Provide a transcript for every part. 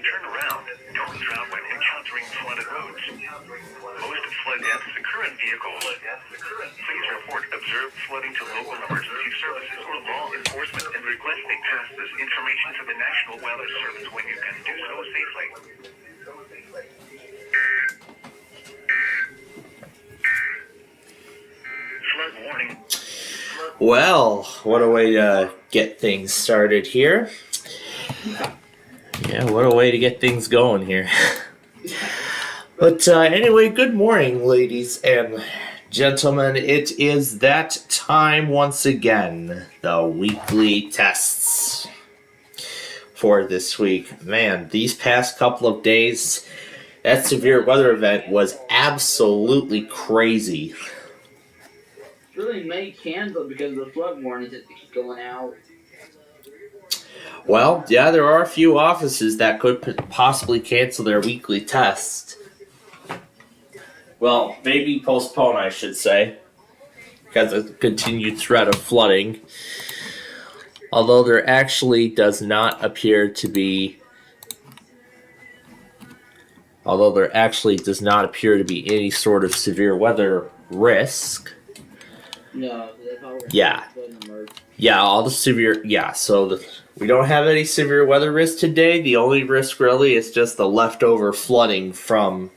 Turn around. Don't drown when encountering flooded roads. Most flood deaths occur in vehicles. Please report observed flooding to local emergency services or law enforcement and request they pass this information to the National Weather Service when you can do so safely. Flood warning. Well, what a way to get things started here. Yeah, what a way to get things going here. But anyway, good morning, ladies and gentlemen. It is that time once again. The weekly tests for this week. Man, these past couple of days, that severe weather event was absolutely crazy. It's really made canceled because of the flood warnings that keep going out. Well, yeah, there are a few offices that could possibly cancel their weekly test. Well, maybe postpone, I should say, because of the continued threat of flooding. Although there actually does not appear to be any sort of severe weather risk. No, that's all. Yeah. Yeah, all the severe. Yeah, so we don't have any severe weather risk today. The only risk really is just the leftover flooding from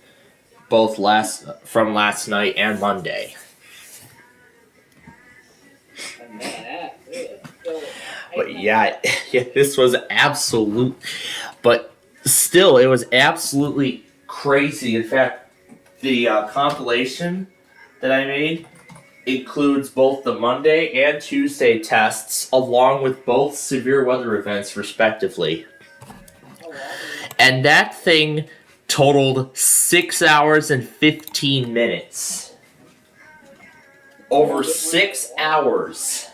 both last night and Monday. But yeah, this was absolute. But still, it was absolutely crazy. In fact, the compilation that I made includes both the Monday and Tuesday tests, along with both severe weather events, respectively. And that thing totaled 6 hours and 15 minutes. Over 6 hours.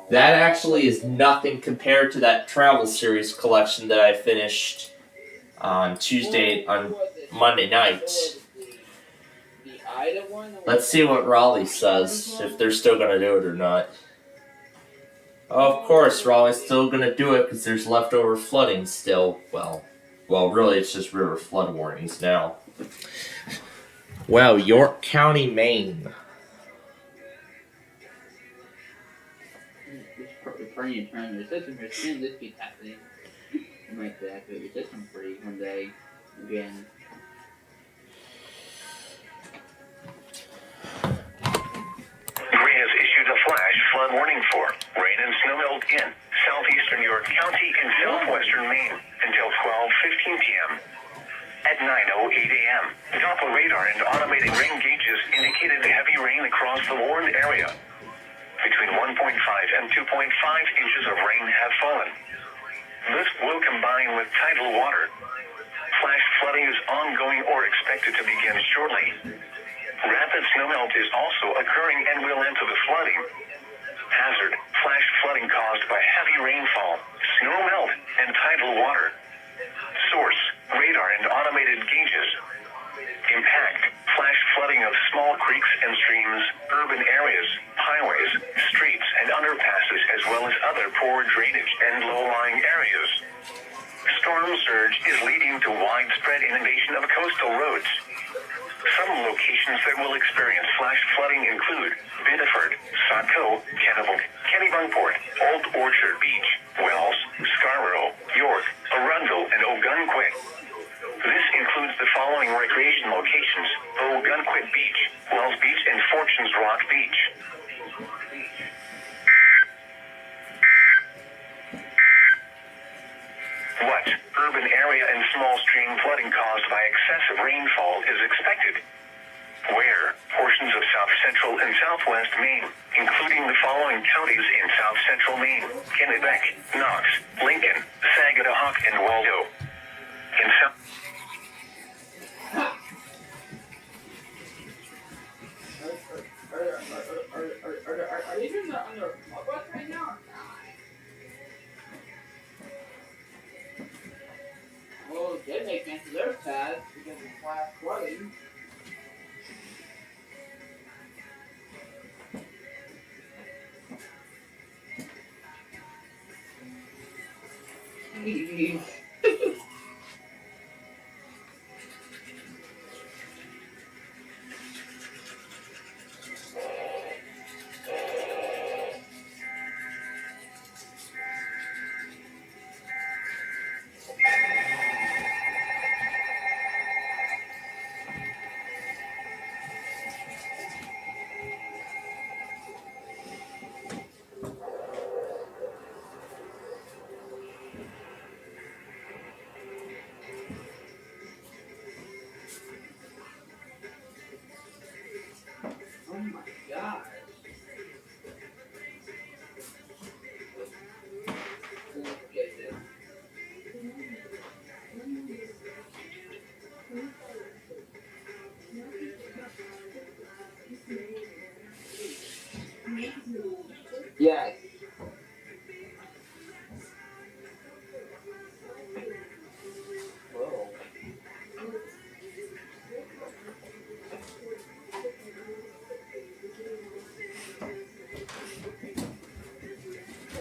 That actually is nothing compared to that travel series collection that I finished on Monday night. Let's see what Raleigh says, if they're still going to do it or not. Oh, of course, Raleigh's still going to do it because there's leftover flooding still. Well, really, it's just river flood warnings now. Well, York County, Maine. Praying, trying to system here, can this keep happening? You might have to activate your system free one day again. for rain and snowmelt in southeastern York County and southwestern Maine until 12:15 p.m. At 9:08 a.m., Doppler radar and automated rain gauges indicated heavy rain across the warned area. Between 1.5 and 2.5 inches of rain have fallen. This will combine with tidal water. Flash flooding is ongoing or expected to begin shortly. Rapid snowmelt is also occurring and will enter the flooding. Hazard: flash flooding caused by heavy rainfall, snowmelt, and tidal water. Source: radar and automated gauges. Impact: flash flooding of small creeks and streams, urban areas, highways, streets, and underpasses, as well as other poor drainage and low-lying areas. Storm surge is leading to widespread inundation of coastal roads. Some locations that will experience flash flooding include Biddeford, Saco, Kennebunkport, Old Orchard Beach, Wells, Scarborough, York, Arundel, and Ogunquit. This includes the following recreation locations: Ogunquit Beach, Wells Beach, and Fortunes Rock Beach. What urban area and small stream flooding caused by excessive rainfall is expected? Where portions of south central and southwest Maine, including the following counties in south central Maine: Kennebec, Knox, Lincoln, Sagadahoc, and Waldo. In south Are you doing that on your bus right now? Well, they make answer their pads because of flash flooding. Oh my gosh. Let's get this. Yes. Whoa.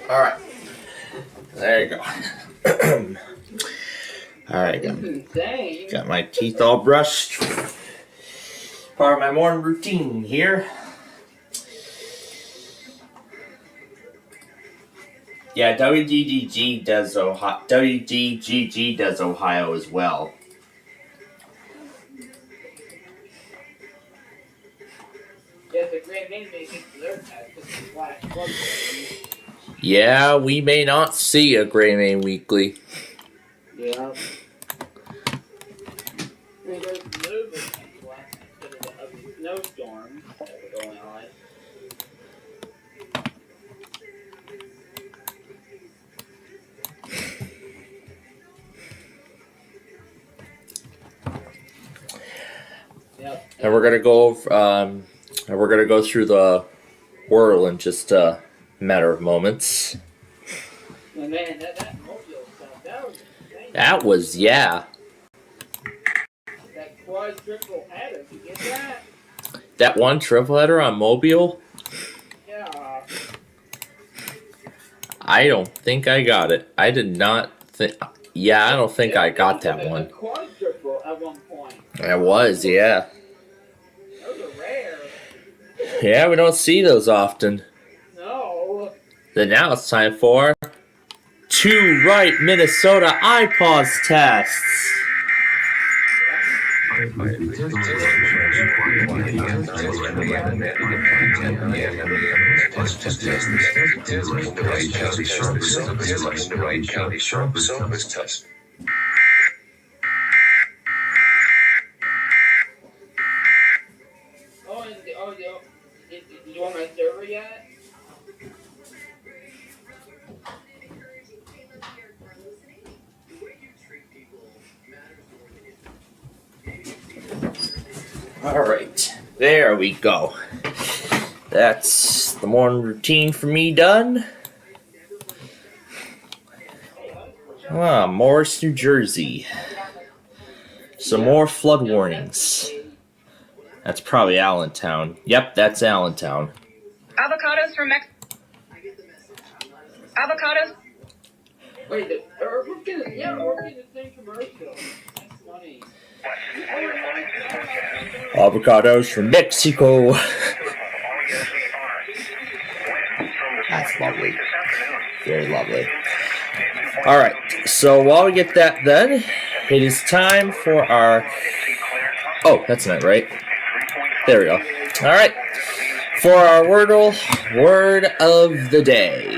All right. There you go. All right, Insane. got my teeth all brushed. Part of my morning routine here. Yeah, WDGG does Ohio. WDGG does Ohio as well. Yeah, the Grand Main makes it to their pads because of flash flooding. Yeah, we may not see a Gray Main Weekly. Yeah. Well, there's movement instead of the ugly snowstorms that were going on. Yep. And we're gonna go through the whirl in just a matter of moments. And man, that mobile stuff, that was insane. That was, yeah. That quadruple header, did you get that? That one triple header on Mobile, Yeah. I don't think I got it. I did not think. Yeah, I don't think I got that A one. quadruple at one point. It was, yeah. Those are rare. Yeah, we don't see those often. No. Then now it's time for 2 right Minnesota iPause tests. You on my server yet? All right, there we go. That's the morning routine for me done. Morris, New Jersey. Some more flood warnings. That's probably Allentown. Yep, that's Allentown. Avocados from Mexico. Avocados. Wait, we're getting the same commercial. That's funny. Avocados from Mexico. That's lovely. Very lovely. All right, so while we get that done, it is time for our... Oh, that's not right. There we go. All right, for our Wordle word of the day.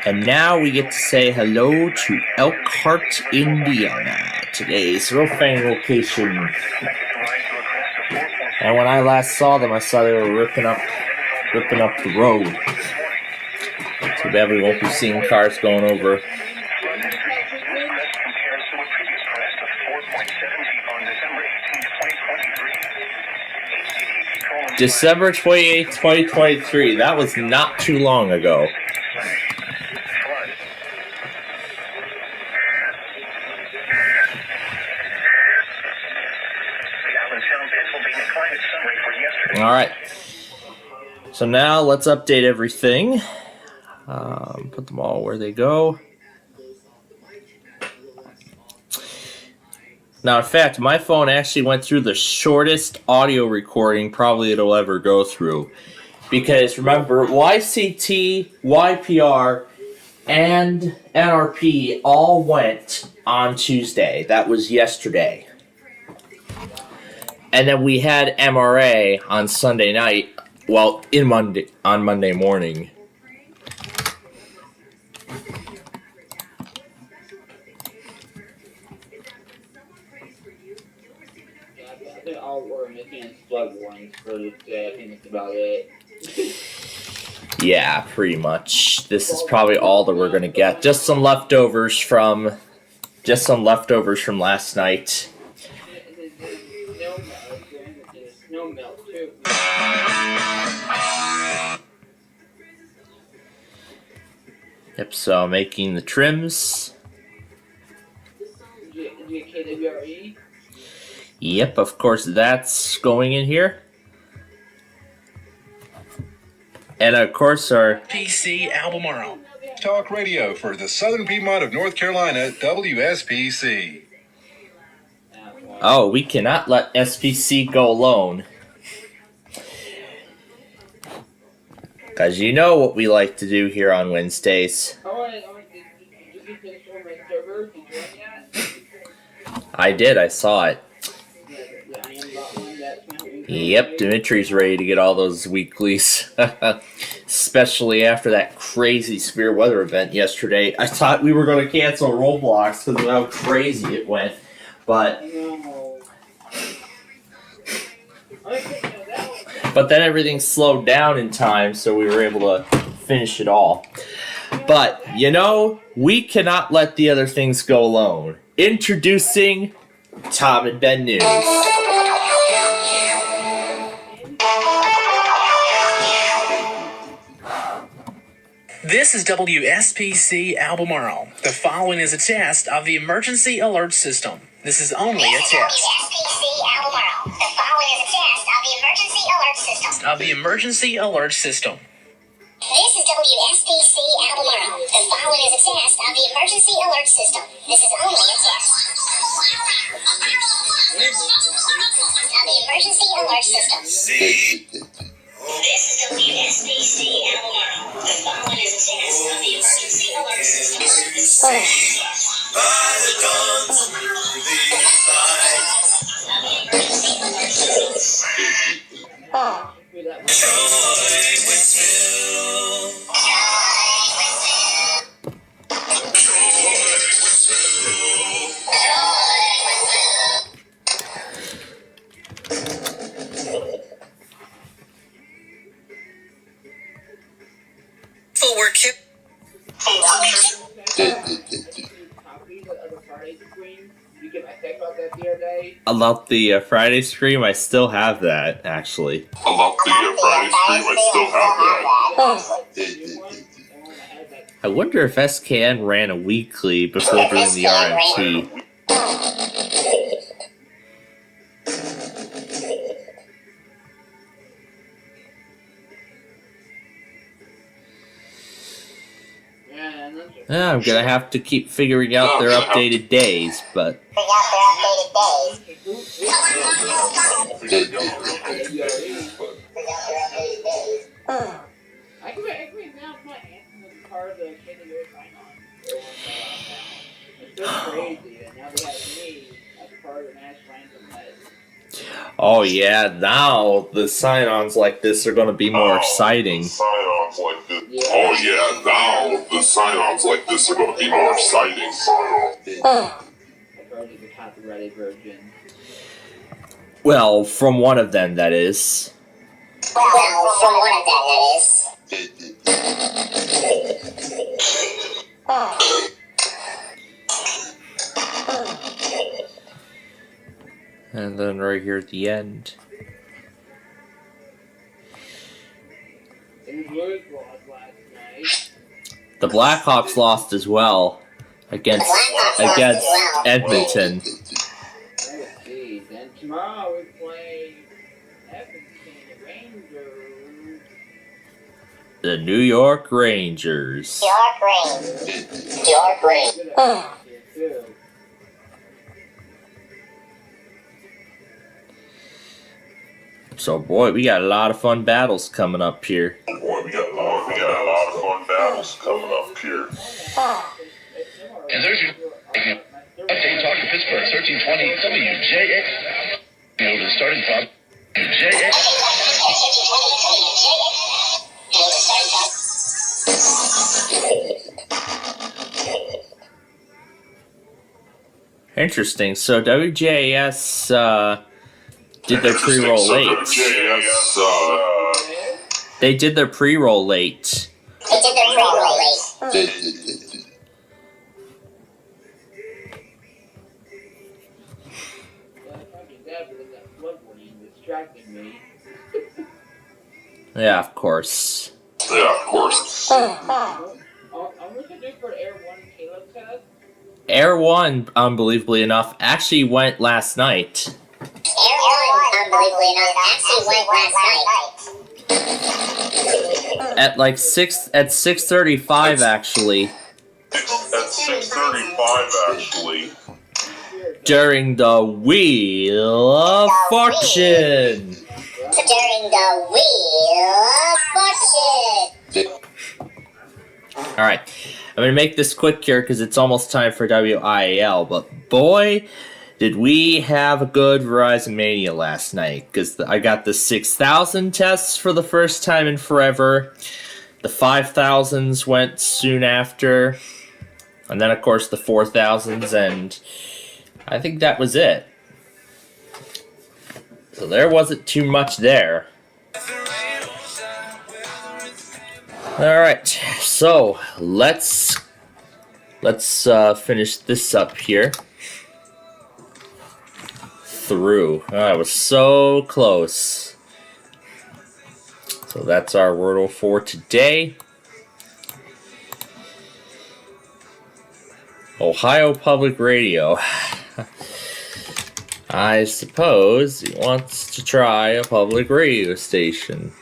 And now we get to say hello to Elkhart, Indiana, today's roofing location. And when I last saw them, I saw they were ripping up the road. Too bad we won't be seeing cars going over. December 28th, 2023. That was not too long ago. All right. So now let's update everything. Put them all where they go. Now, in fact, my phone actually went through the shortest audio recording probably it'll ever go through. Because remember, YCT, YPR, and NRP all went on Tuesday. That was yesterday. And then we had MRA on Sunday night, well, on Monday morning. I think all we're missing is flood warnings for today. I think that's about it. Yeah, pretty much. This is probably all that we're gonna get. Just some leftovers from last night. No melt too. Yep, so making the trims. Did you get KWRE? Yep, of course that's going in here. And of course our PC Albemarle. Talk radio for the Southern Piedmont of North Carolina, WSPC. we cannot let SPC go alone. Because you know what we like to do here on Wednesdays. Did you finish on my server? Did you join yet? I did, I saw it. Yep, Dimitri's ready to get all those weeklies. Especially after that crazy severe weather event yesterday. I thought we were going to cancel Roblox because of how crazy it went. But then everything slowed down in time, so we were able to finish it all. But, you know, we cannot let the other things go alone. Introducing Tom and Ben News. This is WSPC Albemarle. The following is a test of the emergency alert system. This is only a test. SPC Albemarle. The following is a test of the emergency alert system. Of the emergency alert system. This is WSPC Albemarle. The following is a test of the emergency alert system. This is only a test. Of the emergency alert system. This is WSPC Albemarle. following is a test of the emergency alert system. About the Friday stream, I still have that, actually. About the Friday stream, I still have that. I wonder if SKN ran a weekly before doing the RMT. Yeah, I'm gonna have to keep figuring out their updated days, but... I can right now my anthem was part of the Canada sign on. It's so crazy, and now they have me as part of the national anthem list. Oh yeah, now the sign-ons like this are gonna be more exciting. Sign-ons like this. Yeah. Oh yeah, now the sign-ons like this are going to be more exciting. I've already the copyrighted version. Well, from one of them, that is. And then right here at the end. The Blackhawks lost as well against Edmonton. And tomorrow we play Rangers. The New York Rangers. So boy, we got a lot of fun battles coming up here. Boy, we got a lot of fun battles coming up here. And there's your update. Talk to Pittsburgh, 1320 WJX. Over the starting top. WJX. Interesting. So WJS did their pre-roll late. They did their pre-roll late. Yeah, of course. I'm looking for Air 1 Caleb test. Air 1, unbelievably enough, actually went last night. At like 6:35 actually. At 6:35 actually. During the Wheel of Fortune. Alright, I'm going to make this quick here because it's almost time for WIAL, but boy, did we have a good Verizon Mania last night, because I got the 6,000 tests for the first time in forever, the 5,000s went soon after, and then of course the 4,000s, and I think that was it. So there wasn't too much there. Alright, so let's finish this up here. Through. Oh, I was so close. So that's our Wordle for today. Ohio Public Radio. I suppose he wants to try a public radio station.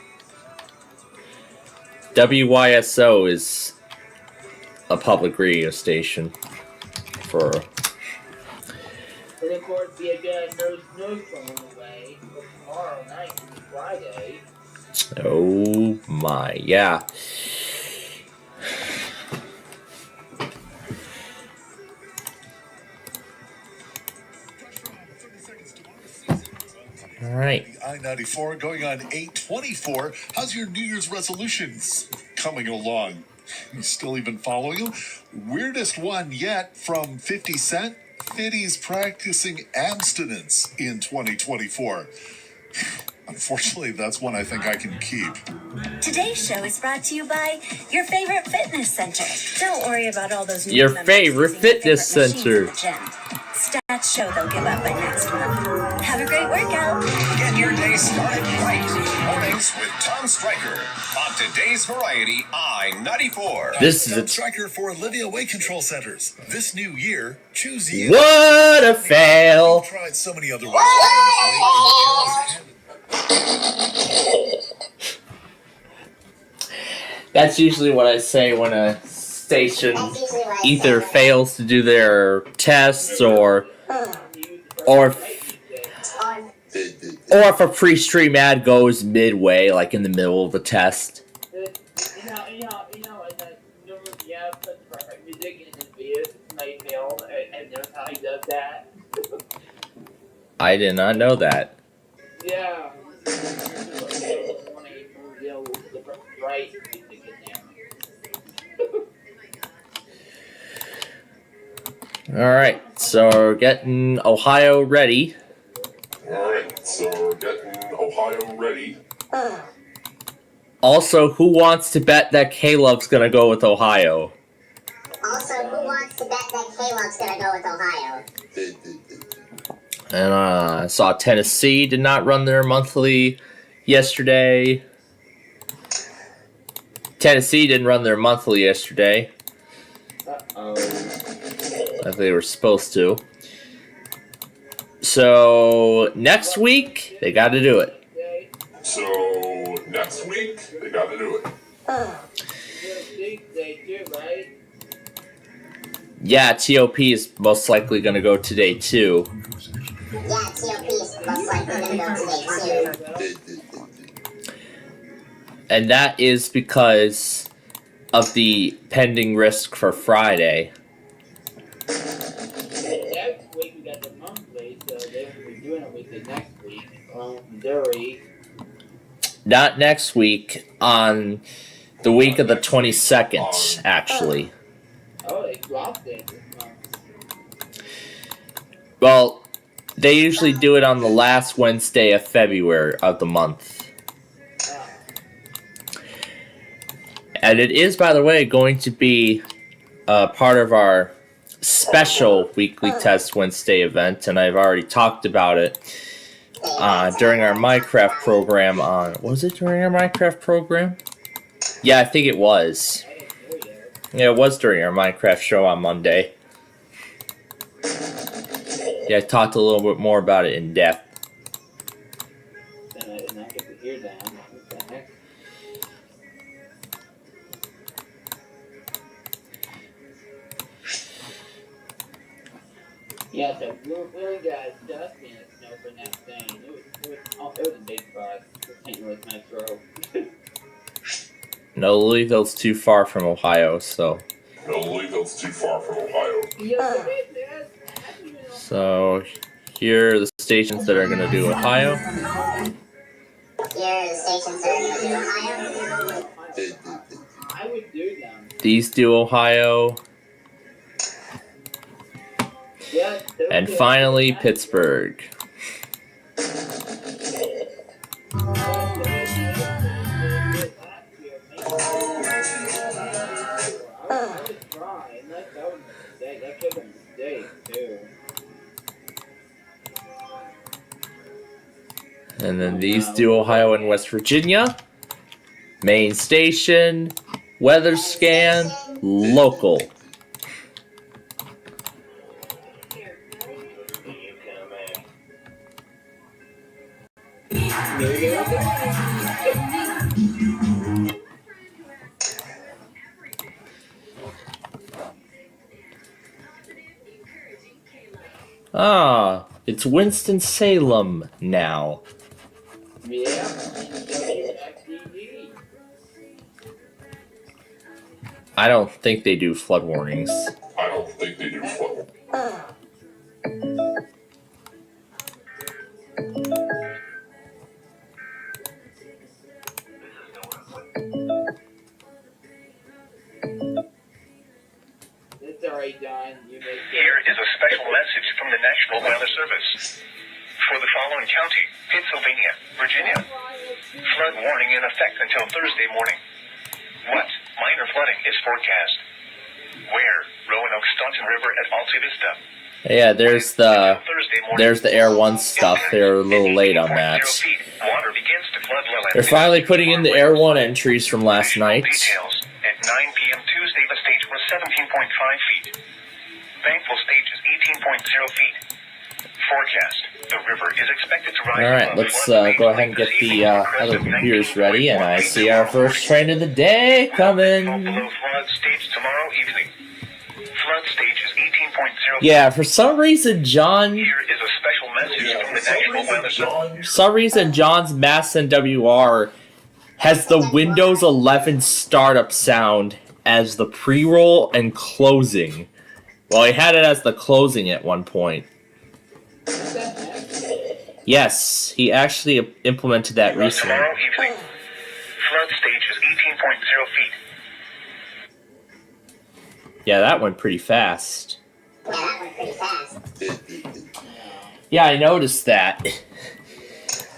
WYSO is a public radio station for... And of course, be a good snowstorm on the way for tomorrow night, Friday. Oh my, yeah. All right. I-94 going on 824. How's your New Year's resolutions coming along? You still even following them? Weirdest one yet from 50 Cent. Fiddy's practicing abstinence in 2024. Unfortunately, that's one I think I can keep. Today's show is brought to you by your favorite fitness center. Don't worry about all those new Your members favorite using your fitness favorite machines center. in the gym. Stats show they'll give up by next month. Have a great workout. Get your day started right. Mornings with Tom Stryker on today's Variety I-94. This is Tom a Stryker for Olivia Weight Control Centers. This new year, choose you. what a fail. I've tried so many other ways to lose weight. That's usually what I say when a station either fails to do their tests or if a pre-stream ad goes midway, like in the middle of the test. I did not know that. Yeah. Alright, so we're getting Ohio ready. Also, who wants to bet that Caleb's gonna go with Ohio? And I saw Tennessee did not run their monthly yesterday. Tennessee didn't run their monthly yesterday. Like they were supposed to. So next week they got to do it. Yeah, TOP is most likely going to go today too. And that is because of the pending risk for Friday. Next week we got the monthly, so they will be doing it with the next week. Cerri. Not next week, on the week of the 22nd, actually. Oh, they dropped it this month. Well, they usually do it on the last Wednesday of February of the month. And it is, by the way, going to be part of our special weekly test Wednesday event, and I've already talked about it during our Minecraft program on... Was it during our Minecraft program? Yeah, I think it was. Yeah, it was during our Minecraft show on Monday. Yeah, I talked a little bit more about it in depth. And I did not get to hear that. What the heck? Yeah, so we only got dust in it, snow for next thing. It was a big bug. This ain't really my throw. No, Louisville's too far from Ohio, so... So, here are the stations that are going to do Ohio. I would do them. These do Ohio. Yeah, And finally, Pittsburgh. And then these do Ohio and West Virginia. Main station, weather scan, local. Ah, it's Winston-Salem now. Yeah. I don't think they do flood warnings. It's already done. Here is a special message from the National Weather Service. For the following county, Pennsylvania, Virginia. Flood warning in effect until Thursday morning. What minor flooding is forecast? Where? Roanoke Staunton River at Alta Vista. Yeah, there's the Air 1 stuff. They're a little late on that. Water begins to flood low. They're finally putting in the Air 1 entries from last night. Details. At 9 p.m. Tuesday, the stage was 17.5 feet. Thankful stage is 18.0 feet. Forecast. The river is expected to rise. Alright, let's go ahead and get the other computers ready, and I see our first train of the day coming. Below flood stage tomorrow evening. Flood stage is 18.0. Yeah, for some reason, John... Here is a special message from the National Weather Service. For some reason, John's Mass NWR has the Windows 11 startup sound as the pre-roll and closing. Well, he had it as the closing at one point. Yes, he actually implemented that recently. Tomorrow evening. Flood stage is 18.0 feet. Yeah, that went pretty fast. Yeah, I noticed that.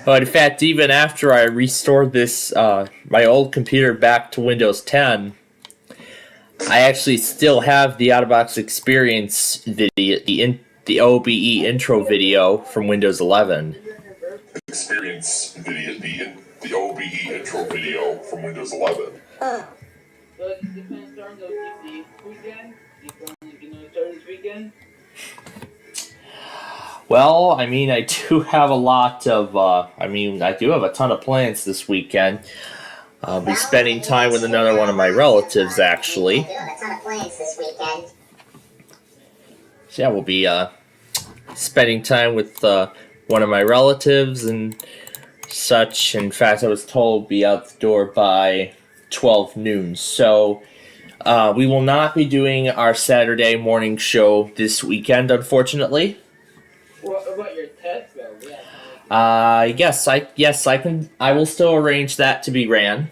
But in fact, even after I restored this, my old computer back to Windows 10, I actually still have the out-of-box experience video, the OBE intro video from Windows 11. Experience video, the OBE intro video from Windows 11. So it's going to start this weekend? It's going to start this weekend? Well, I mean, I do have a lot of, I do have a ton of plans this weekend. I'll be spending time with another one of my relatives, actually. So yeah, we'll be, spending time with, one of my relatives and such. In fact, I was told to be out the door by 12 noon. So, we will not be doing our Saturday morning show this weekend, unfortunately. What about your test, though? Yeah. I will still arrange that to be ran.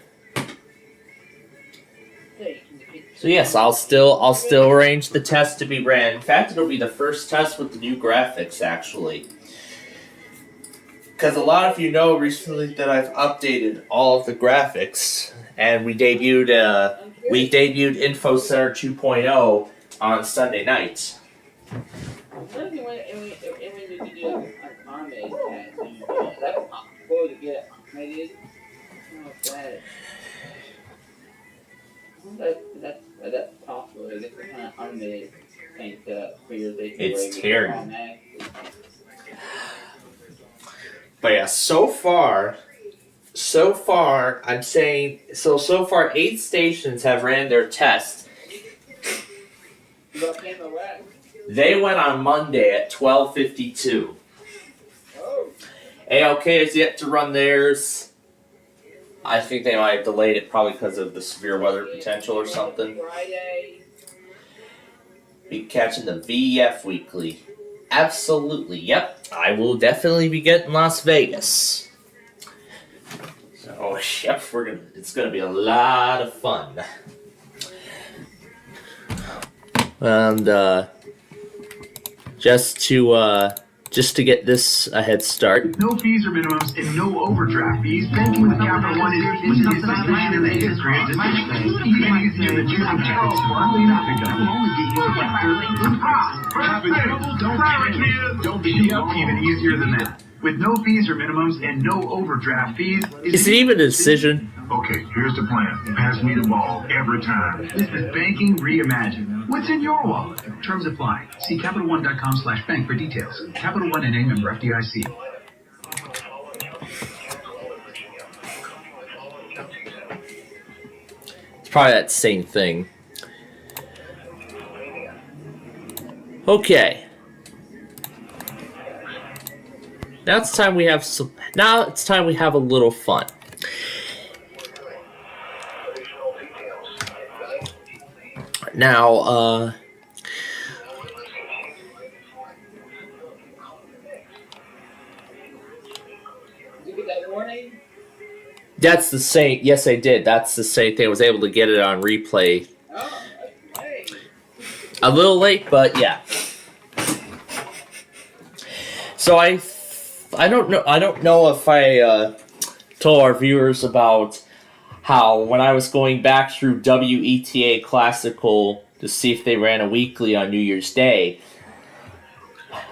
So yes, I'll still arrange the test to be ran. In fact, it'll be the first test with the new graphics, actually. Because a lot of you know recently that I've updated all of the graphics, and we debuted Info Center 2.0 on Sunday night. When you do an automated test, is that possible to get automated? That's possible to get the kind of automated thing set up for your day. It's tearing. But yeah, so far, I'm saying, so far 8 stations have ran their test. They went on Monday at 12:52. ALK is yet to run theirs. I think they might have delayed it probably because of the severe weather potential or something. Be catching the VEF weekly. Absolutely, yep. I will definitely be getting Las Vegas. So, yep, it's gonna be a lot of fun. And just to get this a head start. No fees or minimums and no overdraft fees. Banking with Capital One is the institution in the history of this industry. Don't be even easier than that. With no fees or minimums and no overdraft fees. Is it even a decision? Okay, here's the plan. Pass me the ball every time. This is banking reimagined. What's in your wallet? Terms apply. See CapitalOne.com/bank for details. Capital One and a member FDIC. It's probably that same thing. Okay. Now it's time we have a little fun. Now, Did you get that warning? that's the same. Yes, I did. That's the same thing. I was able to get it on replay. A little late, but yeah. So I don't know if I told our viewers about how when I was going back through WETA Classical to see if they ran a weekly on New Year's Day.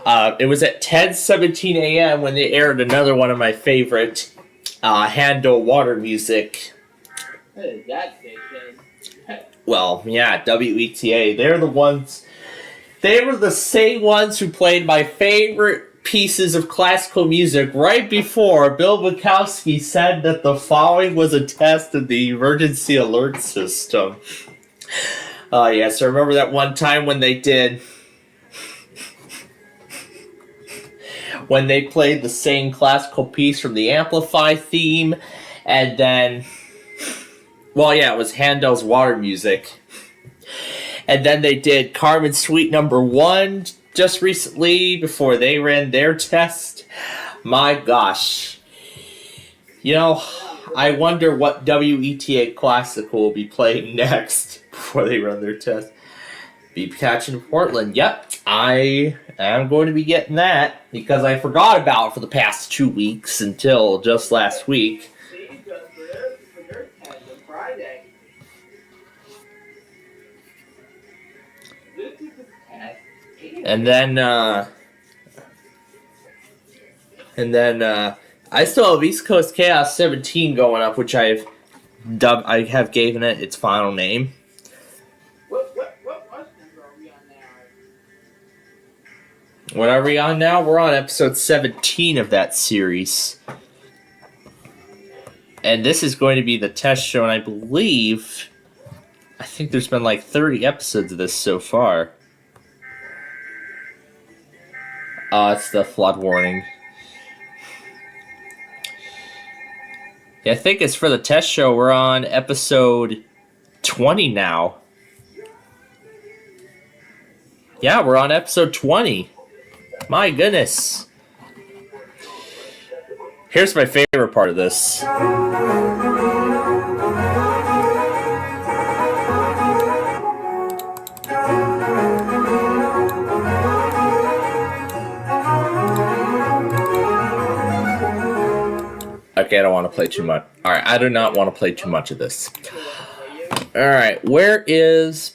It was at 10:17 a.m. when they aired another one of my favorite Handel water music. What is that station? Well, yeah, WETA. They're the ones. They were the same ones who played my favorite pieces of classical music right before Bill Bukowski said that the following was a test of the emergency alert system. Yes, I remember that one time when they did. When they played the same classical piece from the Amplify theme, and then, well, yeah, it was Handel's water music. And then they did Carmen Suite number 1 just recently before they ran their test. My gosh. You know, I wonder what WETA Classical will be playing next before they run their test. Be catching Portland. Yep, I am going to be getting that because I forgot about it for the past 2 weeks until just last week. And then I still have East Coast Chaos 17 going up, which I have given it its final name. What are we on now? We're on episode 17 of that series. And this is going to be the test show, and I think there's been like 30 episodes of this so far. It's the flood warning. Yeah, I think it's for the test show. We're on episode 20 now. Yeah, we're on episode 20. My goodness. Here's my favorite part of this. Okay, I don't want to play too much. Alright, I do not want to play too much of this. Alright, which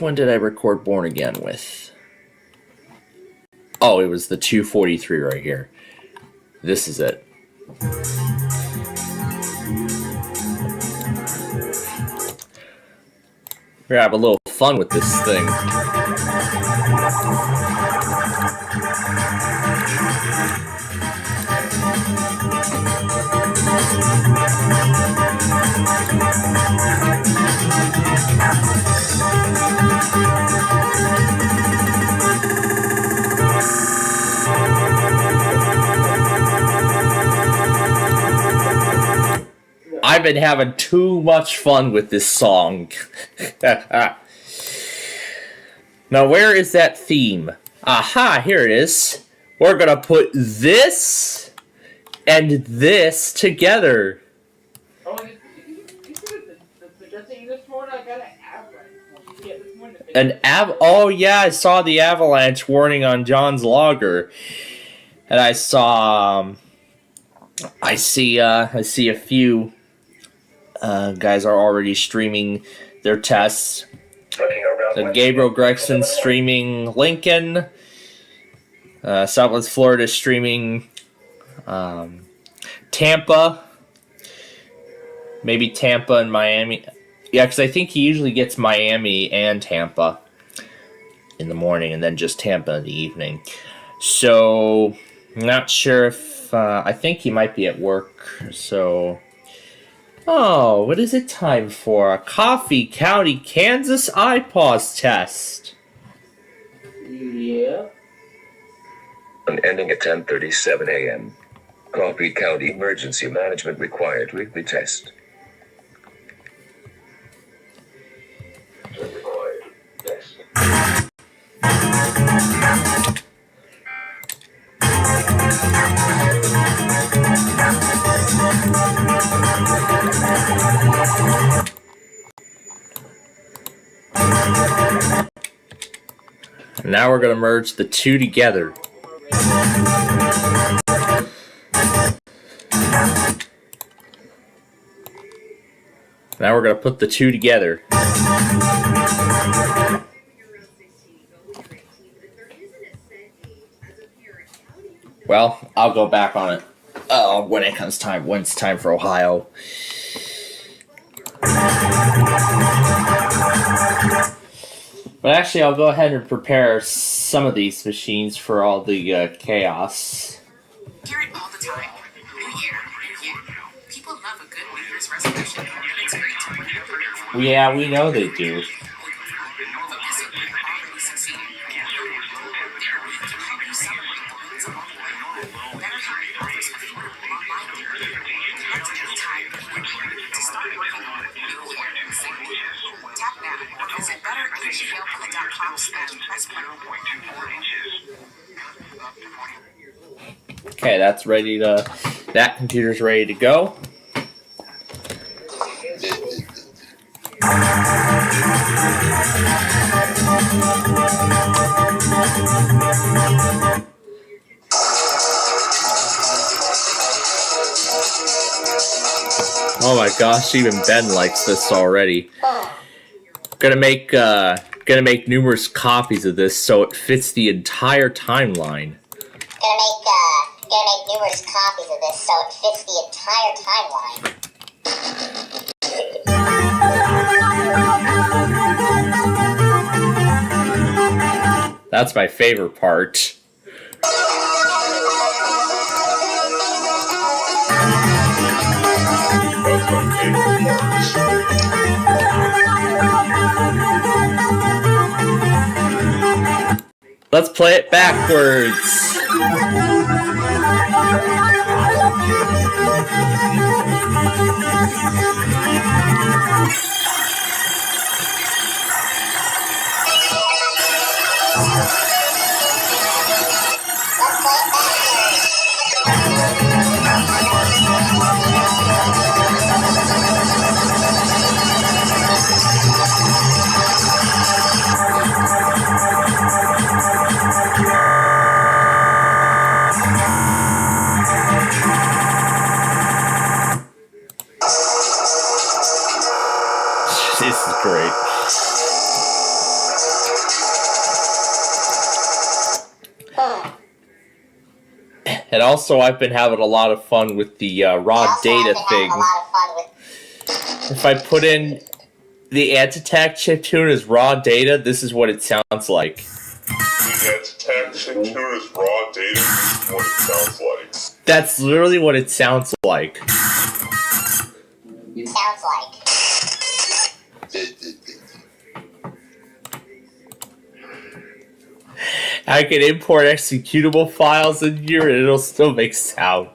one did I record Born Again with? Oh, it was the 243 right here. This is it. We're gonna have a little fun with this thing. I've been having too much fun with this song. Now, where is that theme? Aha, here it is. We're gonna put this and this together. Oh yeah, I saw the avalanche warning on John's logger, and I saw. I see a few guys are already streaming their tests. Gabriel Gregson streaming Lincoln. Southwest Florida streaming Tampa. Maybe Tampa and Miami. Yeah, because I think he usually gets Miami and Tampa in the morning and then just Tampa in the evening. So, not sure if... I think he might be at work, so... Oh, what is it time for? A Coffee County, Kansas IPAWS test. Yeah. Ending at 10:37 a.m. Coffee County Emergency Management Required Weekly Test. Now we're going to merge the two together. Now we're going to put the two together. Well, I'll go back on it when it's time for Ohio. But actually, I'll go ahead and prepare some of these machines for all the chaos. Hear it all the time. New year, new year. People love a good New Year's resolution, and it's great to bring it up. Yeah, we know they do. Okay, that's ready to. That computer's ready to go. Oh my gosh, even Ben likes this already. Gonna make numerous copies of this so it fits the entire timeline. Gonna make numerous copies of this so it fits the entire timeline. That's my favorite part. Let's play it backwards. This is great. And also, I've been having a lot of fun with the raw data thing. If I put in the anti-tack chiptune as raw data, this is what it sounds like. The anti-tack chiptune is raw data. This is what it sounds like. That's literally what it sounds like. Sounds like. I can import executable files in here and it'll still make sound.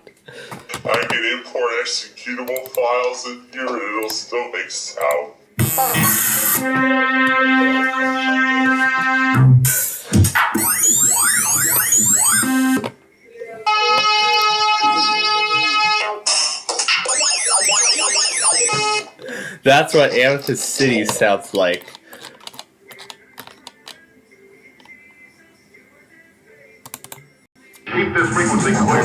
I can import executable files in here and it'll still make sound. That's what Amethyst City sounds like. Keep this frequency clear.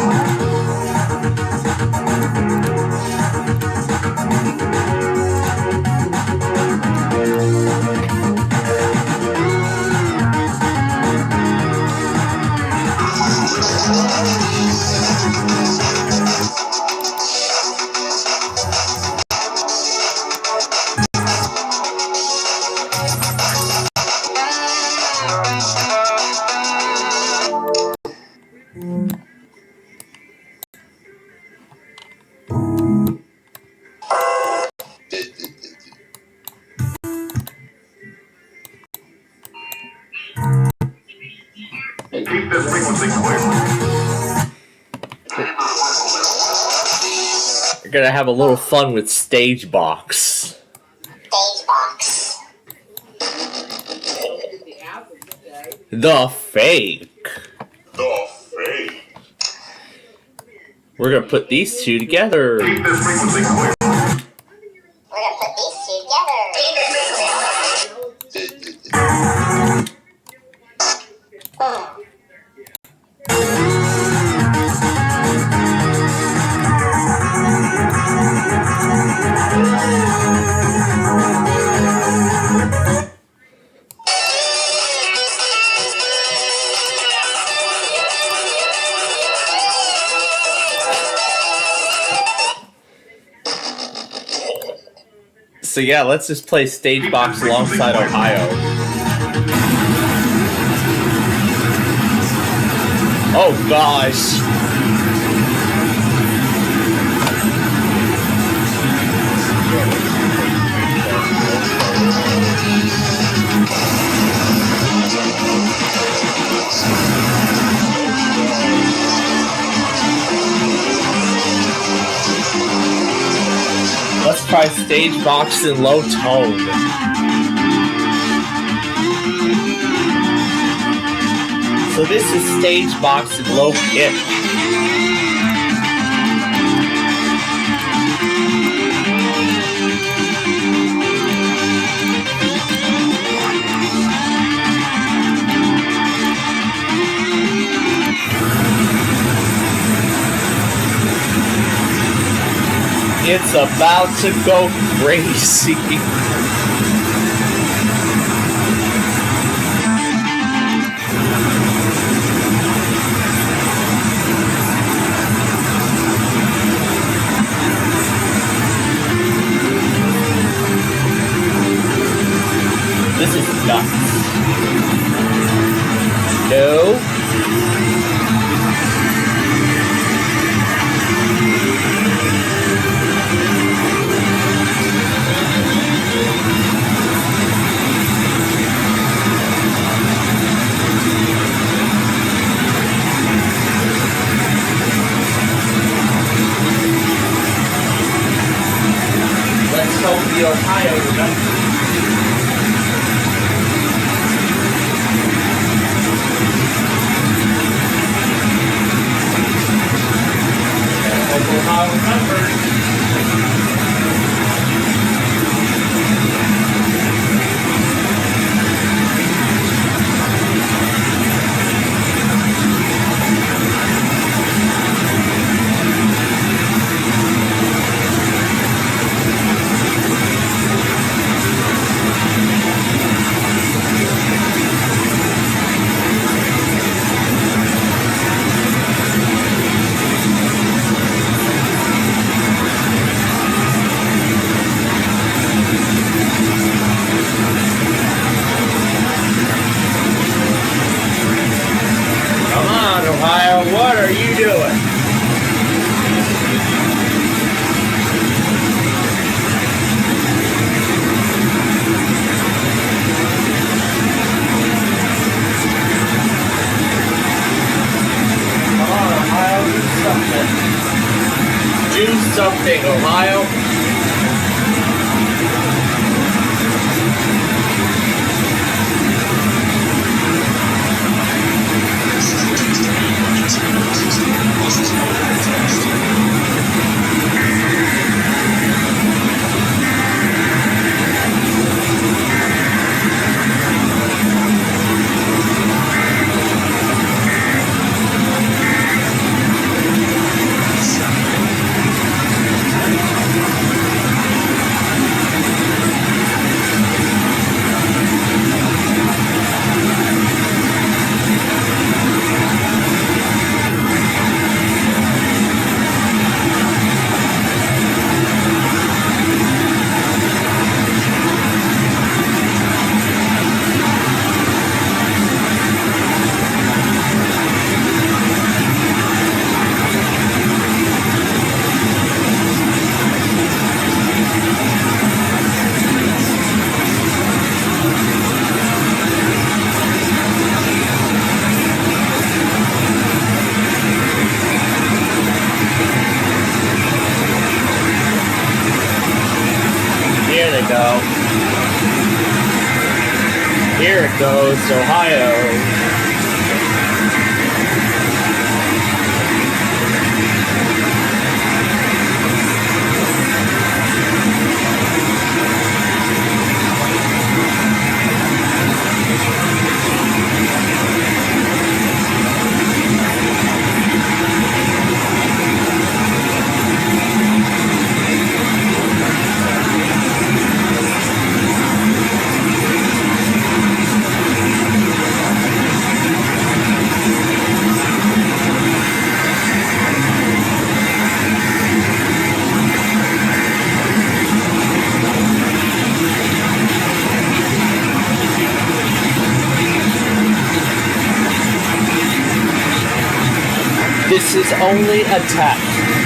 Keep this frequency clear. We're gonna have a little fun with Stage Box. The fake. The fake. We're gonna put these two together. Keep this frequency clear. We're gonna put these two together. So yeah, let's just play Stage Box alongside Ohio. Oh gosh. Let's try Stage Box in low tone. So this is Stage Box in low pitch. It's about to go crazy. This is nuts. No. Let's hope the Ohio remembers. Ohio remembers. Come on, Ohio, what are you doing? Come on, Ohio, do something. Do something, Ohio. Here they go. Here it goes, Ohio. This is only a test.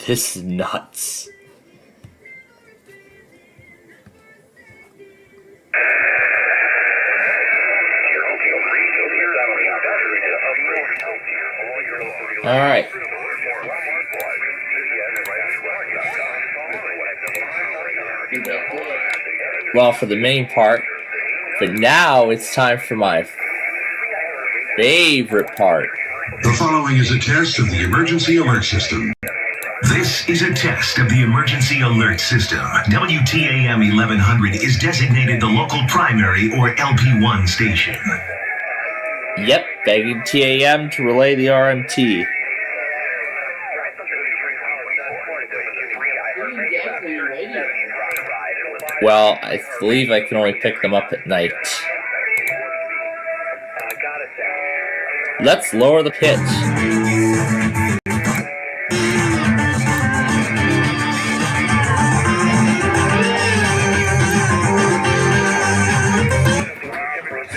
This is nuts. All right. Well, for the main part, but now it's time for my favorite part. The following is a test of the emergency alert system. This is a test of the emergency alert system. WTAM 1100 is designated the local primary or LP1 station. Yep, begging TAM to relay the RMT. Well, I believe I can only pick them up at night. Let's lower the pitch.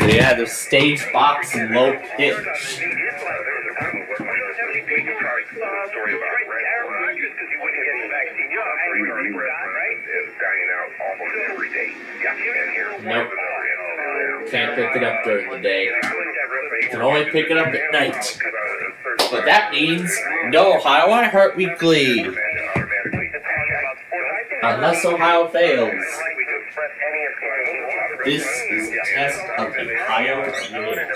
So yeah, the stage box and low pitch. Nope. Can't pick it up during the day. Can only pick it up at night. But that means no Ohio on Heart Weekly. Unless Ohio fails. This is a test of the Ohio EAS.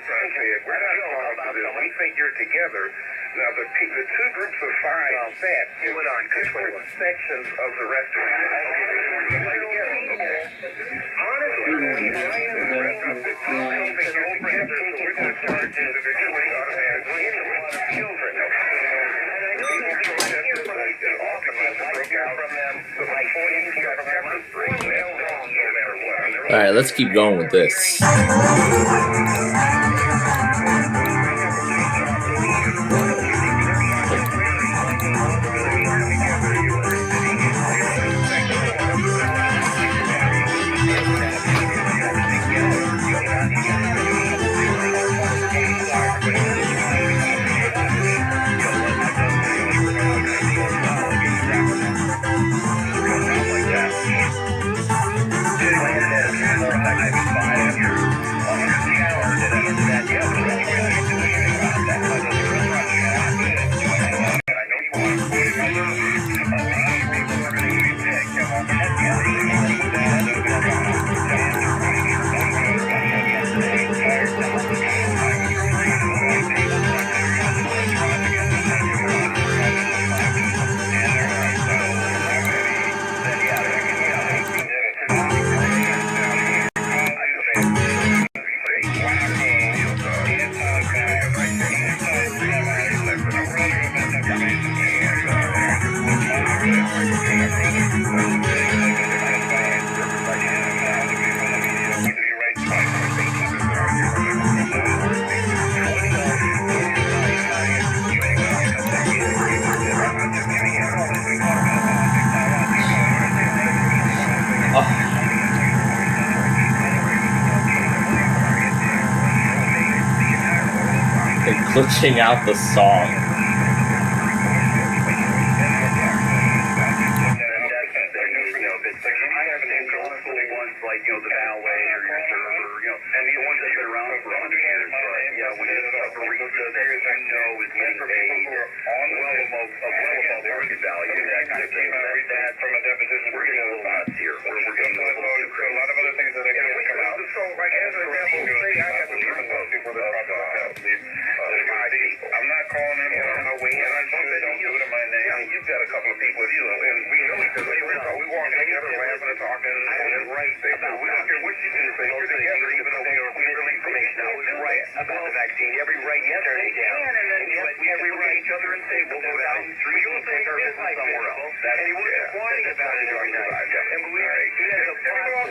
that's what I said. We're not calling for this. We think you're together. Now, the two groups of five sat in different sections of the restaurant. Honestly, I don't think you're together, so we're going to charge individually automatically children. And I know that the protesters ultimately broke out from them, so like 40 got pepper spray. They'll go no matter what. All right, let's keep going with this. Glitching out the song. I'm not calling them on my way in. I know they don't do it in my name. Yeah, you've got a couple of people with you, and we know each other. We walk together, laughing and talking, and right. We don't care what you do. You're together, even though we don't real information. Now, you're right about the vaccine. Every right you turn it down. We have to look at each other and say, we'll go down the street and take our business somewhere else. And he wasn't whining about it every night. And believe me, he has a platform.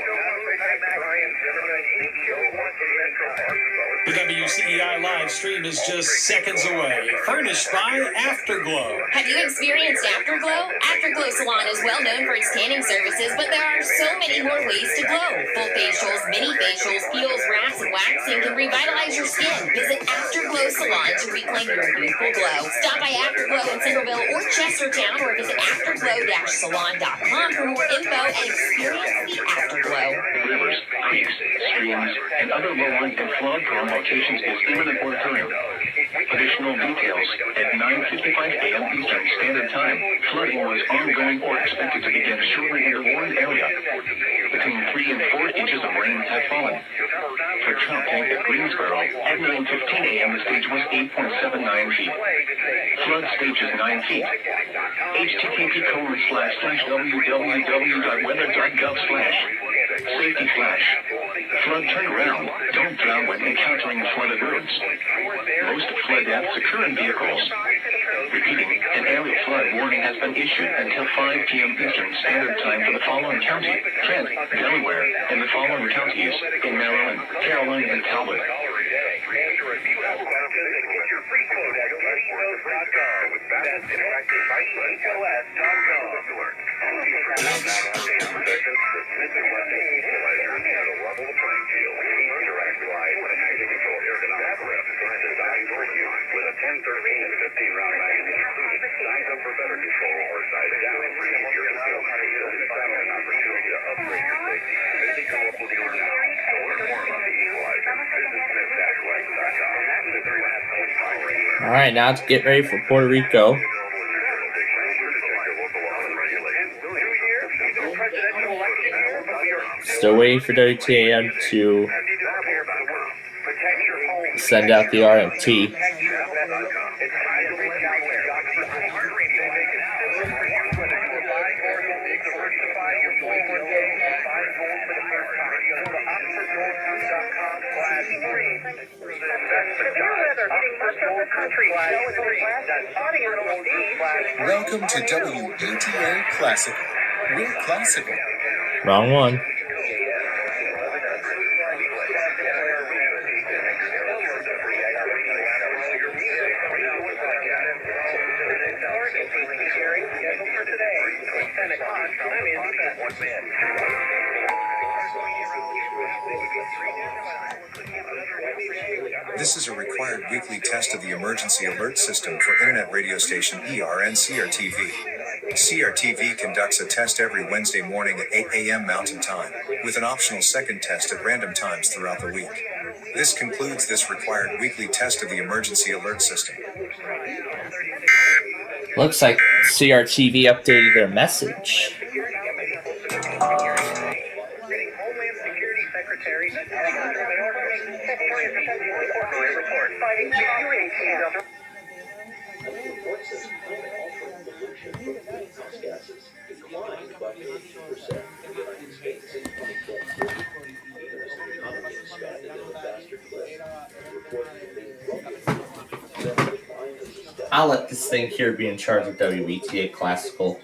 The WCEI live stream is just seconds away. Furnished by Afterglow. Have you experienced Afterglow? Afterglow Salon is well known for its tanning services, but there are so many more ways to glow. Full facials, mini facials, peels, wraps, and waxing can revitalize your skin. Visit Afterglow Salon to reclaim your youthful glow. Stop by Afterglow in Centerville or Chestertown, or visit afterglow-salon.com for more info and experience the Afterglow. Rivers, creeks, streams, and other low-lying and flood-prone locations is imminent moratorium. Additional details at 9:55 a.m. Eastern Standard Time. Flooding was ongoing or expected to begin shortly in the warned area. Between 3 and 4 inches of rain have fallen. For Trump Tank at Greensboro, at 9:15 a.m. the stage was 8.79 feet. Flood stage is 9 feet. http://www.weather.gov/ Safety flash. Flood turnaround. Don't drown when encountering flooded roads. Most flood deaths occur in vehicles. Repeating, an area flood warning has been issued until 5 p.m. Eastern Standard Time for the following county: Trent, Delaware, and the following counties in Maryland, Caroline, and Talbot. All right, now to get ready for Puerto Rico. Still waiting for WTAM to send out the RMT. Welcome to WETA Classical. We're classical. Wrong one. This is a required weekly test of the emergency alert system for internet radio station ER and CRTV. CRTV conducts a test every Wednesday morning at 8 a.m. Mountain Time, with an optional second test at random times throughout the week. This concludes this required weekly test of the emergency alert system. Looks like CRTV updated their message. I'll let this thing here be in charge of WETA Classical.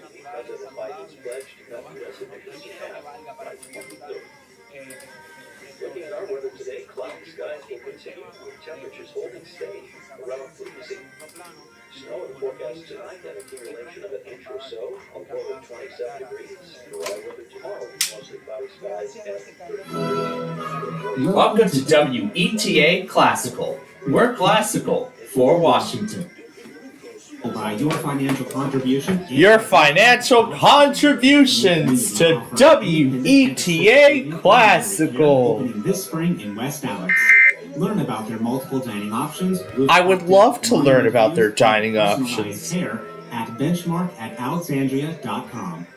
Looking at our weather today, cloudy skies will continue with temperatures holding steady around freezing. Snow in the forecast tonight, an accumulation of an inch or so, a low of 27 degrees. Dry weather tomorrow, mostly cloudy skies and Welcome to WETA Classical. We're classical for Washington. By your financial contribution. Your financial contributions to WETA Classical. This spring in West Alex. Learn about their multiple dining options. I would love to learn about their dining options. At benchmark@alexandria.com.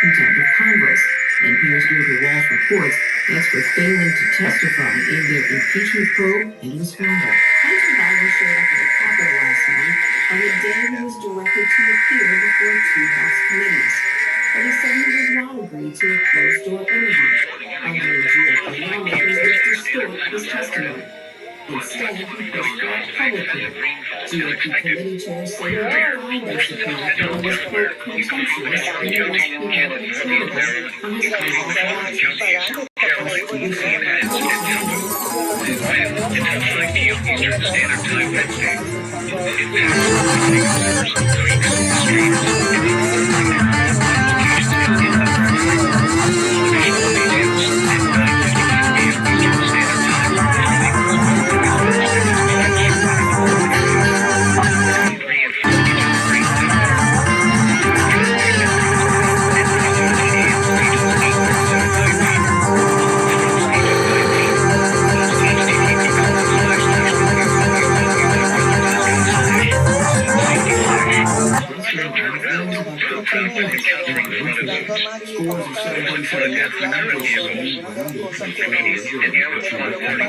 Contempt of Congress. NPR's Deirdre Walsh reports that's for failing to testify in their impeachment probe and misconduct. Hunter Biden showed up at the Capitol last night on the day he was directed to appear before two House committees. But he said he would not agree to a closed-door interview, arguing GOP lawmakers would distort his testimony. Instead, he pushed for a public hearing. GOP committee chair said he declined their subpoena and was, quote, contemptuous and they must be held accountable for his unlawful actions.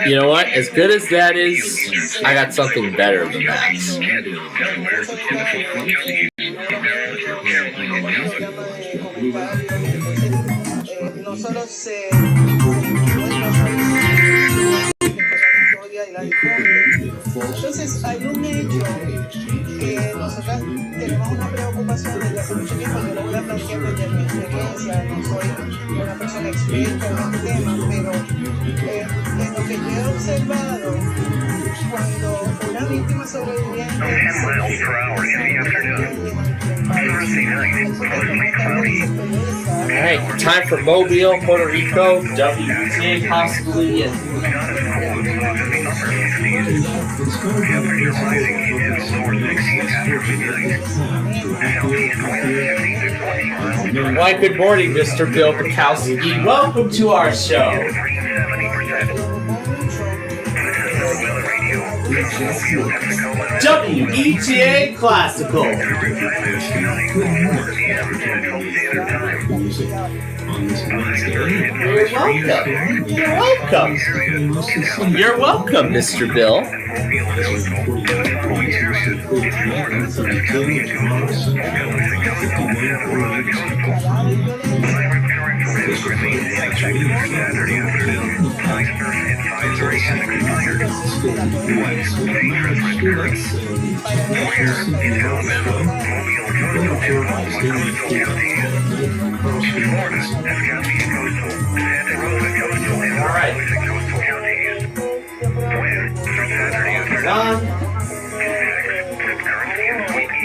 You know what? As good as that is, I got something better than that. Entonces hay un hecho que nosotras tenemos una preocupación desde hace mucho tiempo. Yo lo voy a plantear desde mi experiencia, no soy una persona experta en este tema, pero en lo que yo he observado, cuando una víctima sobreviviente Alright, time for Mobile, Puerto Rico, WETA possibly. Why, good morning, Mr. Bill Bukowski. Welcome to our show. WETA Classical. You're welcome. You're welcome. You're welcome, Mr. Bill.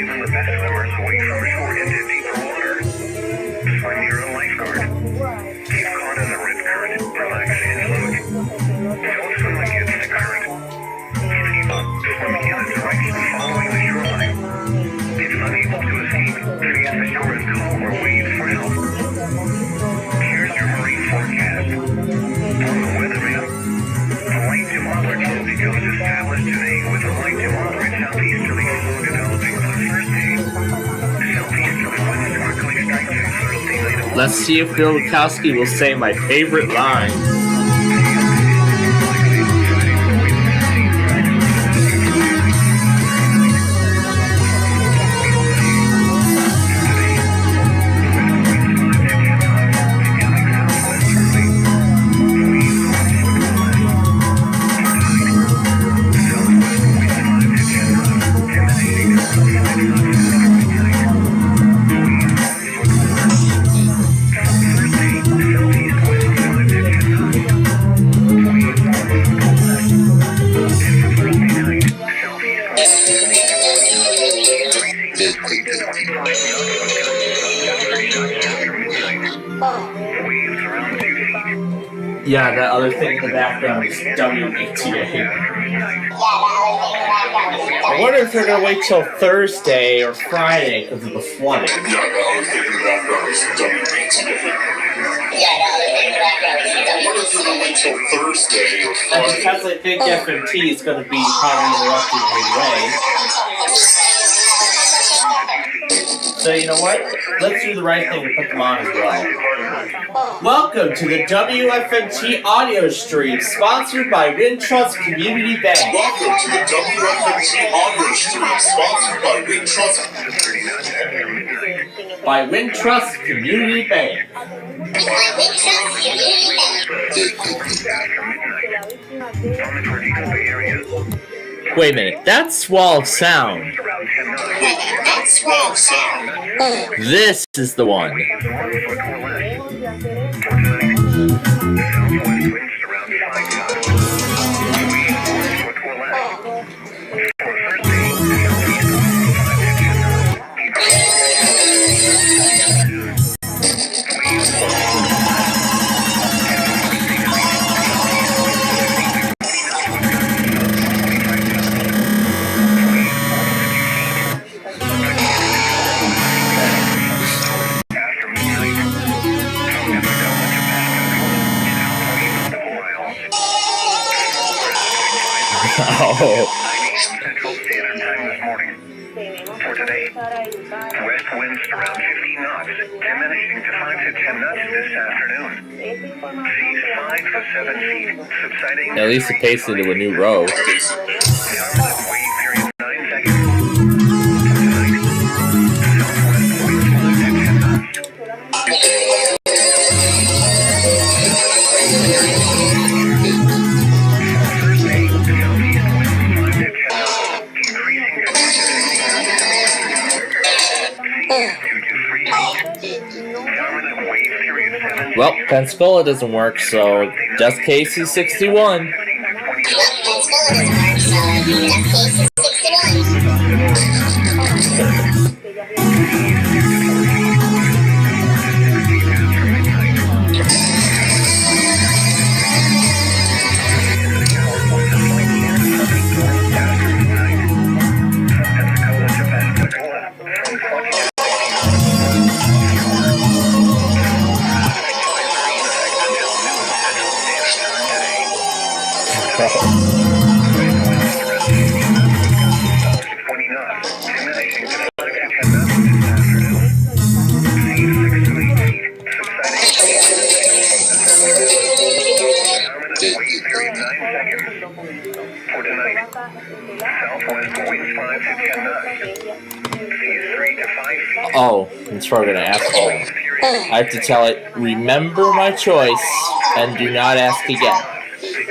Even the best swimmers away from shore into deeper water. Swim your own lifeguard. Keep caught in the rip current. Relax and float. Don't swim against the current. Keep up swimming in the direction following the shoreline. If unable to escape, face the shore and call or wave for help. Here's your marine forecast. From the WeatherMen. The light to moderate indigo is established today with a light to moderate southeasterly flow developing on Thursday. Southeasterly winds quickly strengthen Thursday night. Let's see if Bill Wachowski will say my favorite line. Yeah, that other thing in the background is WETA. I wonder if they're gonna wait till Thursday or Friday because of the flooding. Yeah, that other thing in the background is WETA. I wonder if they're gonna wait till Thursday or Friday. And because I think FMT is gonna be probably interrupted midway. So you know what? Let's do the right thing and put them on as well. Welcome to the WFMT audio stream, sponsored by Wintrust Community Bank. Welcome to the WFMT audio stream, sponsored by Wintrust. By Wintrust Community Bank. Wait a minute, that's Swell of Sound. That's Swell of Sound. This is the one. Central Standard Time this morning. For today, west winds around 15 knots, diminishing to 5 to 10 knots this afternoon. Seas 5 to 7 feet, subsiding. At least it paced into a new row. Wave period 9 seconds. Southwest winds 5 to 10 knots. Well, Pensacola doesn't work, so just KC61. Southwest winds 5 to 10 knots. Seas 3 to 5 feet. Oh, that's what we're gonna ask for. I have to tell it, remember my choice and do not ask again.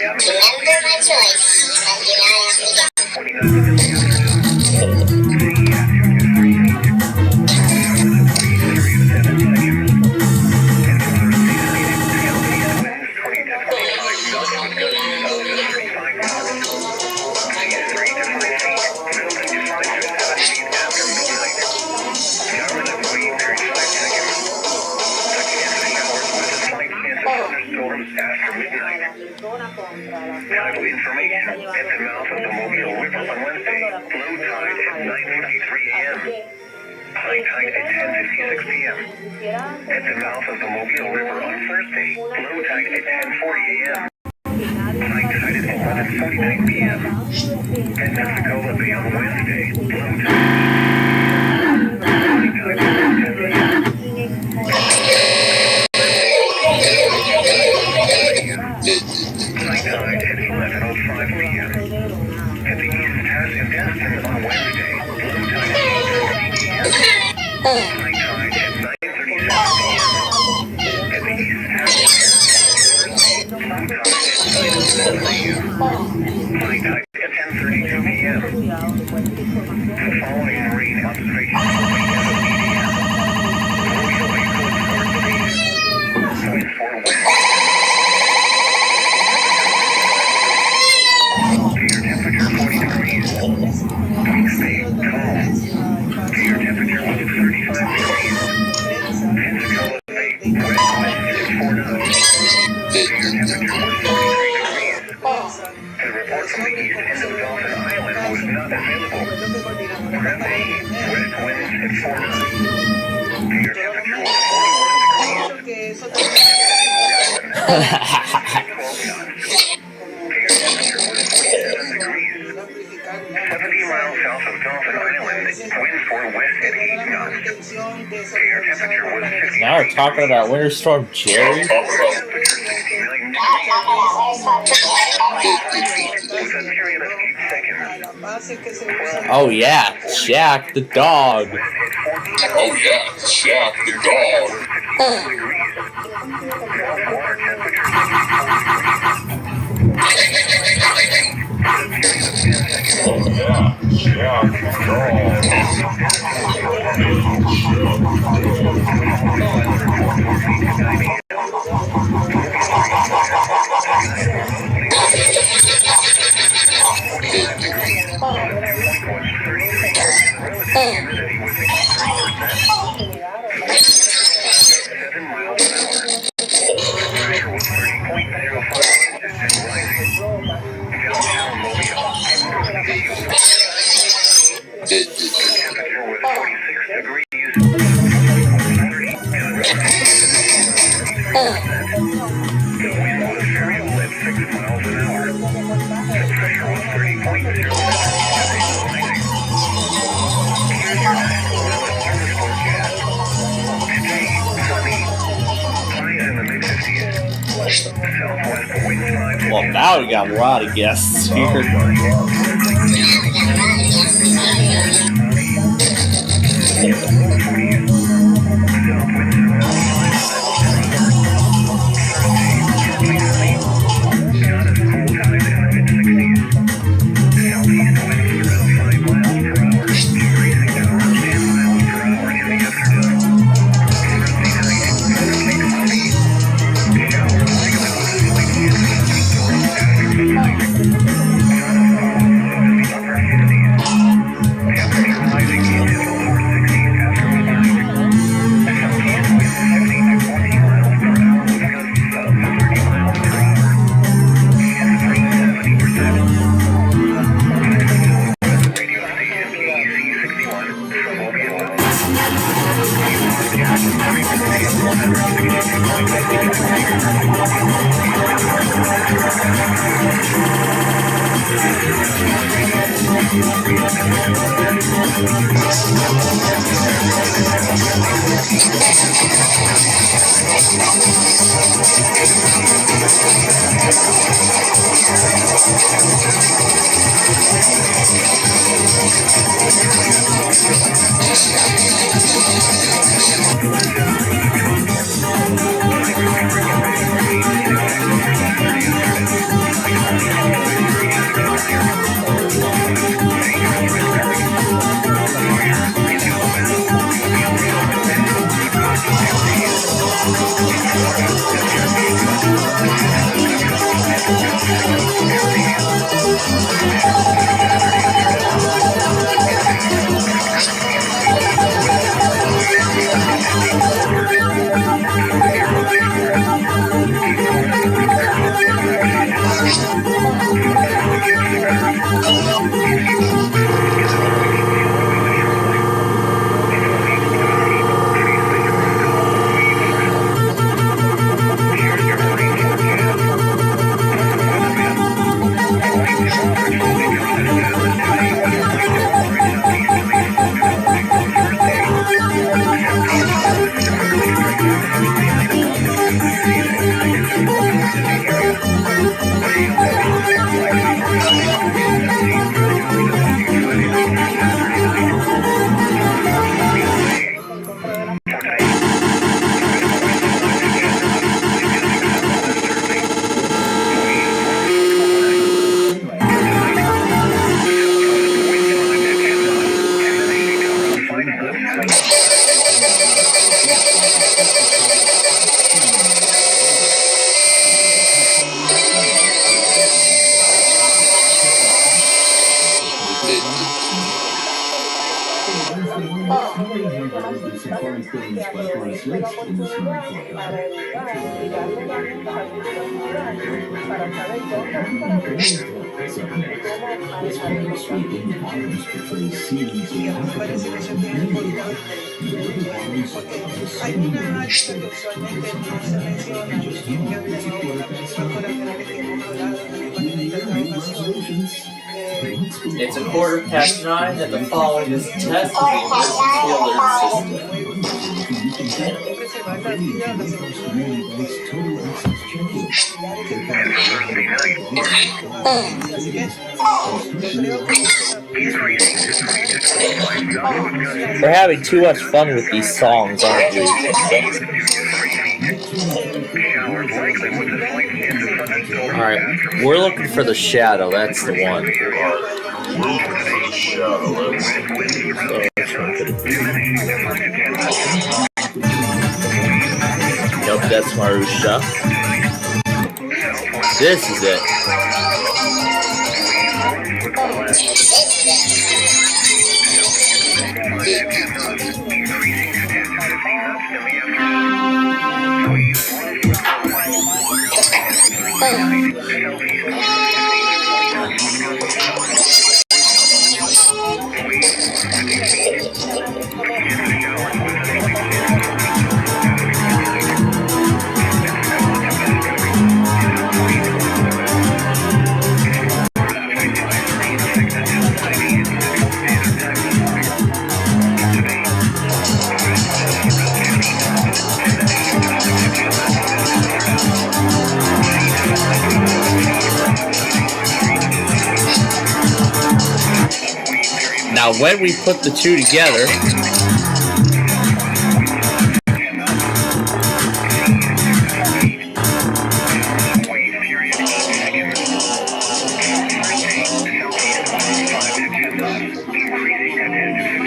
Remember my choice and do not ask again. Tidal information at the mouth of the Mobile River on Wednesday. Low tide at 9:53 a.m. High tide at 10:56 p.m. At the mouth of the Mobile River on Thursday. Low tide at 10:40 a.m. High tide at 11:49 p.m. At Pensacola Bay on Wednesday. Low tide. High tide at 10 p.m. High tide at 11:05 p.m. At the East Pass in Destin on Wednesday. Low tide at 8:30 p.m. High tide at 9:37 p.m. At the East Pass in Destin. Low tide at 9:11 p.m. High tide at 10:32 p.m. The following marine observations will be as of EDM. Mobile Bay coast north breeze. Winds 4 west. Temperature 40 degrees. Weeks Bay, calm. Air temperature was 35 degrees. Pensacola Bay, west winds at 4 knots. Air temperature was 43 degrees. The report from the east end of Dolphin Island was not available. Grand Bay, west winds at 4 knots. Air temperature was 41 degrees. 12 knots. Air temperature was 47 degrees. 70 miles south of Dolphin Island, winds 4 west at 8 knots. Air temperature was 50. Now we're talking about Winter Storm Cerri. Temperature 69 degrees. With a period of 8 seconds. Oh yeah, Jack the dog. Oh yeah, Jack the dog. Water temperature 50s. Well, now we got a lot of guests here. Hay una área que usualmente no se menciona y obviamente por general hemos hablado en esta grabación. It's a quarter past 9 and the following is a test of the emergency alert system. Preservar la vida o la Así que yo creo que We're having too much fun with these songs, aren't we? Alright, we're looking for the shadow, that's the one. Nope, that's Marusha. This is it. Now, when we put the two together,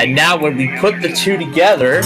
and now when we put the two together,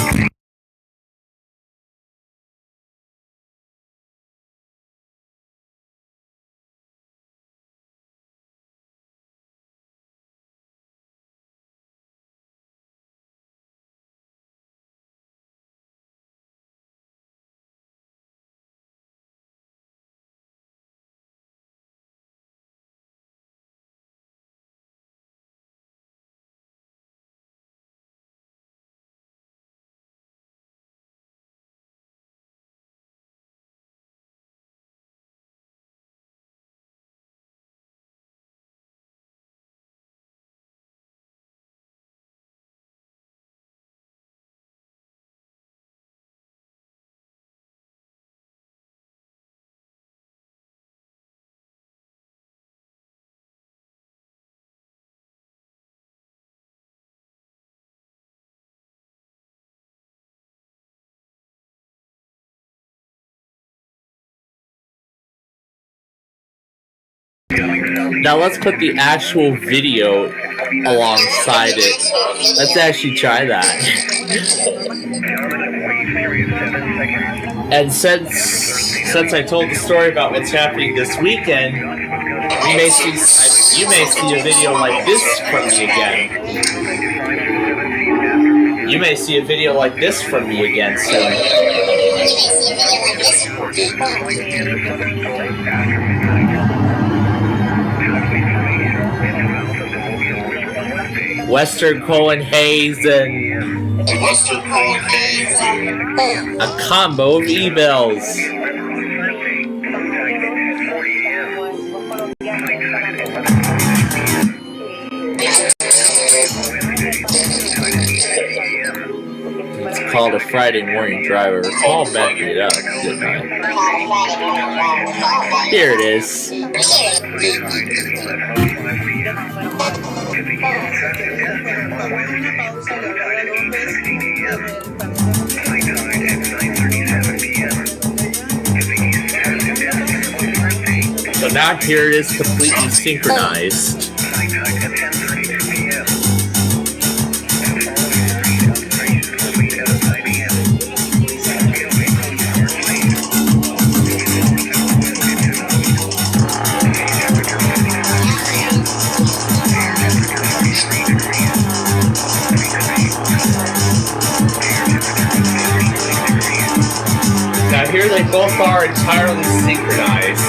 Now let's put the actual video alongside it. Let's actually try that. And since I told the story about what's happening this weekend, you may see a video like this from me again. You may see a video like this from me again soon. Western CoEAS and a combo of emails. It's called a Friday morning driver. Call back it up, didn't I? Here it is. So now here it is, completely synchronized. Now here they both are entirely synchronized.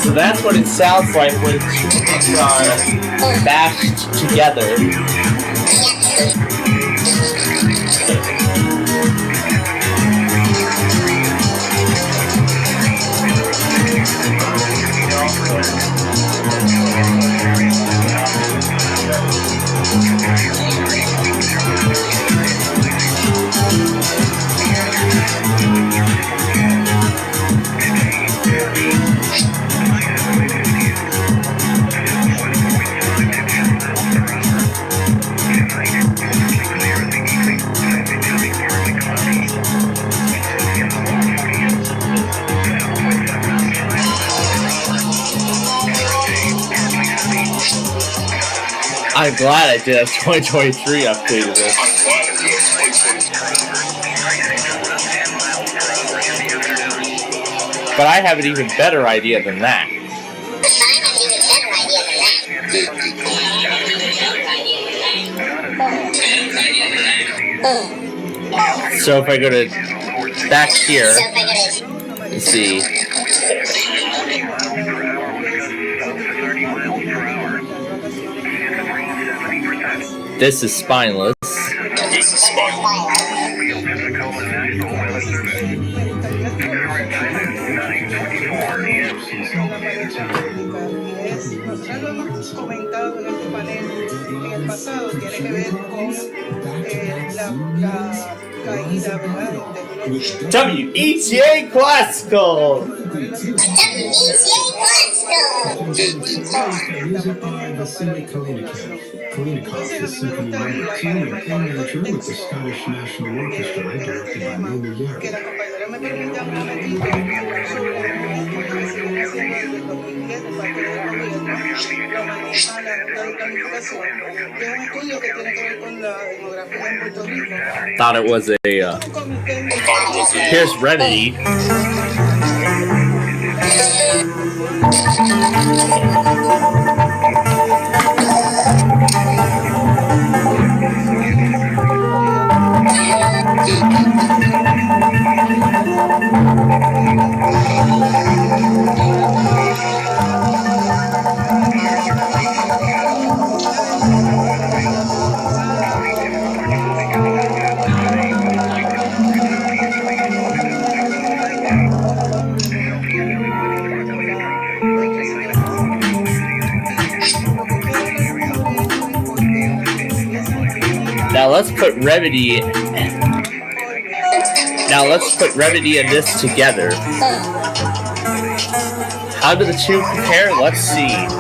So that's what it sounds like when two things are bashed together. I'm glad I did a 2023 update of this. But I have an even better idea than that. So if I go to back here, you see. This is spineless. This is spineless. Lo hemos comentado en este panel en el pasado, tiene que ver con la caída, ¿verdad? WETA Classical! Kalinakoff is symphony team and co-manager with the Scottish National Orchestra, directed by Lou Millard. me permitan un momentito hablar sobre un proyecto que se viene haciendo desde el 2010 de parte del gobierno, lo maneja la Junta de Planificación, que es un estudio que tiene que ver con la demografía en Puerto Rico. Thought it was a. Here's Remedy. Now let's put Remedy. Now let's put Remedy and this together. How do the two compare? Let's see.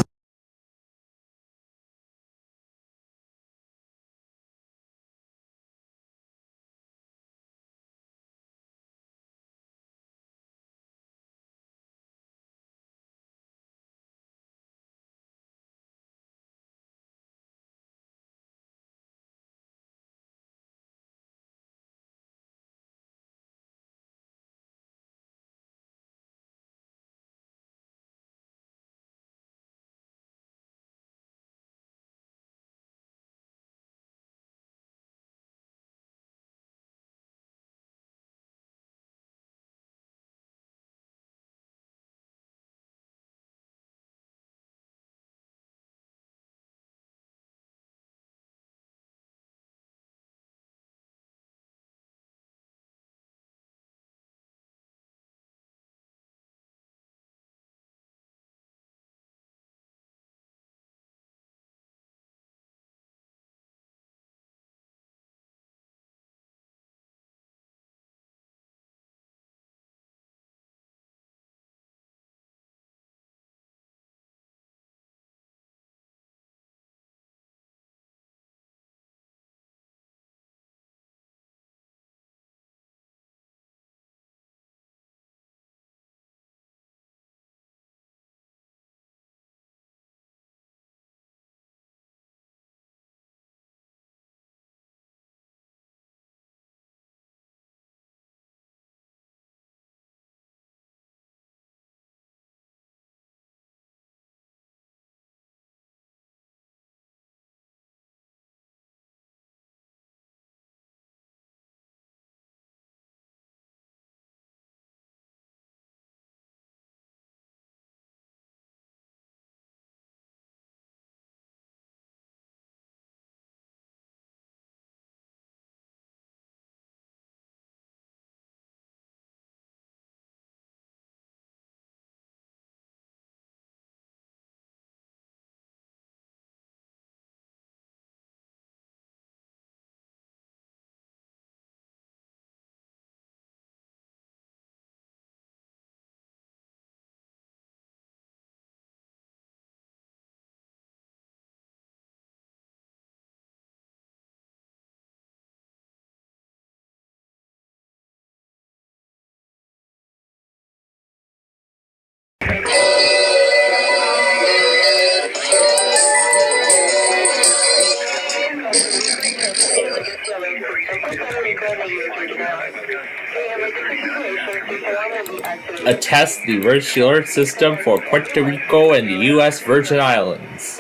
A test the emergency alert system for Puerto Rico and the U.S. Virgin Islands.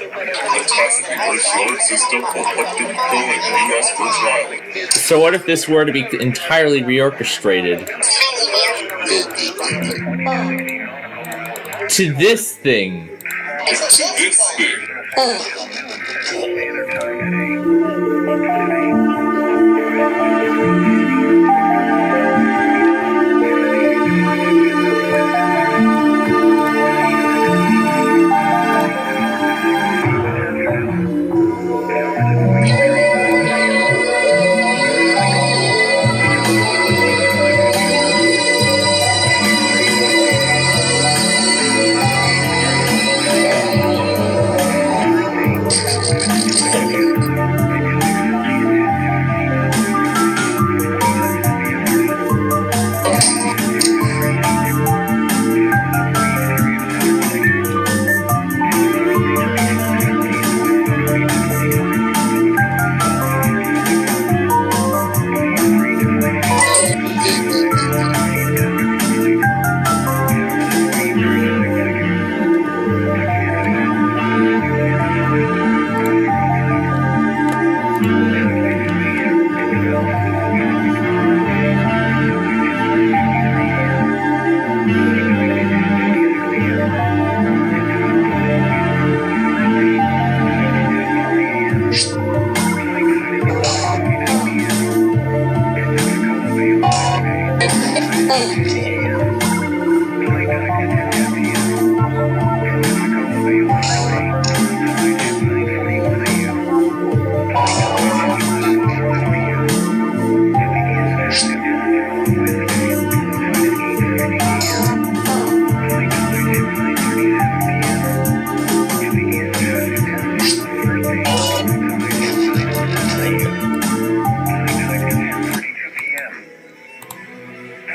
So what if this were to be entirely reorchestrated? To this thing.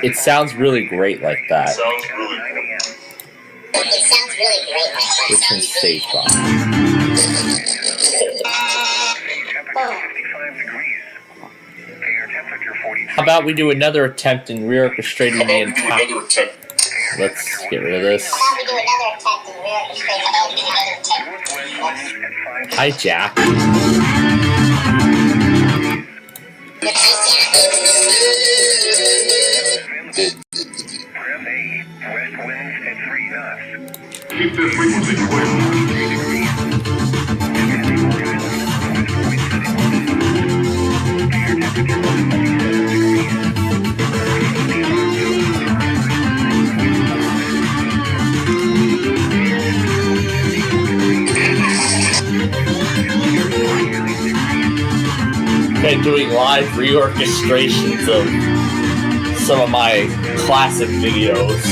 It sounds really great like that. Sounds really great. It sounds really great like that. It's in safe box. How about we do another attempt in reorchestrating the entire... Let's get rid of this. How about we do another attempt in reorchestrating the entire... Hi, Jack. Keep the frequency Okay, doing live reorchestrations of some of my classic videos.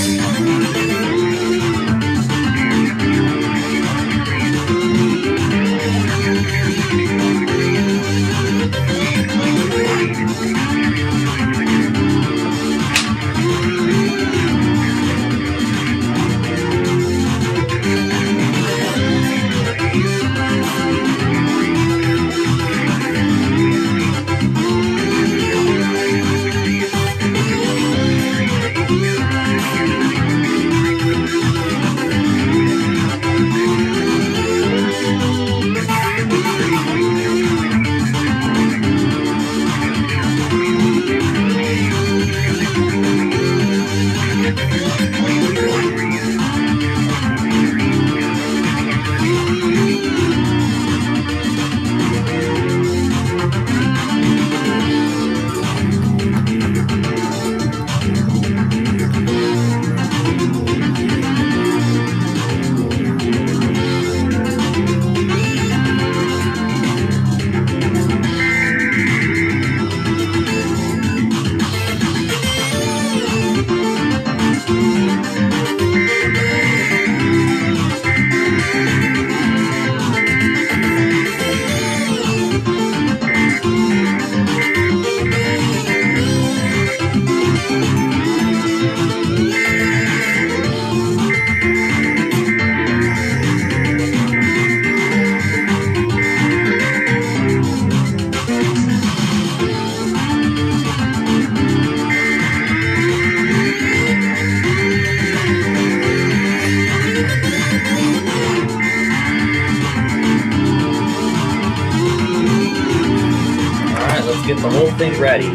Get the whole thing ready.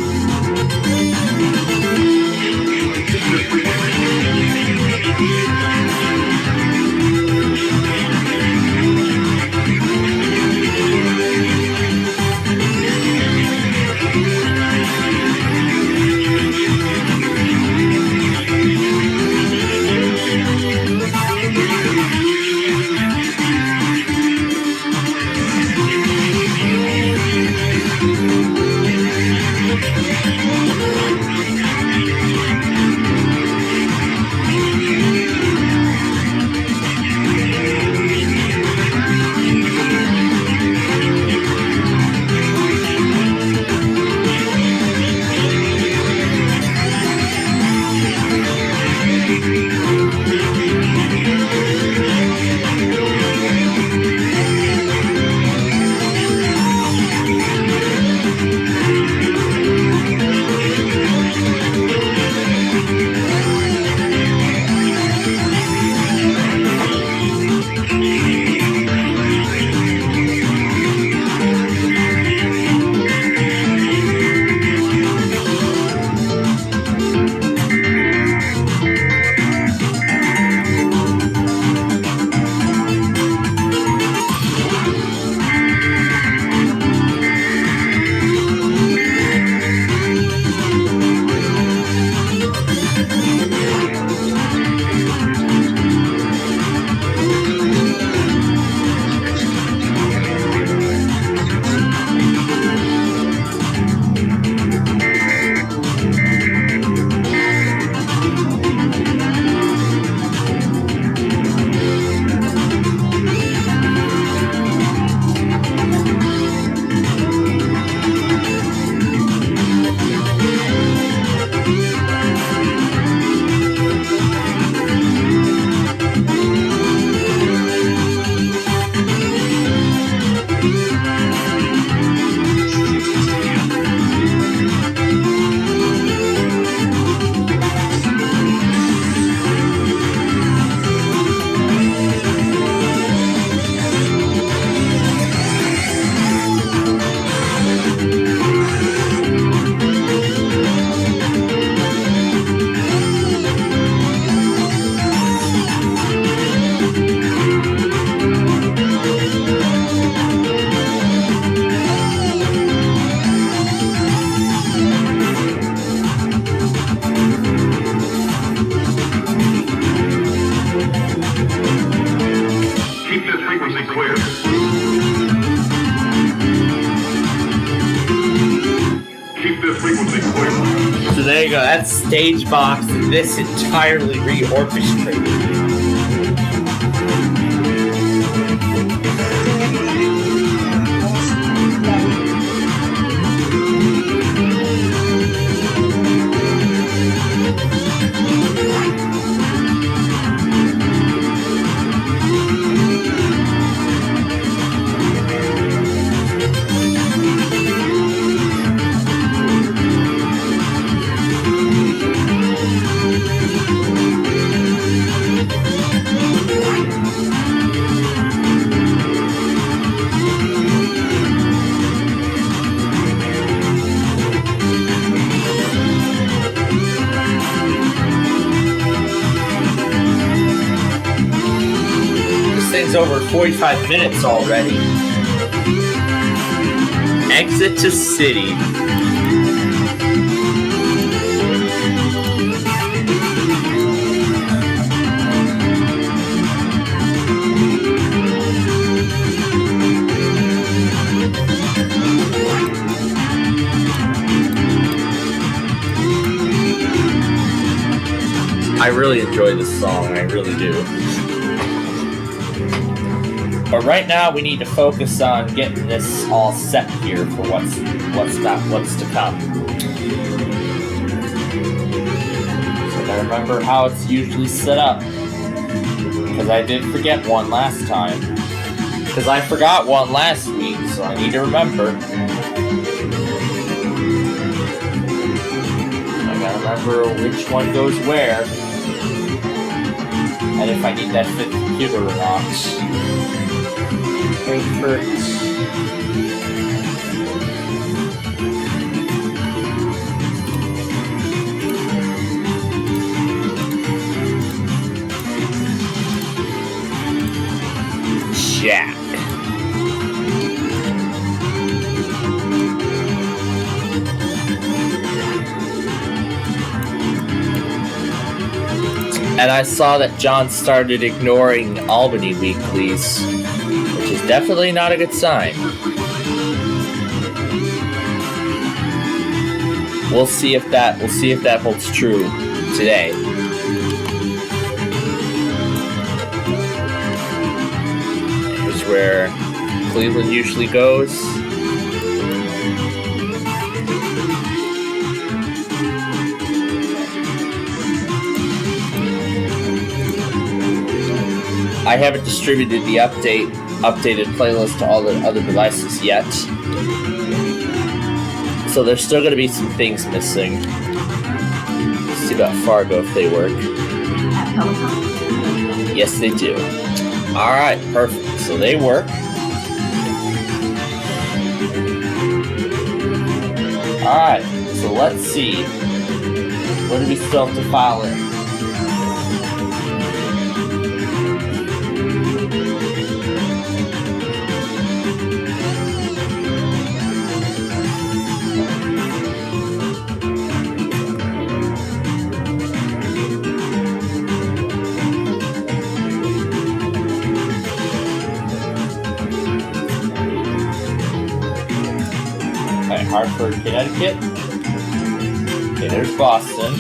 So there you go. That's stage box. This entirely reorchestrated. Over 45 minutes already. Exit to city. I really enjoy this song, I really do. But right now we need to focus on getting this all set here for what's to come. So I remember how it's usually set up. Because I did forget one last time. Because I forgot one last week, so I need to remember. I gotta remember which one goes where. And if I need that fifth computer or not. Wait for it. Jack. And I saw that John started ignoring Albany weeklies, which is definitely not a good sign. We'll see if that holds true today. Here's where Cleveland usually goes. I haven't distributed the updated playlist to all the other devices yet. So there's still going to be some things missing. Let's see about Fargo if they work. Yes, they do. Alright, perfect. So they work. Alright, so let's see. What do we still have to file in? Hartford, Connecticut. Okay, there's Boston.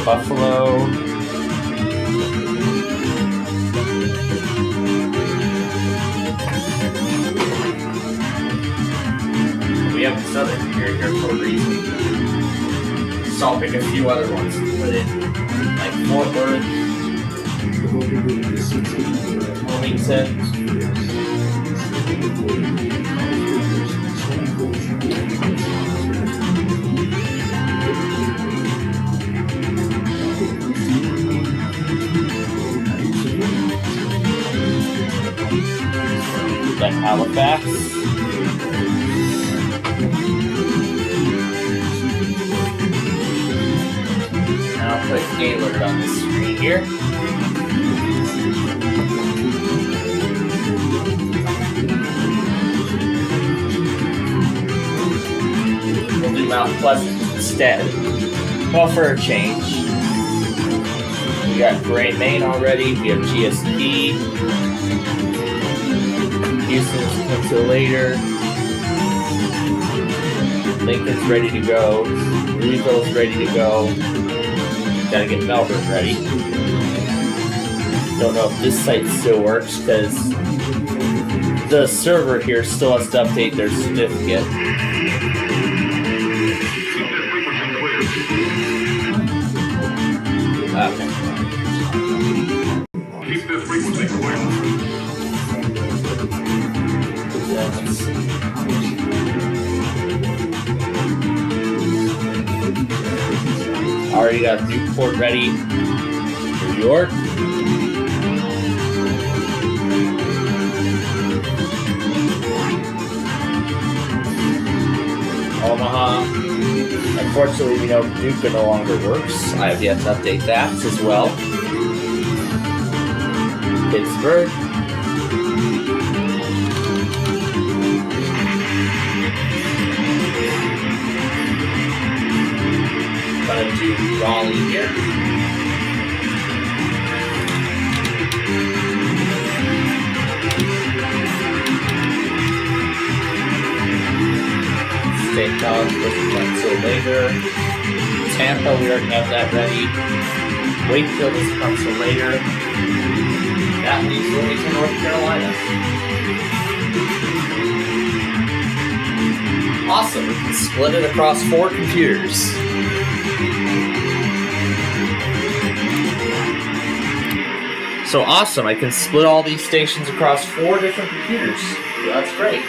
Buffalo. We have the Southern here for a reason. So I'll pick a few other ones to put in, like Fort Worth, Wilmington. Got Halifax. And I'll put Gaylord on the screen here. We'll do Mount Pleasant instead. Well, for a change. We got Gray, Maine already. We have GSP. Houston's until later. Lincoln's ready to go. Louisville's ready to go. Gotta get Melbourne ready. Don't know if this site still works because the server here still has to update their certificate. Okay. Keep this frequency clear. Let's see. Already got Newport ready. New York. Omaha. Unfortunately, we know Duke no longer works. I have yet to update that as well. Pittsburgh. Gonna do Raleigh here. St. John's until later. Tampa, we already have that ready. Wakefield is until later. That leaves Wilmington, North Carolina. Awesome, we can split it across 4 computers. So awesome, I can split all these stations across 4 different computers. That's great.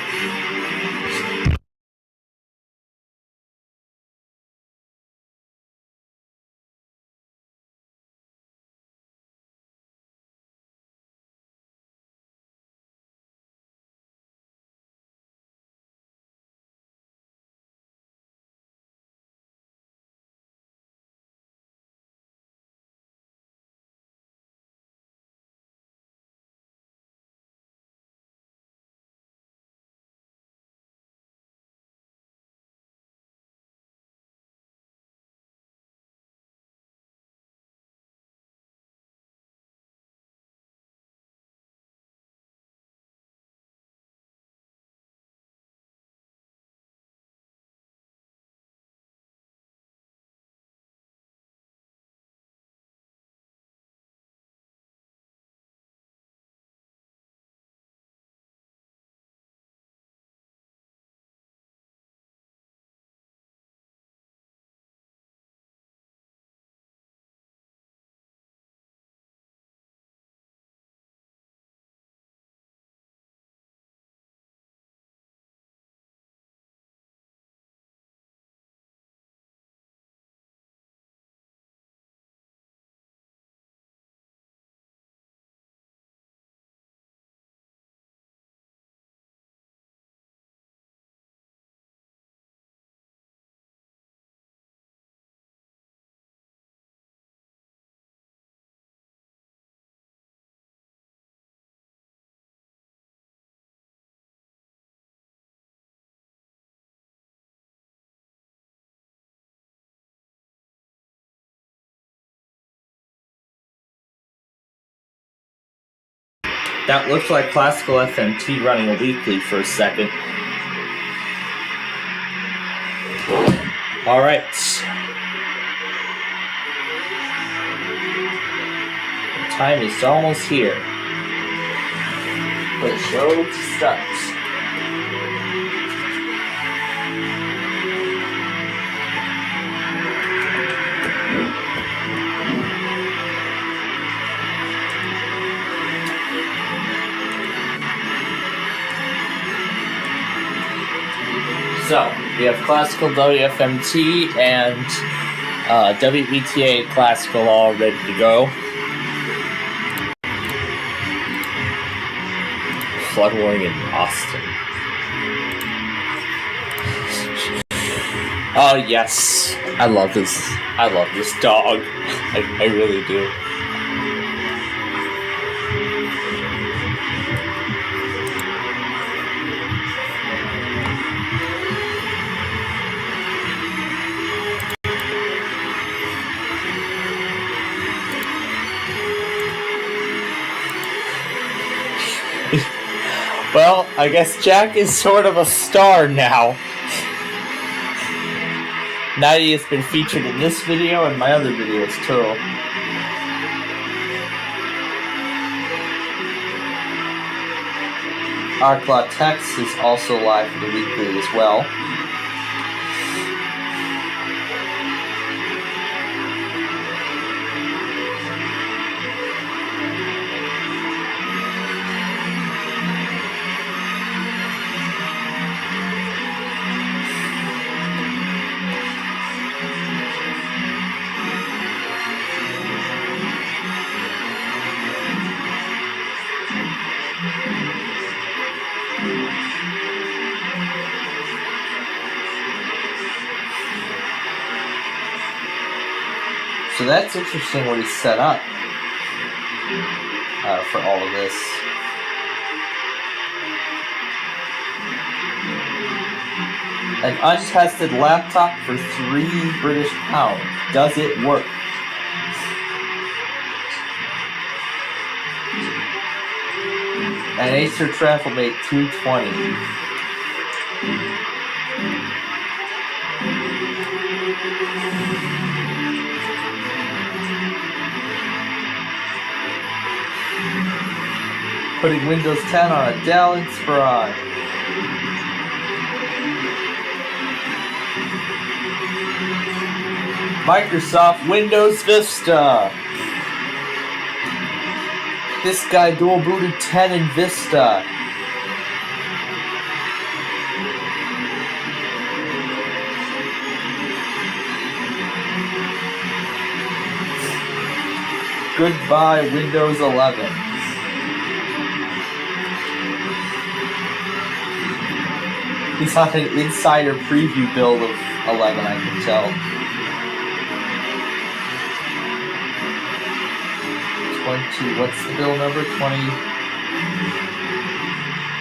That looks like classical FMT running a weekly for a second. All right. The time is almost here for the show to start. So, we have classical WFMT and WETA classical all ready to go. Flood warning in Austin. Oh yes, I love this. I love this dog. I really do. Well, I guess Jack is sort of a star now. 90 has been featured in this video and my other videos too. Arclaw Text is also live for the weekly as well. So that's interesting what he set up for all of this. An untested laptop for £3 British. Does it work? An Acer Travelmate 220. Putting Windows 10 on a Dell Inspiron. Microsoft Windows Vista. This guy dual booted 10 in Vista. Goodbye Windows 11. He's on an insider preview build of 11, I can tell. 20, what's the build number? 20.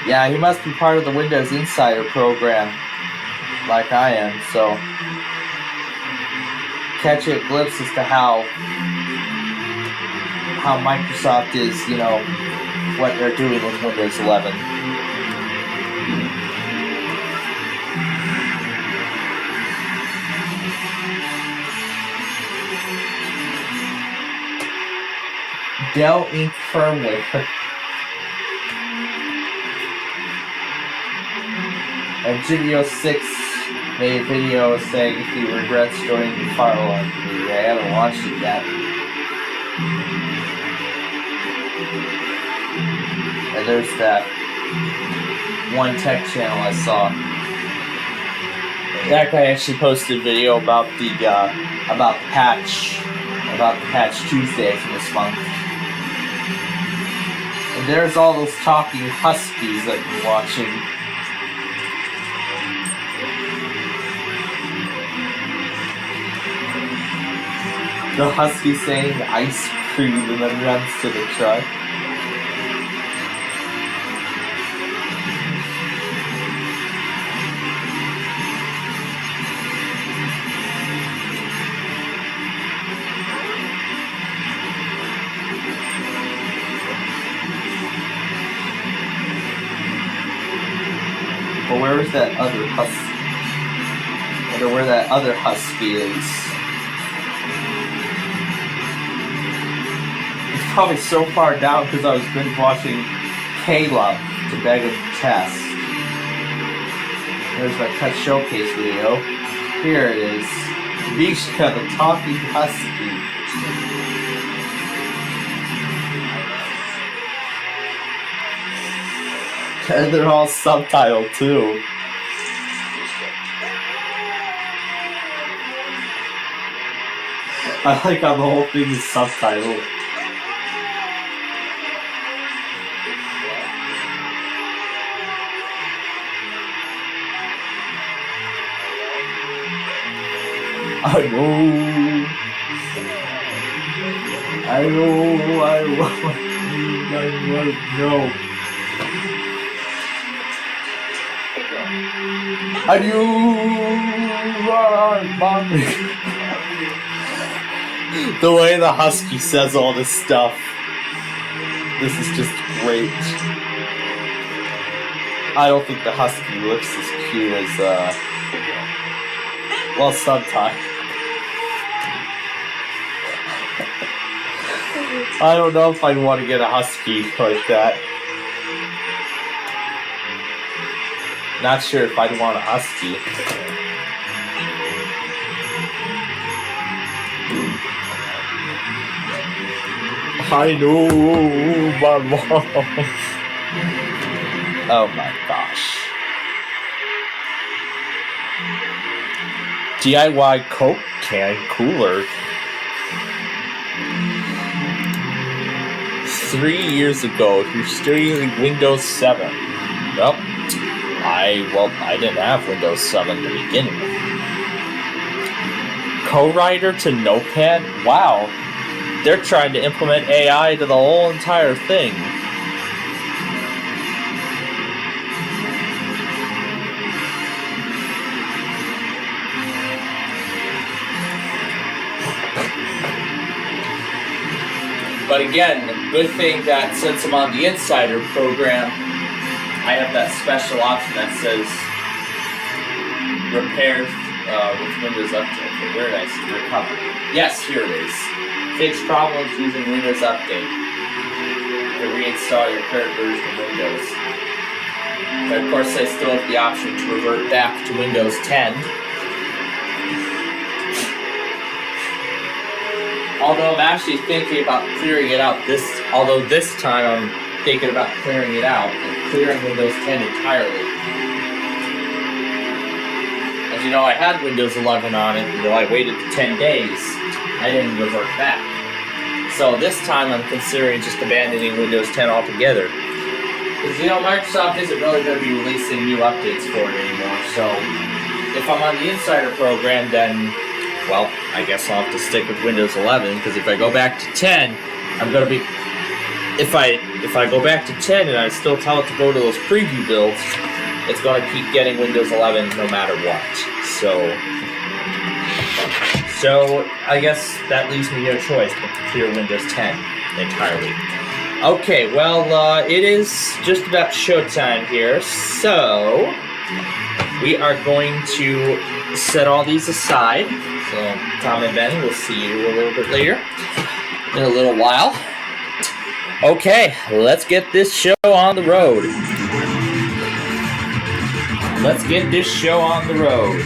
Yeah, he must be part of the Windows Insider program, like I am, so catch a glimpse as to how Microsoft is, you know, what they're doing with Windows 11. Dell Inc. firmware. And Jimmy06 made a video saying if he regrets joining the firewall community. I haven't watched it yet. And there's that one tech channel I saw. That guy actually posted a video about the patch Tuesday from this month. And there's all those talking huskies I've been watching. The husky saying ice cream and then runs to the truck. But where is that other husky? I wonder where that other husky is. It's probably so far down because I was binge watching Caleb to beg him to test. There's my test showcase video. Here it is. Mishka, the talking husky. And they're all subtitled too. I like how the whole thing is subtitled. I know. And you are mommy. The way the husky says all this stuff. This is just great. I don't think the husky looks as cute as Well, sometimes. I don't know if I'd want to get a husky like that. Not sure if I'd want a husky. I know, my mom. Oh my gosh. DIY Coke can cooler. 3 years ago, you're still using Windows 7. Well, I didn't have Windows 7 to begin with. Co-writer to Notepad? Wow. They're trying to implement AI to the whole entire thing. But again, the good thing that since I'm on the Insider program, I have that special option that says repair with Windows Update. Okay, where did I see recovery? Yes, here it is. Fix problems using Windows Update. To reinstall your current version of Windows. But of course, I still have the option to revert back to Windows 10. Although I'm actually thinking about clearing it out this time I'm thinking about clearing it out and clearing Windows 10 entirely. As you know, I had Windows 11 on it, though I waited 10 days, I didn't revert back. So this time I'm considering just abandoning Windows 10 altogether. Because, you know, Microsoft isn't really going to be releasing new updates for it anymore, so if I'm on the Insider program, then, well, I guess I'll have to stick with Windows 11, because if I go back to 10, I'm going to be... If I go back to 10 and I still tell it to go to those preview builds, it's going to keep getting Windows 11 no matter what. So I guess that leaves me no choice but to clear Windows 10 entirely. Okay, well, it is just about showtime here, so we are going to set all these aside. So, Tom and Ben, we'll see you a little bit later, in a little while. Okay, let's get this show on the road. Let's get this show on the road.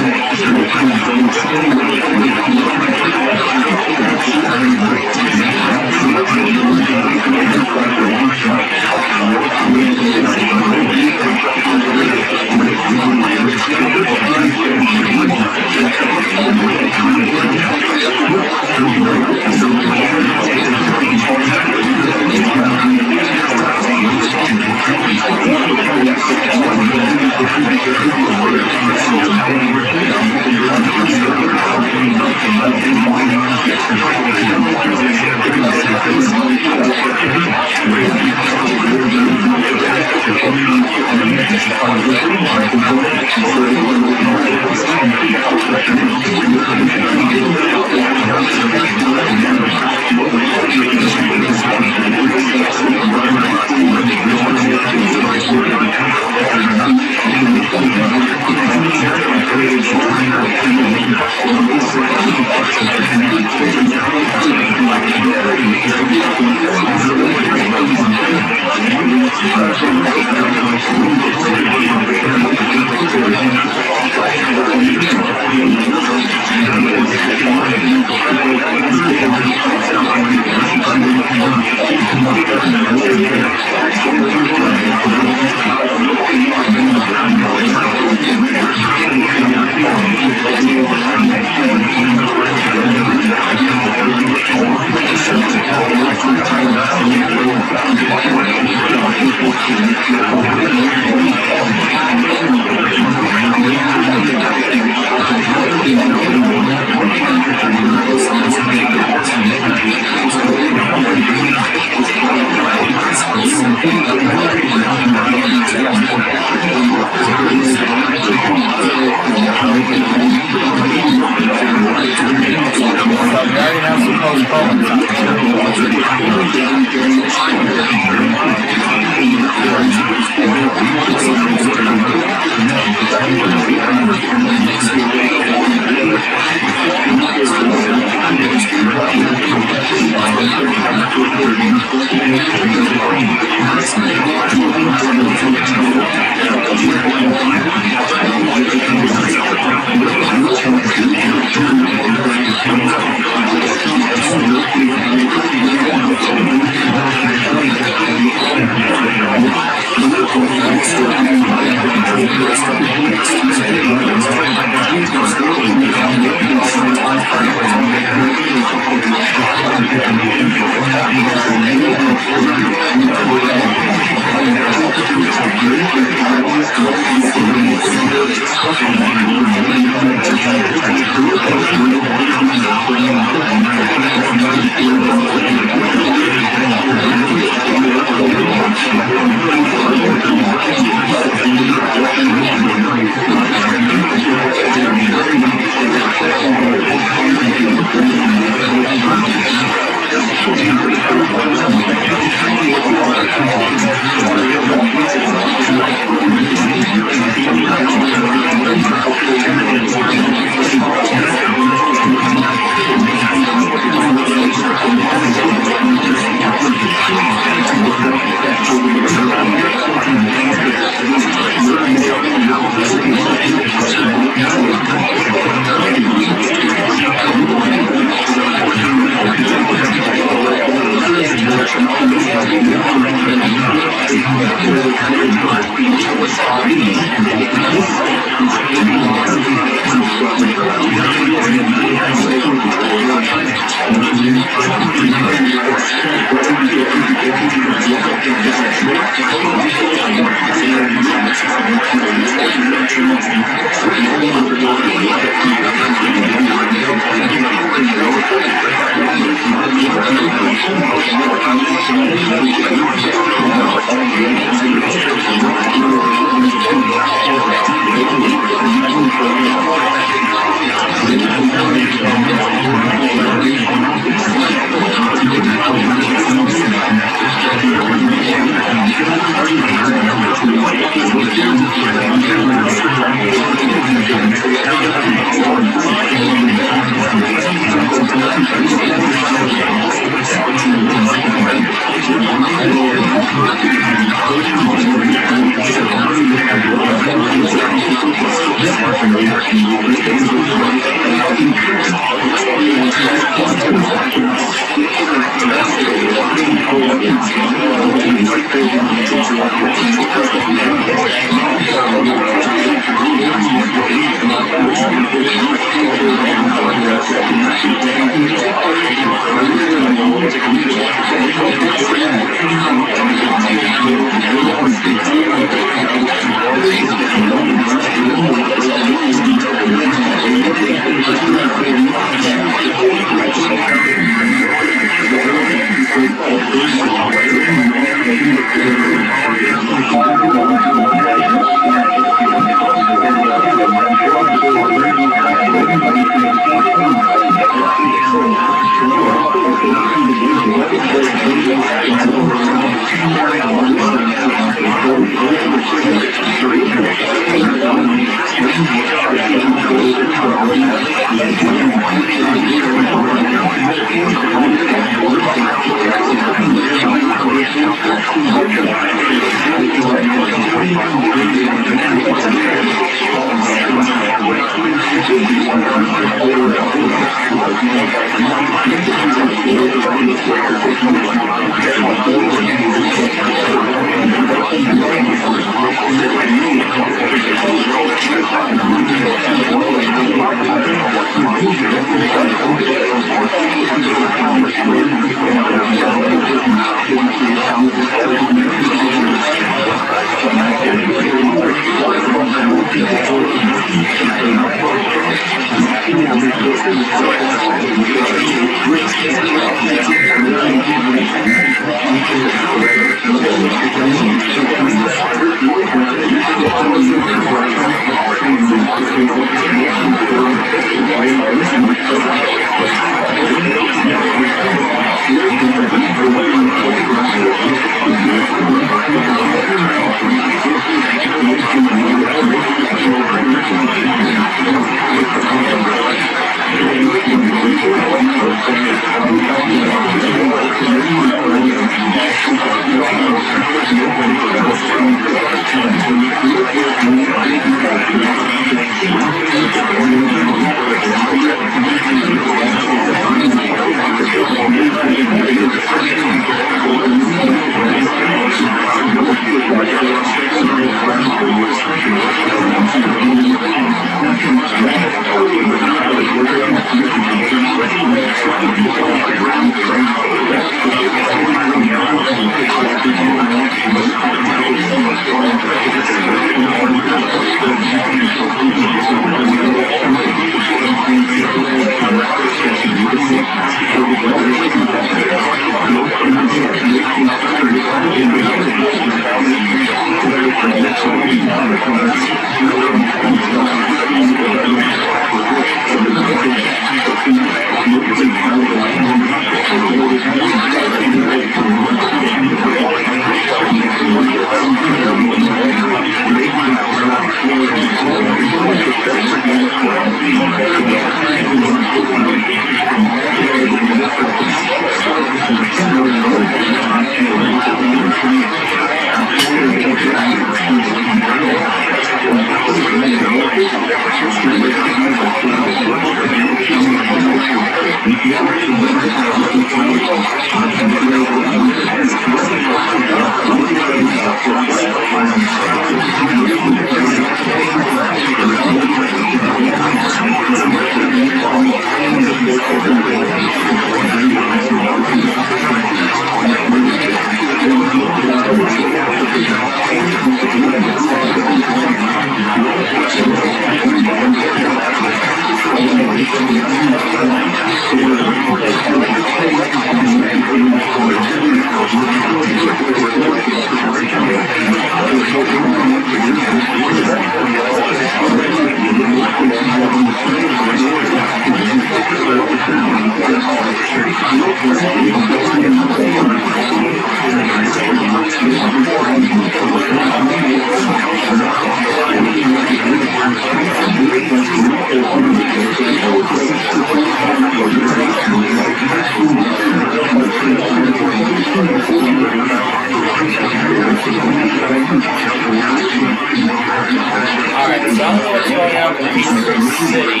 Alright, so I don't know what's going on with Peachtree City.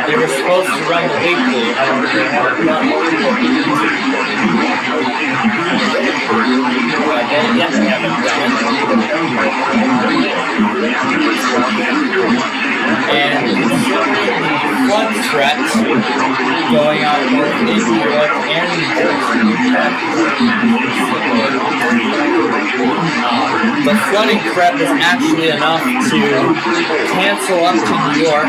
They were supposed to run the weekly, however they haven't done it. Yes, they haven't done it. And considering the flood threat going on both in New York and New Jersey, the flooding threat was actually enough to cancel up to New York.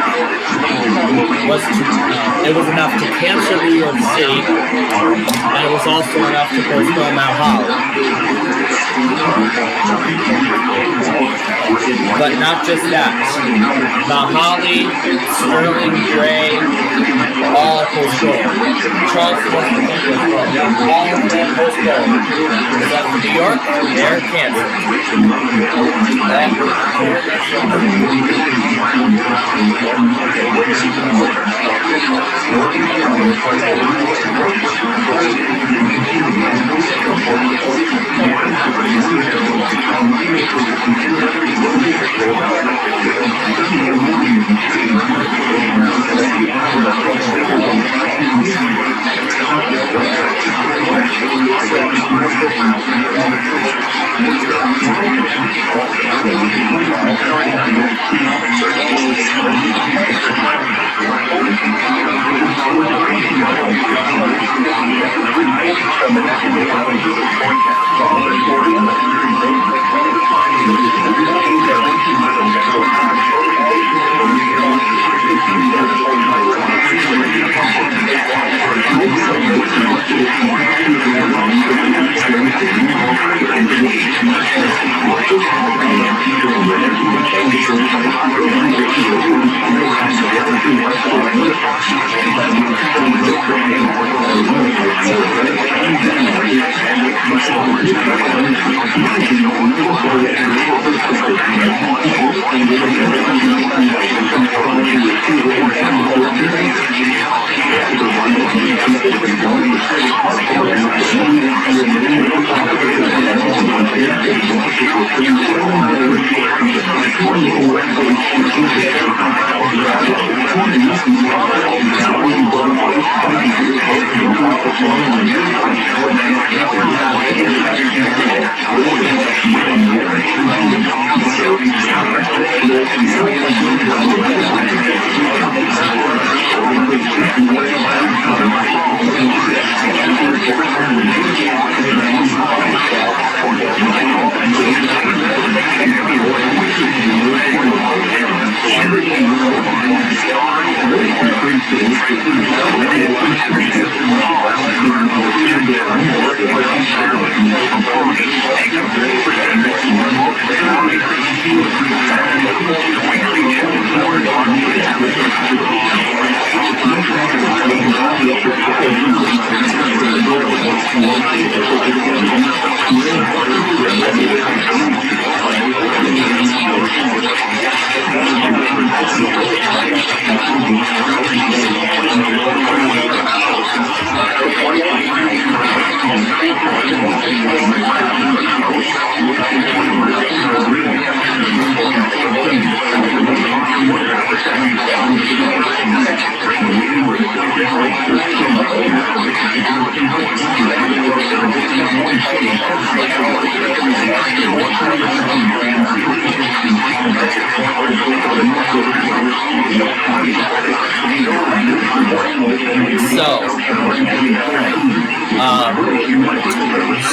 It was enough to cancel New York City, and it was also enough to postpone Mount Holly. But not just that. Mount Holly, Sterling, Gray, all postponed. Charleston, all of them postponed. Except for New York, they're canceled.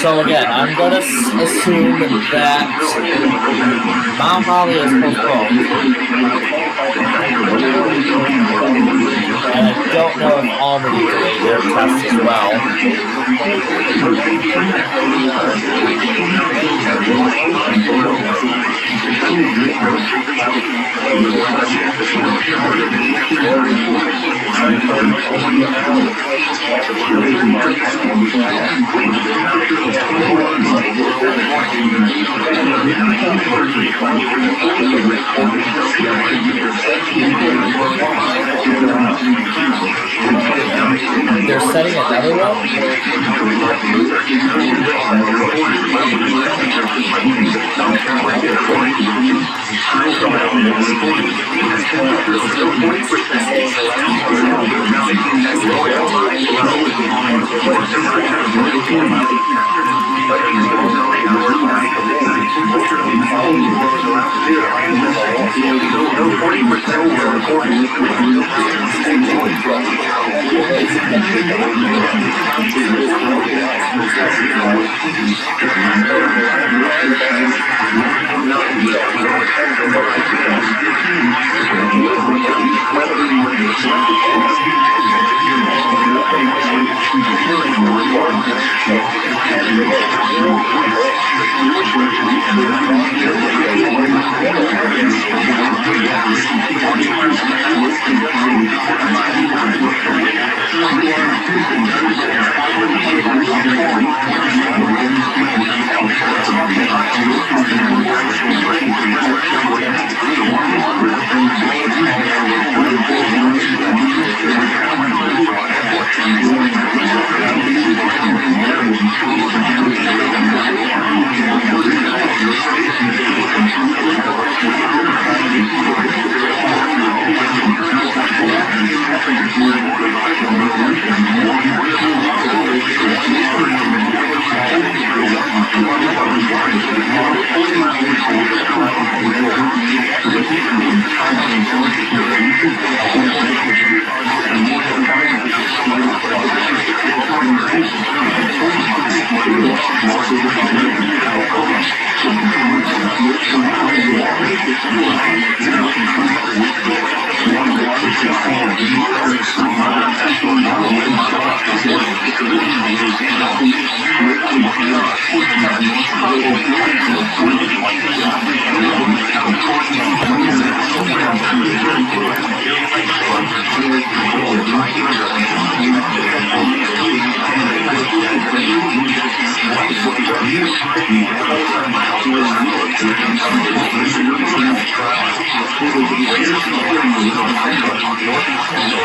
So again, I'm going to assume that Mount Holly is postponed. And I don't know if Albany delayed their test as well. They're setting another one?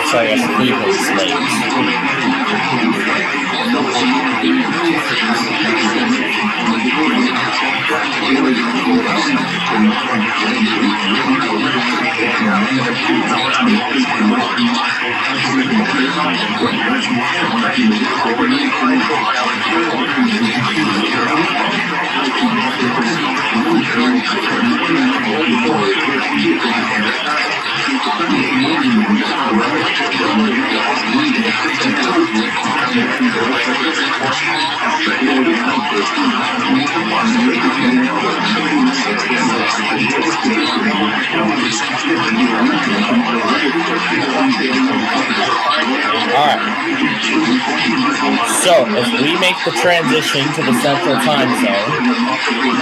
So I guess Cleveland's Alright, so as we make the transition to the Central Time Zone,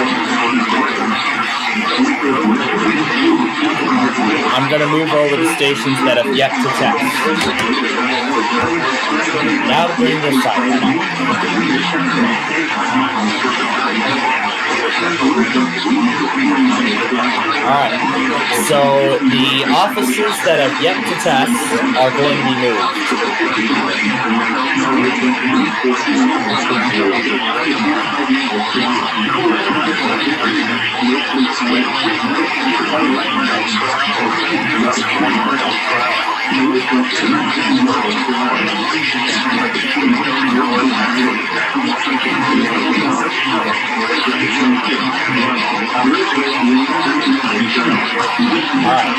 I'm going to move over the stations that have yet to test. Now to bring this side up. Alright, so the officers that have yet to test are going to be moved. Alright.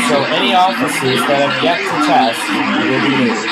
So any offices that have yet to test will be moved.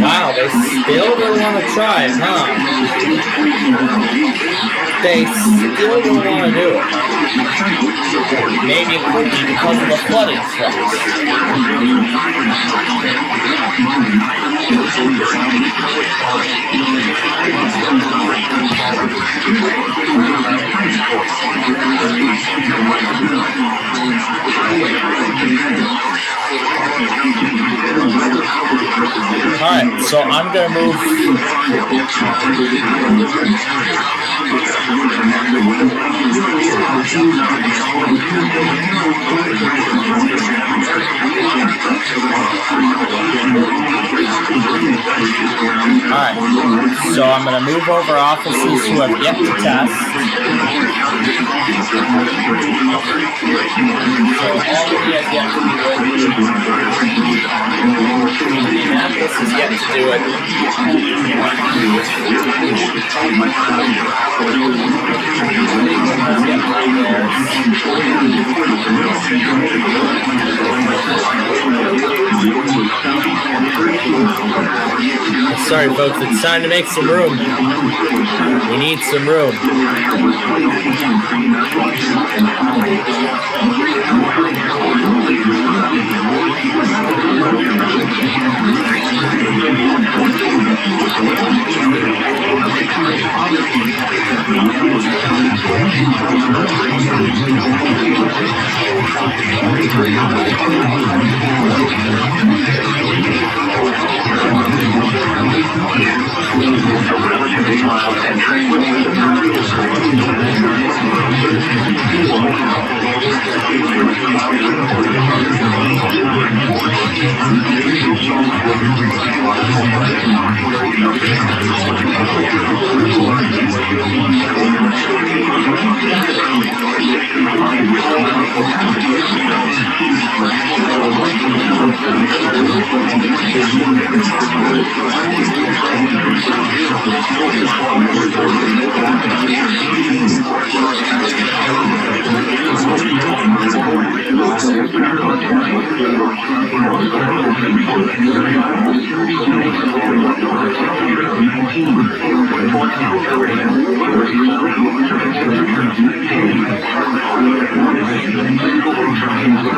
Wow, they still don't want to try it, huh? They still don't want to do it. Maybe it could be because of the flooding threat. Alright, so I'm going to move. Alright, so I'm going to move over offices who have yet to test. So Albany has yet to do it. Indianapolis has yet to do it. Sorry folks, it's time to make some room. We need some room.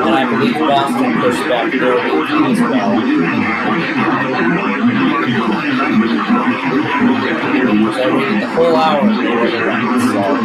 And I believe Boston pushed back their review as well. So I waited the whole hour and they were right, so.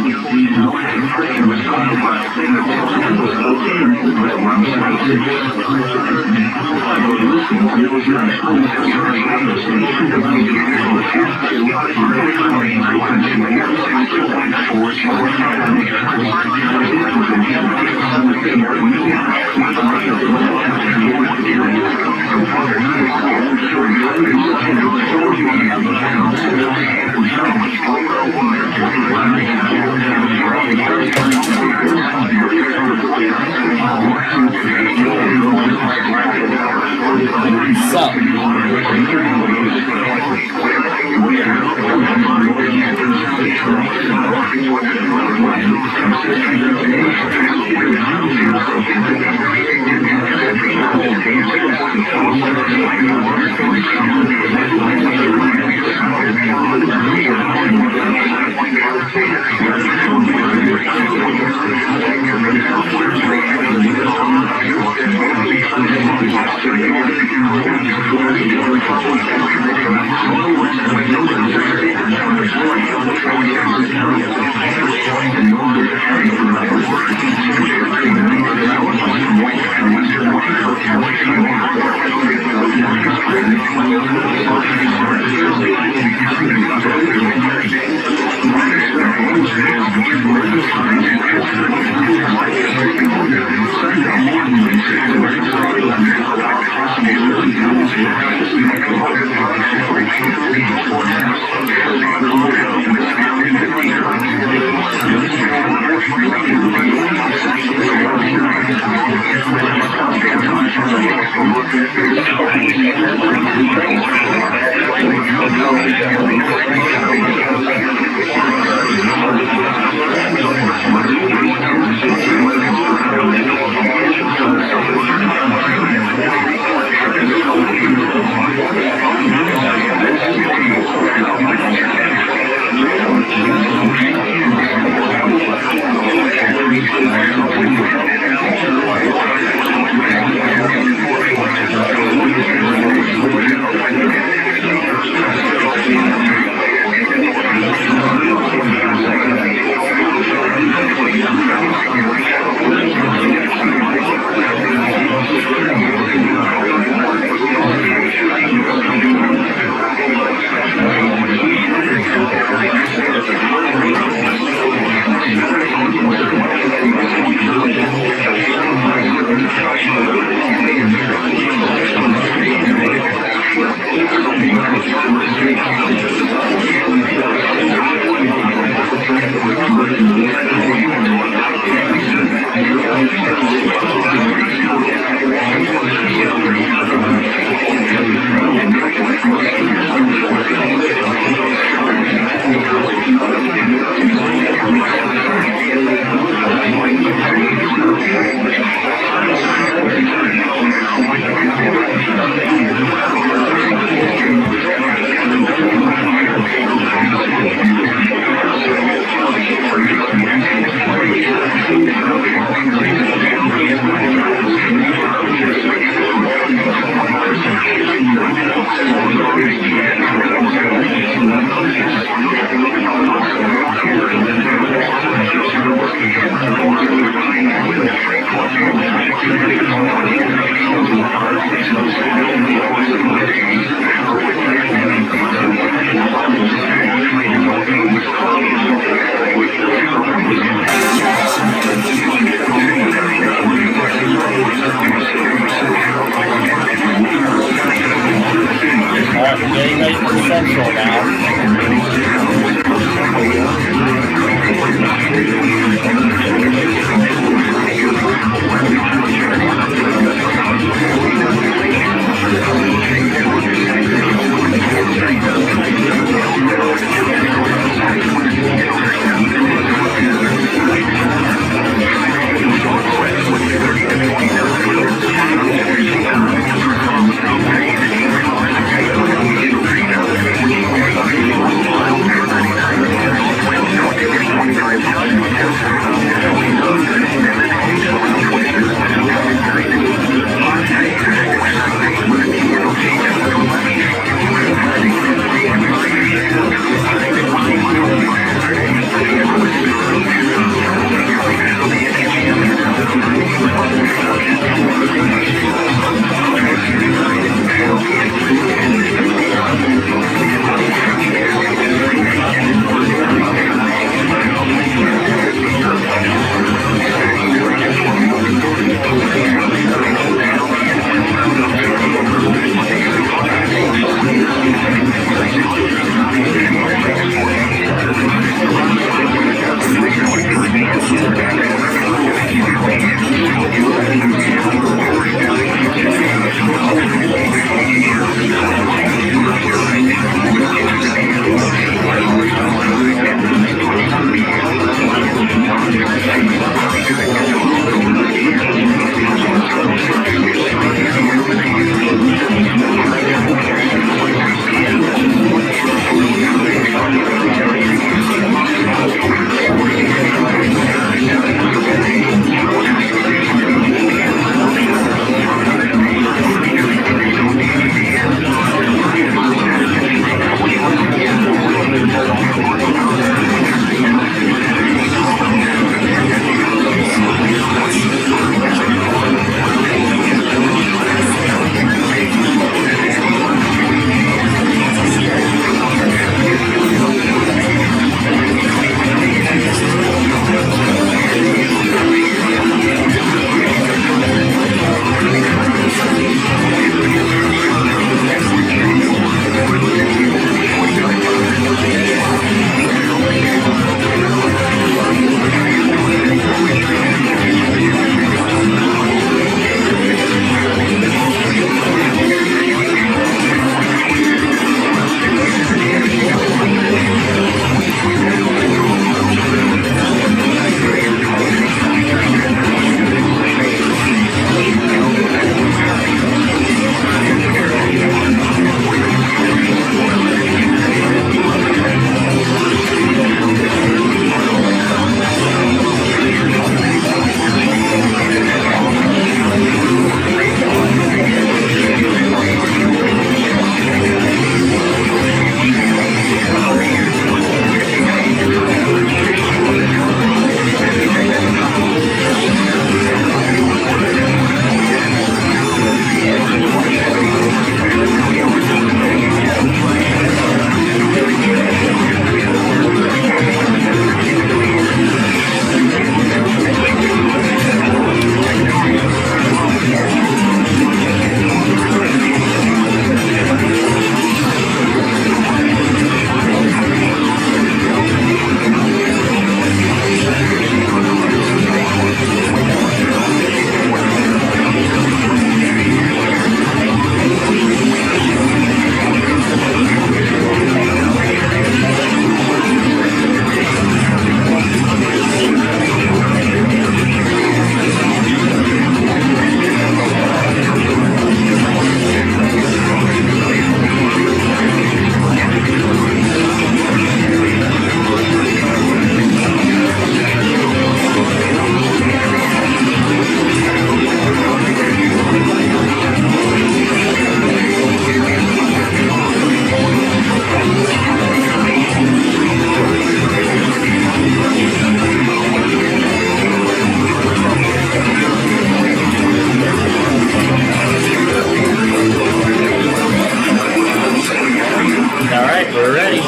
We're ready.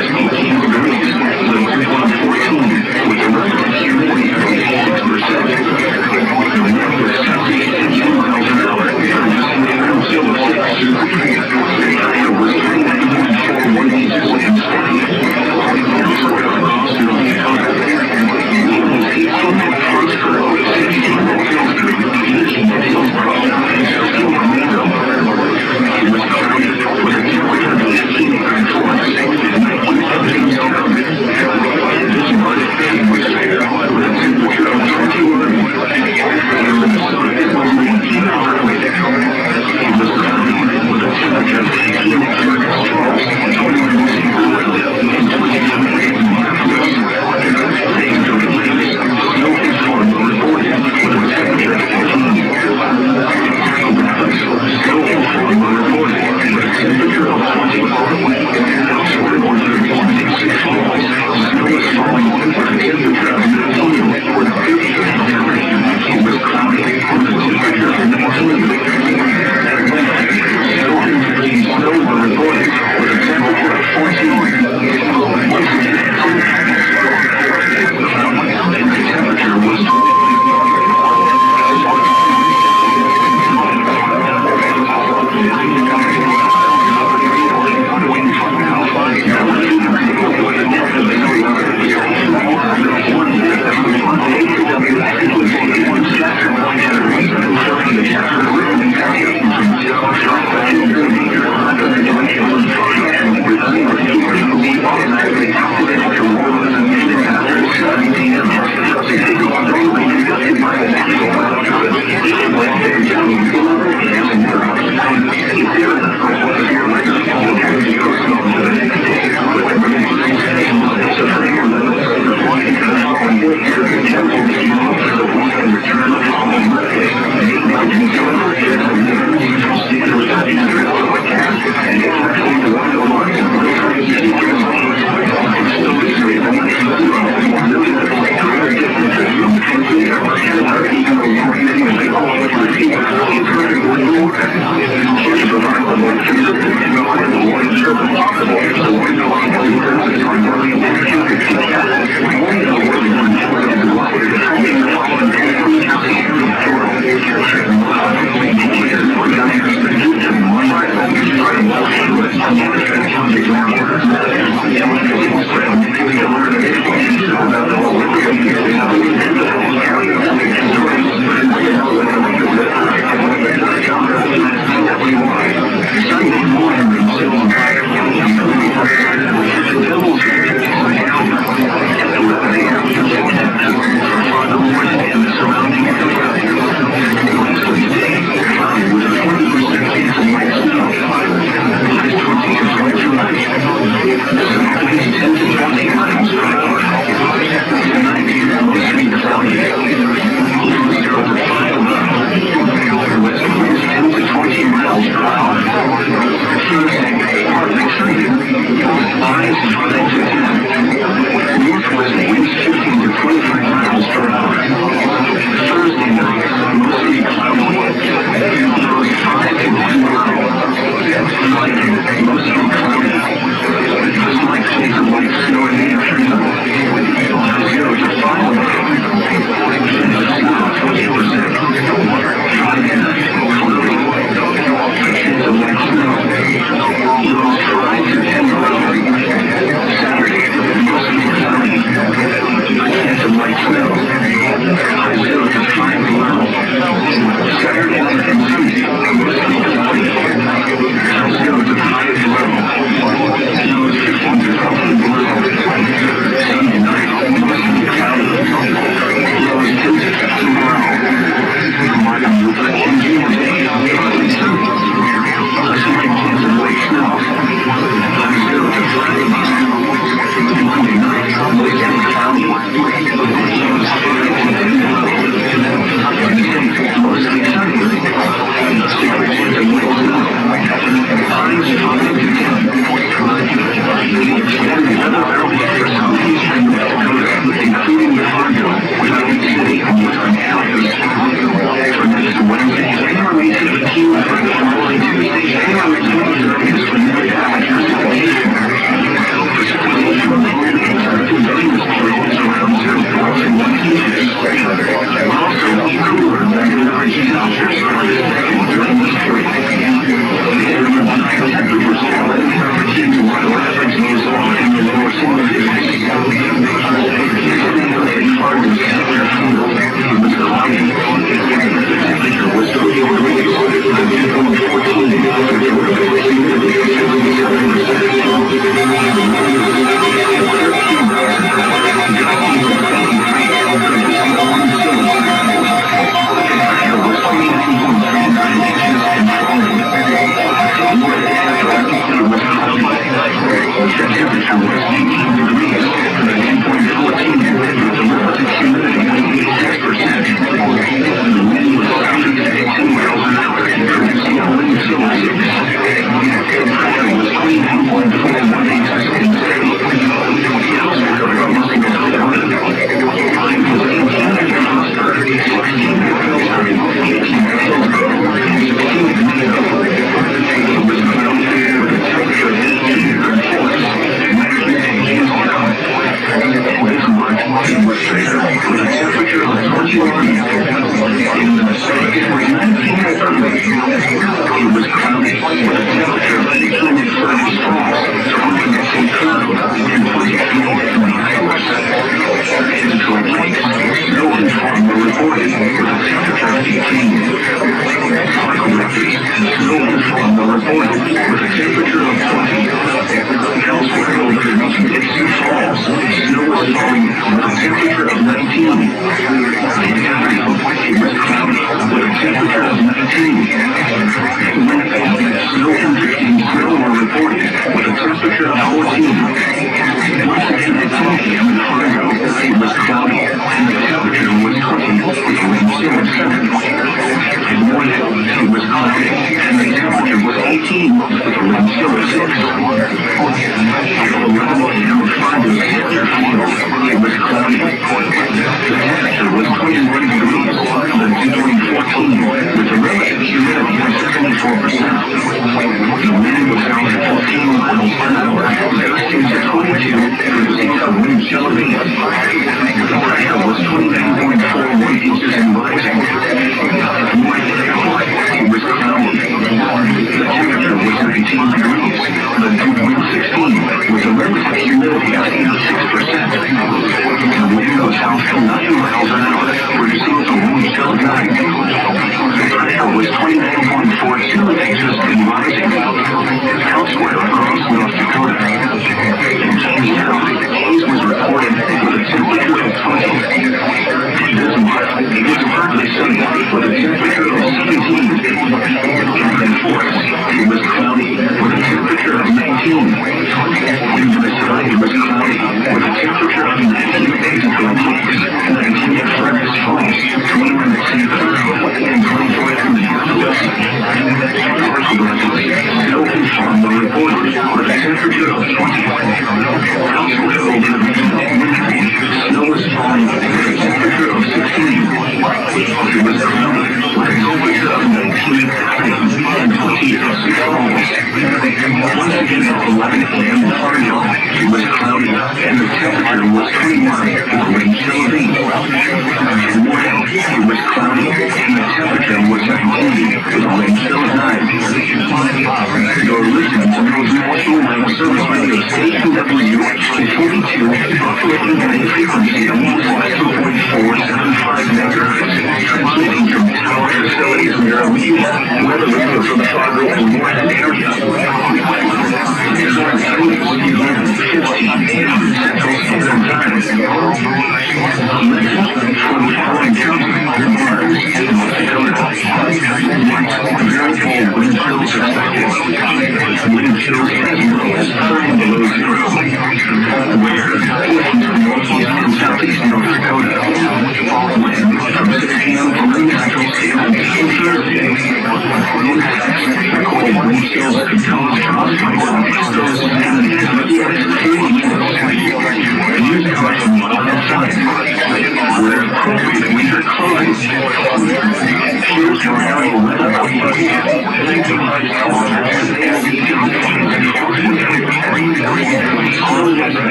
Thank you.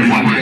Thank you.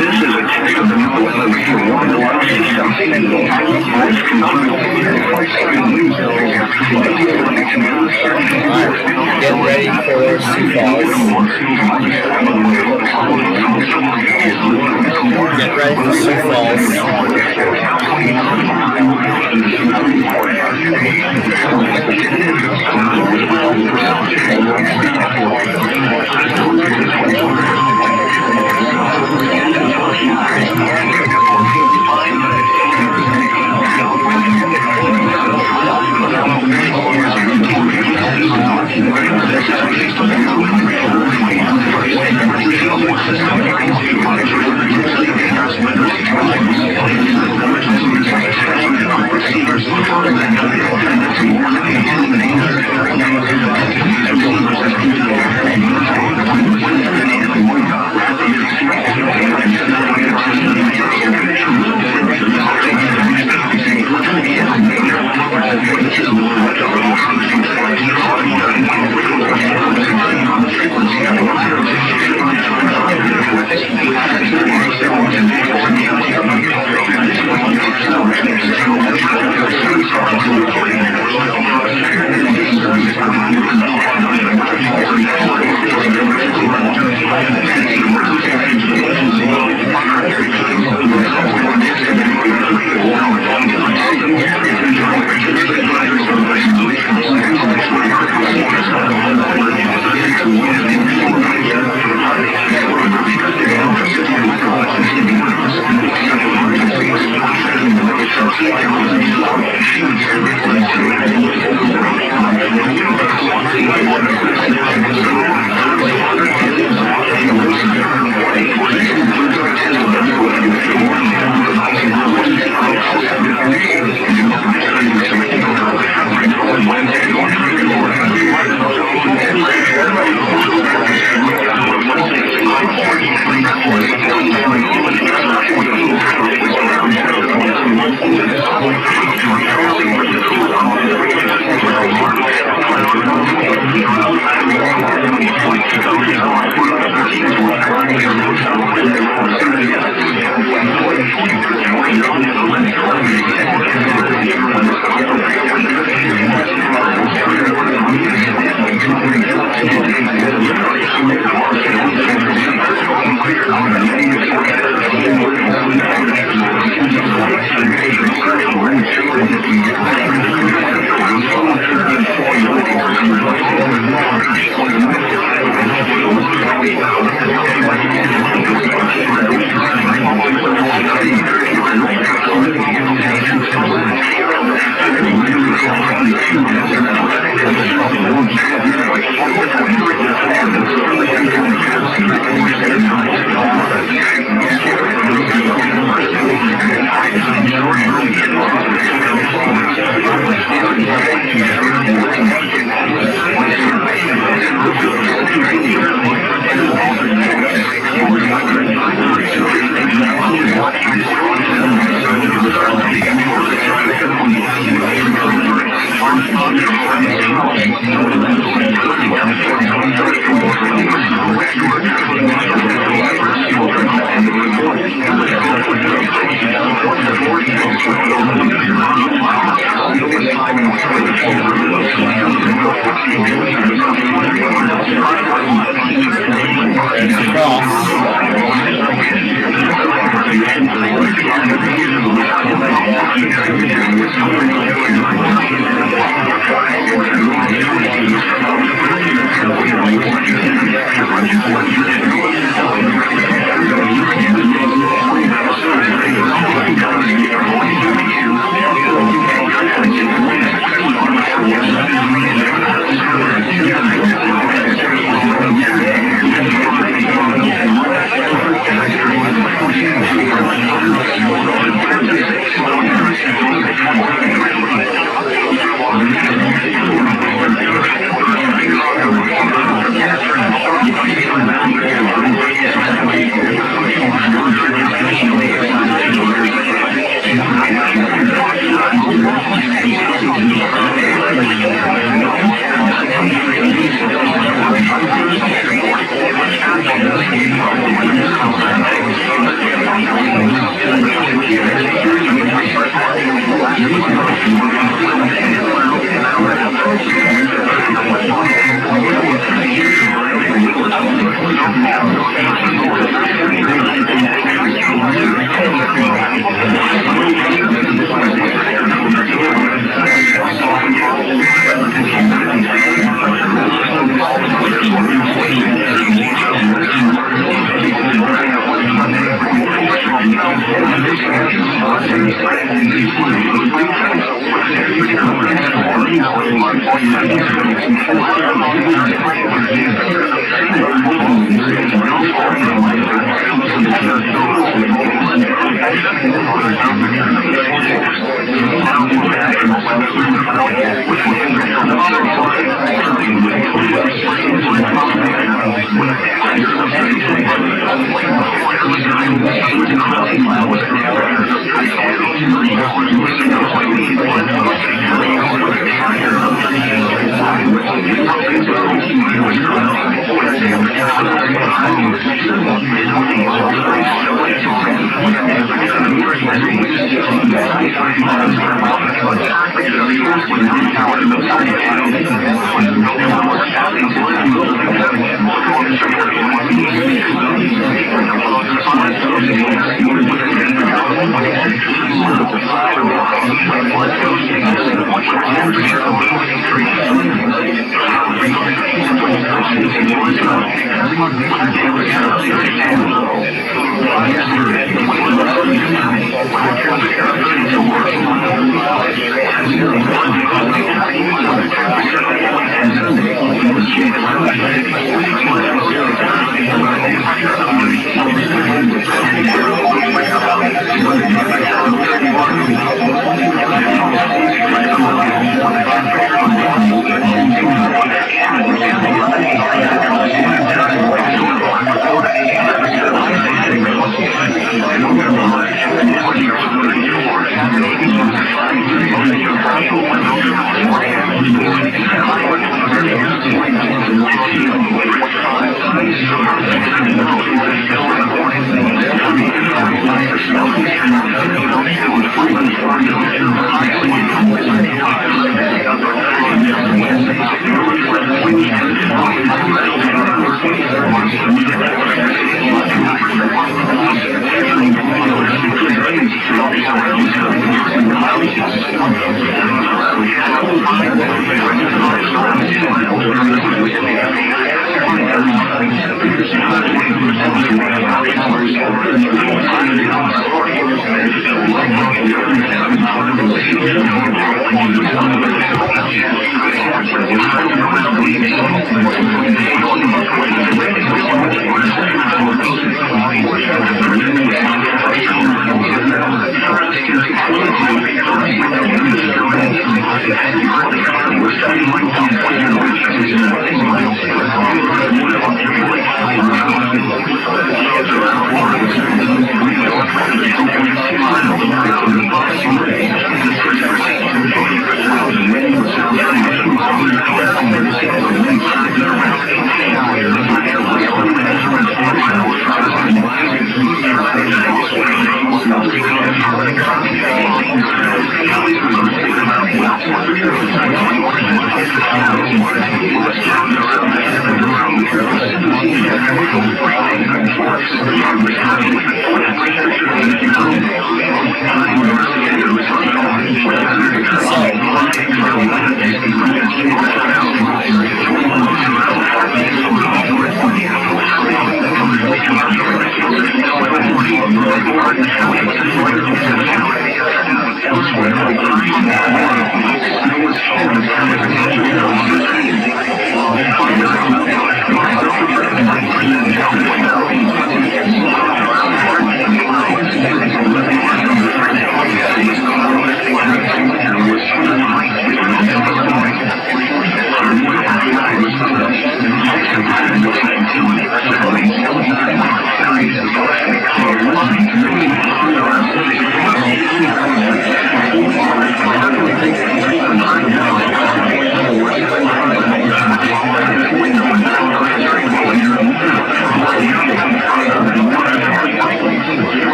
This is a test of the new weather radio warning alarm system. Get ready for Sioux Falls. Get ready for Sioux Falls.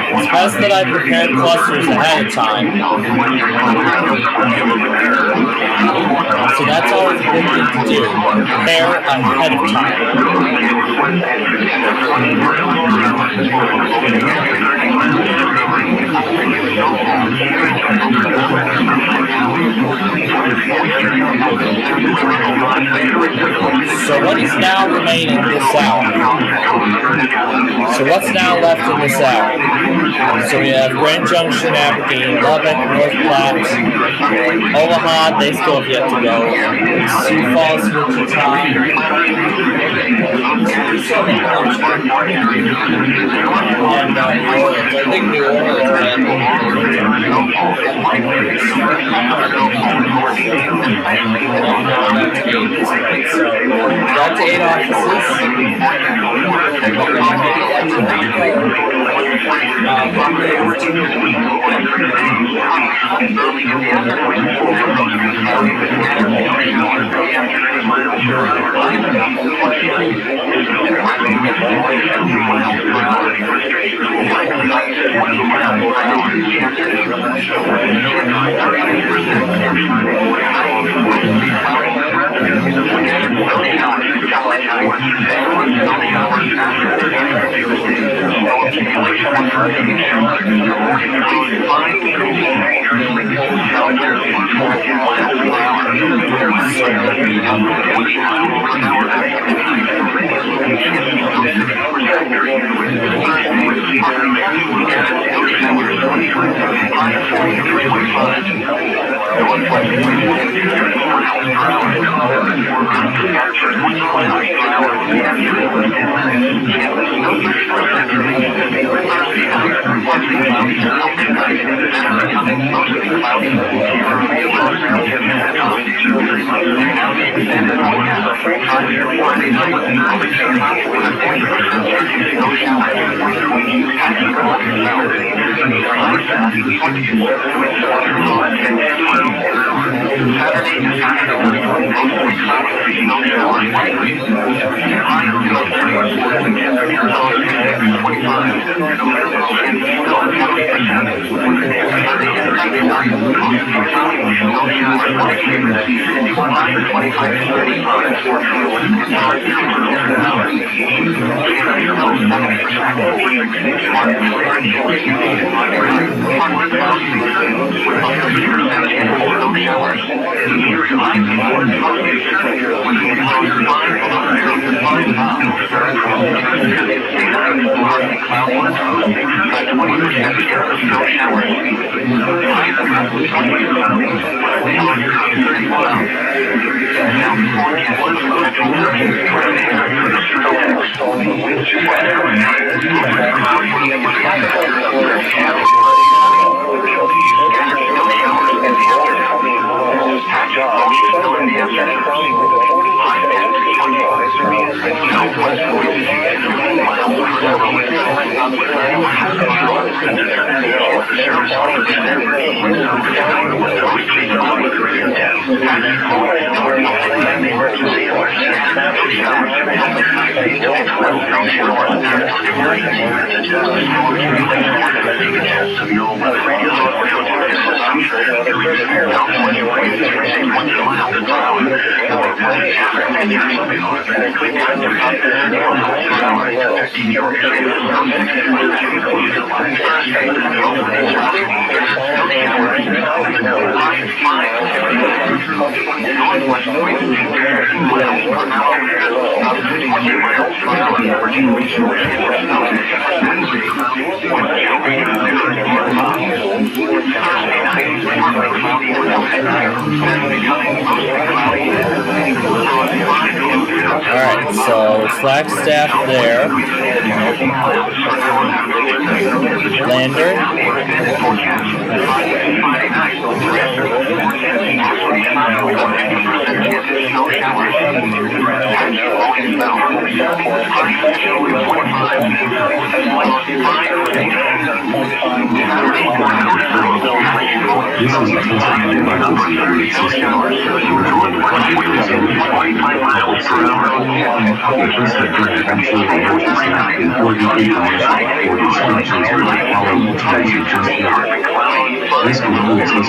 It's best that I prepare clusters ahead of time. So that's always a good thing to do. Prepare ahead of time. So what is now remaining this hour? So what's now left in this hour? So we have Grand Junction, Aberdeen, Lubbock, North Platte, Omaha, they still have yet to go. Sioux Falls, Wichita. And New Orleans. I think New Orleans so that's 8 offices. Alright, so Flagstaff there. Lander. This is a This concludes this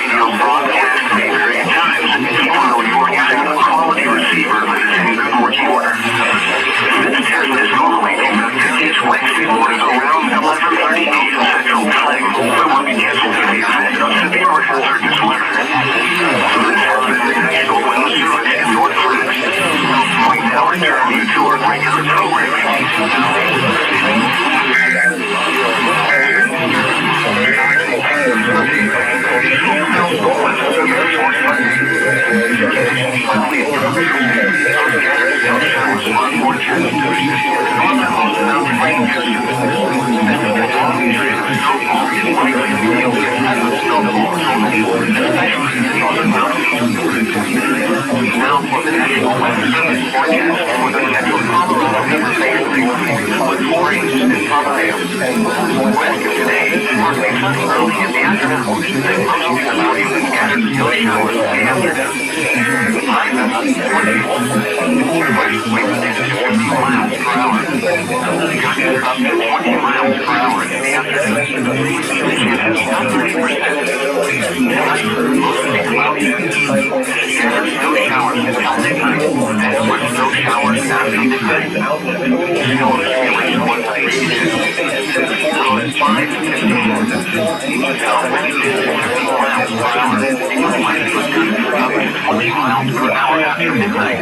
Radio Now for the National Weather Service forecast for the Central Colorado River Basin with 4 inches in Palmdale. West of today, partly sunny early in the afternoon, then mostly cloudy with scattered snow showers in the afternoon. High gusty 40. West winds 10 to 15 miles per hour. Gusts up to 20 miles per hour in the afternoon. Chances of 30%. Tonight, mostly cloudy. Scattered snow showers until midnight, and more snow showers after midnight. Snow accumulation 1 to 3 inches. Lows 5 to 15. South winds 10 to 15 miles per hour. Winds with gusts up to 20 miles per hour after midnight.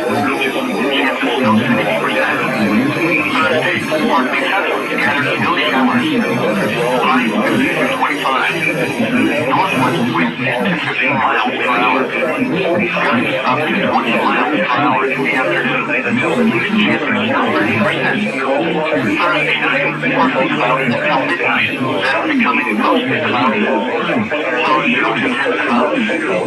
Chance of snow 60%. Thursday, partly sunny, scattered snow showers. Highs 50 to 25. Northwest winds 10 to 15 miles per hour. Gusts up to 20 miles per hour in the afternoon. Chance of snow 30%. Thursday night, partly cloudy until midnight, then becoming mostly cloudy. Lows 2 to 10 clouds.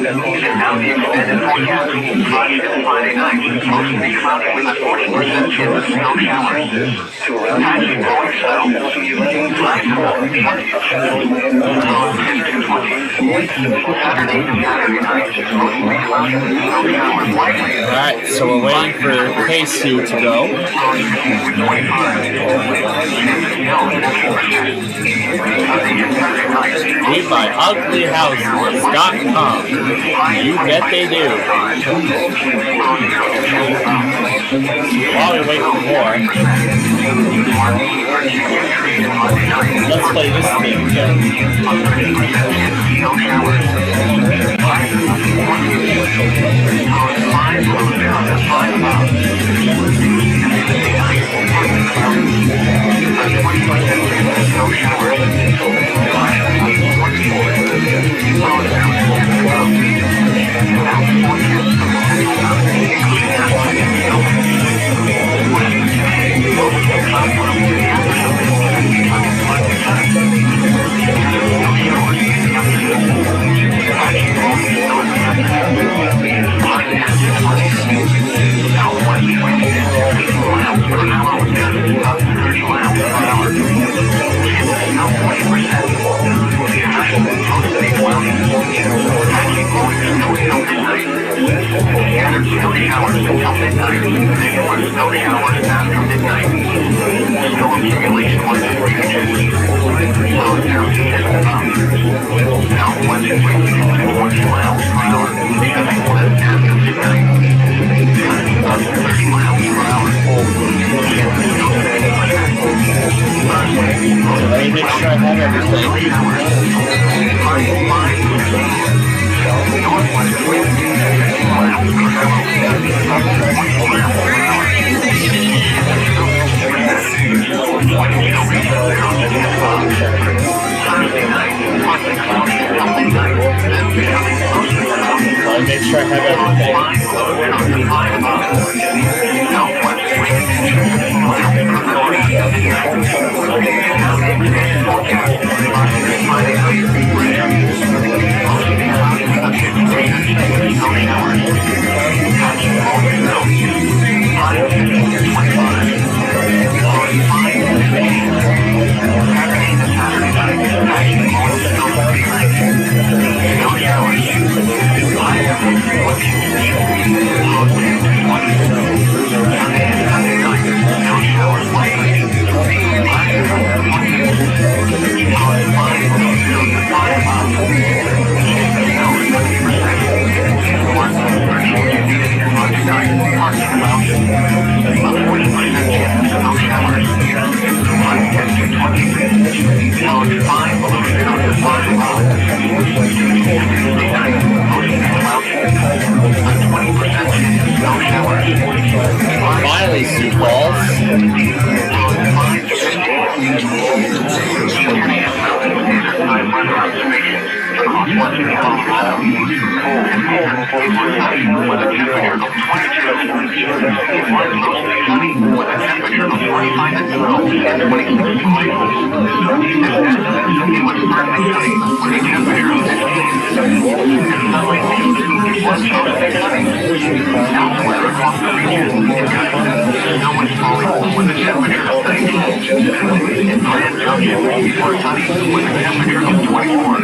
And now the extended forecast. Friday and Friday night, mostly cloudy with a 40% chance of snow showers. Patchy going south. Highs above 40. Lows 10 to 20. Saturday and Saturday night, mostly cloudy with snow showers likely. Alright, so we're waiting for K2 to go. We buy uglyhouses.com. You bet they do. While we wait for more, let's play this thing again. Finally, Sioux Falls. Across western Colorado, cold and sunny with a temperature of 22. One mostly sunny with a temperature of 25 and 26 degrees. It was partly sunny with a temperature of 15. And sunlight was mostly sunny. Elsewhere across the region, snow was falling with a temperature of 19. In Grand Junction, was sunny with a temperature of 24.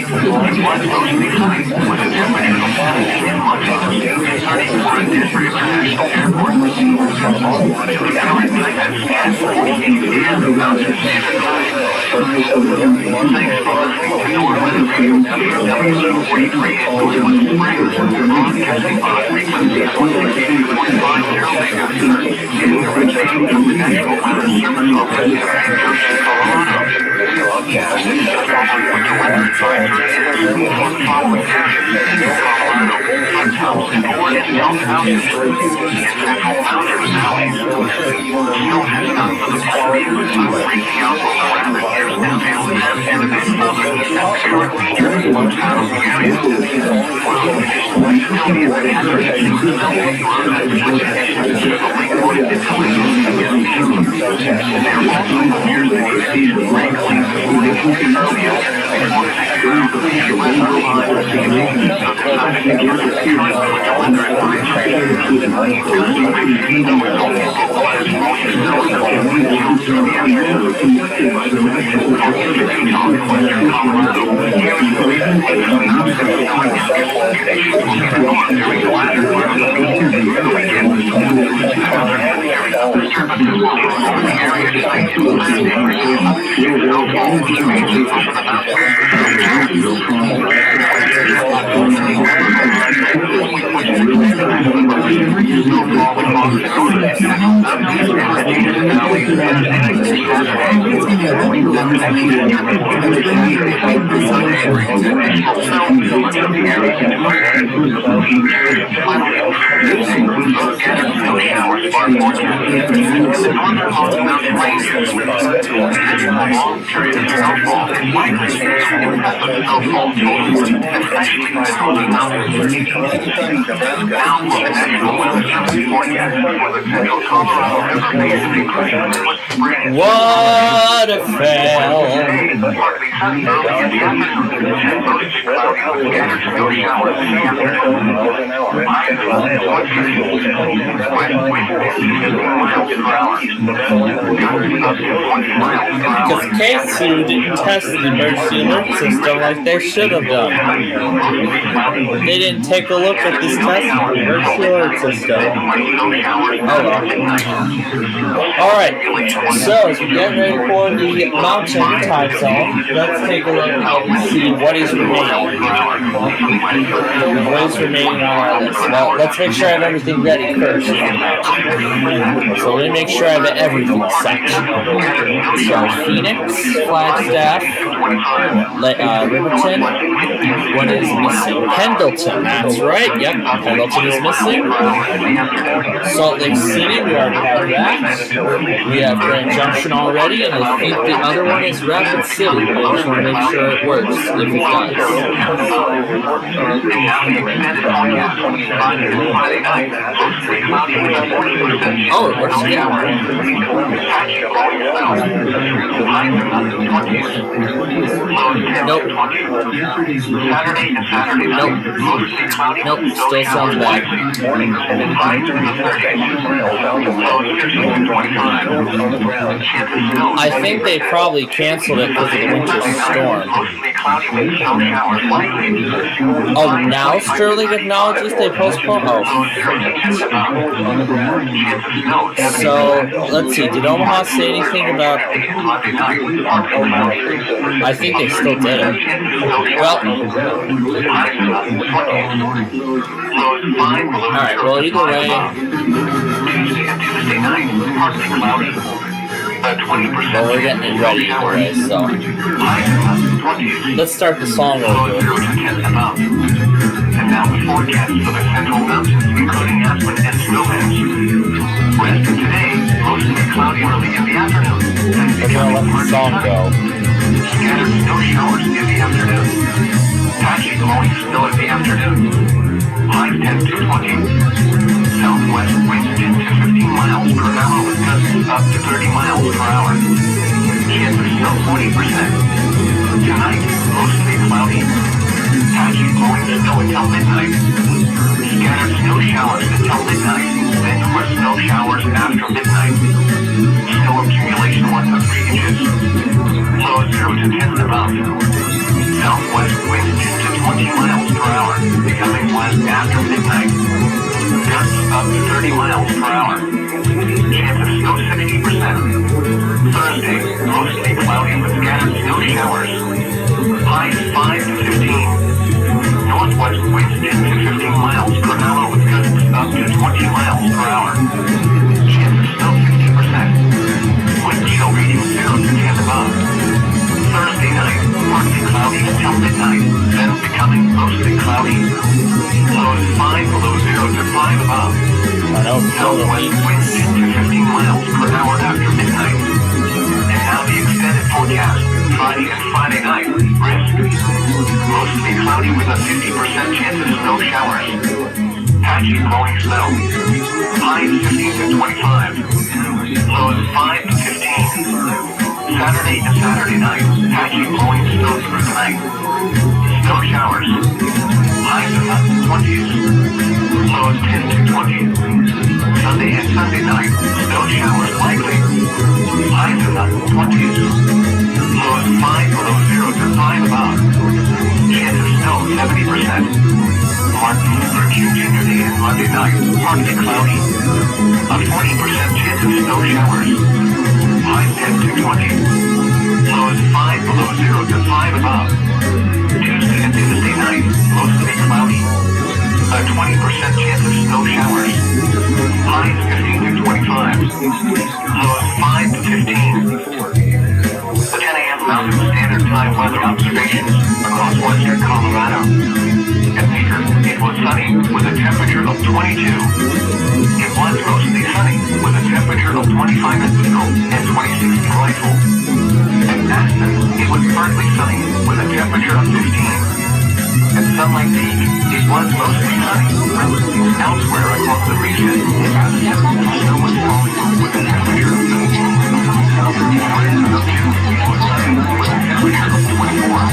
It was mostly sunny with a temperature of 17 in Montana. Sunny for a Denver International Airport. Current time at 10:48 p.m. Mountain Standard Time. Thanks for listening to our weather. W43 Northwest Springs, broadcasting on frequencies 162.50 MHz. In the originating from the National Weather Service office in Junction, Colorado. This broadcast is special with the weather advisory on the following areas in Colorado: Foothouse, North and South Mountains, and Central Mountain Valley. Snow has come for the past week, breaking out over rapid years downhill and eventual atmospheric features in the surrounding area. Visibility is hazardous to the switches to the lakeport insulation against vehicles. There also appears to be season break length early afternoon before 6 o'clock. The weather line is evening, so the sun is currently with the weather advisory. Snow is only localized rolling snow in the hills in the afternoon. Western Colorado, here is the recent mountains snowing in conditions will north during the latter part of the week. The weekend, other atmospheric disturbances will influence the area tonight and Sunday. Snowfall in the ranges over the mountains. Snowfall across the northern central mountains and the Davis Valley Wednesday night through Saturday. Sunday brings additional snow to much of the area. Finally, Tuesday, those scattered snow showers are forecasted in the northern mountain ranges with a long period of snowfall and likely impact of snowfall totals, especially in the Rocky Mountains. Now for the National Weather Service forecast for the central Colorado River Basin, including Gwinnett Springs. What a fail! Partly sunny early in the afternoon, and mostly cloudy with scattered snow showers in the afternoon. Highs of 150. West wind 50 miles per hour. Gusts up to 20 miles per hour. Because KSU didn't test the emergency alert system like they should have done. They didn't take a look at this test of the emergency alert system. Oh well. Alright, so as we get ready for the mountain time zone, let's take a look and see what is remaining. What is remaining on our list? Well, let's make sure I have everything ready first. So let me make sure I have everything set. So Phoenix, Flagstaff, Riverton, what is missing? Pendleton, that's right, yep, Pendleton is missing. Salt Lake City, we already have that. We have Grand Junction already, and I think the other one is Rapid City, but I just want to make sure it works, if it does. Oh, it works again. Nope. Nope, still sounds bad. I think they probably canceled it because of the winter storm. Oh, now Sterling acknowledges they postponed? Oh. So, let's see, did Omaha say anything about... I think they still did it. Well... Alright, well, either way... Well, we're getting it ready anyway, so... Let's start the song over. And now the forecast for the central mountains, including Aspen and snowbanks. Rest of today, mostly cloudy early in the afternoon. We're gonna let the song go. Scattered snow showers in the afternoon. Patchy blowing snow in the afternoon. snow 40%. Tonight, mostly cloudy. Patchy blowing snow until midnight. Scattered snow showers until midnight. Then more snow showers after midnight. Snow accumulation 1 to 3 inches. Low 0 to 10 above. Southwest winds 10 to 20 miles per hour, becoming west after midnight. Gusts up to 30 miles per hour. Chance of snow 60%. Thursday, mostly cloudy with scattered snow showers. Highs 5 to 15. Northwest winds 10 to 15 miles per hour with gusts up to 20 miles per hour. Chance of snow 50%. Wind chill reading 0 to 10 above. Thursday night, partly cloudy until midnight, then becoming mostly cloudy. Lows 5 below 0 to 5 above. Southwest winds 10 to 15 miles per hour after midnight. And now the extended forecast, Friday and Friday night, risk. Mostly cloudy with a 50% chance of snow showers. Patchy blowing snow. Highs 15 to 25. Lows 5 to 15. Saturday and Saturday night, patchy blowing snow through the night. Snow showers. Highs in the 20s. Lows 10 to 20. Sunday and Sunday night, snow showers likely. Highs in the 20s. Lows 5 below 0 to 5 above. Chance of snow 70%. Martin Luther King Jr. Day and Monday night, partly cloudy. A 40% chance of snow showers. Highs 10 to 20. Lows 5 below 0 to 5 above. Tuesday and Tuesday night, mostly cloudy. A 20% chance of snow showers. Highs 15 to 25. Lows 5 to 15. The 10 a.m. Mountain Standard Time weather observations across western Colorado. At Meeker, it was sunny with a temperature of 22. It was mostly sunny with a temperature of 25 at Eagle and 26 in Rifle. At Aspen, it was partly sunny with a temperature of 15. At Sunlight Peak, it was mostly sunny. Elsewhere across the region, snow was falling with a temperature of 17. It was sunny with a temperature of 24.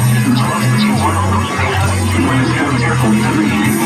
It was mostly sunny with a temperature of 23.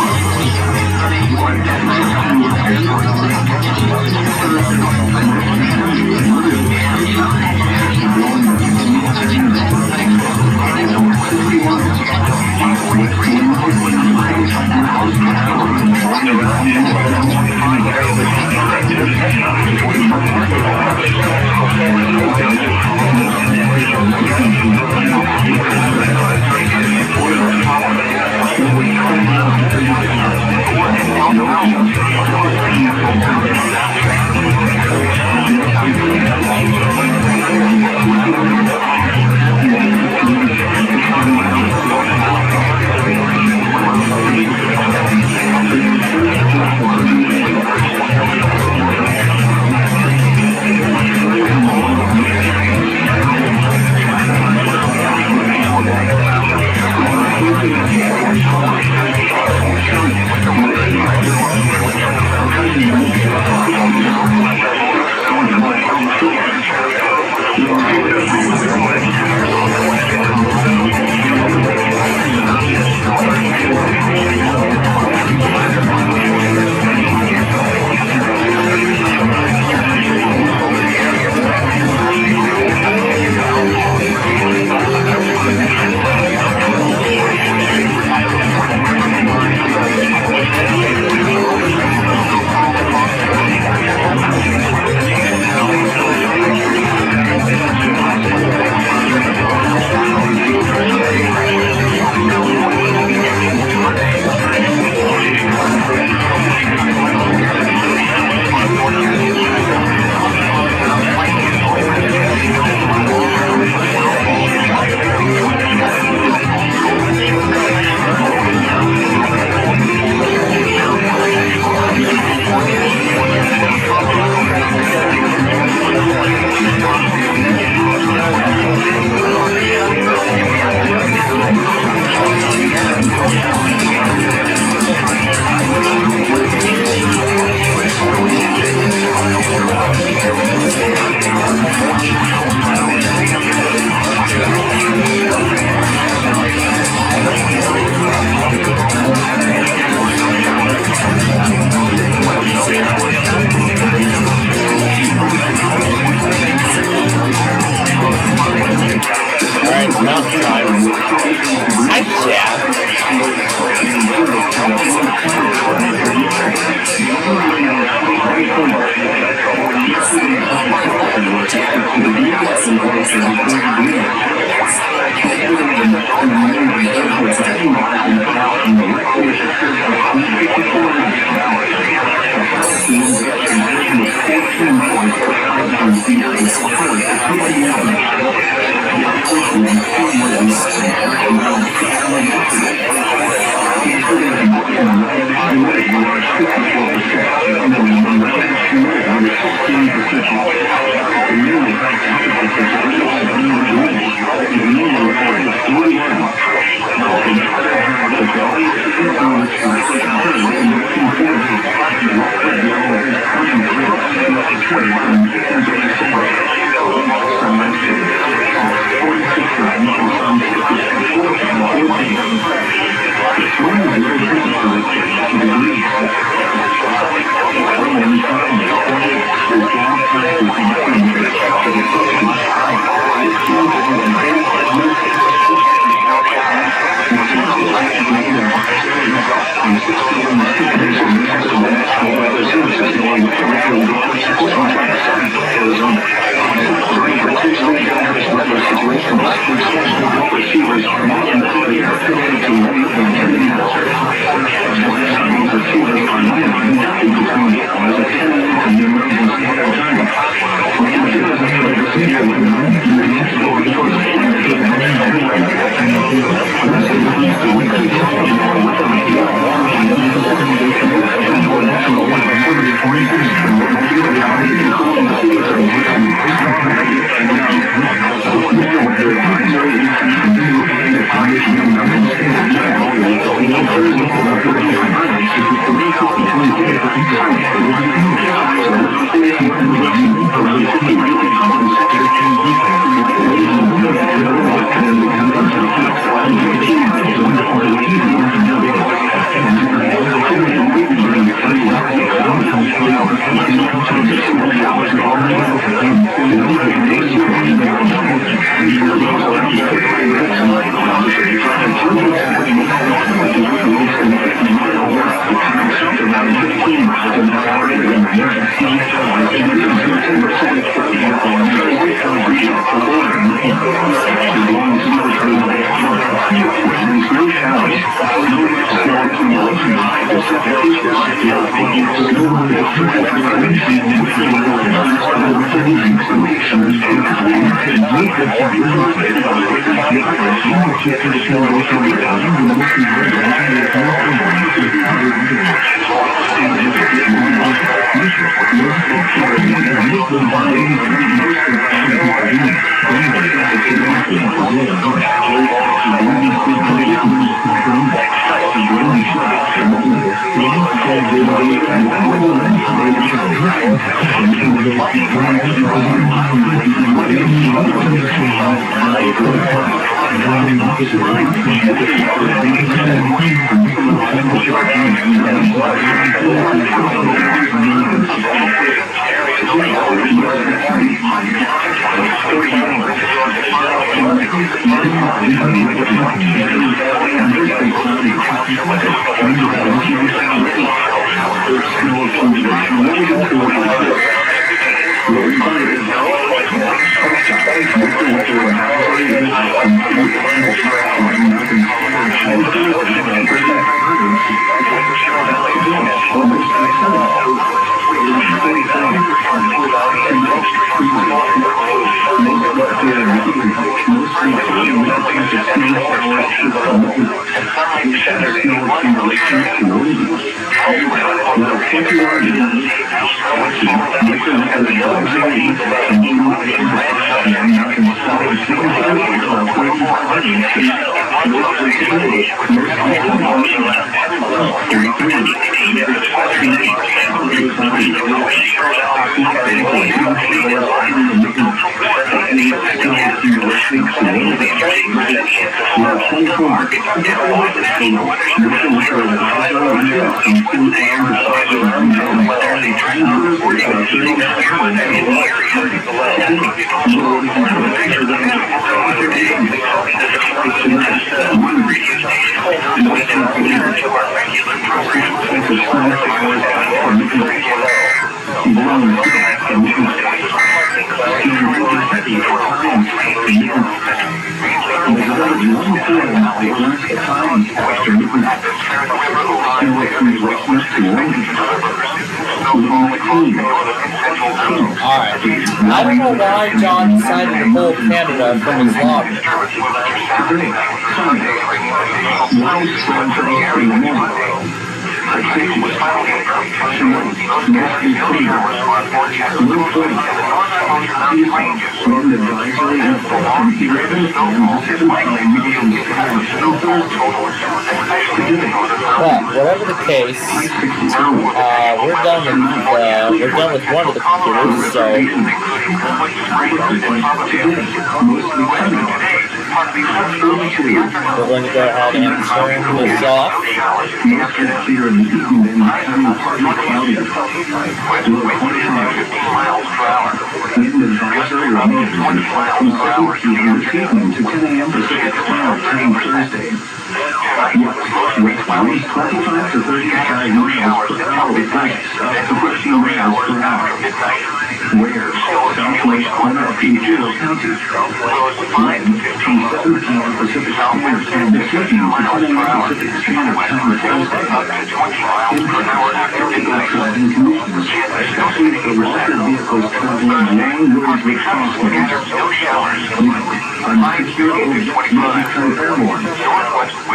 Alright, I don't know why John decided to pull Canada from his lobby. But whatever the case, we're done with one of the computers, so we're going to go ahead and turn this off. Where southwest corner of Imperial County, wind from 7 p.m. Pacific Standard Time to 2 p.m. Pacific Standard Time Thursday. Unpredictable driving conditions, especially for larger vehicles traveling long roads with crosswinds. Unsecured may become airborne.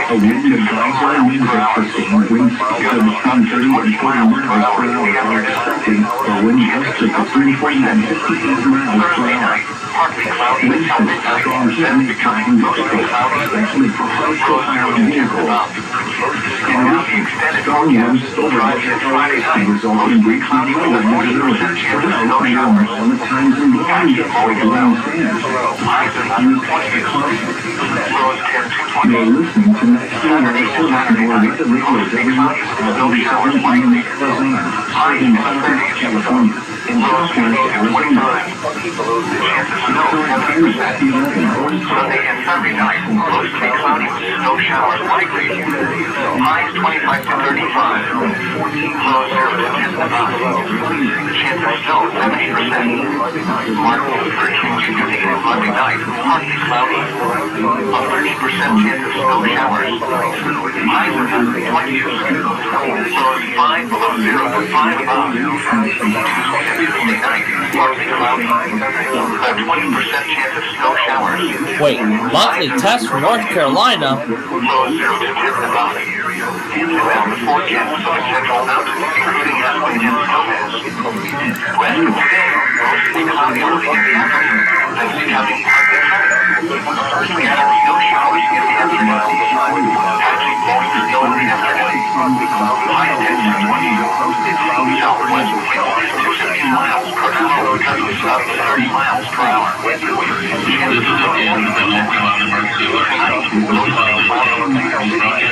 A wind advisory means that sustained winds of between 30 and 40 miles per hour are expected for wind gusts of between 40 and 58 miles per hour. Winds from strong heat make driving difficult, especially for high-profile vehicles. In addition, strong winds over the Fridays can result in weak weather visibility for snow and on the times and blind for blowing sand. Use caution. You're listening to National Weather Radio WeatherPro Arizona, serving Southwest California. In Southwest Arizona, Sunday and Sunday night, mostly cloudy with snow showers likely. Highs 25 to 35. Lows 0 to 10 above. Chance of snow 70%. Martin Luther King Jr. Day Monday night, partly cloudy. A 30% chance of snow showers. Highs are in the 20s. Lows 5 below 0 to 5 above. Tuesday night, partly cloudy. A 20% chance of snow showers. Wait, monthly test from North Carolina? Low 0 to 10 above. Around the forecast for the central mountains, including Aspen and Gomez. West of today, mostly cloudy early in the afternoon, then becoming partly sunny. Scattered snow showers in the afternoon. Patchy blowing snow in the afternoon. High 10 to 20. Southwest winds to 15 miles per hour, gusts up to 30 miles per hour. Chance of snow in the emergency alert tonight.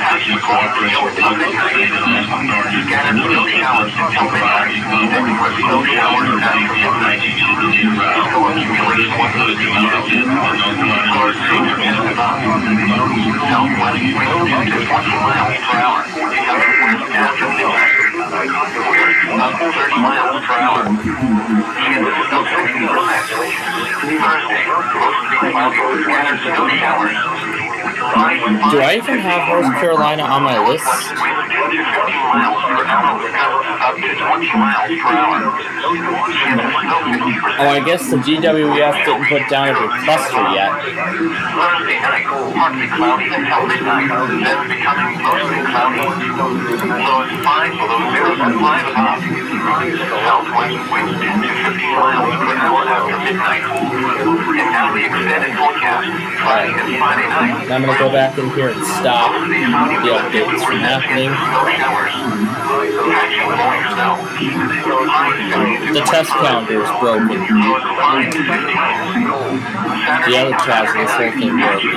Patchy blowing snow until midnight. Scattered snow showers until midnight. Then more snow showers after midnight. Snow accumulation 1 to 2 inches. Lows 6 to 10 above. Southwest winds 10 to 20 miles per hour. Becoming west after midnight. Up 30 miles per hour. Chance of snow 60%. Thursday, mostly cloudy with scattered snow showers. Do I even have North Carolina on my list? Winds 10 to 15 miles per hour. Gusts up to 20 miles per hour. Chance of snow 50%. Oh, I guess the GWEF didn't put down every cluster yet. Thursday night, partly cloudy until midnight, then becoming mostly cloudy. Lows 5 below 0 to 5 above. Southwest winds 10 to 15 miles per hour after midnight. And now the extended forecast, Friday and Friday night. I'm going to go back in here and stop the updates from happening. The test counter is broken. The other tabs of this whole thing broken.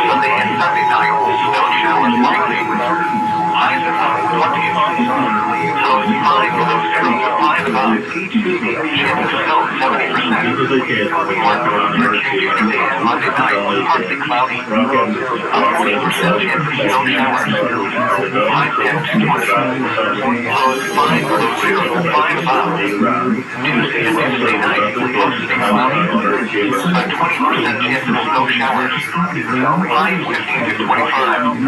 Sunday and Sunday night, snow showers likely. Highs of 20. Lows 5 below 0 to 5 above. Chance of snow 70%. Tuesday and Monday night, partly cloudy. A 40% chance of snow showers. Highs 10 to 20. Lows 5 below 0 to 5 above. Tuesday and Wednesday night, mostly cloudy. A 20% chance of snow showers. Highs 15 to 25.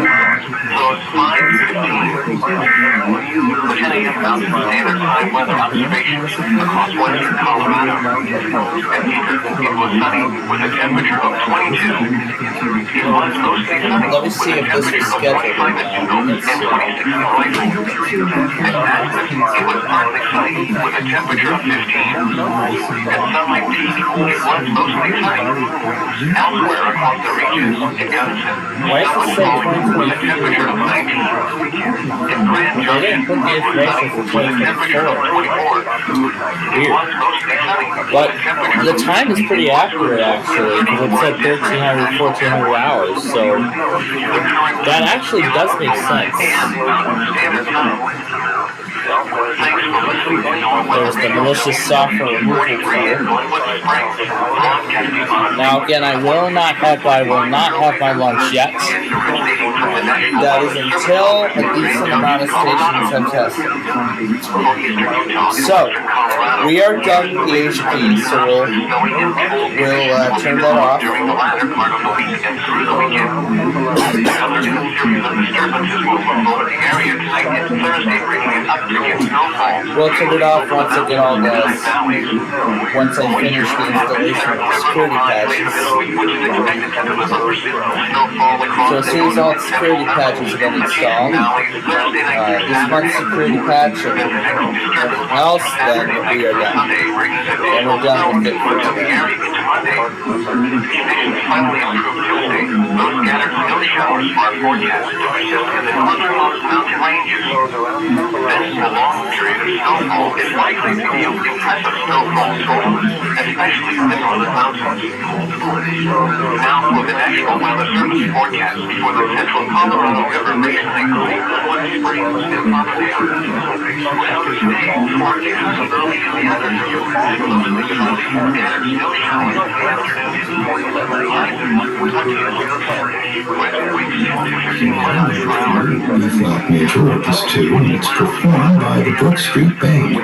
Lows 5 to 15. The 10 a.m. Mountain Standard Time weather observation across western Colorado. At Easter, it was sunny with a temperature of 22. It was mostly sunny. Let me see if this is scheduled. 25 at Juneau and 26 at Rifle. At Nazareth, it was partly sunny with a temperature of 15. At Sunlight Peak, it was mostly sunny. Elsewhere across the region, in Gunnison, it was cold with a temperature of 19. In Grand Junction, it was sunny with a temperature of 24. It was mostly sunny But with a temperature the time is pretty accurate, actually, because it said 1,300, 1,400 hours, so that actually does make sense. There's the malicious software removal tool. Now again, I will not have my lunch yet. That is until a decent amount of stations have tested. So, we are done with the HP, so we'll turn that off. During the latter part of the week and through the weekend. Another series of disturbances will move over the area tonight and Thursday, bringing an uptick in snowfall. We'll turn it off once I get all this. Once I finish the installation of the security patches. So as soon as all the security patches have been installed, this month's security patch and everything else, then we are done. And we're done with it for today. Conditions finally improved Tuesday. Those scattered snow showers are forecast to persist in the northernmost mountain ranges. This prolonged period of snowfall is likely to yield impressive snowfall totals, especially in the northern mountains. Now for the National Weather Service forecast for the central Colorado River Basin, including Gwinnett Springs and MontcoEAS. Well, today, forecast early in the afternoon, mostly cloudy, scattered snow showers in the afternoon. Highs of 20 to 30. Winds 10 to 15 miles per hour. B-flat major opus 2, and it's performed by the Brook Street Band.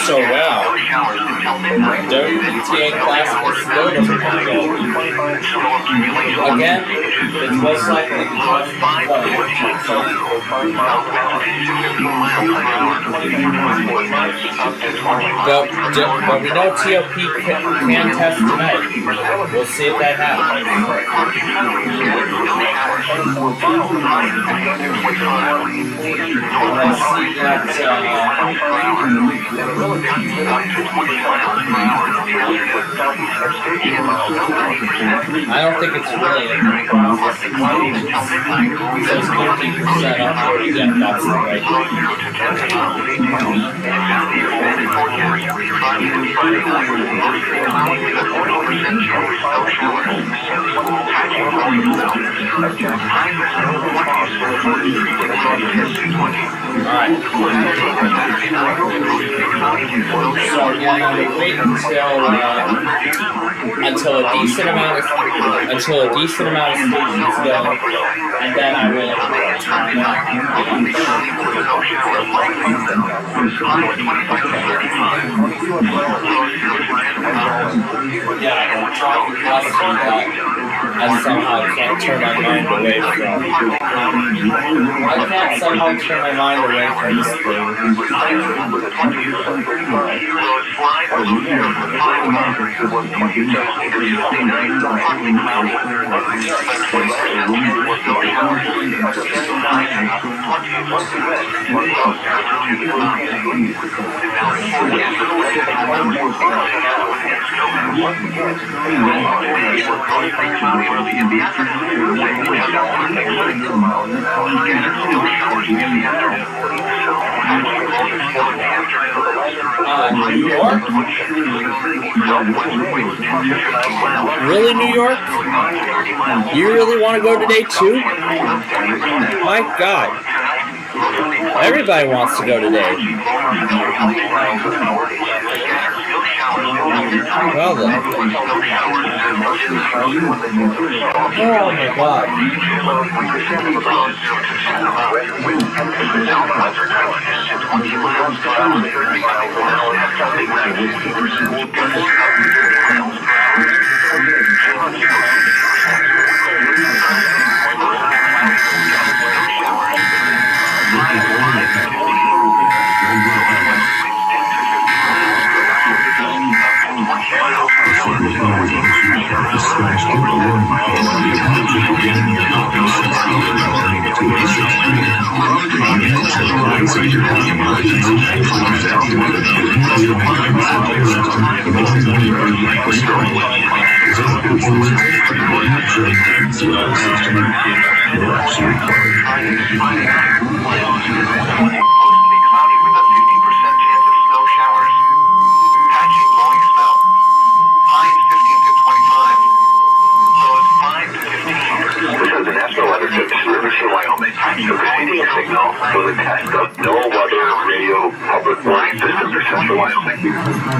So wow, WTA Classic is still doesn't have to go. Again, it's most likely because of but we know TOP can test tonight. We'll see if that happens. I see I don't think it's really a process. It says 50% up. Yeah, that's the right. Alright. So again, I will wait until a decent amount of stations go, and then I will turn it on. Yeah, I don't try to custom that. I somehow can't turn my mind away from. I can't somehow turn my mind away from this thing. is 5 below zero for 5 hours. Tuesday to Tuesday night, partly cloudy. About 20% chance of snow showers. 20 altitude clouds. And now the forecast for the rest of the week. Snow and snowmelt. Today will mostly cloudy early in the afternoon. Just up to 6 miles. Scattered snow showers in the afternoon. New York? Really, New York? You really want to go today too? My God. Everybody wants to go today. Well then. Oh my God.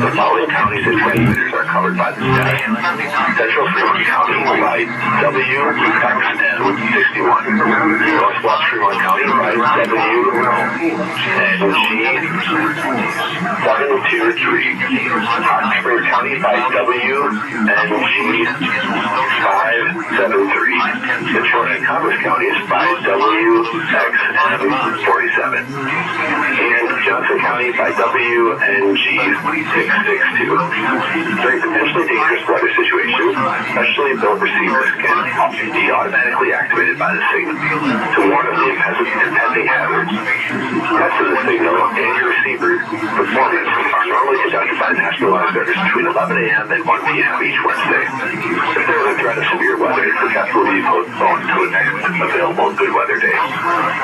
The following counties and transmitters are covered by the staff. Central Fremont County by WXN61. North West Fremont County by WNG723. Hot Springs County by WNG573. Detroit and Commerce counties by WXN47. And Johnson County by WNG662. During potentially dangerous weather situations, specially built receivers can be automatically activated by the signal to warn of the impending hazards. Tests of the signal and your receiver's performance are normally conducted by the National Weather Service between 11 a.m. and 1 p.m. each Wednesday. If there is a threat of severe weather, the test will be postponed to the next available good weather day.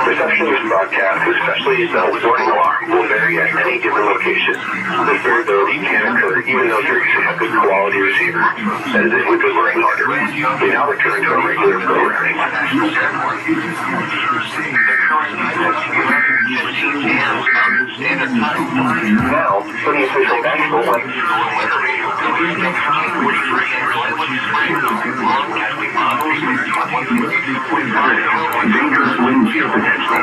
Reception of this broadcast, especially the warning alarm, will vary at any given location. This variability can occur even though you're using a good quality receiver that is in with good working order. We now return to our regular programming. Now, for the official national weather. Dangerous wind shear potential.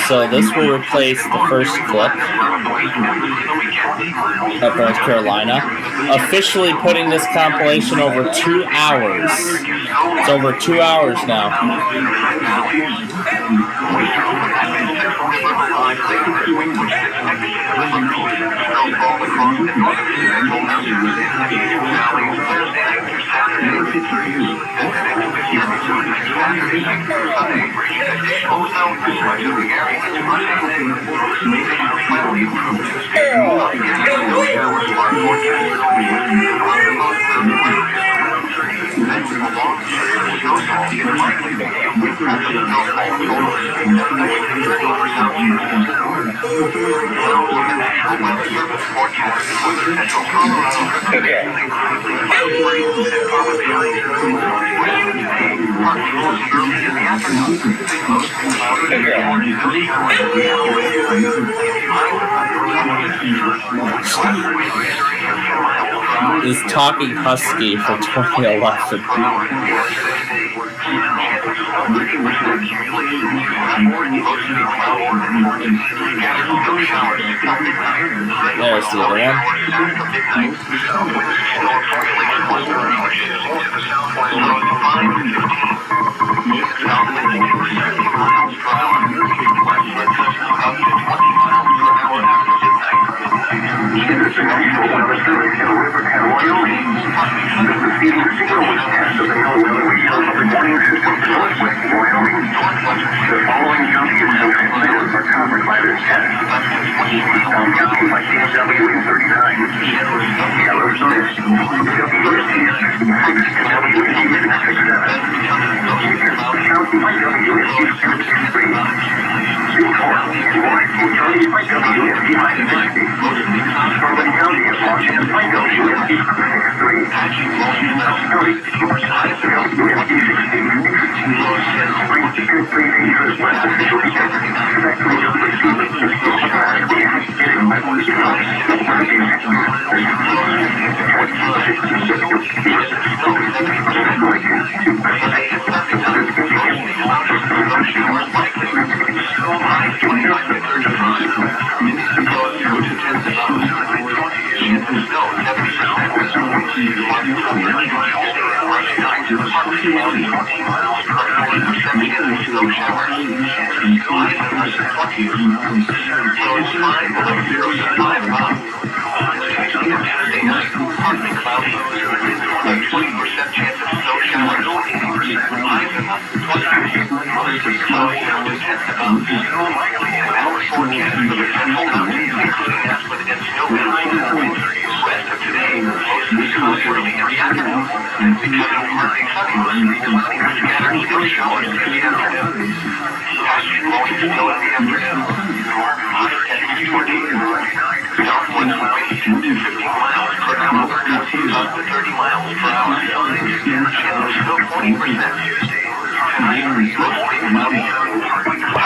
So this will replace the first clip of North Carolina, officially putting this compilation over 2 hours. It's over 2 hours now. Is Talking Husky for 2011. There's the other one.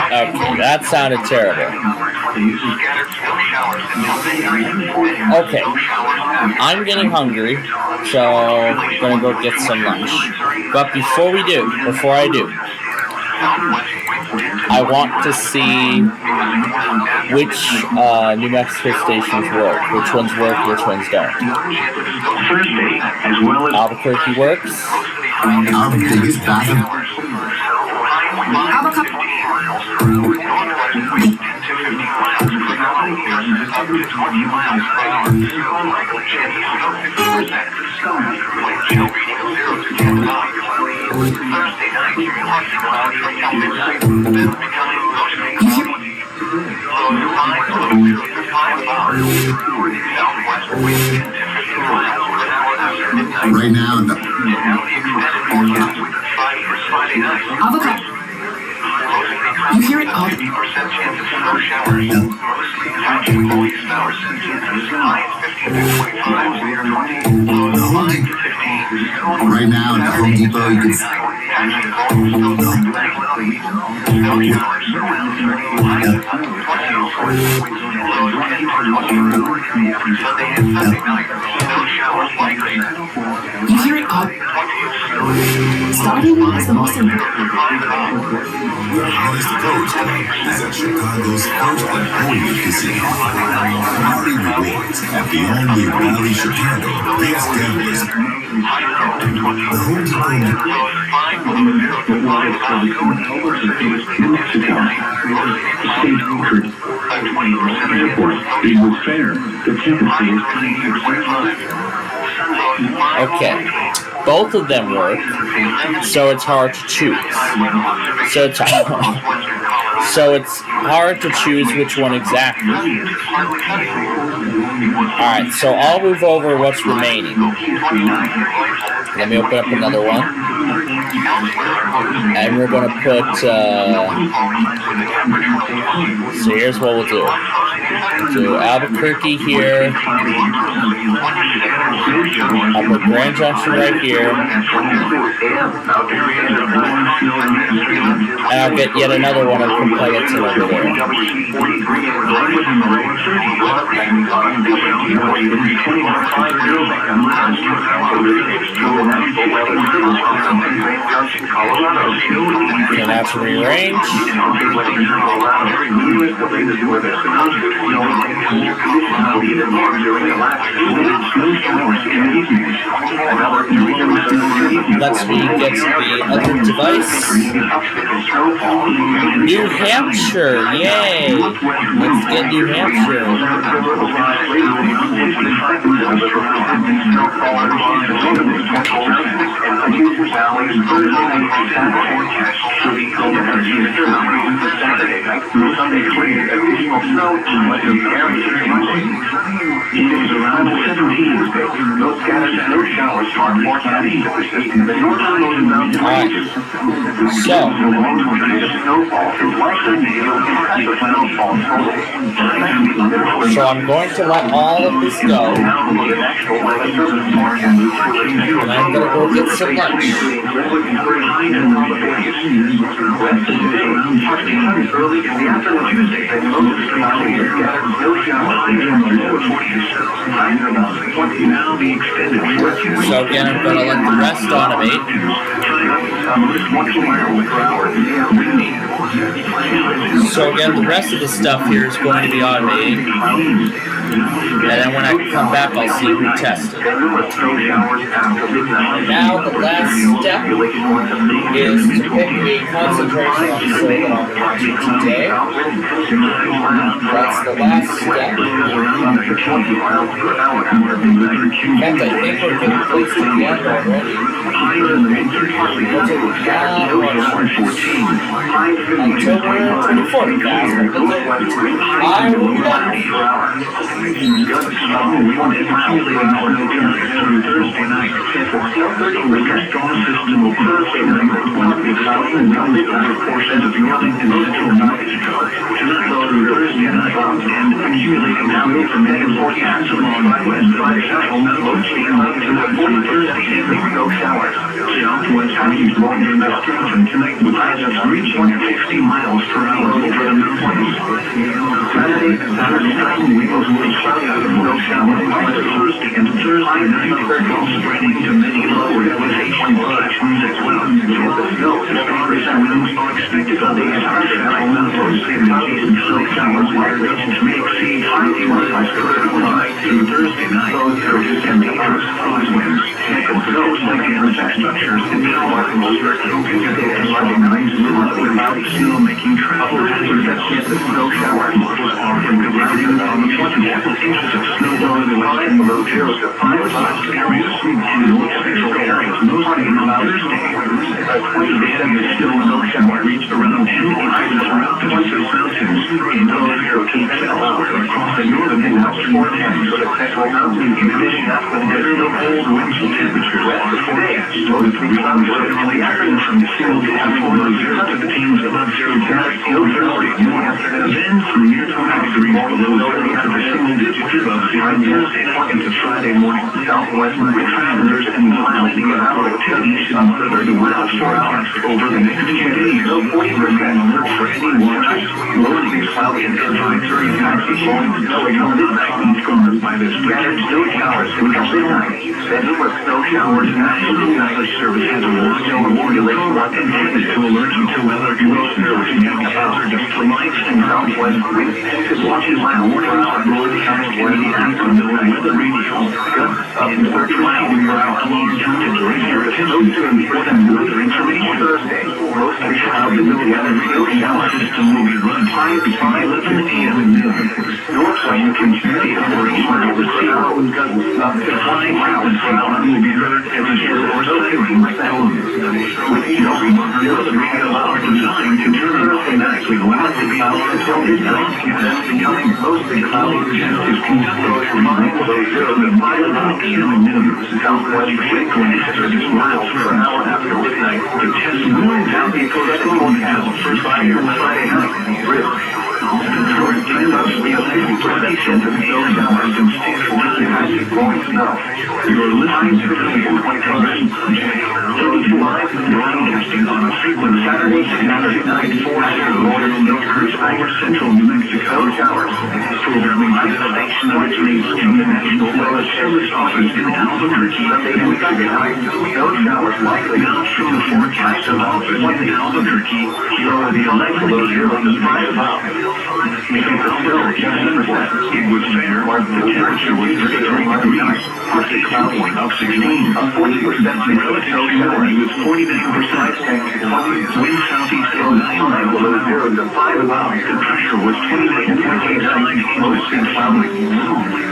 Okay, that sounded terrible. Okay, I'm getting hungry, so I'm gonna go get some lunch. But before I do, I want to see which New Mexico stations work, which ones work, which ones don't. Albuquerque works. Right now, Avocado. You hear it all. Right now at the Home Depot, you can You hear it all. Starting is the most important. The hottest approach is at Chicago's first and only casino. Party rewards at the only Rally Chicago based gamblers. The Home Okay, both of them work, so it's hard to choose. So it's hard to choose which one exactly. Alright, so I'll move over what's remaining. Let me open up another one. And we're going to put, so here's what we'll do. Do Albuquerque here. I'll put Grand Junction right here. And I'll get yet another one of Complegaton over there. And that's rearrange. Let's me get the other device. New Hampshire, yay! Let's get New Hampshire. Alright, so I'm going to let all of this go, and I'm going to go get some lunch. So again, I'm going to let the rest automate. So again, the rest of the stuff here is going to be automating. And then when I come back, I'll see who tested. Now the last step is to pick a concentration episode that I'll be watching today. That's the last step. In fact, I think we're getting close to the end already. October 24th, guys. I will be back. You're listening to the Looking on a frequent Saturday night, 40 northern neighborhoods over central New Mexico. Programming for the station originates from the National Weather Service Office in Albuquerque. No showers likely. Now from the forecasting office in Albuquerque, here are the 11 to 5 about. It was fair. The temperature was 33 degrees. Partly cloudy, up 16. 40% relative humidity was 49%. Wind southeast at 9 miles below 0 to 5 about. The pressure was 29.89. Mostly cloudy.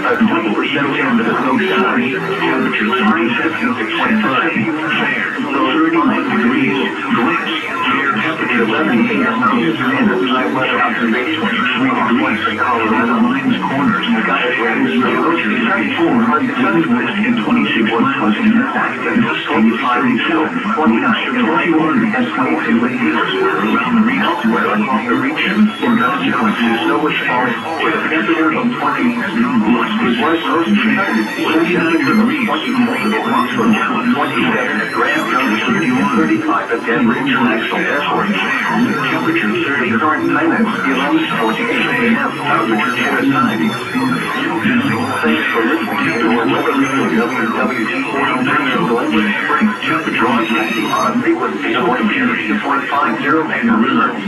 A 20% chance of snow showers. Temperature 37 to 25. Fair. 39 degrees. Gwinnett. Fair temperature 11 a.m. And a high weather observation 23 degrees. Colorado Mines Corners. Temperature 34. Southwest and 26 miles in the back. 25 and 29 and 21 and 22 around the region. Along the region. In consequences, snow was falling with a temperature of 20. It was most 39 degrees. From now 27 at Grand Junction, 31, 35 at Denver International Airport. Temperature 30. Current time is 11:48 a.m. Temperature 9. Thanks for listening to our weather report. Temperature on frequency 2.50 megahertz.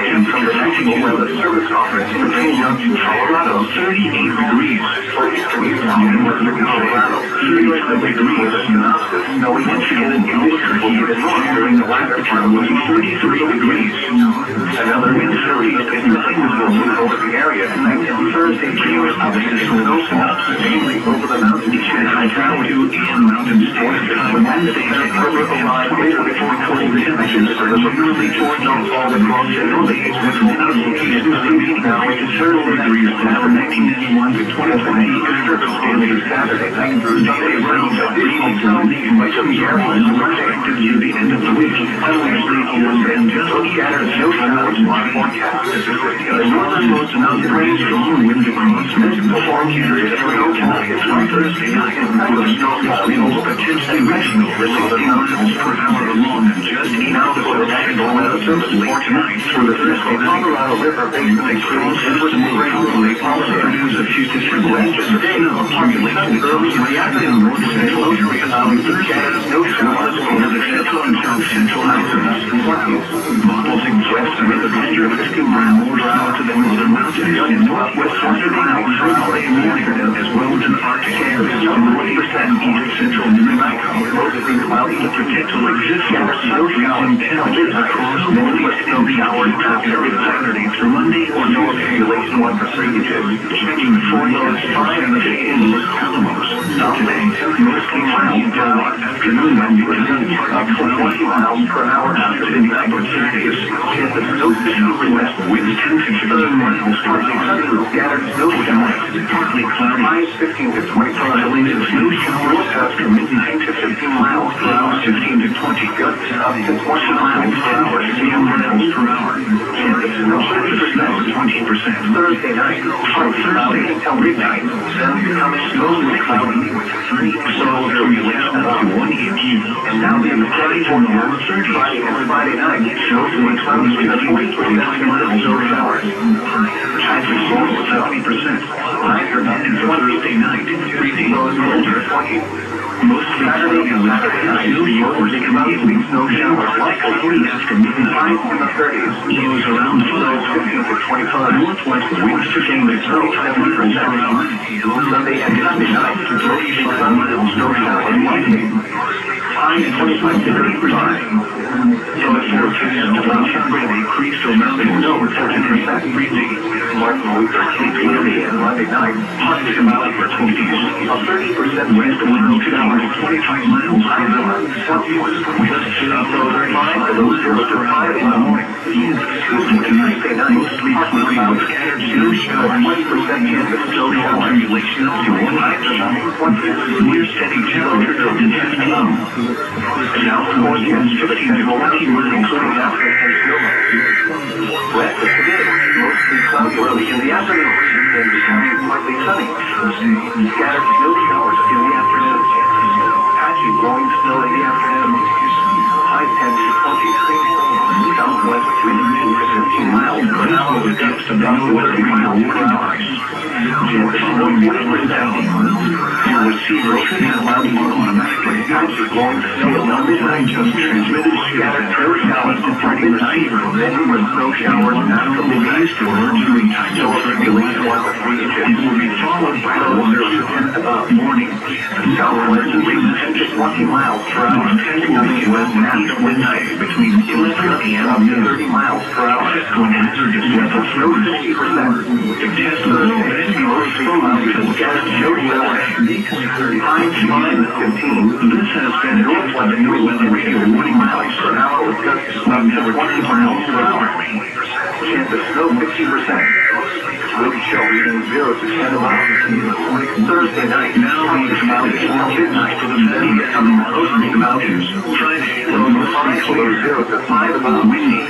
And from the National Weather Service Office in Grand Junction, Colorado, 38 degrees. Colorado, 37 degrees. Snowy Michigan and Albuquerque during the latter term was 33 degrees. Another mid-series in Plainfield will move over the area tonight and Thursday. Opposites will go south, mainly over the mountains and high travel to Ian Mountain State. Wednesday, October arrive later before cold temperatures for the early toward snowfall across central states with southeast now to 30 degrees now 1991 to 2020. Circumstances Saturday night through Sunday rains additional southeast much of the area is expected to the end of the week. And just scattered snow showers on forecast. The northernmost mountain range strong winds across multiple form areas throughout tonight on Thursday night. With snowfall winds potentially regional 60 miles per hour along and just 8 hours for the National Weather Service for tonight. For the Thursday Colorado River Basin across Lake produce a few distant wedges of snow accumulating early in the afternoon north central areas on Thursday. Snow showers over the central and south central mountains. Models suggest a river measure of 50 miles per hour to the northern mountains and northwest 40 miles per hour in the afternoon, as well as in Arctic areas. 40% east central New Mexico. Mostly cloudy to potential existing snow showers and temperatures across northeast snow showers every Saturday through Monday or north circulation 1 for 3 inches. Checking the forecast 5 in the day in Los Alamos. Today, mostly cloudy until afternoon and up to 20 miles per hour after midnight on Saturdays. And the snow shower west winds 10 to 15 miles. Partly sunny with scattered snow showers. Partly cloudy. Highs 15 to 25. Isolated snow showers after midnight to 15 miles per hour. 15 to 20 gusts up to 20 miles per hour. 15 miles per hour. And the snow snow 20%. Thursday night. From Thursday until midnight. Then becoming mostly cloudy with 3 snow accumulation up to 1 inch. And now the Friday for the low 30s. Friday and Friday night. Mostly cloudy with 40 miles snow showers. Traffic slow 70%. Higher and Thursday night. Freezing lows colder 20. Mostly Saturday and Saturday night. Showers immediately snow showers likely after midnight in the 30s. Lows around 15 to 25. Northwest winds pushing the 37% per hour. Sunday and Sunday night. 35 miles snow showers likely. High 25 to 30%. In the forecast, temperature increased to around 10% freezing. Martin Luther King Day and Monday night. Highs in the upper 20s. A 30% west wind showers 25 miles per hour. Southwest winds up to 35 below 0 to 5 in the morning. Tuesday night, mostly cloudy with scattered snow showers. 20% chance of snow shower accumulation up to 1 inch. Near steady temperature of 10 to 15. South forecast 15 to 20 miles including after snow. West of today, mostly cloudy early in the afternoon and becoming partly sunny. Scattered snow showers in the afternoon. Patchy blowing snow in the afternoon. High 10 to 20. receiver should have allowed you automatically. Types of blowing snow at midnight just transmitted scattered snow showers to target receiver. Then numerous snow showers after midnight to emergency time. So regulation 1 to 3 inches. It will be followed by a 1 to 10 above morning. The southwest winds 10 to 20 miles per hour. Northwest and east wind night between 11 p.m. and 30 miles per hour. Going hazardous weather snow 50%. Test Thursday, most snow mountains scattered snow showers. Highs 5 to 15. This has been Northwest New Weather Radio warning miles per hour with gusts up to 20 miles per hour. Chance of snow 50%. Wind chill reading 0 to 10 miles. Thursday night, now being cloudy until midnight to the 70th on the coastal mountains. Friday, lows 5 below 0 to 5 above windy.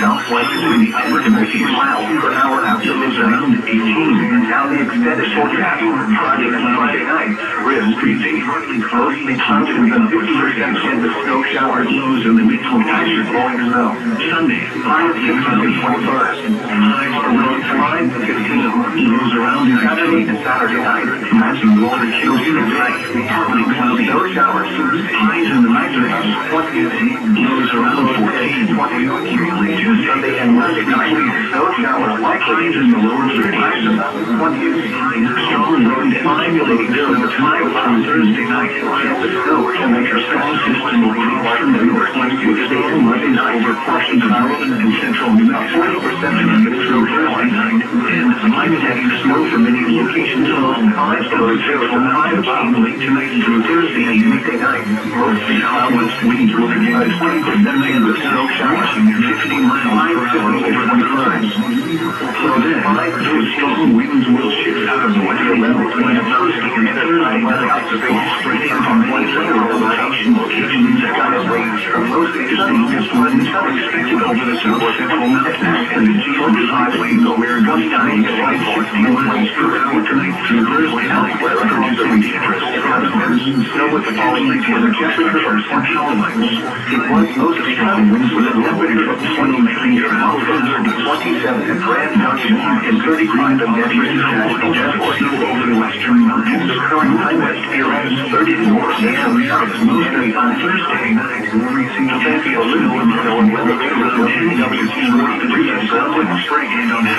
Southwest windy upper to 15 miles per hour after midnight. 18. Now the extended forecast. Friday night, risk freezing. Mostly cloudy with a 50% chance of snow showers. Lows in the mid-20s are blowing snow. Sunday, high of 625. Highs around 5 to 15. Lows around Saturday and Saturday night. Matching water chills tonight. Partly cloudy. Snow showers. Highs in the 90s. 20. Lows around 14. 20. Sunday and Monday night. Snow showers likely in the lower 30s. 20. Strong wind 5 to 0 to 5 on Thursday night. Chance of snow can make your strong system will cross from the north. Tuesday and Monday night over portions of northern and central New Mexico. 40% chance of snow Thursday night. And I'm having snow for many locations along 5 below 0 to 5 above late tonight through Thursday and Wednesday night. Mostly southwest winds will begin at 20% chance of snow showers and 15 miles per hour over the times. So then, those strong winds will shift out of the winter level and Thursday and Thursday night. Spreading from one locations got a range from mostly sunny to unexpected over the south central mountains and the G1 highway where gust times 5 miles per hour tonight through Thursday night. Snow with the falling leaves and the temperature from central lines. It was mostly strong winds with a temperature of 23 to 27 in Grand Junction and 35 in Denver International Airport. Over the western mountains, the current high west areas 34 a.m. Mostly on Thursday night. Thank you a little snow and weather around 10 W40 degrees Celsius spring and on the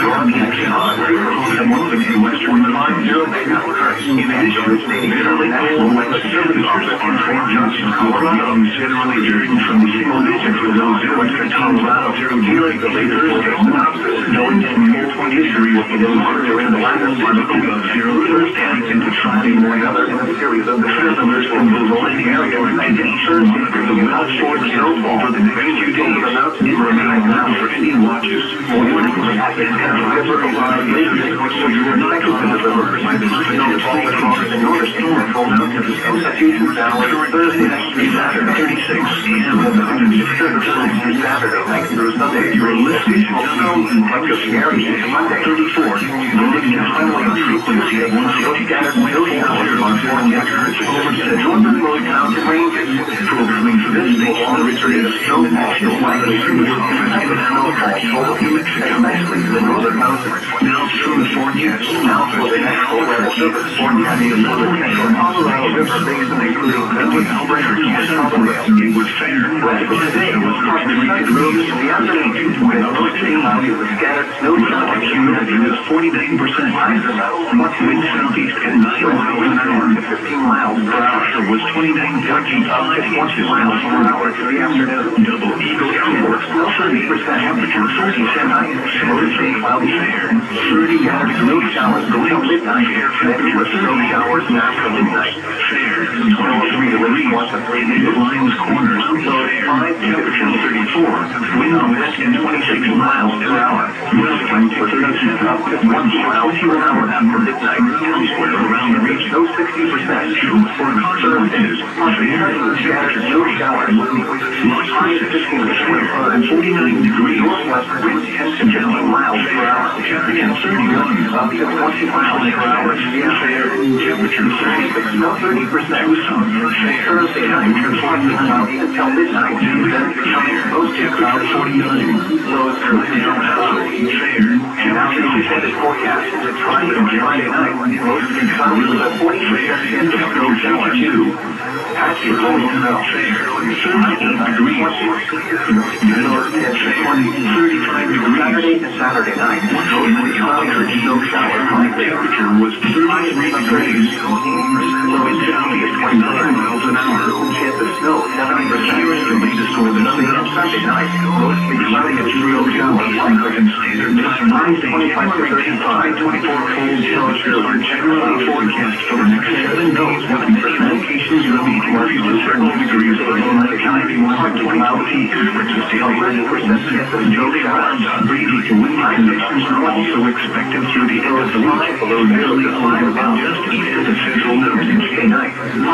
most of the western line 0 megahertz. In addition, generally national weather services on Grand Junction, Colorado, generally varying from the single digits for those in western Colorado. During the later Thursday synopsis, knowing that near 20 degrees will be the larger in the latter part of zero Thursday into Friday morning. Other in a series of the travelers will move over the area and then Thursday the well short snowfall for the next 2 days. Remain now for any watches. Warning and river arrive later so you are not open to the river by the snowfall across the northern storm mountains. Constitution hours Thursday night through Saturday 36 a.m. through Saturday night through Sunday. Your listening snow and Texas area Monday 34. Moving in highway frequency of 1 scattered snow showers on 4 megahertz over the northernmost mountain ranges. Programming for this station originated a snow national weather service office in snowfall over New Mexico, nicely to the northern mountains. Now through the forecast. Now for the National Weather Service forecasting of northern Central Colorado River Basin, including Gwinnett, EAS, it was fair. Today was partly degrees in the afternoon with mostly cloudy with scattered snow showers. Humidity was 49%. Highs about wind southeast at 9 miles an hour to 15 miles per hour. Pressure was 29.5 20 miles per hour to the afternoon. Double Eagle Airport, 30% temperature, 37. Mostly cloudy fair. 30-yard snow showers until midnight. Temperature snow showers after midnight. Fair. 23 degrees. Lines corners. Low 5. Temperature 34. Wind west and 26 miles per hour. West wind for 36 up to 1 mile per hour after midnight. Elsewhere around the region. No 60%. True for Thursdays. Scattered snow showers. High 15 to 49 degrees. Northwest wind 10 to 15 miles per hour. Again, 31 up to 20 miles per hour. Fair. Temperature 36. No 30%. Thursday night. Cloudy until midnight. Then becoming mostly cloudy 49. Lows 30. Fair. Temperature extended forecast is a dry on Friday night. Mostly cloudy with a 40% chance of snow shower too. Patchy rolling snow. 38 degrees. North at 35 degrees. Saturday night. Mostly cloudy snow shower. High temperature was 33 degrees. Low intensity of 29 miles an hour. Chance of snow 70%. Latest for the Sunday night. Mostly cloudy and snow showers. Highs 25 to 35. 24 cold temperatures are generally forecast for the next 7 days. With many locations will be cloudy to several degrees below 91 miles peak. Temperatures daily 100% chance of snow showers. Breezy to windy conditions are also expected through the end of the week. Below 0 to 5 about just east of the central limit Tuesday night.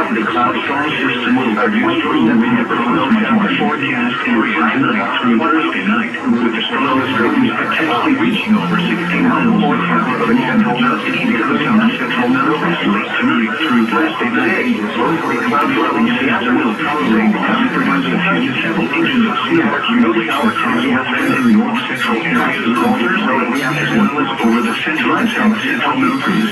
The cloud storm system will produce the wind snow shower forecast area tonight through Thursday night, with the strongest winds potentially reaching over 60 miles for the central just east of the south central northwest late tonight through Thursday night. Mostly cloudy early in the afternoon. Temperatures of 10 to 7 inches of snow. Snow showers in the north central areas all Thursday, as well as over the central and south central mountains.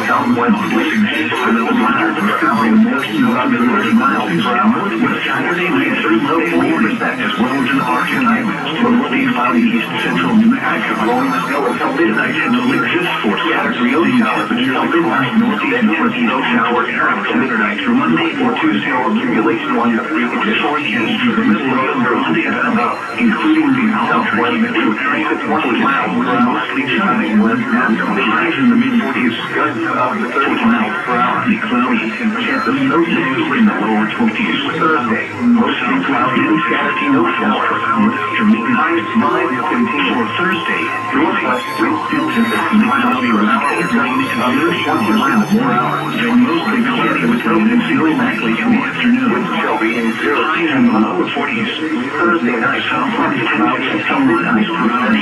Southwest winds are the miles per hour and more snow under 30 miles per hour. With Saturday night through low 40%, as well as in the Arctic Islands. Mostly cloudy east central New Mexico. Blowing snow until midnight until exists for scattered real showers. Midnight northeast north snow showers until midnight through Monday or Tuesday. Accumulation one to 3 inches forecast through the middle of the Monday Valley, including the southwest metro area at 20 miles per hour. Mostly sunny west after the highs in the mid-40s, gusts up to 30 miles per hour. Cloudy and chance of snow days in the lower 20s. Thursday, mostly cloudy and scattered snow showers. Afternoon highs 5 to 15 for Thursday. Northwest winds consistently cloudy around 8 rain and under 20 miles per hour. Mostly cloudy with no concealing likely in the afternoon. Winds shall be in 0 and the lower 40s. Thursday night, southwest cloudy until midnight.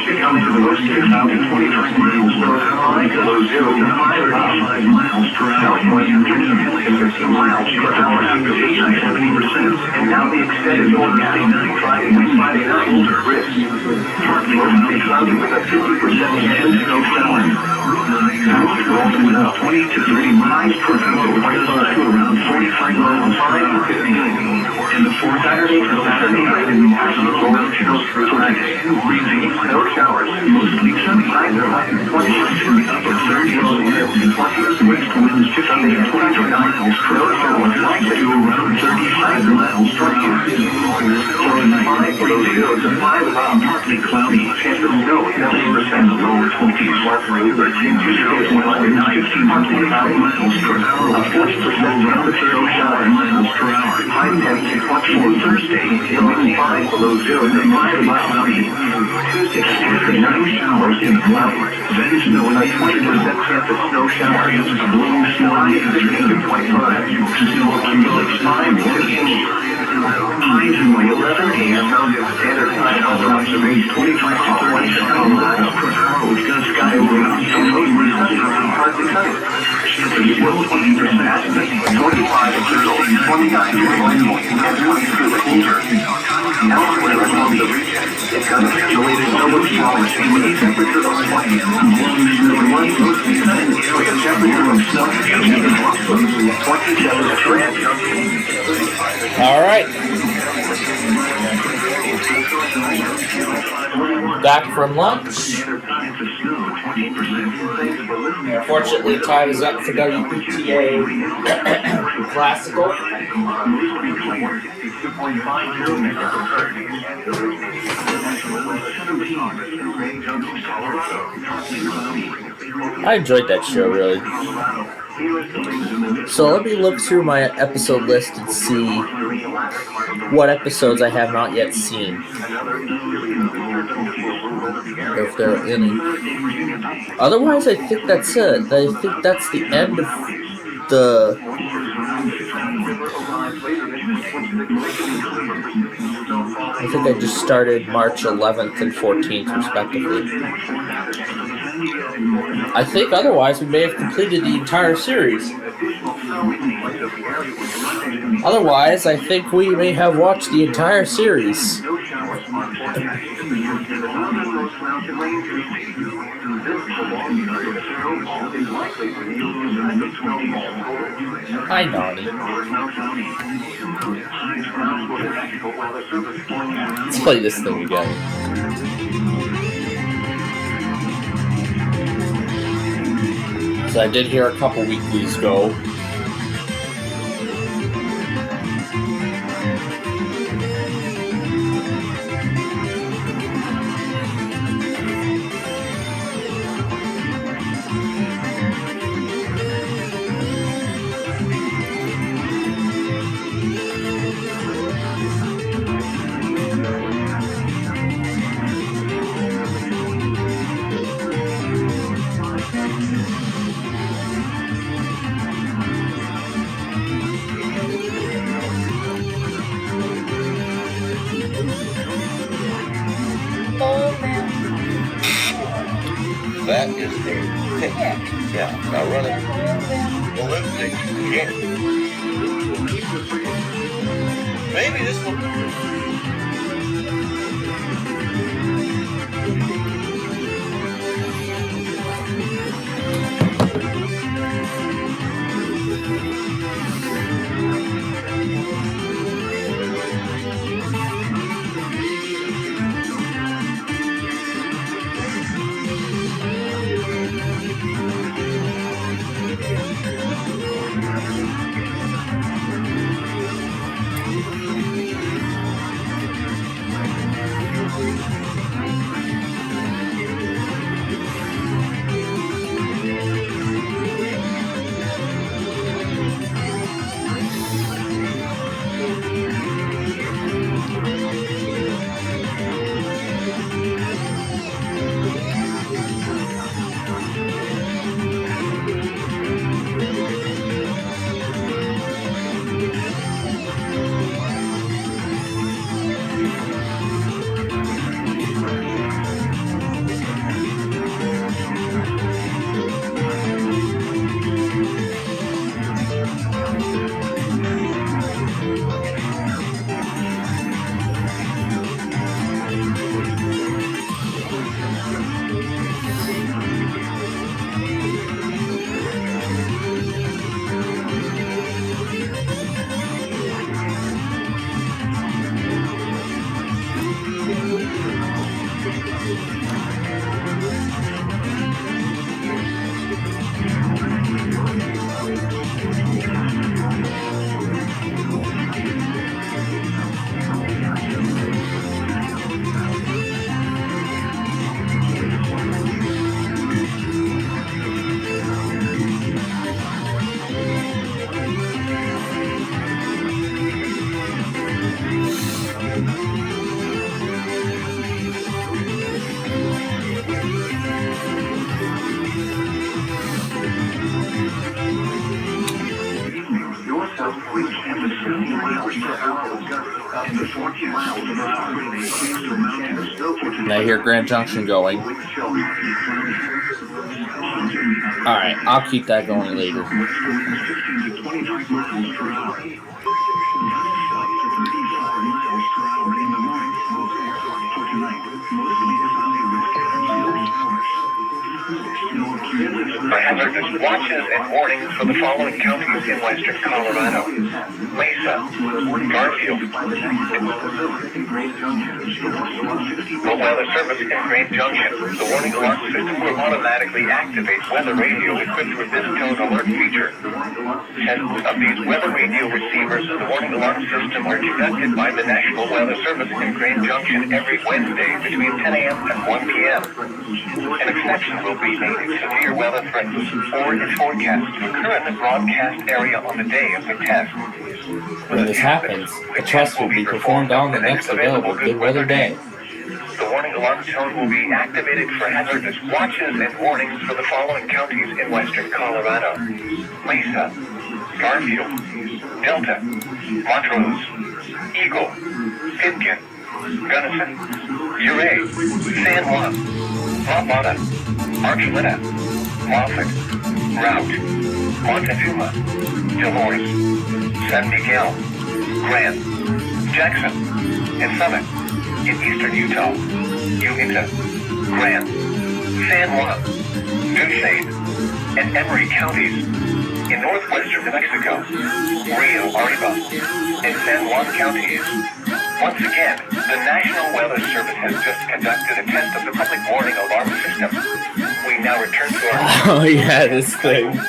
Becoming to the west 6 out to 25 miles per hour. Below 0 to 5 miles per hour. Southwest afternoon, 15 miles per hour after midnight, 70%. And now the extended forecast night, Friday night, older risk. Partly cloudy with a 50% chance of snow showers. Winds rolling with up 20 to 30 miles per hour, to around 45 miles per hour. And the fourth Saturday to Saturday night in the afternoon, rolling snow through Friday. Breezy snow showers, mostly sunny. Highs are up 20 in the upper 30s, and 20s. West winds 15 to 25 miles per hour, likely to around 35 miles per hour. For a night, below 0 to 5 about partly cloudy. Chance of snow 70%, lower 20s. Virginia shows 1 night 15 to 25 miles per hour, a 40% around snow shower miles per hour. High 10 to 24 Thursday, winds 5 below 0 to 5 cloudy. Tuesday, Saturday night showers in the clouds. Then snow with a 20% chance of snow showers. Blowing snow in 15 to 25. Snow accumulates 5 to 8. Highs in the 11 a.m. Mountain Standard Time over observation 25 to 27 miles per hour with gun sky over around 60 miles per hour. Partly sunny. Chances will 20%. 25 to 30, 29 to 21, and 22 colder. Elsewhere along the region, it's unaccumulated snow showers and with a temperature of 20. Blowing snow 1 mostly sunny with a temperature of snow 27 trends. All right. Back from lunch. Unfortunately, time is up for WPTA Classical. I enjoyed that show, really. So let me look through my episode list and see what episodes I have not yet seen, if there are any. Otherwise, I think that's it. I think that's the end of the... I think I just started March 11th and 14th, respectively. I think otherwise we may have completed the entire series. Otherwise, I think we may have watched the entire series. Hi, Nani. Let's play this thing together. So I did hear a couple weeklies go. That is a pick. Yeah. Now run it. Well, let's see. Yeah. Maybe this will. And I hear Grand Junction going. Alright, I'll keep that going later. Hazardous watches and warnings for the following counties in western Colorado: Mesa, Garfield, the Weather Service in Grand Junction. The warning alarm system will automatically activate weather radio equipped with this tone alert feature. Tests of these weather radio receivers and the warning alarm system are conducted by the National Weather Service in Grand Junction every Wednesday between 10 a.m. and 1 p.m. An exception will be made if severe weather threatens or is forecast to occur in the broadcast area on the day of the test. When this happens, a test will be performed on the next available good weather day. The warning alarm tone will be activated for hazardous watches and warnings for the following counties in western Colorado: Mesa, Garfield, Delta, Montrose, Eagle, Pitkin, Gunnison, Ouray, San Juan, La Mata, Archuleta, Moffett, Route, Montezuma, Dolores, San Miguel, Grant, Jackson, and Summit. in eastern Utah, Uinta, Grant, San Juan, Duchesne, and Emery counties. In northwestern New Mexico, Rio Arriba, and San Juan counties. Once again, the National Weather Service has just conducted a test of the public warning alarm system. We now return to our... Oh yeah, this thing.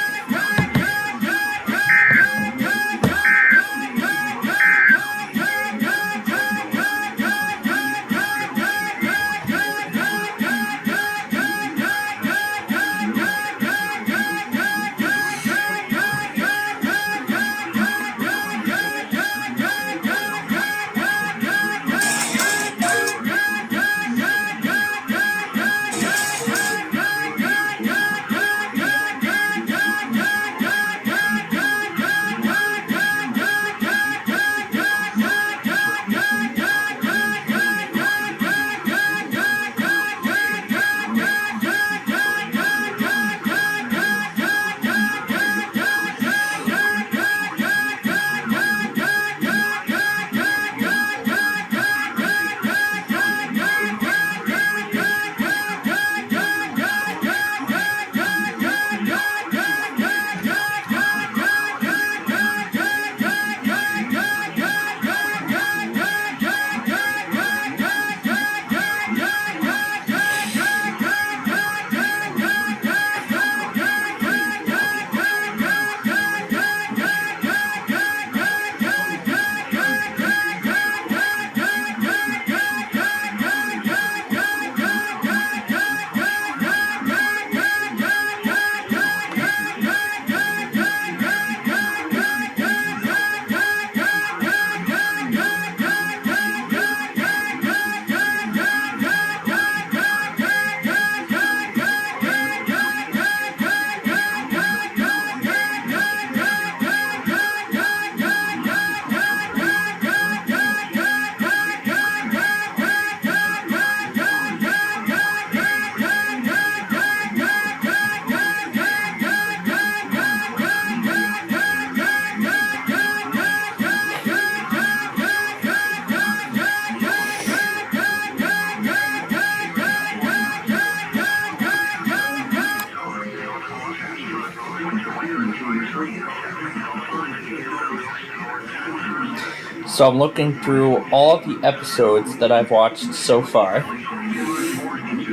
So I'm looking through all of the episodes that I've watched so far.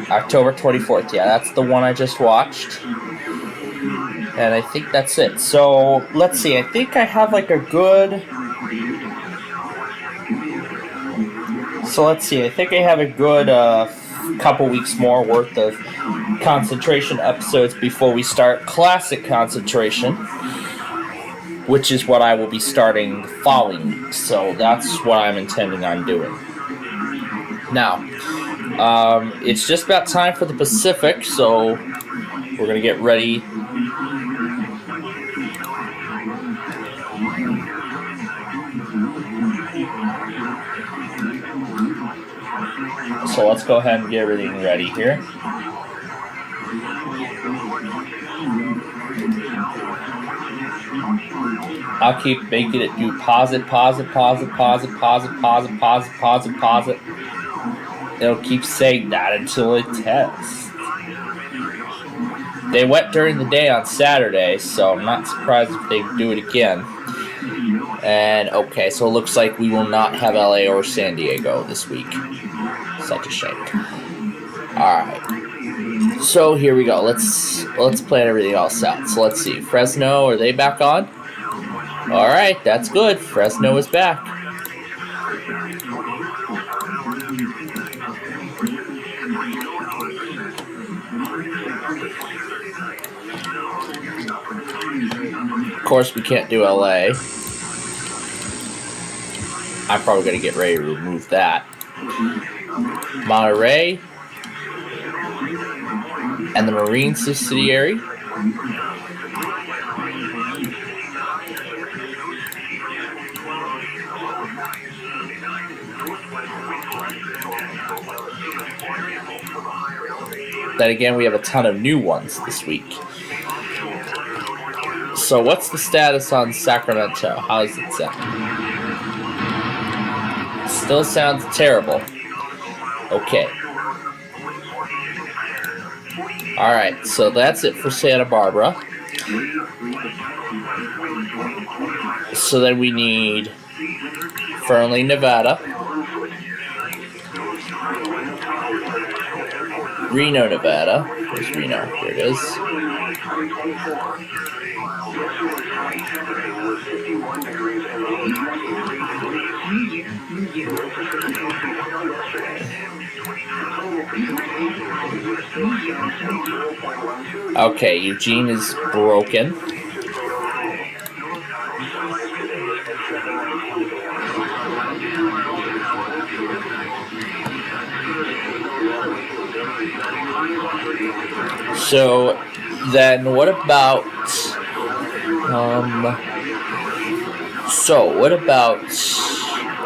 October 24th, yeah, that's the one I just watched. And I think that's it. So, let's see, I think I have like a good... So let's see, I think I have a good couple weeks more worth of concentration episodes before we start classic concentration, which is what I will be starting the following week. So that's what I'm intending on doing. Now, it's just about time for the Pacific, so we're going to get ready. So let's go ahead and get everything ready here. I'll keep making it do pause it. It'll keep saying that until it tests. They went during the day on Saturday, so I'm not surprised if they do it again. And okay, so it looks like we will not have LA or San Diego this week. Such a shame. Alright. So here we go. Let's plan everything else out. So let's see. Fresno, are they back on? Alright, that's good. Fresno is back. Of course, we can't do LA. I'm probably going to get ready to remove that. Monterey and the Marine subsidiary. Then again, we have a ton of new ones this week. So what's the status on Sacramento? How does it sound? Still sounds terrible. Okay. Alright, so that's it for Santa Barbara. So then we need Fernley, Nevada, Reno, Nevada. Where's Reno? Here it is. Okay, Eugene is broken. So then what about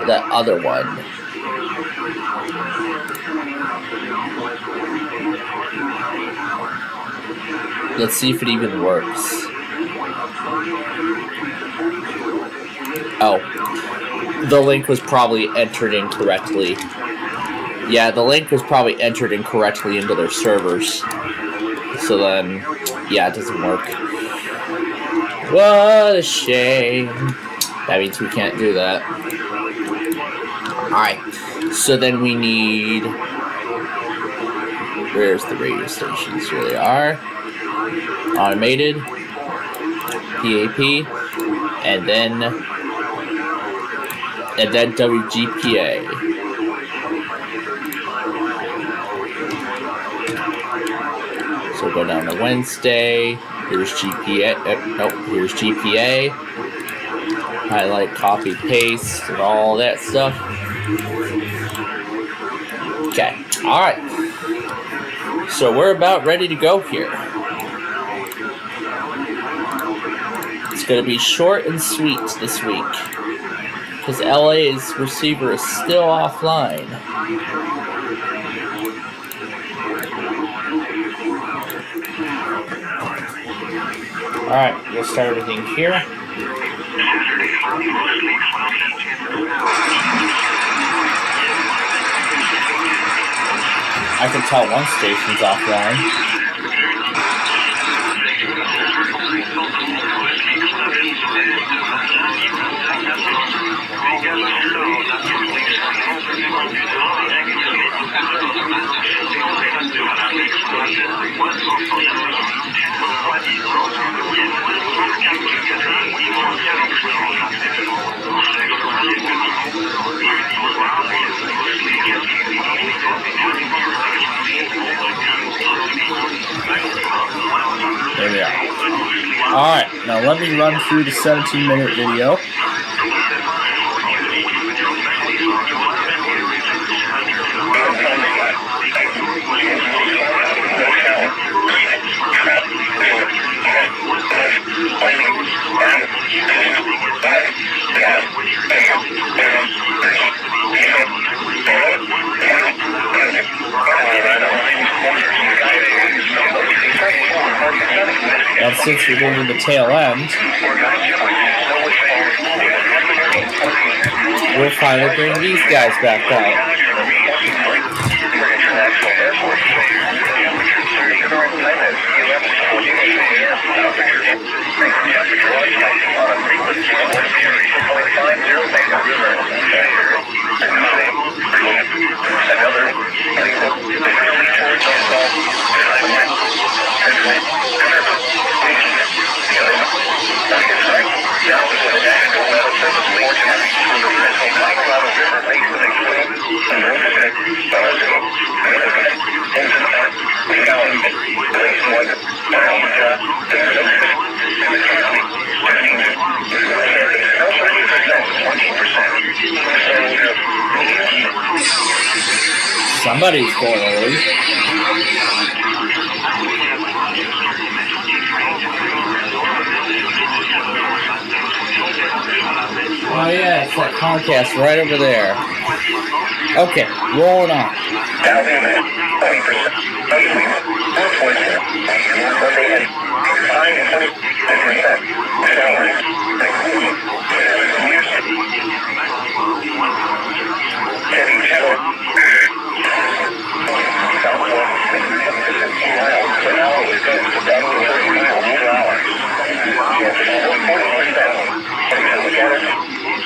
that other one? Let's see if it even works. Oh, the link was probably entered incorrectly. Yeah, the link was probably entered incorrectly into their servers. So then, yeah, it doesn't work. What a shame. That means we can't do that. Alright, so then we need... Where's the radio stations? Here they are. Automated. PAP. And then WGPA. So go down to Wednesday. Here's GPA. Here's GPA. Highlight, copy, paste, and all that stuff. Okay. Alright. So we're about ready to go here. It's going to be short and sweet this week. Because LA's receiver is still offline. Alright, we'll start everything here. I can tell one station's offline. There we are. Alright, now let me run through the 17-minute video. And since we're getting to the tail end, we'll finally bring these guys back out. Somebody's going early. Oh yeah, it's that Comcast right over there. Okay, rolling on. For now, we've got about 30 miles per hour. Yes, 40%. Look at it.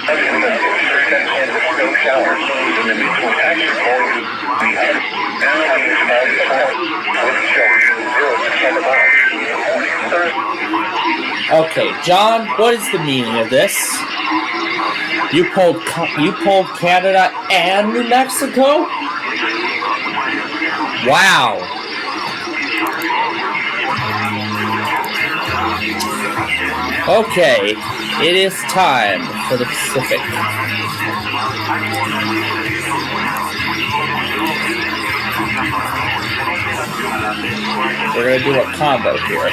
That's when the 50% chance of snow showers. And the mutual factor is going to be up. Now it's 5%. With showers, 0% about. Okay, John, what is the meaning of this? You pulled Canada and New Mexico? Wow. Okay, it is time for the Pacific. We're going to do a combo here.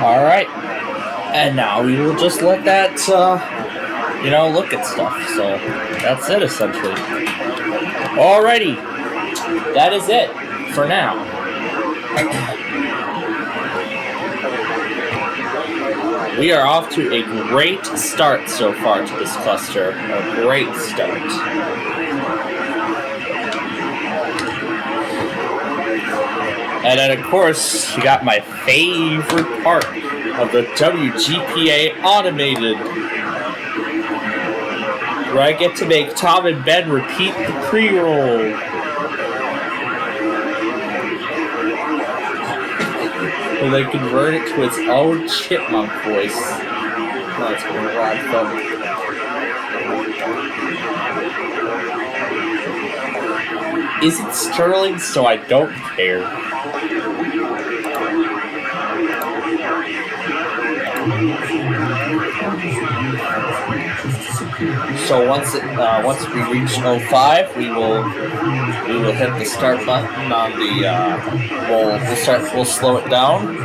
Alright, and now we will just let that, look at stuff, so that's it essentially. Alrighty, that is it for now. We are off to a great start so far to this cluster, a great start. And then, of course, you got my favorite part of the WGPA automated where I get to make Tom and Ben repeat the pre-roll. Where they convert it to its own chipmunk voice. That's going to be a lot of fun. Is it Sterling? So I don't care. So once we reach 05, we will hit the start button on the we'll slow it down.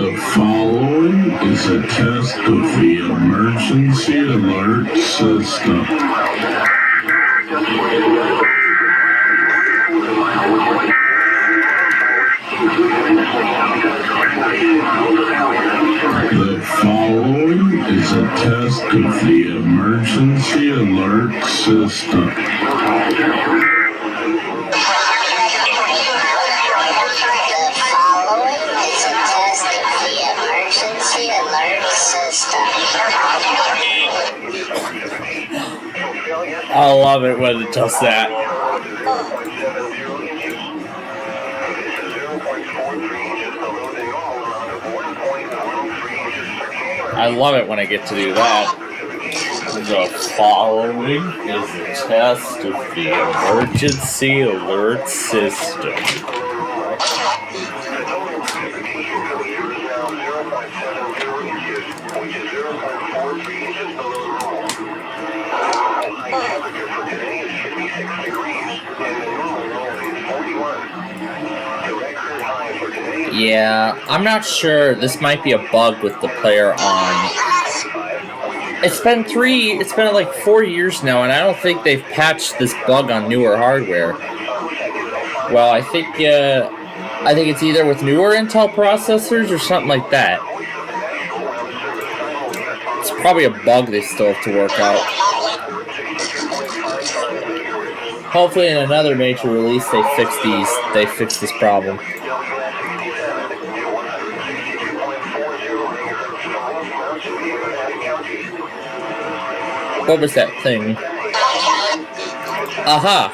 The following is a test of the emergency alert system. The following is a test of the emergency alert system. I love it when it does that. I love it when I get to do that. The following is a test of the emergency alert system. Yeah, I'm not sure. This might be a bug with the player on. It's been like 4 years now, and I don't think they've patched this bug on newer hardware. Well, I think it's either with newer Intel processors or something like that. It's probably a bug they still have to work out. Hopefully in another major release they fix this problem. What was that thing? Aha!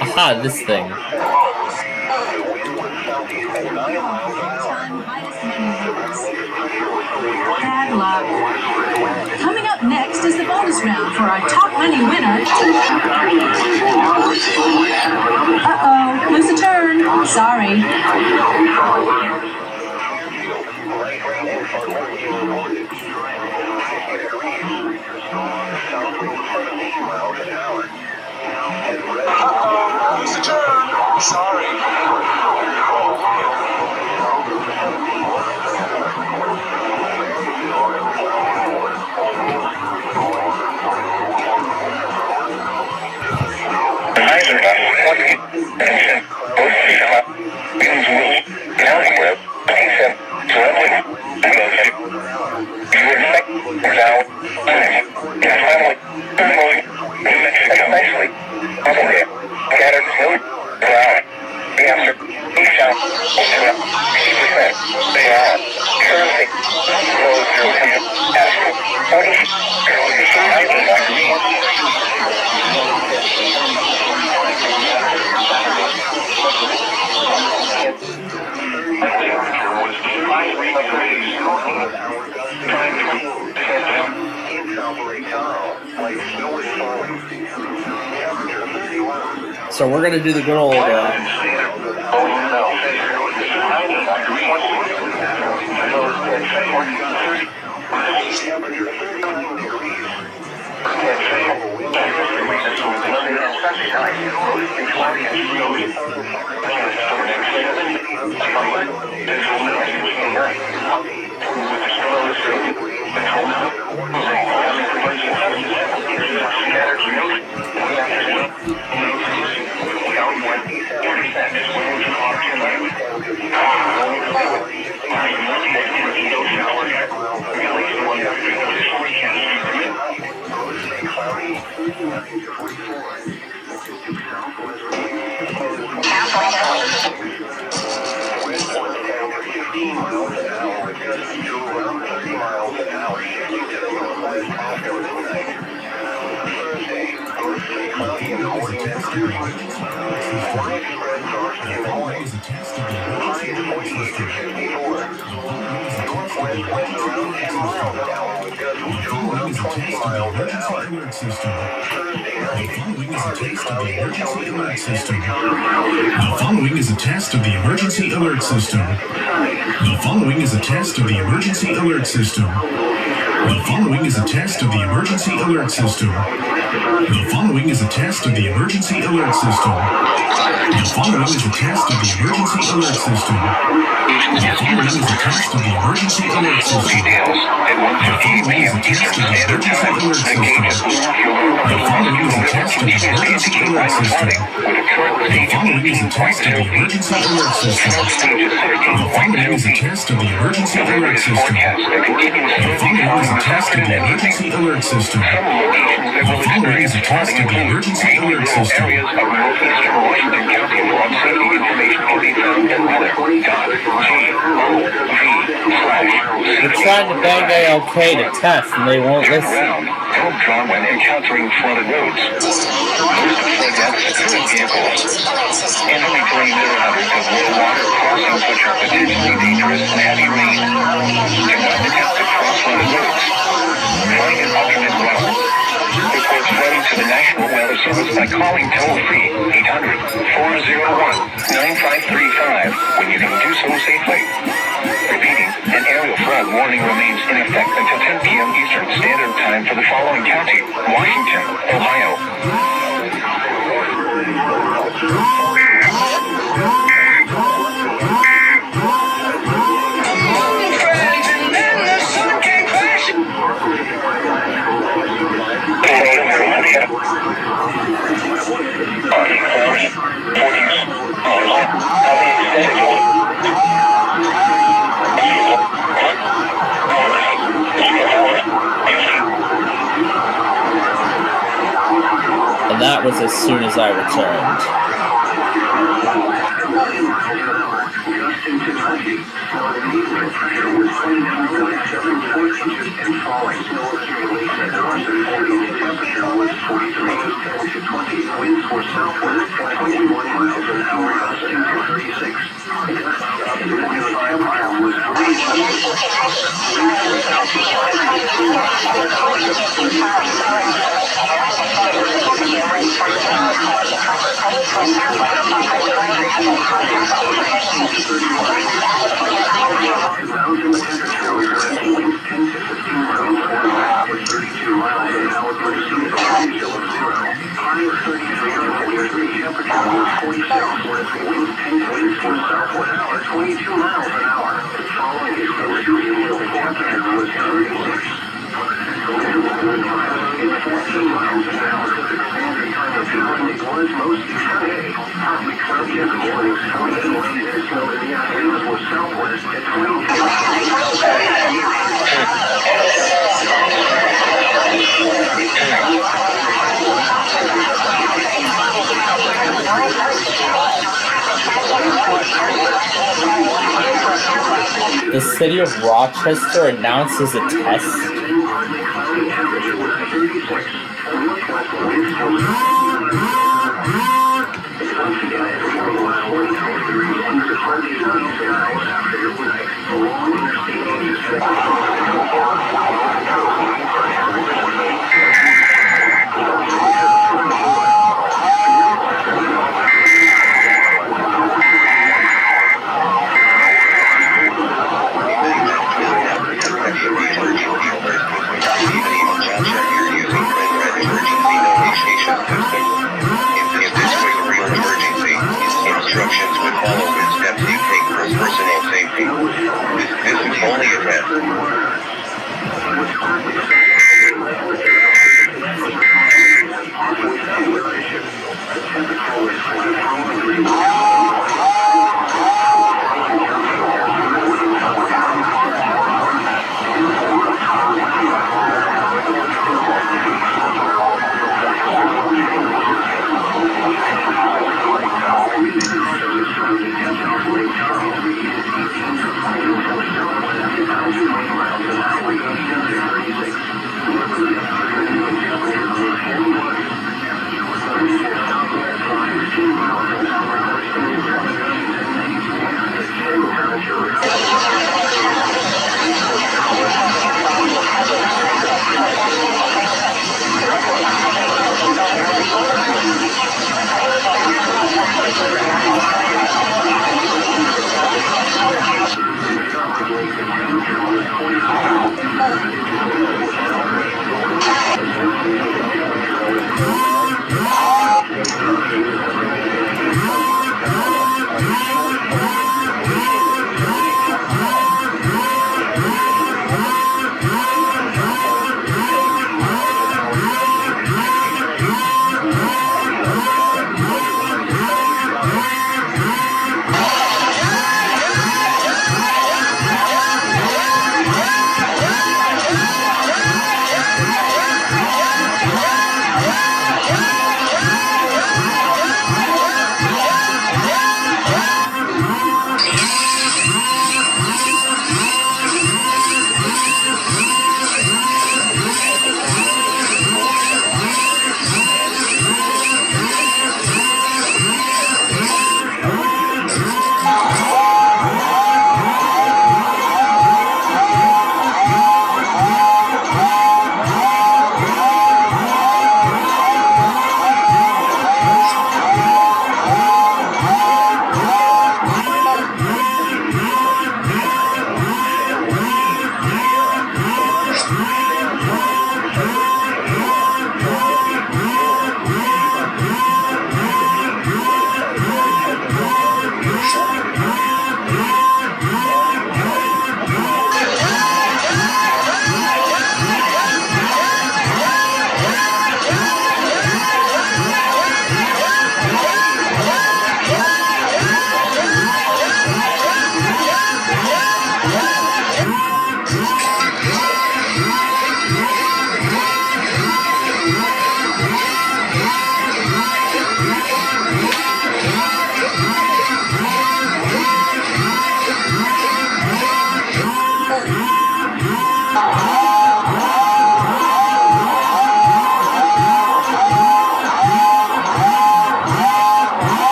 Aha, this thing. Bad luck. Coming up next is the bonus round for our top money winner. Uh-oh, lose a turn. Sorry. Uh-oh, lose a turn. Sorry. So we're gonna do the good old. The following is a test of the emergency alert system. The following is a test of the emergency alert system. The following is a test of the emergency alert system. The following is a test of the emergency alert system. The following is a test of the emergency alert system. The following is a test of the emergency alert system. The following is a test of the emergency alert system. The following is a test of the emergency alert system. The following is a test of the emergency alert system. The following is a test of the emergency alert system. The following is a test of the emergency alert system. The following is a test of the emergency alert system. We're trying to bang ALK to test and they won't listen. Don't draw when encountering flooded roads. Most flood depths current vehicles. Inventory mirror hazards of low water crossings which are potentially dangerous in heavy rain. Do not attempt to cross flooded roads. Find an alternate route. Report flooding to the National Weather Service by calling toll-free 800-401-9535 when you can do so safely. Repeating, an aerial flood warning remains in effect until 10 p.m. Eastern Standard Time for the following county: Washington, Ohio. And that was as soon as I returned. the city of Rochester announces a test. Instructions would follow with steps you take for personal safety. This is only a test.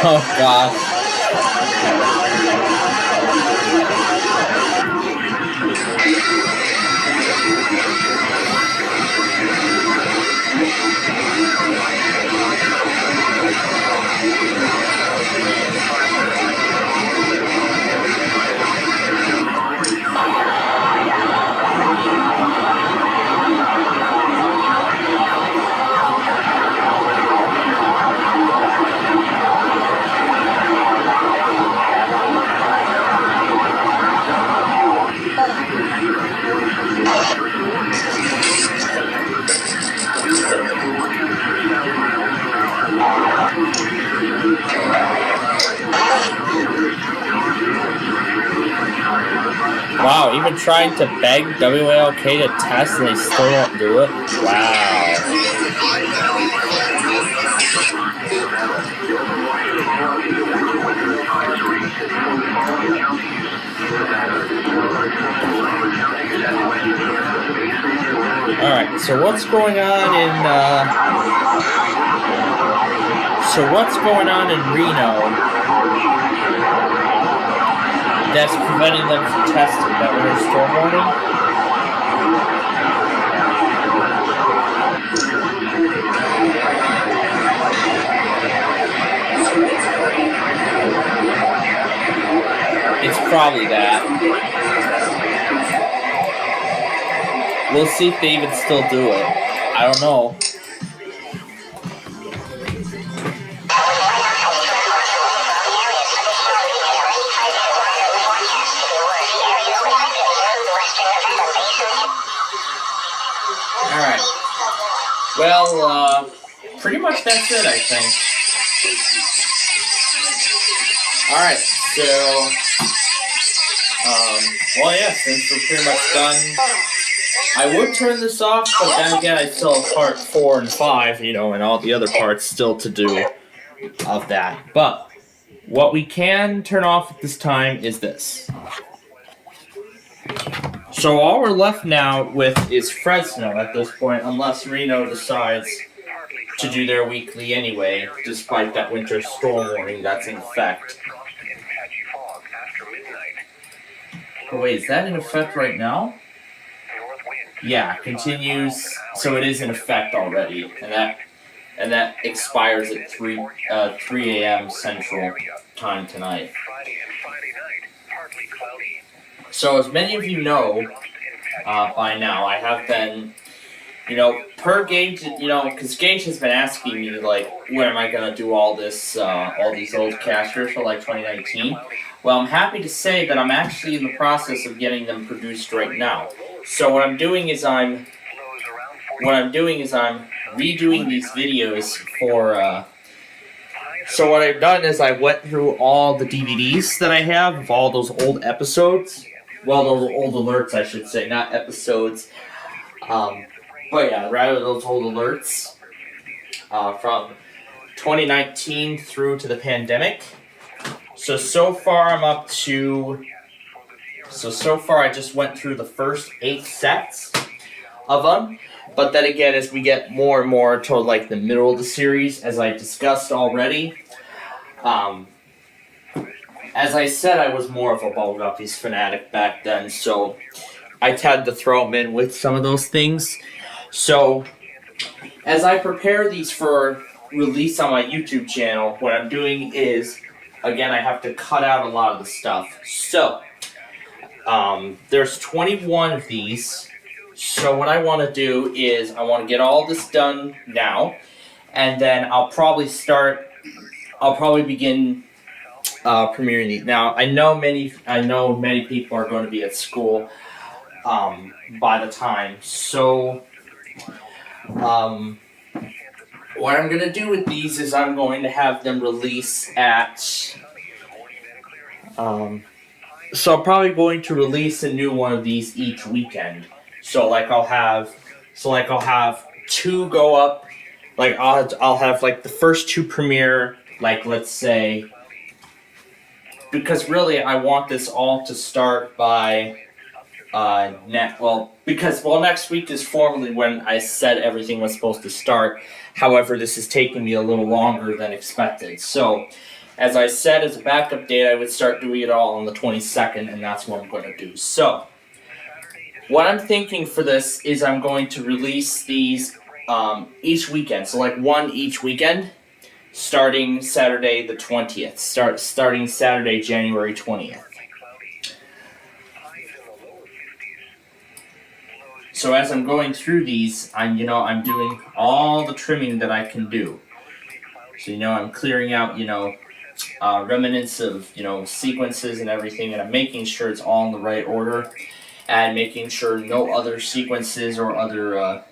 Oh gosh. even trying to beg WALK to test and they still won't do it? Wow. Alright, so what's going on in Reno that's preventing them from testing? That winter storm warning? It's probably that. We'll see if they even still do it. I don't know. Alright. Well, pretty much that's it, I think. Alright, so, well, yeah, since we're pretty much done, I would turn this off, but then again, I still have part 4 and 5, you know, and all the other parts still to do of that. But what we can turn off at this time is this. So all we're left now with is Fresno at this point, unless Reno decides to do their weekly anyway, despite that winter storm warning that's in effect. Oh wait, is that in effect right now? Yeah, continues, so it is in effect already, and that expires at 3 a.m. Central Time tonight. So as many of you know by now, I have been, you know, per Gage, you know, because Gage has been asking me, like, when am I going to do all this, all these old casters for, like, 2019? Well, I'm happy to say that I'm actually in the process of getting them produced right now. So what I'm doing is I'm redoing these videos for, so what I've done is I went through all the DVDs that I have of all those old episodes. Well, those old alerts, I should say, not episodes. But yeah, rather those old alerts from 2019 through to the pandemic. So far I'm up to... So far I just went through the first 8 sets of them. But then again, as we get more and more toward like the middle of the series, as I discussed already, as I said, I was more of a Bubble Guppies fanatic back then, so I tend to throw them in with some of those things. So, as I prepare these for release on my YouTube channel, what I'm doing is, again, I have to cut out a lot of the stuff. So, there's 21 of these. So what I want to do is I want to get all this done now, and then I'll probably begin premiering these. Now I know many people are going to be at school by the time. So what I'm going to do with these is I'm going to have them release at so I'm probably going to release a new one of these each weekend. So I'll have 2 go up, like I'll have like the first 2 premiere, like let's say, because really I want this all to start by next week is formally when I said everything was supposed to start. However, this is taking me a little longer than expected. So as I said, as a backup date, I would start doing it all on the 22nd, and that's what I'm going to do. So what I'm thinking for this is I'm going to release these each weekend. So like 1 each weekend, starting Saturday the 20th. Starting Saturday, January 20th. So as I'm going through these, I'm doing all the trimming that I can do. So I'm clearing out remnants of sequences and everything, and I'm making sure it's all in the right order. And making sure no other sequences or other,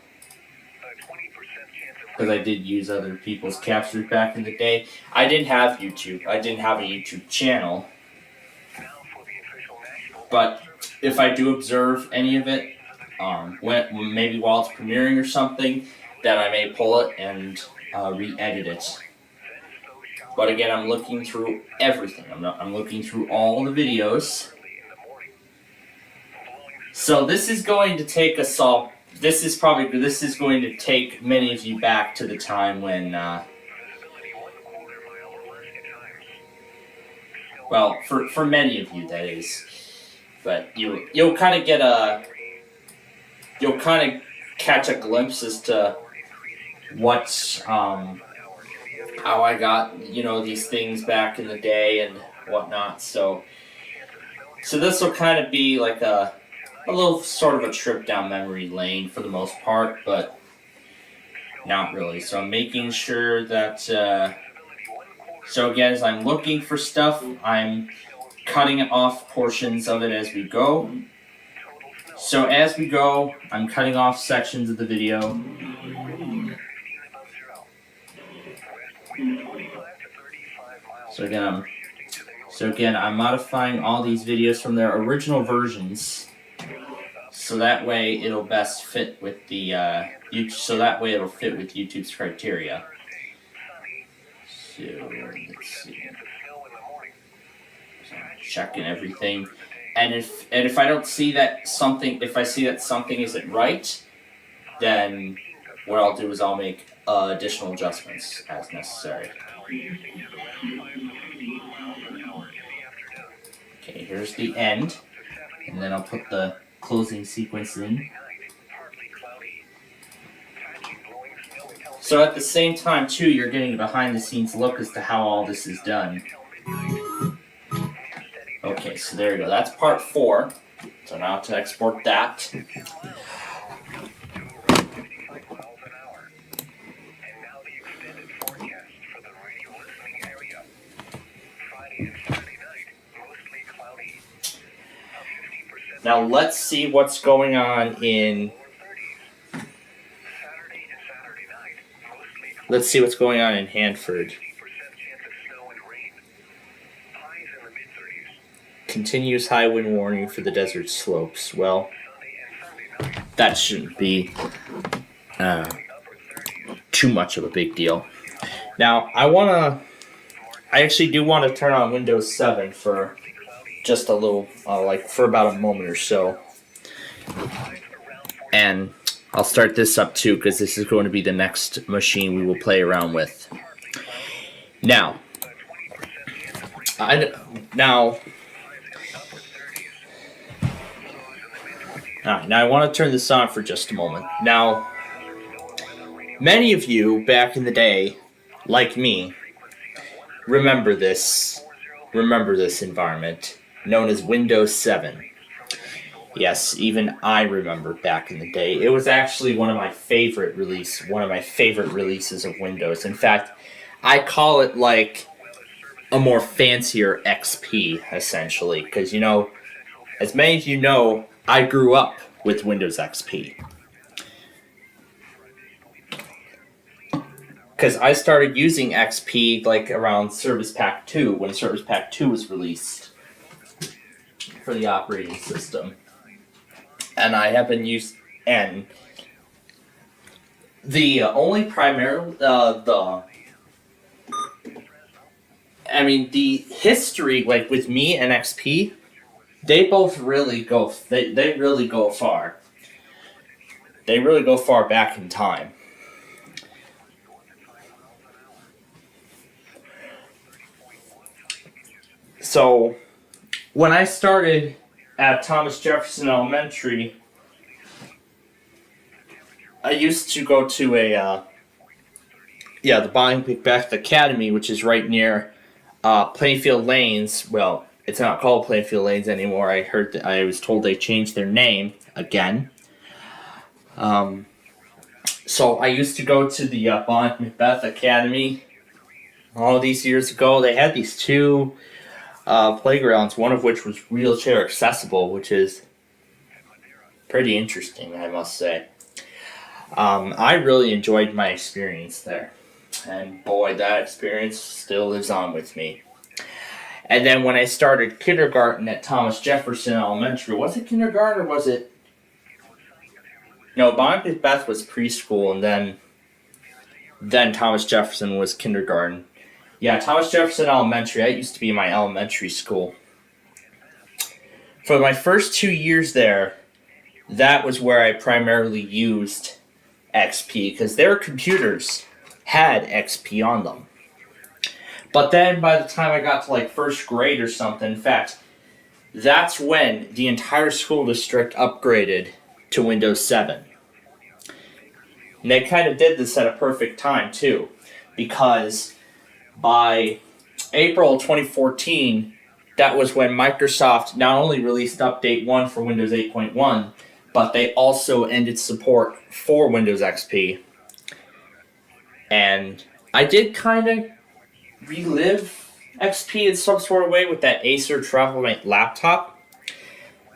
because I did use other people's captures back in the day. I didn't have YouTube. I didn't have a YouTube channel. But if I do observe any of it, maybe while it's premiering or something, then I may pull it and re-edit it. But again, I'm looking through everything. I'm looking through all the videos. So this is going to take us all. This is going to take many of you back to the time when, well, for many of you that is, but you'll kind of catch a glimpse as to what's how I got, these things back in the day and whatnot. So this will kind of be like a little sort of a trip down memory lane for the most part, but not really. So I'm making sure that, so again, as I'm looking for stuff, I'm cutting off portions of it as we go. So as we go, I'm cutting off sections of the video. So again, I'm modifying all these videos from their original versions, so that way it'll best fit with the so that way it'll fit with YouTube's criteria. So let's see. So I'm checking everything, and if I don't see that something, if I see that something isn't right, then what I'll do is I'll make additional adjustments as necessary. Okay, here's the end, and then I'll put the closing sequence in. So at the same time, too, you're getting a behind-the-scenes look as to how all this is done. Okay, so there you go. That's part 4. So now to export that. Now let's see what's going on in. Let's see what's going on in Hanford. Continuous high wind warning for the desert slopes. Well, that shouldn't be too much of a big deal. Now I actually do want to turn on Windows 7 for just a little, for about a moment or so. And I'll start this up too, because this is going to be the next machine we will play around with. Now I want to turn this on for just a moment. Now, many of you back in the day, like me, remember this environment known as Windows 7. Yes, even I remember back in the day. It was actually one of my favorite releases of Windows. In fact, I call it like a more fancier XP, essentially, because as many of you know, I grew up with Windows XP. Because I started using XP like around Service Pack 2, when Service Pack 2 was released for the operating system. And I have been used, and the only primary, the history, like with me and XP, they both really go, they really go far. They really go far back in time. So, when I started at Thomas Jefferson Elementary, I used to go to the Bonnie Macbeth Academy, which is right near Plainfield Lanes. Well, it's not called Plainfield Lanes anymore. I was told they changed their name again. So I used to go to the Bonnie Macbeth Academy all these years ago. They had these two playgrounds, one of which was wheelchair accessible, which is pretty interesting, I must say. I really enjoyed my experience there, and boy, that experience still lives on with me. And then when I started kindergarten at Thomas Jefferson Elementary, was it kindergarten or was it? No, Bonnie Beth was preschool, and then Thomas Jefferson was kindergarten. Yeah, Thomas Jefferson Elementary, that used to be my elementary school. For my first 2 years there, that was where I primarily used XP, because their computers had XP on them. But then by the time I got to like first grade or something, in fact, that's when the entire school district upgraded to Windows 7. And they kind of did this at a perfect time too, because by April 2014, that was when Microsoft not only released Update 1 for Windows 8.1, but they also ended support for Windows XP. And I did kind of relive XP in some sort of way with that Acer Travelmate laptop.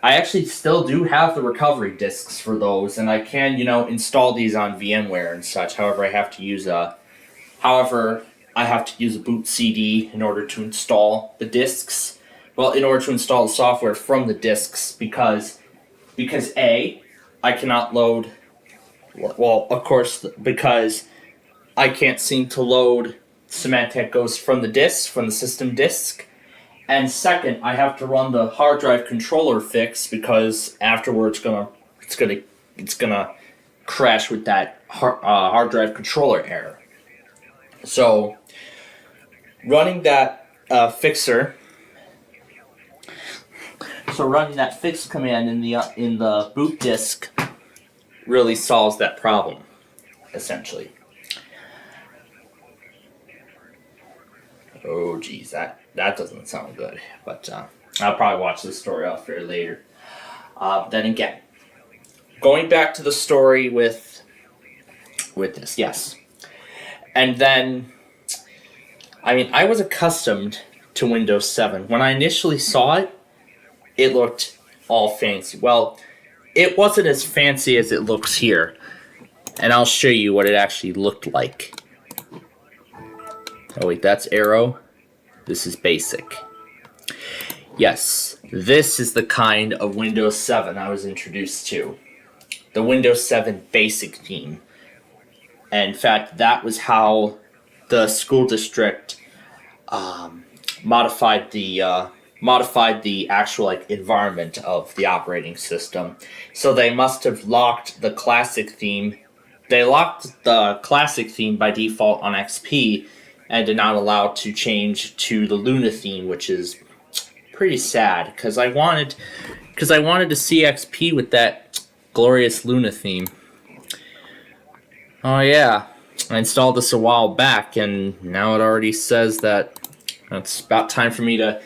I actually still do have the recovery disks for those, and I can, install these on VMware and such. However, I have to use a boot CD in order to install the disks. Well, in order to install the software from the disks, because A, I cannot load. Well, of course, because I can't seem to load Symantec Ghost from the system disk. And second, I have to run the hard drive controller fix, because afterwards it's gonna crash with that hard drive controller error. So running that running that fix command in the boot disk really solves that problem, essentially. Oh, geez, that doesn't sound good. But I'll probably watch this story off here later. Then again, going back to the story with this, yes. And then, I was accustomed to Windows 7. When I initially saw it, it looked all fancy. Well, it wasn't as fancy as it looks here. And I'll show you what it actually looked like. Oh wait, that's Arrow. This is Basic. Yes, this is the kind of Windows 7 I was introduced to. The Windows 7 Basic theme. And in fact, that was how the school district modified the actual environment of the operating system. So they must have locked the classic theme. They locked the classic theme by default on XP, and did not allow to change to the Luna theme, which is pretty sad, because I wanted to see XP with that glorious Luna theme. Oh yeah, I installed this a while back, and now it already says that it's about time for me to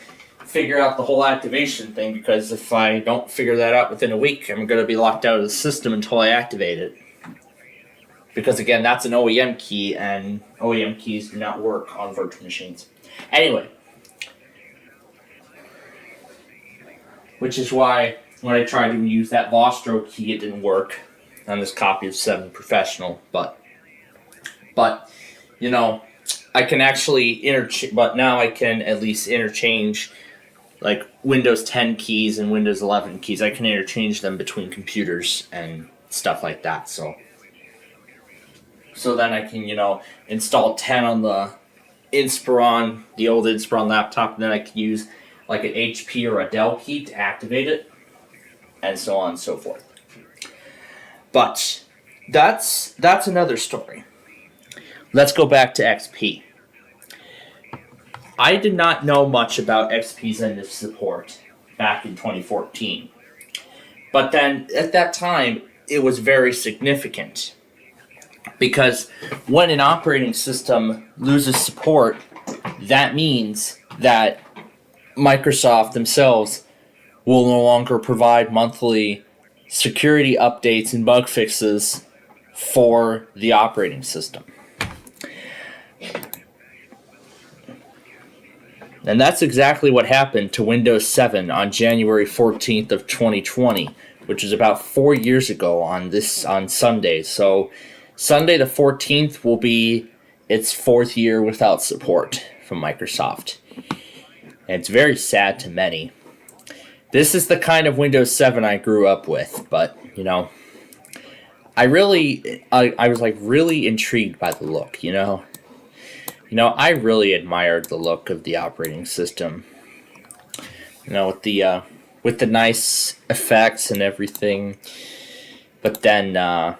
figure out the whole activation thing, because if I don't figure that out within a week, I'm going to be locked out of the system until I activate it. Because again, that's an OEM key, and OEM keys do not work on virtual machines. Anyway, which is why when I tried to use that Vostro key, it didn't work on this copy of 7 Professional. But I can actually but now I can at least interchange like Windows 10 keys and Windows 11 keys. I can interchange them between computers and stuff like that. So then I can, install 10 on the Inspiron, the old Inspiron laptop, and then I can use like an HP or a Dell key to activate it, and so on and so forth. But that's another story. Let's go back to XP. I did not know much about XP's end of support back in 2014. But then, at that time, it was very significant. Because when an operating system loses support, that means that Microsoft themselves will no longer provide monthly security updates and bug fixes for the operating system. And that's exactly what happened to Windows 7 on January 14th of 2020, which is about 4 years ago on Sunday. So Sunday the 14th will be its 4th year without support from Microsoft. and it's very sad to many. This is the kind of Windows 7 I grew up with, but, you know, I was like really intrigued by the look, you know. I really admired the look of the operating system. You know, with the nice effects and everything. But then, but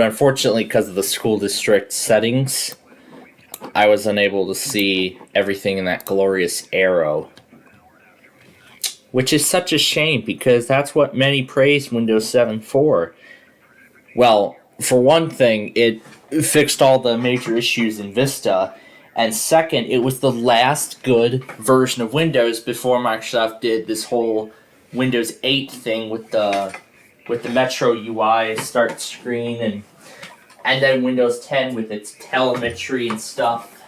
unfortunately, because of the school district settings, I was unable to see everything in that glorious arrow. Which is such a shame, because that's what many praised Windows 7 for. Well, for one thing, it fixed all the major issues in Vista, and second, it was the last good version of Windows before Microsoft did this whole Windows 8 thing with the Metro UI start screen, and then Windows 10 with its telemetry and stuff.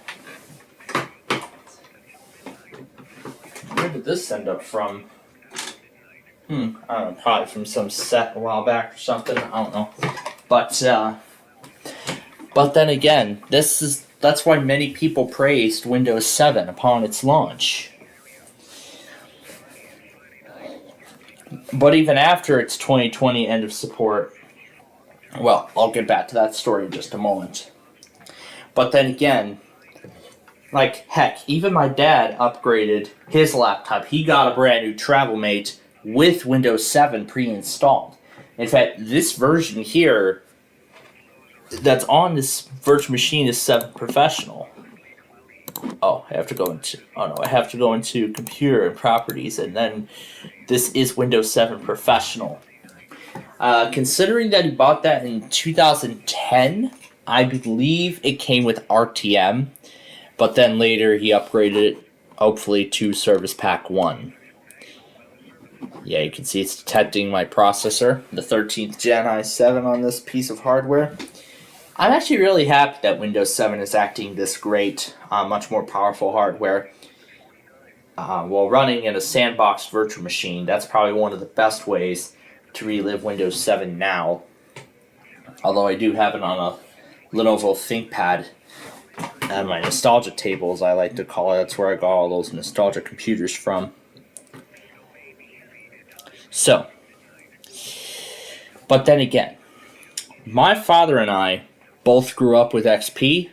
Where did this end up from? I don't know, probably from some set a while back or something, I don't know. But then again, that's why many people praised Windows 7 upon its launch. But even after its 2020 end of support, well, I'll get back to that story in just a moment. But then again, like, heck, even my dad upgraded his laptop. He got a brand new TravelMate with Windows 7 pre-installed. In fact, this version here that's on this virtual machine is 7 Professional. I have to go into Computer and Properties, and then this is Windows 7 Professional. Considering that he bought that in 2010, I believe it came with RTM, but then later he upgraded it, hopefully, to Service Pack 1. Yeah, you can see it's detecting my processor, the 13th Gen i7 on this piece of hardware. I'm actually really happy that Windows 7 is acting this great, much more powerful hardware. While running in a sandbox virtual machine, that's probably one of the best ways to relive Windows 7 now. Although I do have it on a Lenovo ThinkPad and my nostalgia table, as I like to call it. That's where I got all those nostalgia computers from. So, but then again, my father and I both grew up with XP,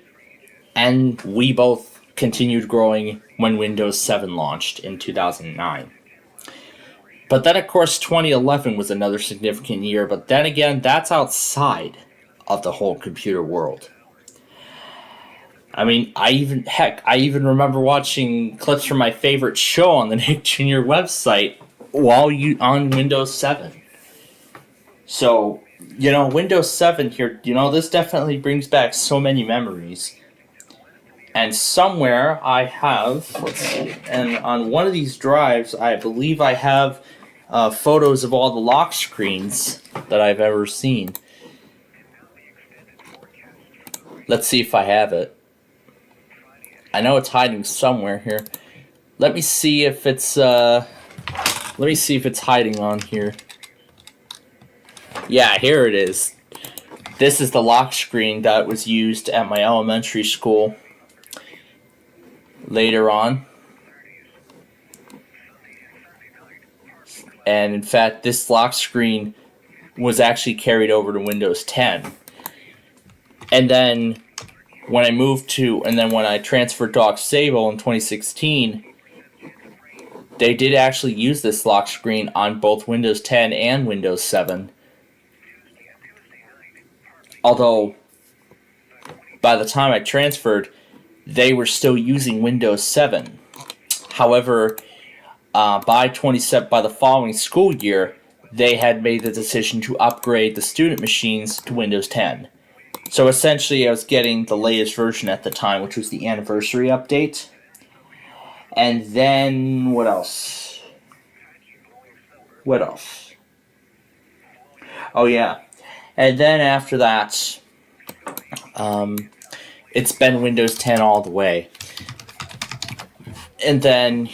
and we both continued growing when Windows 7 launched in 2009. But then, of course, 2011 was another significant year, but then again, that's outside of the whole computer world. I mean, I even remember watching clips from my favorite show on the Nick Jr. website while on Windows 7. So, Windows 7 here, this definitely brings back so many memories. And somewhere I have, let's see, and on one of these drives, I believe I have photos of all the lock screens that I've ever seen. Let's see if I have it. I know it's hiding somewhere here. Let me see if it's hiding on here. Yeah, here it is. This is the lock screen that was used at my elementary school later on. And in fact, this lock screen was actually carried over to Windows 10. And then when I transferred to Auxable in 2016, they did actually use this lock screen on both Windows 10 and Windows 7. Although, by the time I transferred, they were still using Windows 7. However, by the following school year, they had made the decision to upgrade the student machines to Windows 10. So essentially, I was getting the latest version at the time, which was the anniversary update. And then, what else? Oh yeah. And then after that, it's been Windows 10 all the way. And then,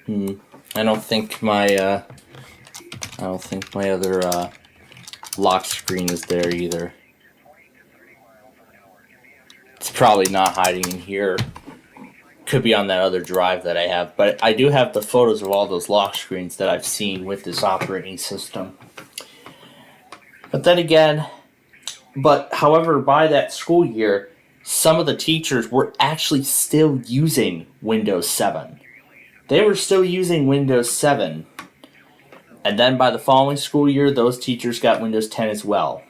I don't think my other lock screen is there either. It's probably not hiding in here. Could be on that other drive that I have. But I do have the photos of all those lock screens that I've seen with this operating system. But then again, however, by that school year, some of the teachers were actually still using Windows 7. They were still using Windows 7. And then by the following school year, those teachers got Windows 10 as well.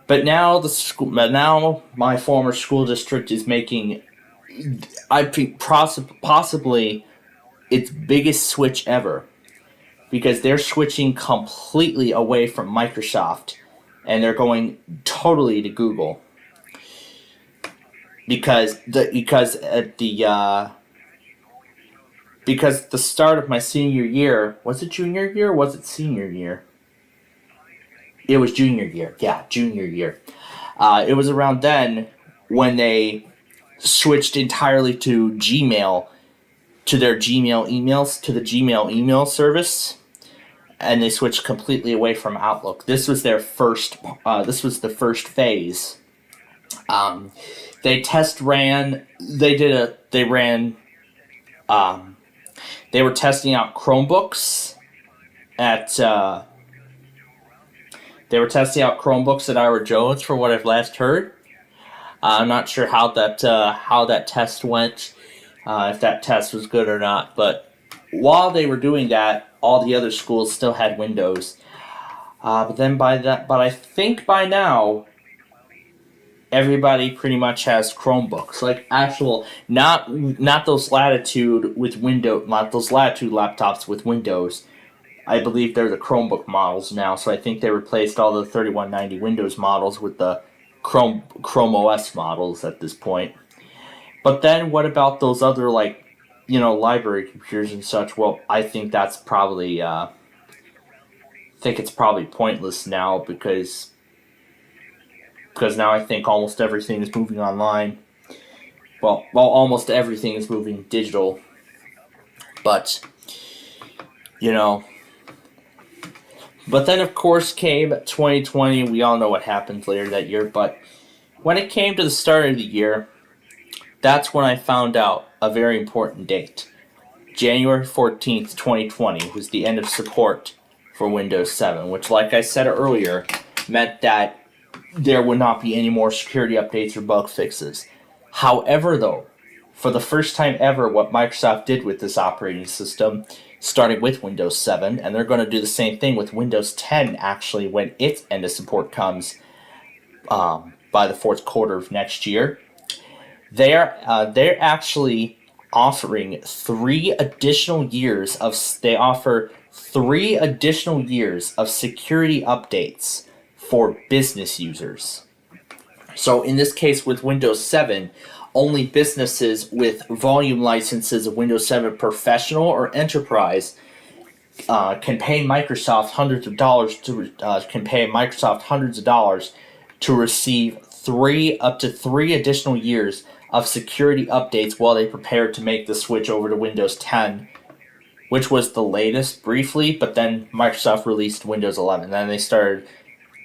But now my former school district is making, I think, possibly its biggest switch ever, because they're switching completely away from Microsoft and they're going totally to Google. Because the start of my senior year, was it junior year or was it senior year? It was junior year. Yeah, junior year. It was around then when they switched entirely to Gmail, to their Gmail emails, to the Gmail email service, and they switched completely away from Outlook. This was their first. This was the first phase. They were testing out Chromebooks at. They were testing out Chromebooks at Ira Jones, for what I've last heard. I'm not sure how that test went, if that test was good or not. But while they were doing that, all the other schools still had Windows. But I think by now, everybody pretty much has Chromebooks, like actual, not those Latitude with Windows, not those Latitude laptops with Windows. I believe they're the Chromebook models now, so I think they replaced all the 3190 Windows models with the Chrome OS models at this point. But then what about those other, like, library computers and such? Well, I think that's probably, it's probably pointless now because now I think almost everything is moving online. Well, almost everything is moving digital. But, But then, of course, came 2020. We all know what happened later that year. But when it came to the start of the year, that's when I found out a very important date. January 14th, 2020 was the end of support for Windows 7, which, like I said earlier, meant that there would not be any more security updates or bug fixes. However, though, for the first time ever, what Microsoft did with this operating system, starting with Windows 7, and they're going to do the same thing with Windows 10, actually, when its end of support comes by the fourth quarter of next year. They're actually offering 3 additional years of security updates for business users. So in this case, with Windows 7, only businesses with volume licenses of Windows 7 Professional or Enterprise can pay Microsoft hundreds of dollars to receive up to 3 additional years of security updates while they prepare to make the switch over to Windows 10, which was the latest briefly, but then Microsoft released Windows 11. Then they started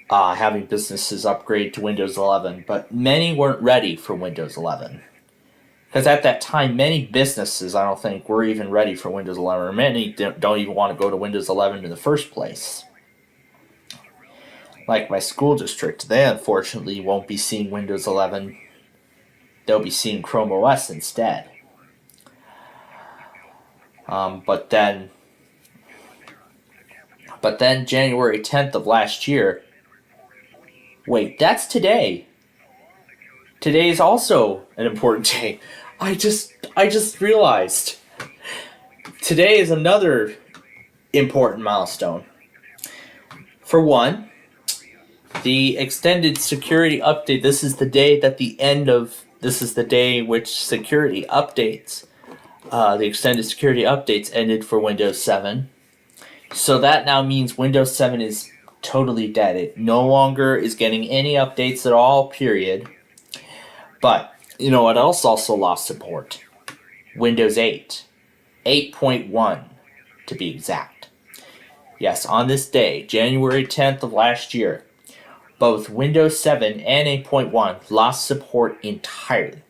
having businesses upgrade to Windows 11, but many weren't ready for Windows 11. Because at that time, many businesses, I don't think, were even ready for Windows 11, or many don't even want to go to Windows 11 in the first place. Like my school district, they unfortunately won't be seeing Windows 11. They'll be seeing Chrome OS instead. But then January 10th of last year, wait, that's today. Today is also an important day. I just realized. Today is another important milestone. For one, the extended security update. This is the day which security updates, the extended security updates ended for Windows 7. So that now means Windows 7 is totally dead. It no longer is getting any updates at all, period. But, it also lost support? Windows 8. 8.1, to be exact. Yes, on this day, January 10th of last year, both Windows 7 and 8.1 lost support entirely.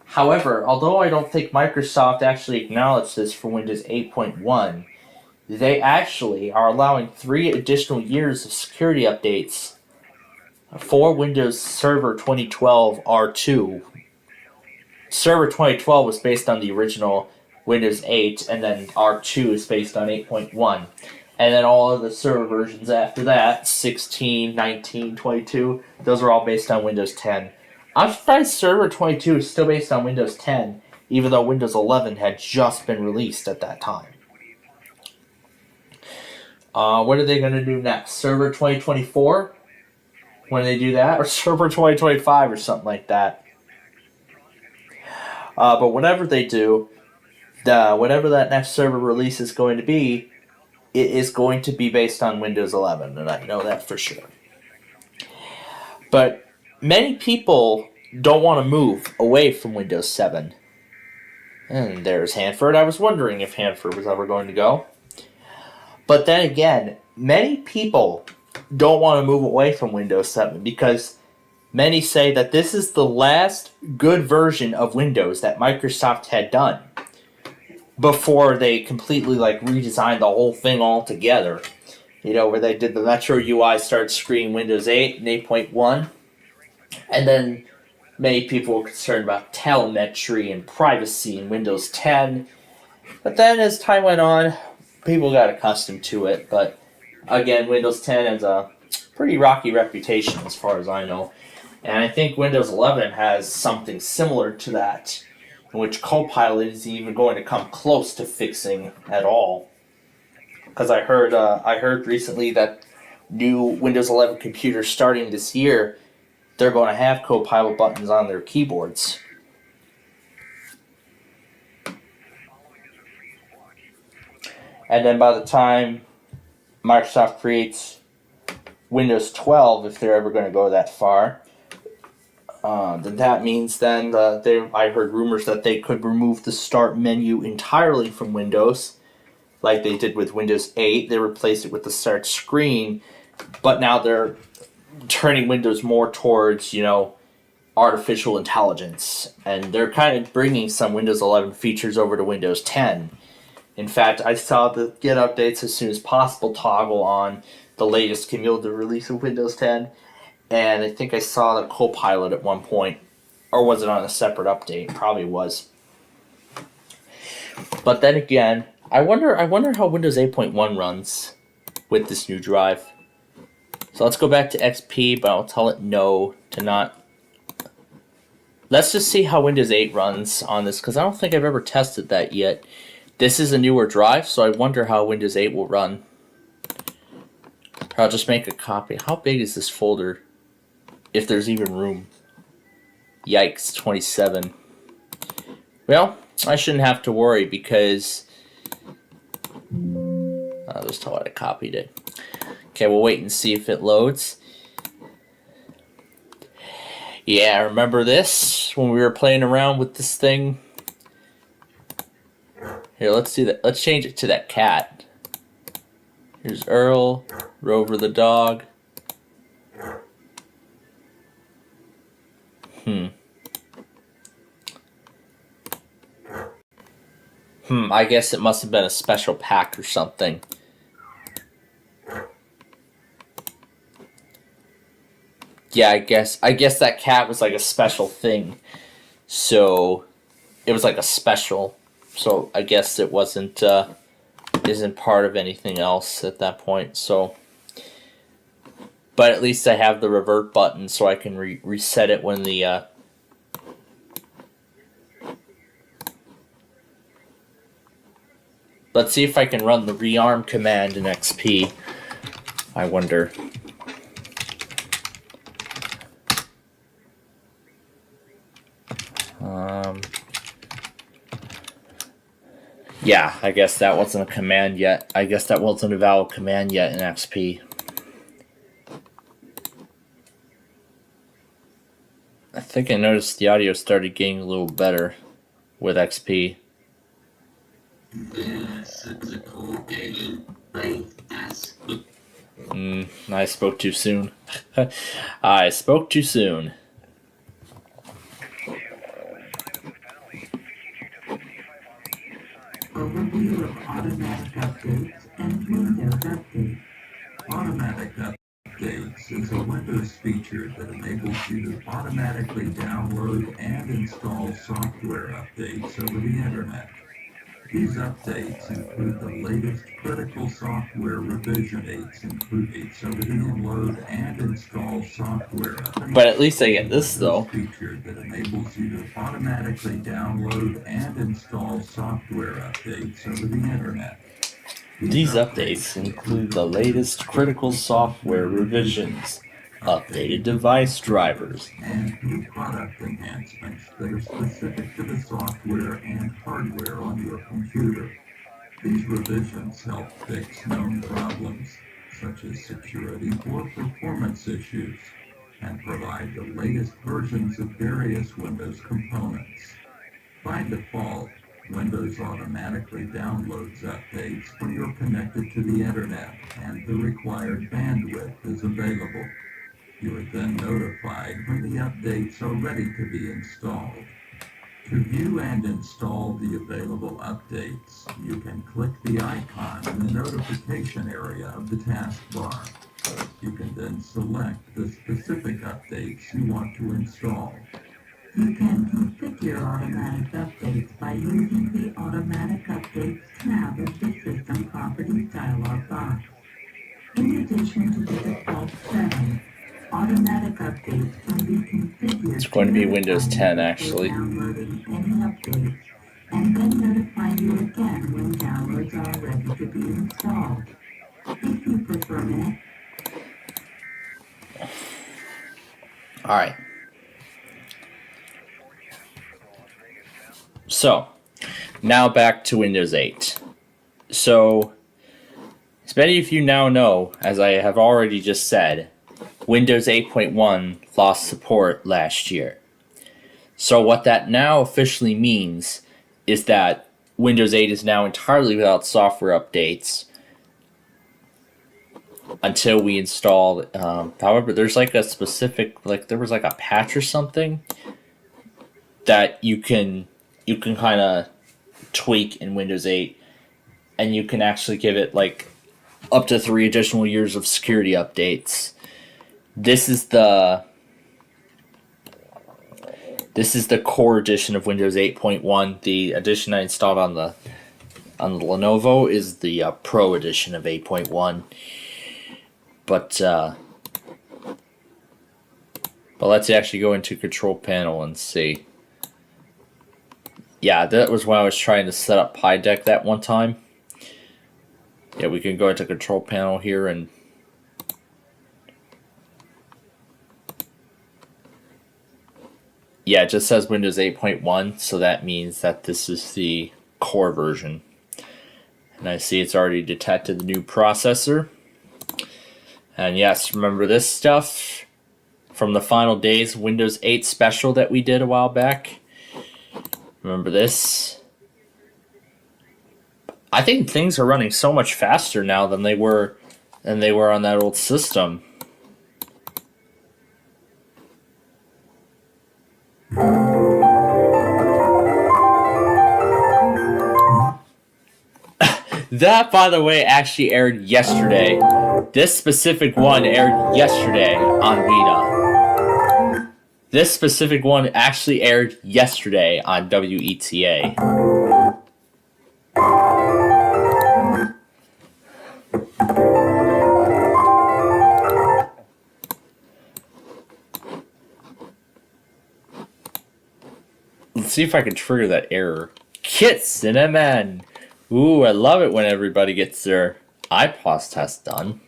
However, although I don't think Microsoft actually acknowledged this for Windows 8.1, they actually are allowing 3 additional years of security updates for Windows Server 2012 R2. Server 2012 was based on the original Windows 8, and then R2 is based on 8.1. And then all of the server versions after that, 16, 19, 22, those are all based on Windows 10. I'm surprised Server 22 is still based on Windows 10, even though Windows 11 had just been released at that time. What are they going to do next? Server 2024? When they do that? Or Server 2025 or something like that? But whatever they do, whatever that next server release is going to be, it is going to be based on Windows 11, and I know that for sure. But many people don't want to move away from Windows 7. And there's Hanford. I was wondering if Hanford was ever going to go. But then again, many people don't want to move away from Windows 7 because many say that this is the last good version of Windows that Microsoft had done before they completely redesigned the whole thing altogether. You know, where they did the Metro UI start screen Windows 8 and 8.1. And then many people were concerned about telemetry and privacy in Windows 10. But then as time went on, people got accustomed to it. But again, Windows 10 has a pretty rocky reputation as far as I know. And I think Windows 11 has something similar to that, in which Copilot isn't even going to come close to fixing at all. Because I heard recently that new Windows 11 computers starting this year, they're going to have Copilot buttons on their keyboards. And then by the time Microsoft creates Windows 12, if they're ever going to go that far, then that means I heard rumors that they could remove the Start menu entirely from Windows, like they did with Windows 8. They replaced it with the Start screen, but now they're turning Windows more towards, artificial intelligence, and they're kind of bringing some Windows 11 features over to Windows 10. In fact, I saw the Get Updates as soon as possible toggle on the latest cumulative release of Windows 10, and I think I saw the Copilot at one point, or was it on a separate update? Probably was. But then again, I wonder how Windows 8.1 runs with this new drive. So let's go back to XP, but I'll tell it no to not. Let's just see how Windows 8 runs on this, because I don't think I've ever tested that yet. This is a newer drive, so I wonder how Windows 8 will run. I'll just make a copy. How big is this folder? If there's even room. Yikes, 27. Well, I shouldn't have to worry because I'll just tell it I copied it. Okay, we'll wait and see if it loads. Yeah, remember this? When we were playing around with this thing? Here, let's do that. Let's change it to that cat. Here's Earl, Rover the dog. I guess it must have been a special pack or something. Yeah, I guess that cat was like a special thing. So it was like a special. So I guess it wasn't isn't part of anything else at that point. So, but at least I have the revert button, so I can reset it when the Let's see if I can run the rearm command in XP. I wonder. Yeah, I guess that wasn't a command yet. I guess that wasn't a valid command yet in XP. I think I noticed the audio started getting a little better with XP. I spoke too soon. I spoke too soon. Overview of automatic updates and Windows updates. Automatic updates is a Windows feature that enables you to automatically download and install software updates over the internet. These updates include the latest critical software revision dates, so we can load and install software updates. But at least I get this though. Feature that enables you to automatically download and install software updates over the internet. These updates include the latest critical software revisions, updated device drivers, and new product enhancements that are specific to the software and hardware on your computer. These revisions help fix known problems, such as security or performance issues, and provide the latest versions of various Windows components. By default, Windows automatically downloads updates when you're connected to the internet and the required bandwidth is available. You are then notified when the updates are ready to be installed. To view and install the available updates, you can click the icon in the notification area of the taskbar. You can then select the specific updates you want to install. You can configure automatic updates by using the Automatic Updates tab of the System Properties dialog box. In addition to the default settings, automatic updates can be configured. It's going to be Windows 10 actually. Downloading any updates, and then notify you again when downloads are ready to be installed. If you prefer Mac. Alright. So, now back to Windows 8. So, as many of you now know, as I have already just said, Windows 8.1 lost support last year. So what that now officially means is that Windows 8 is now entirely without software updates until we install. However, there's like a specific, there was like a patch or something that you can kind of tweak in Windows 8, and you can actually give it like up to 3 additional years of security updates. This is the core edition of Windows 8.1. The edition I installed on the Lenovo is the Pro edition of 8.1. But let's actually go into Control Panel and see. Yeah, that was when I was trying to set up PyDeck that one time. Yeah, we can go into Control Panel here and yeah, it just says Windows 8.1, so that means that this is the core version. And I see it's already detected the new processor. And yes, remember this stuff from the final days Windows 8 special that we did a while back? Remember this? I think things are running so much faster now than they were on that old system. That, by the way, actually aired yesterday. This specific one aired yesterday on WETA. This specific one actually aired yesterday on WETA. Let's see if I can trigger that error. CinemaMen. Ooh, I love it when everybody gets their IPOS test done.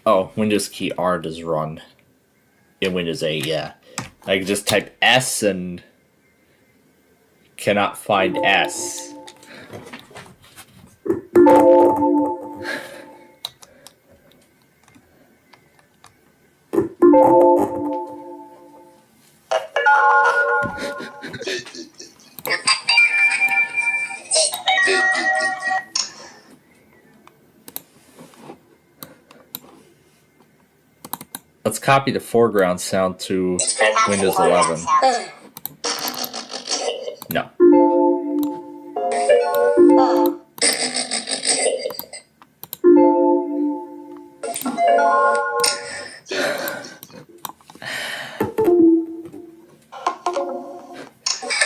Oh, Windows key R does run in Windows 8, yeah. I can just type S and cannot find S. copy the foreground sound to Windows 11. No.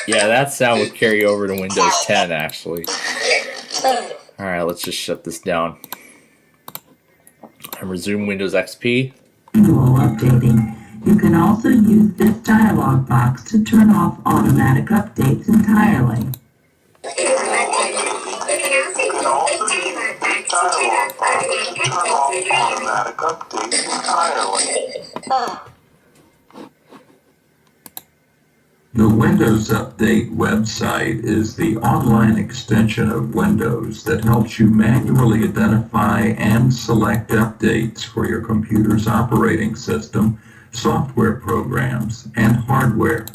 Yeah, that sound would carry over to Windows 10, actually. Alright, let's just shut this down. And resume Windows XP. Manual updating. You can also use this dialog box to turn off automatic updates entirely. The Windows Update website is the online extension of Windows that helps you manually identify and select updates for your computer's operating system, software programs, and hardware.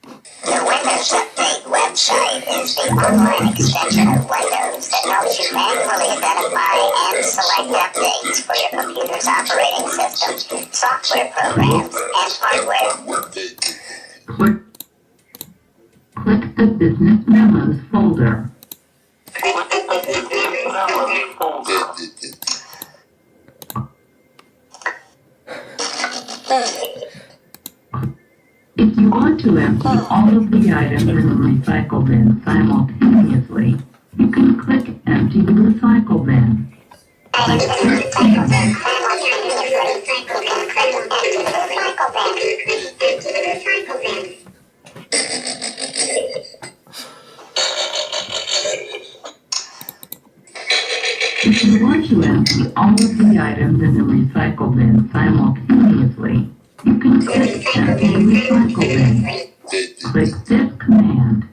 The Windows Update website is the online extension of Windows that helps you manually identify and select updates for your computer's operating system, software programs, and hardware. Click the Business Memos folder. If you want to empty all of the items in the recycle bin simultaneously, you can click Empty the Recycle Bin. If you want to empty all of the items in the recycle bin simultaneously, you can click Empty the Recycle Bin. Click this command.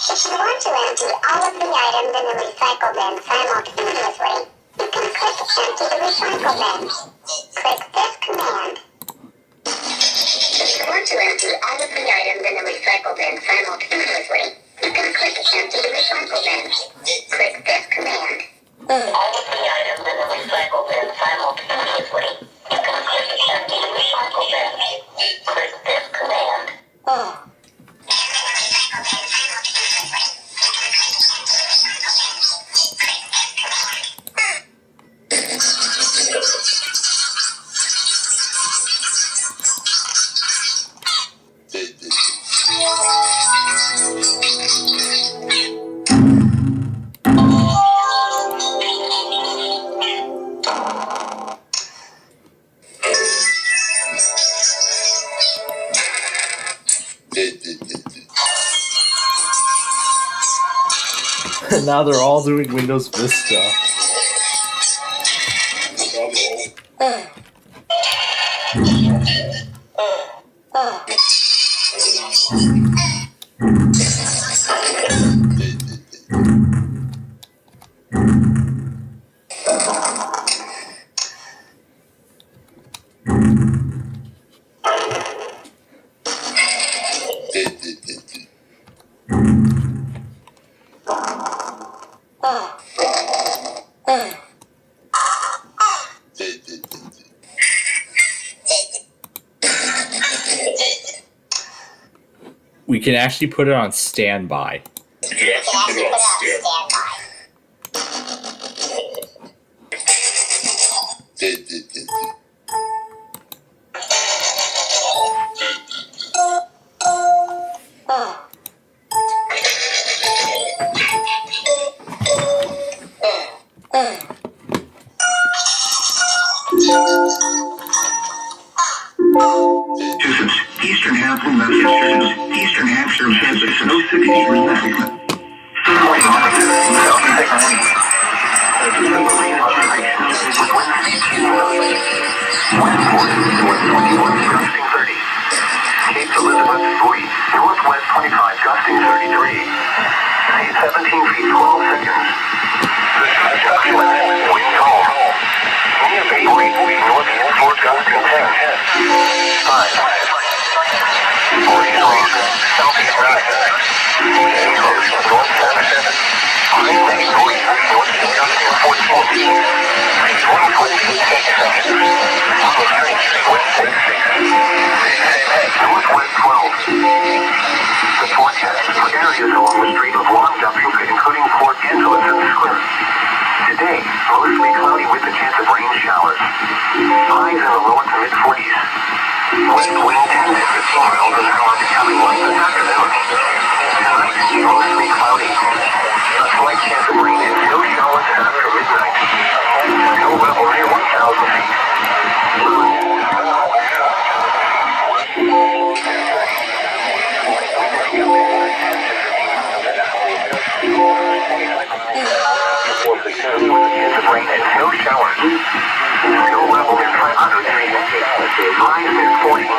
If you want to empty all of the items in the recycle bin simultaneously, you can click Empty the Recycle Bin. Click this command. If you want to empty all of the items in the recycle bin simultaneously, you can click Empty the Recycle Bin. Click this command. All of the items in the recycle bin simultaneously, you can click Empty the Recycle Bin. Click this command. Now they're all doing Windows Vista. We can actually put it on standby. Eastern Hampshire, Massachusetts, Eastern Hampshire, Kansas, Snow City, Wisconsin. Cape Elizabeth, 40, northwest 25, gusting 33. 17 feet, 12 seconds. Wind calm. Near Bay 40, northeast, 4 gusting 10. 5. 40 strong, southeast 9. North 7. 9 northeast, northeast, gusting Northwest 12. The forecast for areas along the Strait of Long Dumping, including Port Angeles and Cerri. Today, mostly cloudy with a chance of rain showers. Highs in the lower to mid-40s. West wind 10 to 15 miles an hour, becoming light this afternoon. Tonight, mostly cloudy. A slight chance of rain and snow showers after midnight. Snow level near 1,000 feet. Rain and snow showers. Snow level is 500 feet. Highs mid-40s.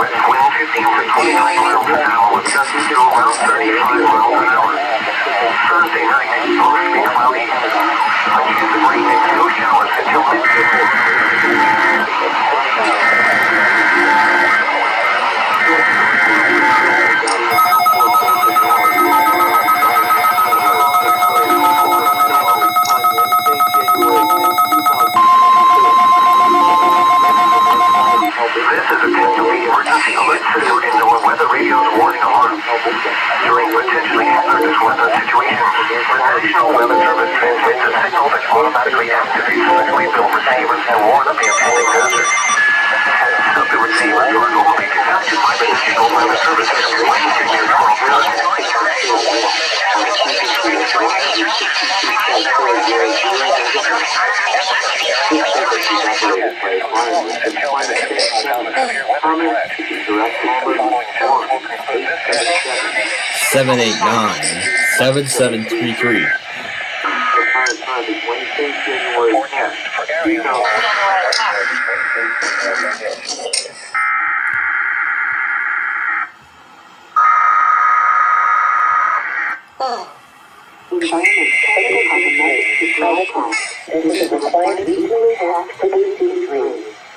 West wind 15 to 25 miles an hour with gusts to around 35 miles an hour. Thursday night, mostly cloudy. A chance of rain and snow showers until midday. This is a test of the emergency alert system and NOAA weather radio's warning alarm. During potentially hazardous weather situations, the National Weather Service transmits a signal that automatically activates specially built receivers to warn of the impending hazard. Tests of the receivers are normally conducted by the National Weather Service's Wednesday near 789-7733.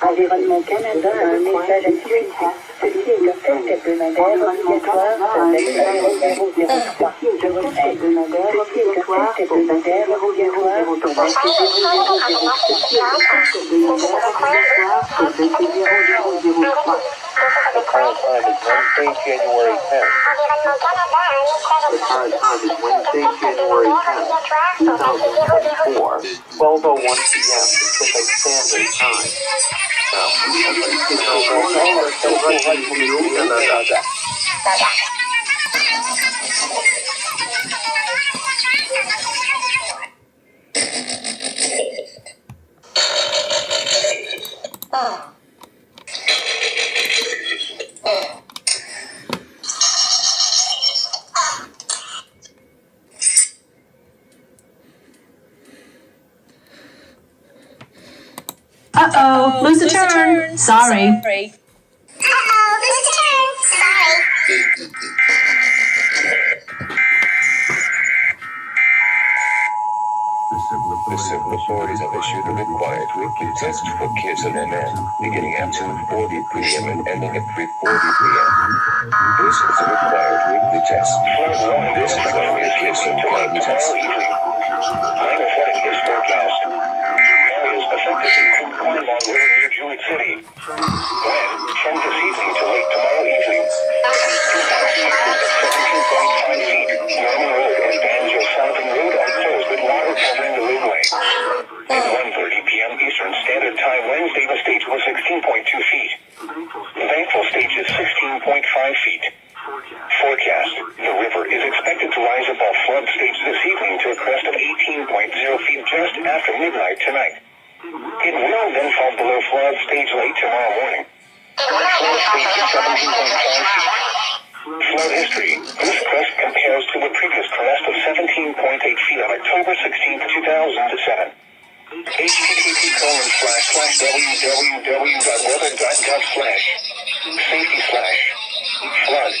Environnement Canada a un message actualité. Ceci est un test hebdomadaire obligatoire de l'activité 0003. The current time is Wednesday, January 10th. The current time is Wednesday, January 10th, 2024, 12:01 p.m. Pacific Standard Time. Uh-oh, lose a turn. Sorry. Uh-oh, lose a turn. Sorry. The civil authorities have issued a required weekly test for kids and men, beginning at 2:40 p.m. and ending at 3:40 p.m. This is a required weekly test. This is only a kids and men test. Minor flooding is forecast. Areas affected include Climb on River near Gwinnett City. Wind 10 this evening to late tomorrow evening. 17.5 feet. Norman Road and Banjo Sullivan Road are closed with water covering the roadway. At 1:30 p.m. Eastern Standard Time Wednesday, the stage was 16.2 feet. Thankful stage is 16.5 feet. Forecast. The river is expected to rise above flood stage this evening to a crest of 18.0 feet just after midnight tonight. It will then fall below flood stage late tomorrow morning. Flood stage is 17.5 feet. Flood history. This crest compares to the previous crest of 17.8 feet on October 16, 2007. http://www.weather.gov/safety/flood.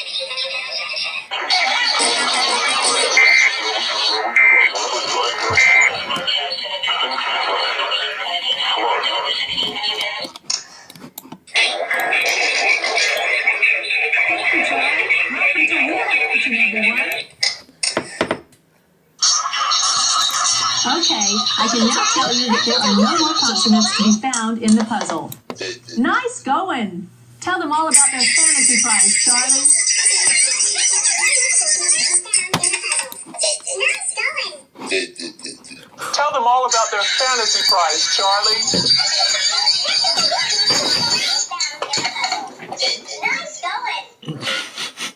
Okay, can now tell you that there are no more consonants to be found in the puzzle. Nice going! Tell them all about their fantasy prize, Charlie. Tell them all about their fantasy prize, Charlie.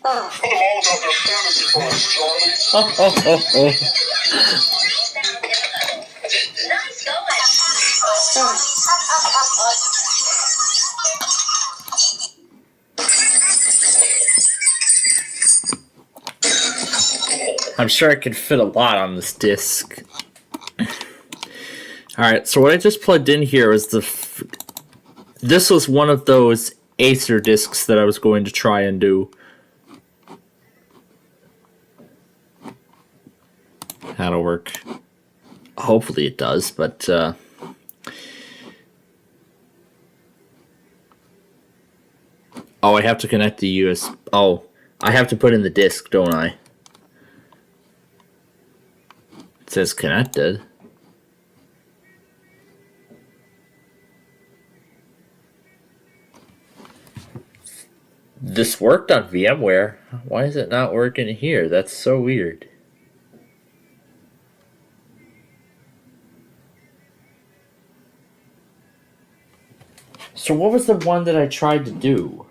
Tell them all about their fantasy prize, Charlie. Nice going. I'm sure I could fit a lot on this disc. Alright, so what I just plugged in here was this was one of those Acer discs that I was going to try and do. That'll work. Hopefully it does, but oh, I have to connect the US. Oh, I have to put in the disc, don't I? It says connected. This worked on VMware. Why is it not working here? That's so weird. So what was the one that I tried to do?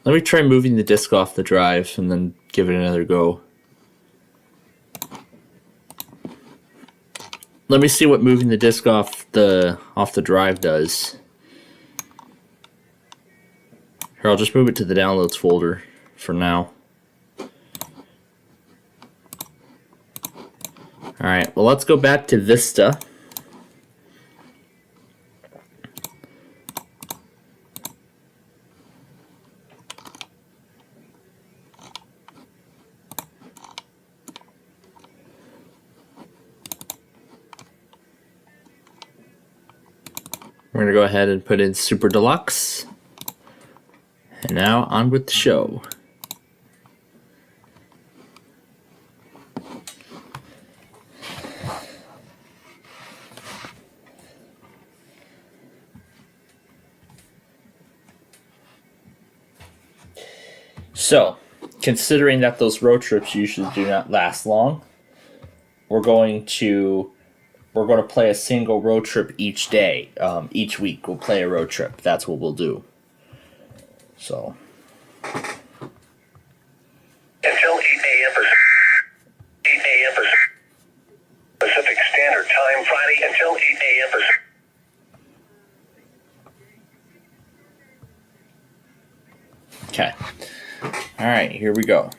Let me try moving the disk off the drive and then give it another go. Let me see what moving the disk off the drive does. Here, I'll just move it to the downloads folder for now. Alright, well, let's go back to Vista. We're going to go ahead and put in Super Deluxe. And now on with the show. So, considering that those road trips usually do not last long, we're going to play a single road trip each day. Each week we'll play a road trip. That's what we'll do. So. Until 8 a.m. Pacific Standard Time, Friday until 8 a.m. Pacific. Okay. All right, here we go.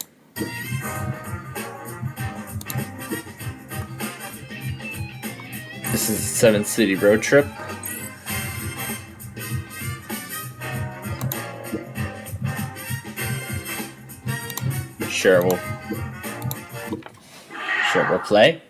This is a 7-city road trip. Sure, we'll play.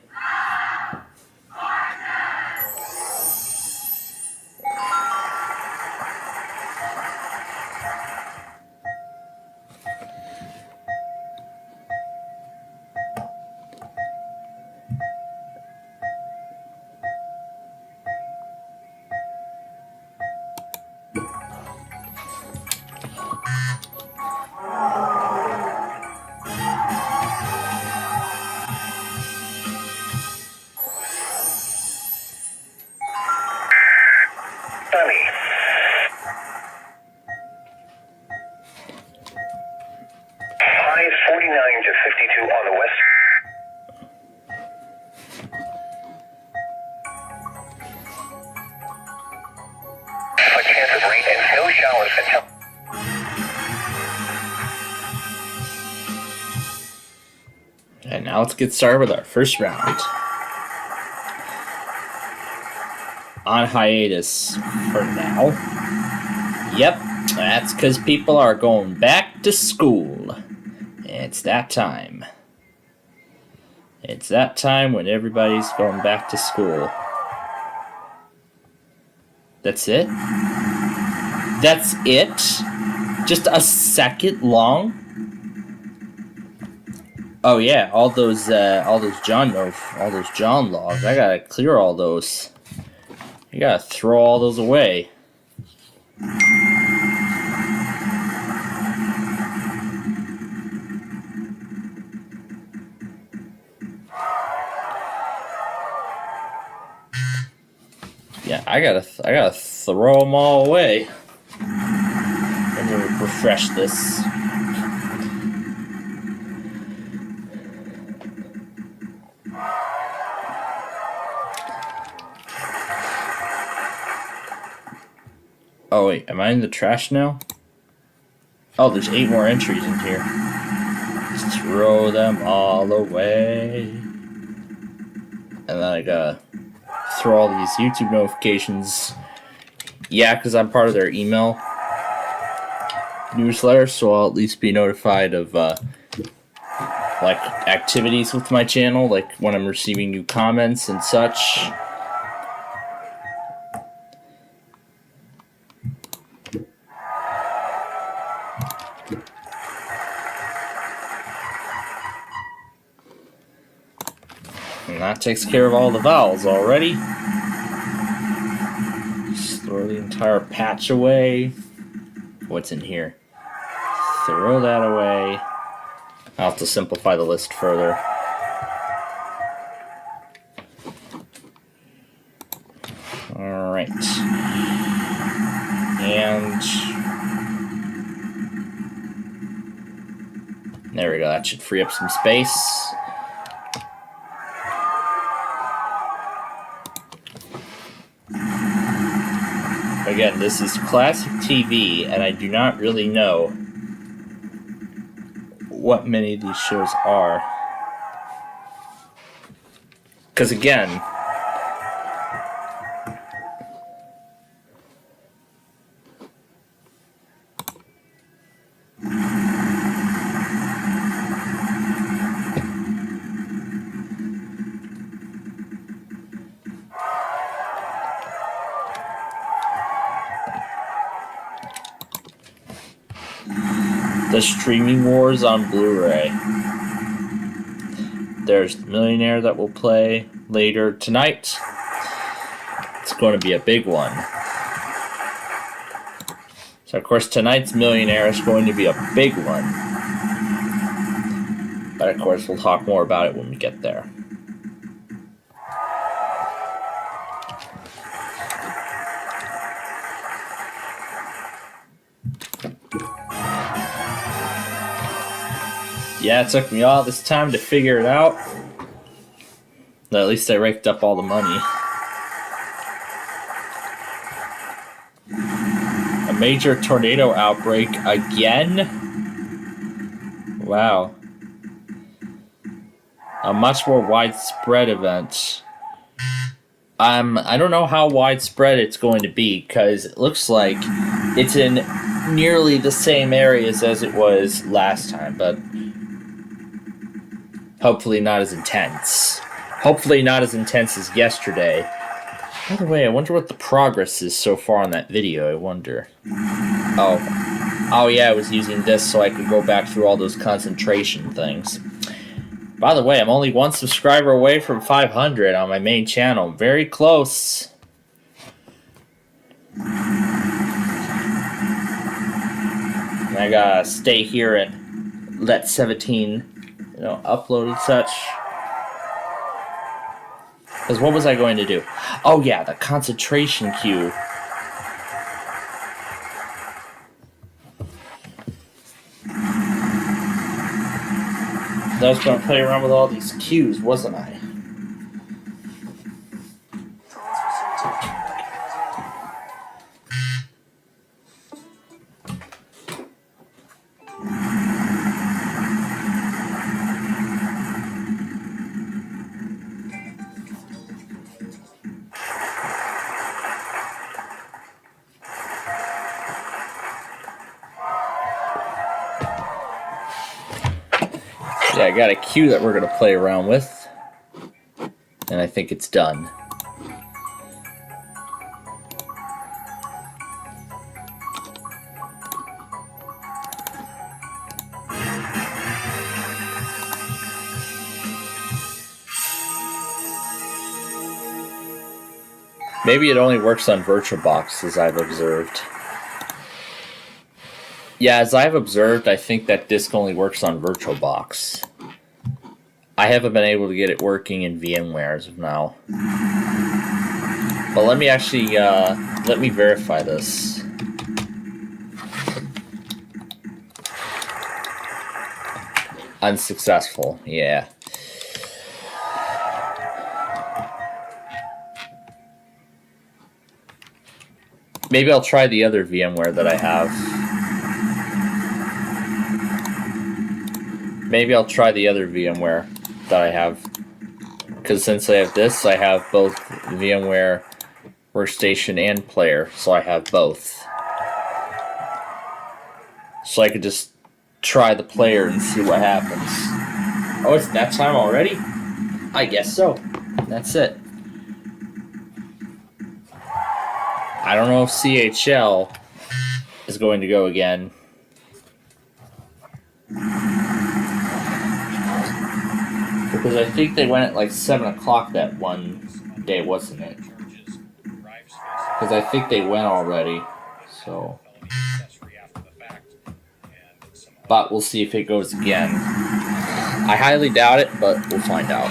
Highs 49 to 52 on the west. A chance of rain and no showers until. And now let's get started with our first round. On hiatus for now. Yep, that's because people are going back to school. It's that time. It's that time when everybody's going back to school. That's it? That's it? Just a second long? Oh yeah, all those John logs. I gotta clear all those. You gotta throw all those away. Yeah, I gotta throw them all away. Let me refresh this. Oh wait, am I in the trash now? Oh, there's 8 more entries in here. Just throw them all away. And then I gotta throw all these YouTube notifications. Yeah, because I'm part of their email newsletter, so I'll at least be notified of like activities with my channel, like when I'm receiving new comments and such. And that takes care of all the vowels already. Just throw the entire patch away. What's in here? Throw that away. I'll have to simplify the list further. Alright. And there we go. That should free up some space. Again, this is classic TV, and I do not really know what many of these shows are. Because again, the Streaming Wars on Blu-ray. There's the Millionaire that will play later tonight. It's going to be a big one. So of course tonight's Millionaire is going to be a big one. But of course we'll talk more about it when we get there. Yeah, it took me all this time to figure it out. But at least I raked up all the money. A major tornado outbreak again? Wow. A much more widespread event. I don't know how widespread it's going to be, because it looks like it's in nearly the same areas as it was last time, but hopefully not as intense. Hopefully not as intense as yesterday. By the way, I wonder what the progress is so far on that video, I wonder. Oh yeah, I was using this so I could go back through all those concentration things. By the way, I'm only 1 subscriber away from 500 on my main channel. Very close. And I gotta stay here and let 17, upload and such. Because what was I going to do? Oh yeah, the concentration queue. I was going to play around with all these queues, wasn't I? Yeah, I got a queue that we're going to play around with. And I think it's done. Maybe it only works on VirtualBox, as I've observed. Yeah, as I've observed, I think that disk only works on VirtualBox. I haven't been able to get it working in VMware as of now. But let me actually, let me verify this. Unsuccessful, yeah. Maybe I'll try the other VMware that I have. Maybe I'll try the other VMware that I have. Because since I have this, I have both VMware Workstation and Player. So I have both. So I could just try the Player and see what happens. Oh, it's that time already? I guess so. That's it. I don't know if CHL is going to go again. Because I think they went at like 7 o'clock that one day, wasn't it? Because I think they went already. So. But we'll see if it goes again. I highly doubt it, but we'll find out.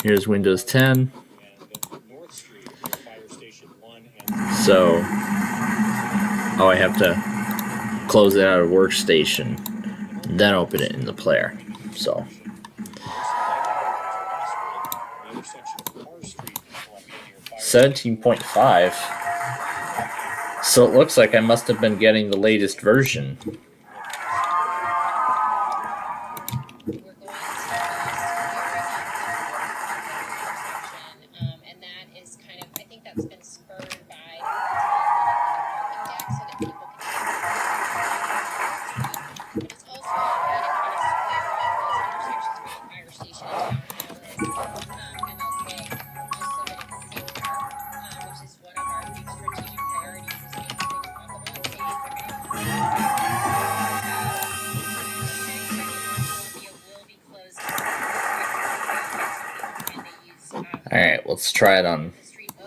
Here's Windows 10. So, I have to close it out of Workstation, then open it in the Player. So, $17.5. So it looks like I must have been getting the latest version. Alright, let's try it on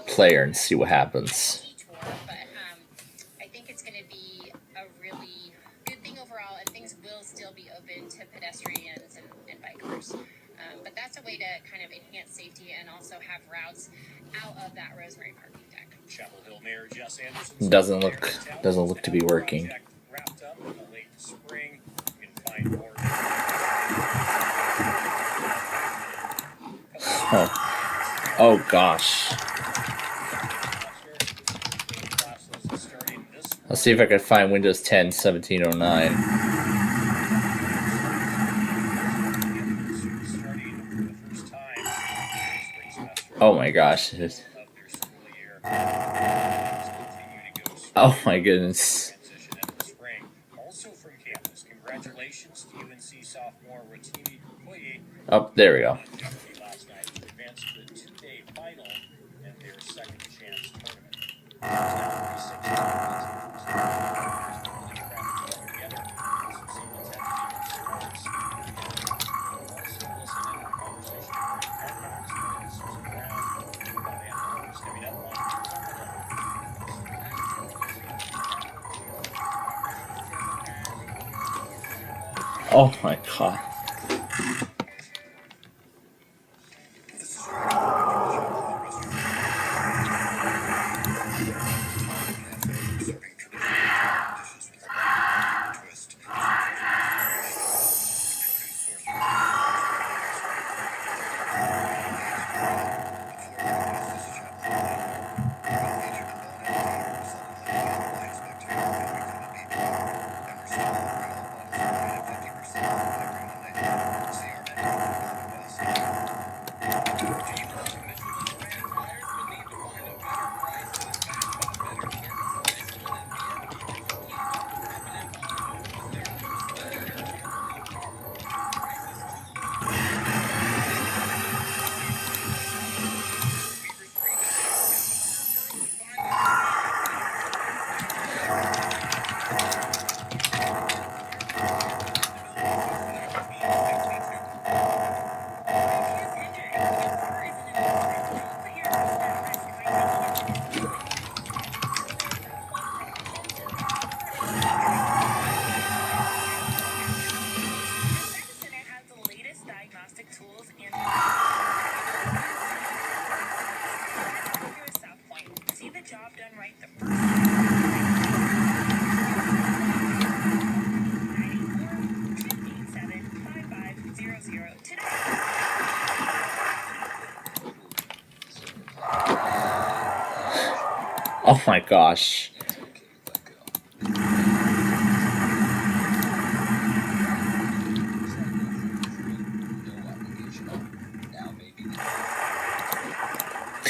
Player and see what happens. I think it's going to be a really good thing overall, and things will still be open to pedestrians and bikers. But that's a way to kind of enhance safety and also have routes out of that Rosemary parking deck. Chapel Hill Mayor Jess Anderson Doesn't look to be working. wrapped up in the late spring. You can find more. Oh gosh. Let's see if I can find Windows 10 1709. Oh my gosh. Oh my goodness. Also from campus, congratulations to UNC sophomore Rotimi Koye. Oh, there we go. Last night advanced to the two-day final and their second chance tournament. Oh my god. Oh my gosh.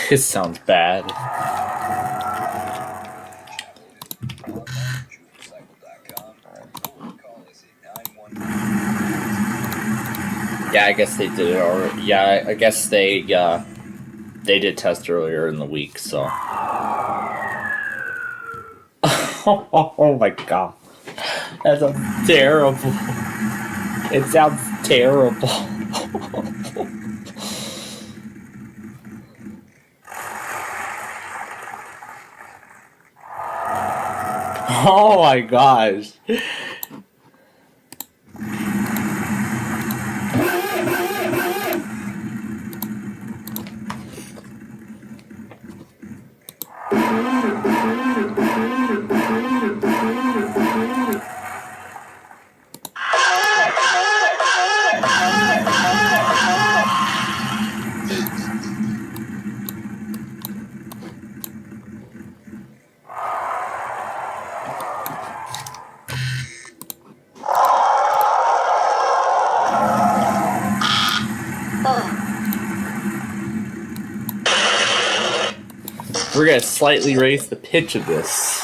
This sounds bad. Yeah, I guess they did it already. Yeah, I guess they did test earlier in the week, so. Oh my god. That sounds terrible. It sounds terrible. Oh my gosh. We're gonna slightly raise the pitch of this.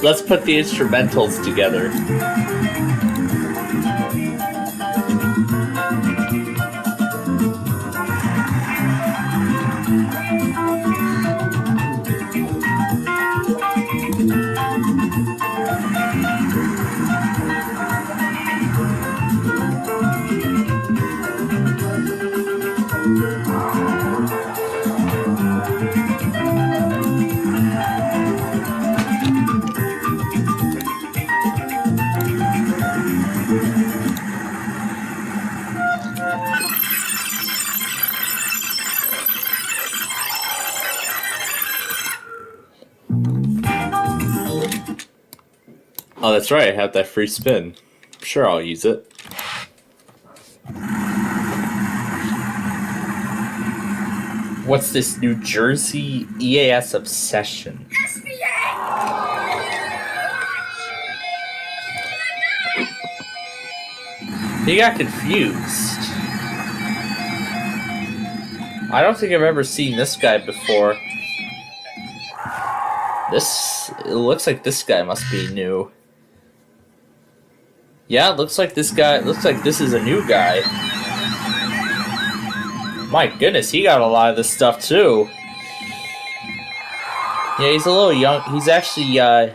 Let's put the instrumentals together. Oh, that's right, I have that free spin. Sure, I'll use it. What's this New Jersey EAS obsession? He got confused. I don't think I've ever seen this guy before. It looks like this guy must be new. Yeah, it looks like this is a new guy. My goodness, he got a lot of this stuff too. Yeah, he's a little young. He's actually young.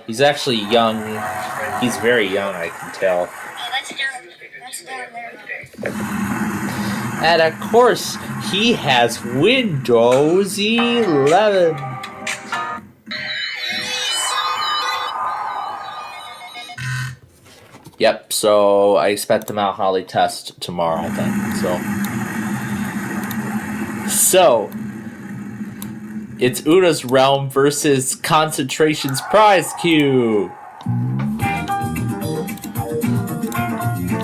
He's very young, I can tell. That's down there. And of course, he has Windows 11. Yep, so I expect the Mount Holly test tomorrow, I think. So it's Una's Realm versus Concentration's Prize Cube.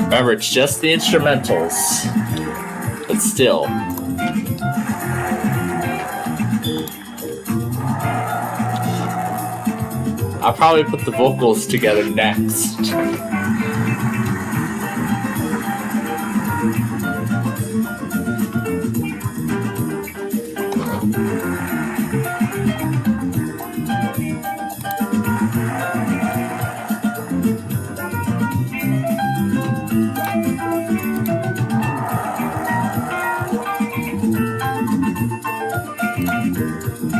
Remember, it's just the instrumentals, but still. I'll probably put the vocals together next.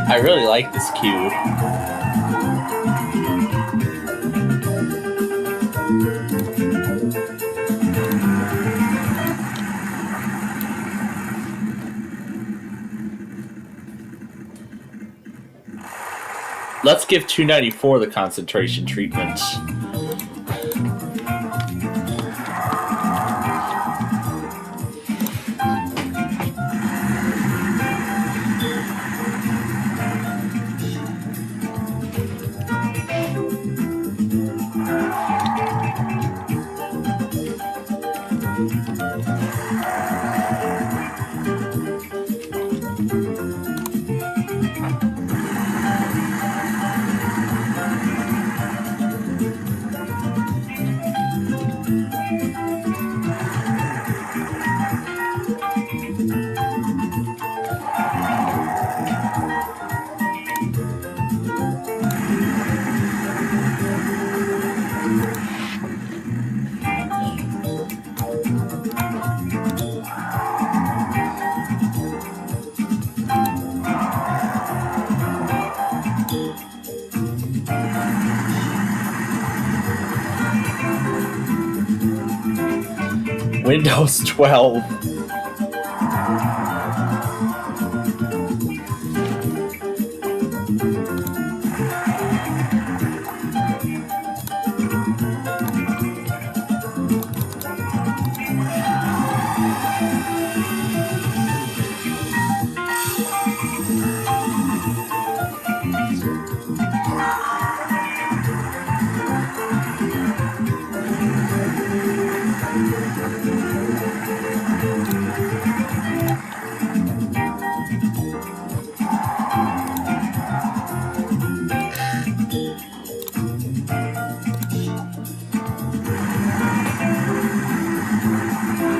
I really like this cube. Let's give 294 the concentration treatment. Windows 12.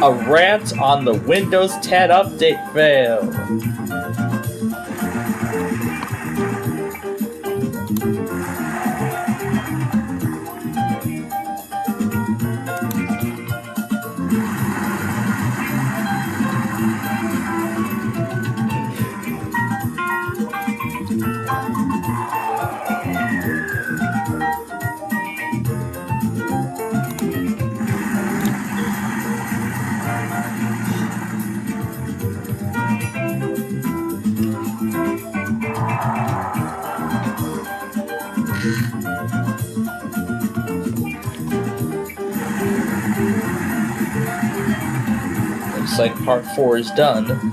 A rant on the Windows 10 update fail. Looks like part 4 is done.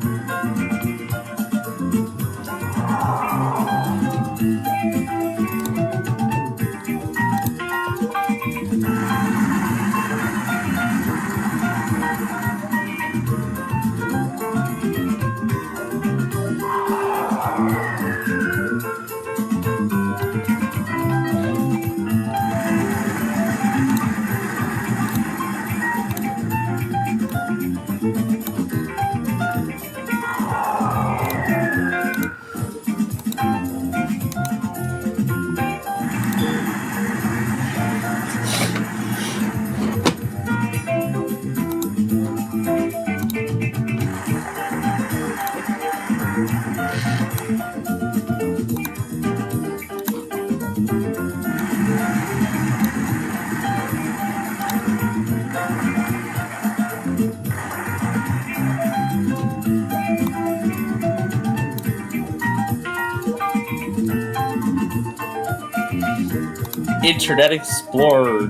Internet Explorer.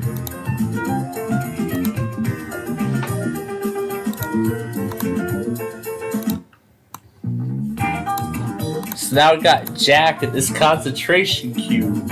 So now we got Jack at this concentration cube.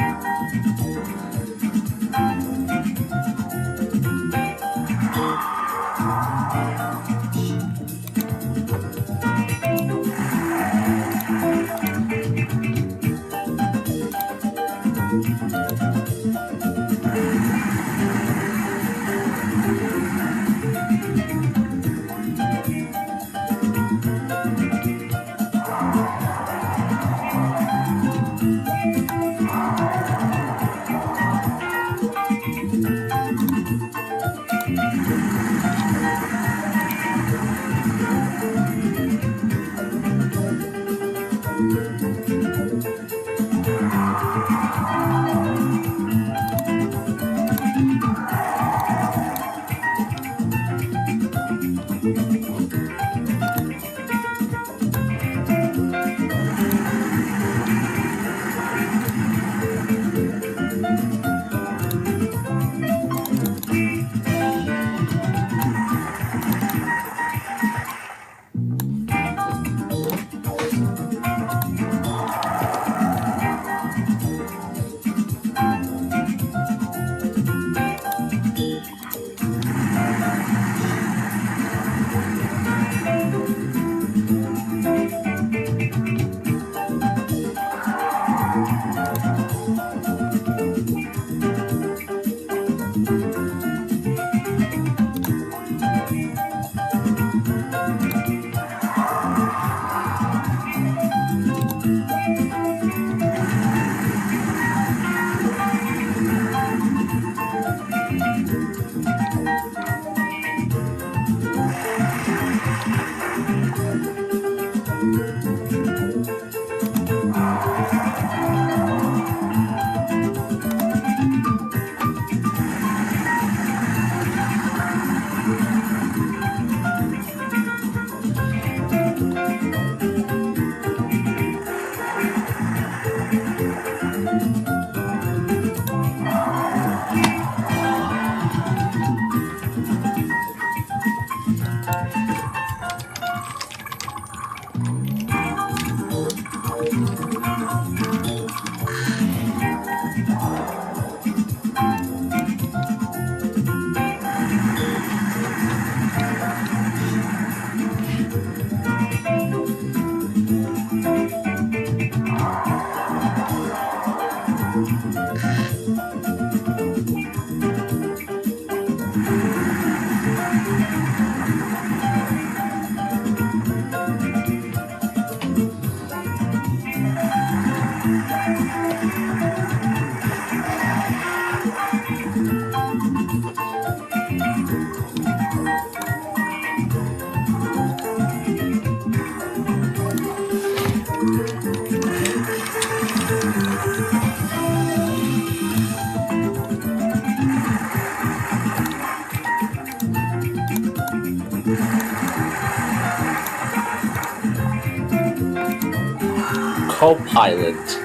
Co-pilot.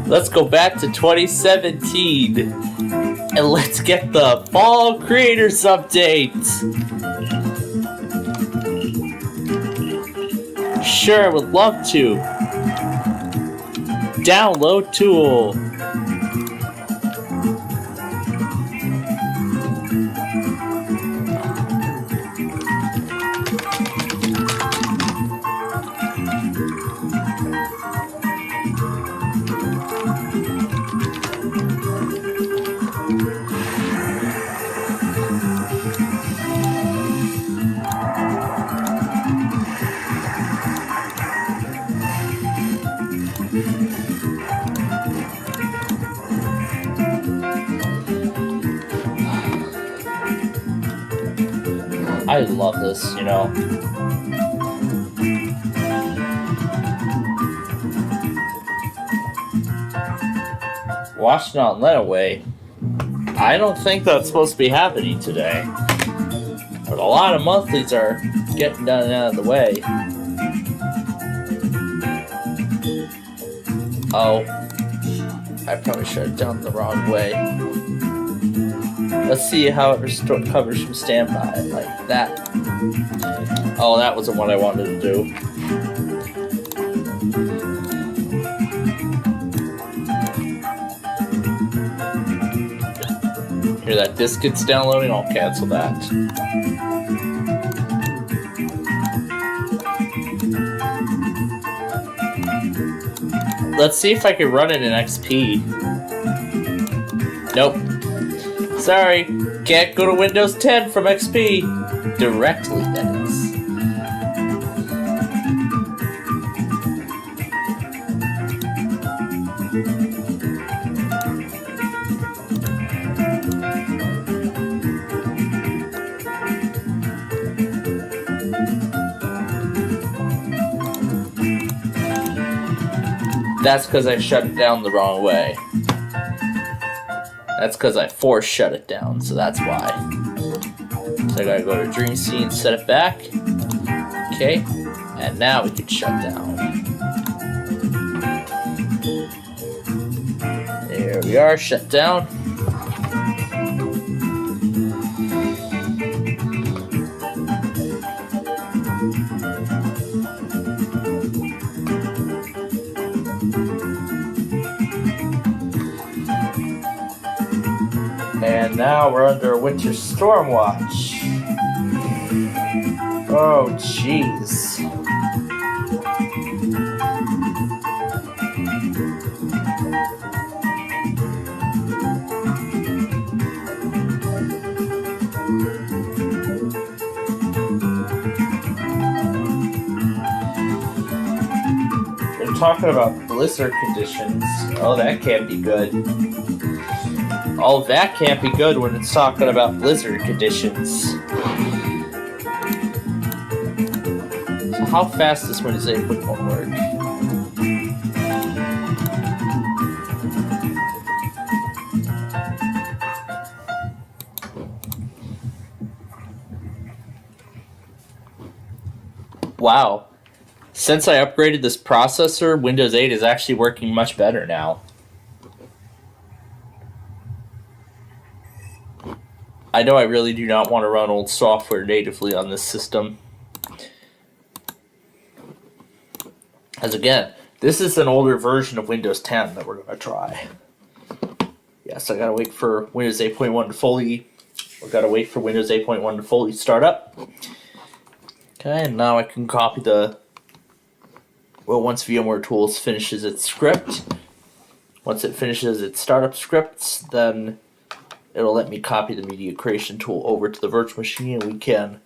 Let's go back to 2017 and let's get the Fall Creators Update. Sure, would love to. Download tool. I love this, you know. Washington Lenaway. I don't think that's supposed to be happening today. But a lot of monthlies are getting done and out of the way. Oh. I probably shut it down the wrong way. Let's see how it recovers from standby, like that. Oh, that wasn't what I wanted to do. Here, that disk gets downloading, I'll cancel that. Let's see if I can run it in XP. Nope. Sorry, can't go to Windows 10 from XP. Directly, that is. That's because I shut it down the wrong way. That's because I force shut it down, so that's why. So I gotta go to Dream Scene, set it back. Okay, and now we can shut down. There we are, shut down. And now we're under a winter storm watch. Oh, jeez. They're talking about blizzard conditions. Oh, that can't be good. All that can't be good when it's talking about blizzard conditions. So how fast does Windows 8.1 work? Wow. Since I upgraded this processor, Windows 8 is actually working much better now. I know I really do not want to run old software natively on this system. As again, this is an older version of Windows 10 that we're going to try. Yes, I gotta wait for Windows 8.1 to fully... We've got to wait for Windows 8.1 to fully start up. Okay, and now I can copy the... Well, once VMware Tools finishes its script, once it finishes its startup scripts, then it'll let me copy the media creation tool over to the virtual machine, and we can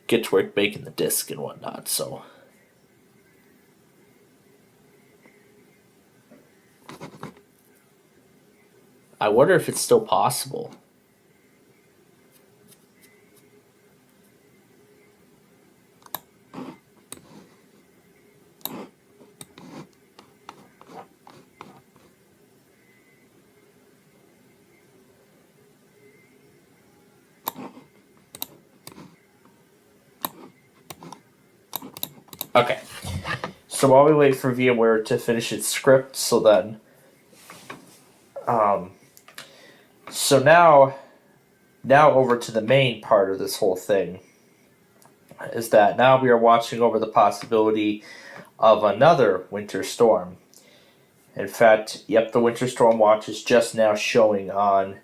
get to work making the disk and whatnot. So, I wonder if it's still possible. Okay, so while we wait for VMware to finish its script, so then, so now over to the main part of this whole thing, is that now we are watching over the possibility of another winter storm. In fact, yep, the winter storm watch is just now showing on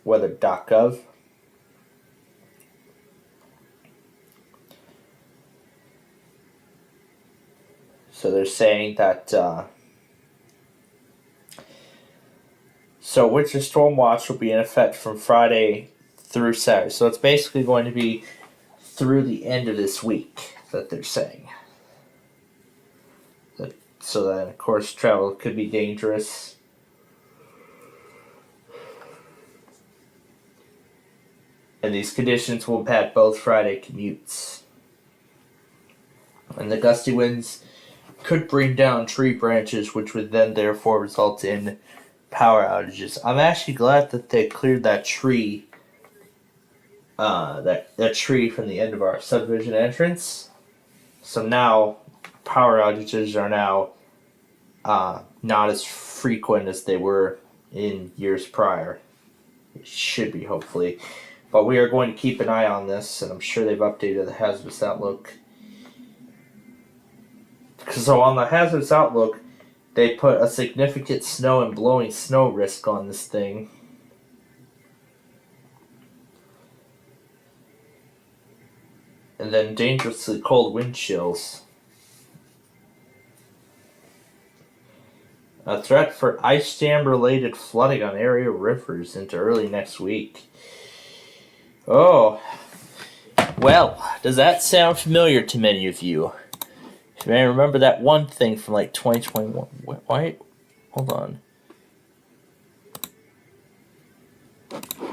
weather.gov. So they're saying that, so winter storm watch will be in effect from Friday through Saturday. So it's basically going to be through the end of this week that they're saying. So then, of course, travel could be dangerous. and these conditions will impact both Friday commutes. And the gusty winds could bring down tree branches, which would then therefore result in power outages. I'm actually glad that they cleared that tree, that tree from the end of our subdivision entrance. So now power outages are now not as frequent as they were in years prior. It should be, hopefully. But we are going to keep an eye on this, and I'm sure they've updated the hazardous outlook. So on the hazardous outlook, they put a significant snow and blowing snow risk on this thing. And then dangerously cold wind chills. A threat for ice dam related flooding on area rivers into early next week. Oh, well, does that sound familiar to many of you? You may remember that one thing from like 2021. Why? Hold on.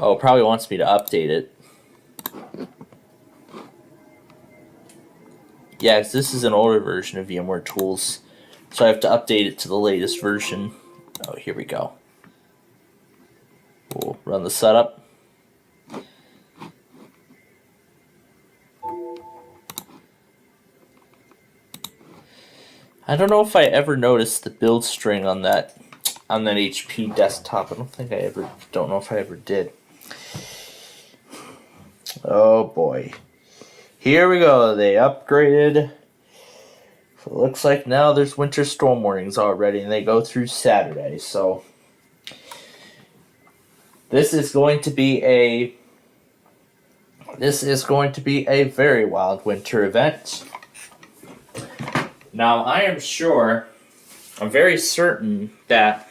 Oh, it probably wants me to update it. Yeah, 'cause this is an older version of VMware Tools. So I have to update it to the latest version. Oh, here we go. We'll run the setup. I don't know if I ever noticed the build string on that HP desktop. I don't know if I ever did. Oh boy. Here we go. They upgraded. So it looks like now there's winter storm warnings already, and they go through Saturday. So this is going to be a very wild winter event. Now, I'm very certain that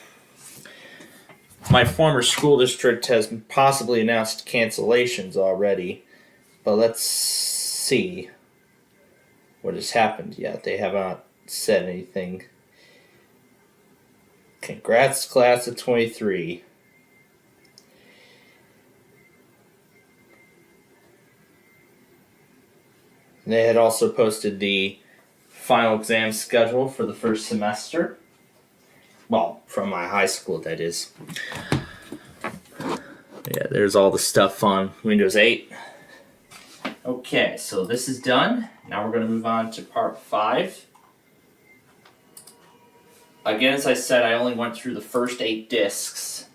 my former school district has possibly announced cancellations already, but let's see what has happened yet. They have not said anything. Congrats, class of 23. They had also posted the final exam schedule for the first semester. Well, from my high school, that is. Yeah, there's all the stuff on Windows 8. Okay, so this is done. Now we're going to move on to part 5. Again, as I said, I only went through the first 8 disks.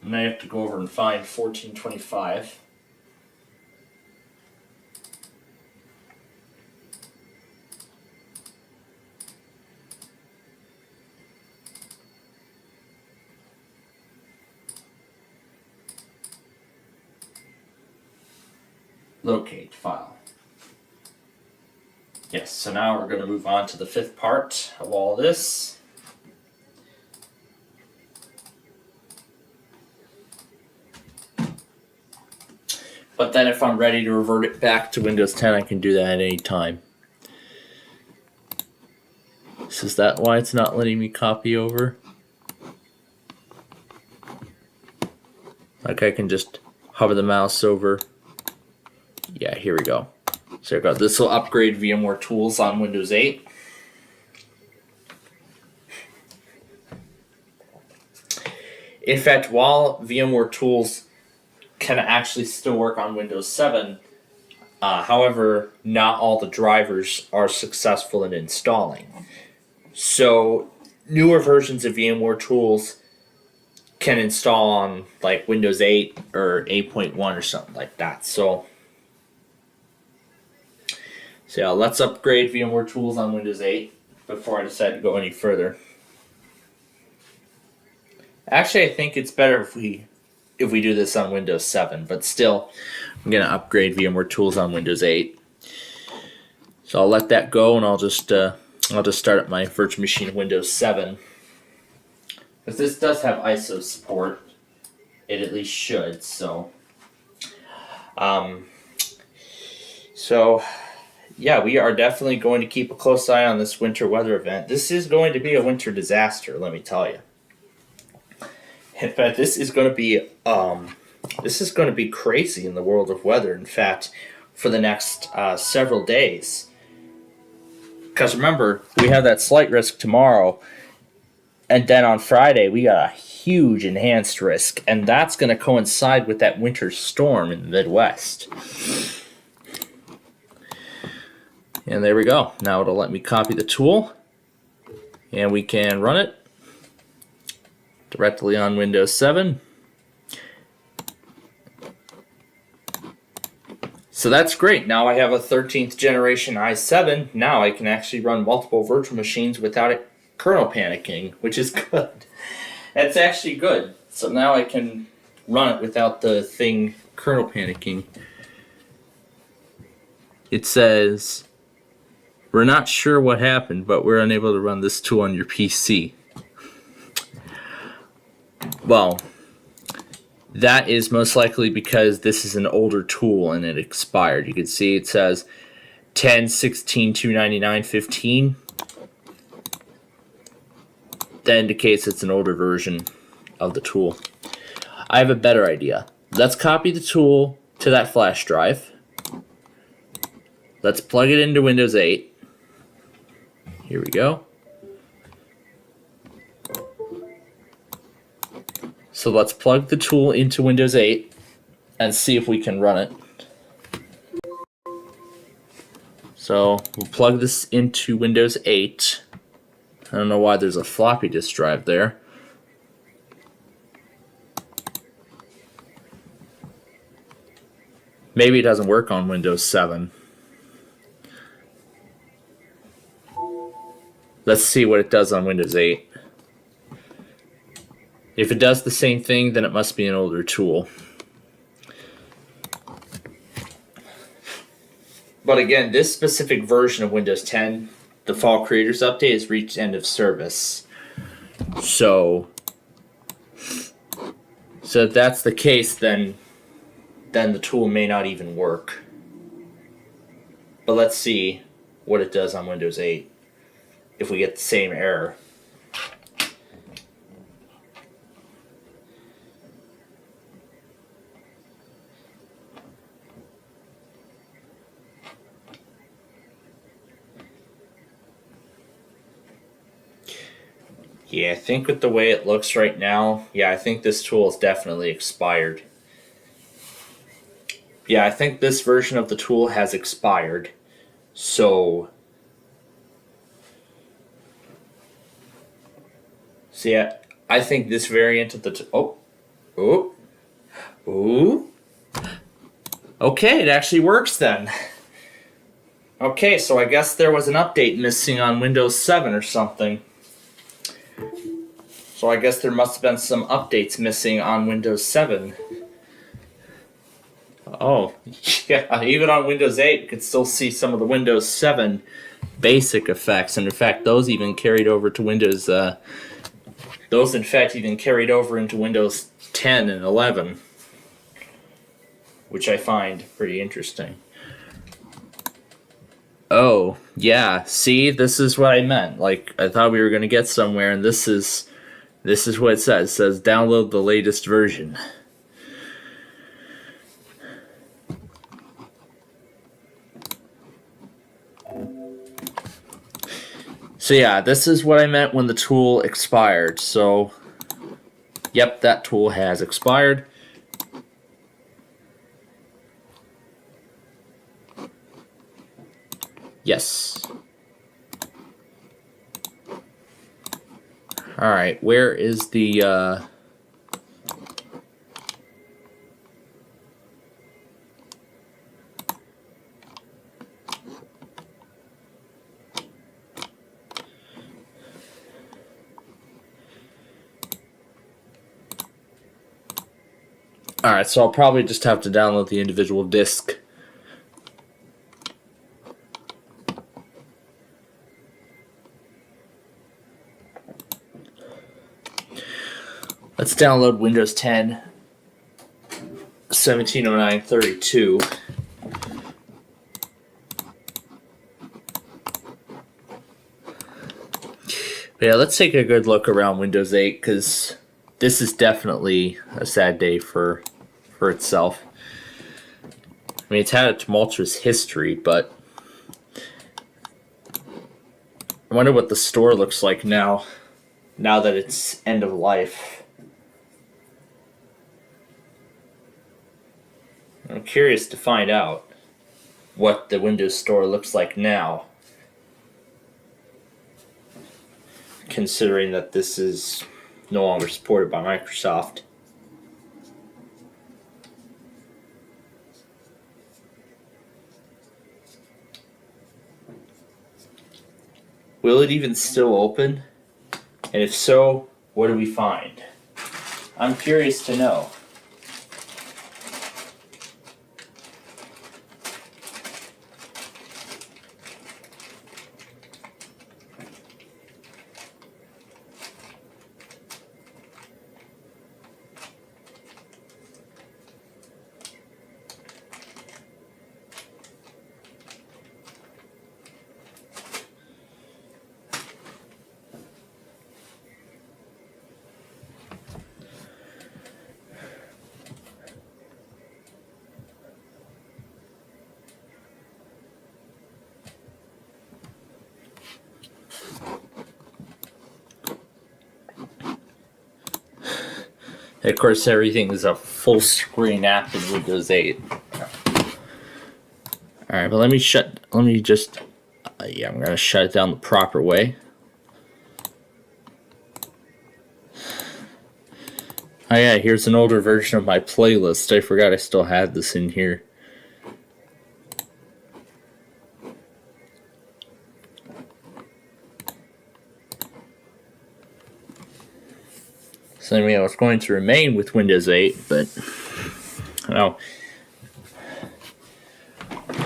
And I have to go over and find 1425. Locate file. Yes, so now we're going to move on to the 5th part of all this. But then if I'm ready to revert it back to Windows 10, I can do that at any time. So is that why it's not letting me copy over? Like I can just hover the mouse over. Yeah, here we go. So there we go. This will upgrade VMware Tools on Windows 8. In fact, while VMware Tools can actually still work on Windows 7, however, not all the drivers are successful in installing. So newer versions of VMware Tools can install on like Windows 8 or 8.1 or something like that. So yeah, let's upgrade VMware Tools on Windows 8 before I decide to go any further. Actually, I think it's better if we do this on Windows 7, but still, I'm going to upgrade VMware Tools on Windows 8. So I'll let that go, and I'll just start up my virtual machine in Windows 7. Because this does have ISO support. It at least should, yeah, we are definitely going to keep a close eye on this winter weather event. This is going to be a winter disaster, let me tell you. In fact, this is going to be crazy in the world of weather. In fact, for the next several days. Because remember, we have that slight risk tomorrow, and then on Friday we got a huge enhanced risk, and that's going to coincide with that winter storm in the Midwest. And there we go. Now it'll let me copy the tool, and we can run it directly on Windows 7. So that's great. Now I have a 13th generation i7. Now I can actually run multiple virtual machines without it kernel panicking, which is good. That's actually good. So now I can run it without the thing kernel panicking. It says, we're not sure what happened, but we're unable to run this tool on your PC. Well, that is most likely because this is an older tool and it expired. You can see it says 10/16/299/15. That indicates it's an older version of the tool. I have a better idea. Let's copy the tool to that flash drive. Let's plug it into Windows 8. Here we go. So let's plug the tool into Windows 8 and see if we can run it. So we'll plug this into Windows 8. I don't know why there's a floppy disk drive there. Maybe it doesn't work on Windows 7. Let's see what it does on Windows 8. If it does the same thing, then it must be an older tool. But again, this specific version of Windows 10, the Fall Creators Update, has reached end of service. So if that's the case, then the tool may not even work. But let's see what it does on Windows 8 if we get the same error. Yeah, I think with the way it looks right now, yeah, I think this tool is definitely expired. Yeah, I think this version of the tool has expired. So yeah, I think this variant of the okay, it actually works then. Okay, so I guess there was an update missing on Windows 7 or something. So I guess there must have been some updates missing on Windows 7. Oh, yeah, even on Windows 8, you can still see some of the Windows 7 basic effects. And in fact, those even carried over to Windows, into Windows 10 and 11, which I find pretty interesting. Oh, yeah, see, this is what I meant. Like, I thought we were going to get somewhere, and this is what it says. It says, download the latest version. So yeah, this is what I meant when the tool expired. So, yep, that tool has expired. Yes. Alright, where is the, Alright, so I'll probably just have to download the individual disk. Let's download Windows 10 170932. But yeah, let's take a good look around Windows 8 because this is definitely a sad day for itself. I mean, it's had a tumultuous history, but I wonder what the store looks like now that it's end of life. I'm curious to find out what the Windows Store looks like now, considering that this is no longer supported by Microsoft. Will it even still open? And if so, what do we find? I'm curious to know. Of course, everything is a full screen app in Windows 8. Alright, but I'm going to shut it down the proper way. Oh yeah, here's an older version of my playlist. I forgot I still had this in here. So anyway, I was going to remain with Windows 8, but I don't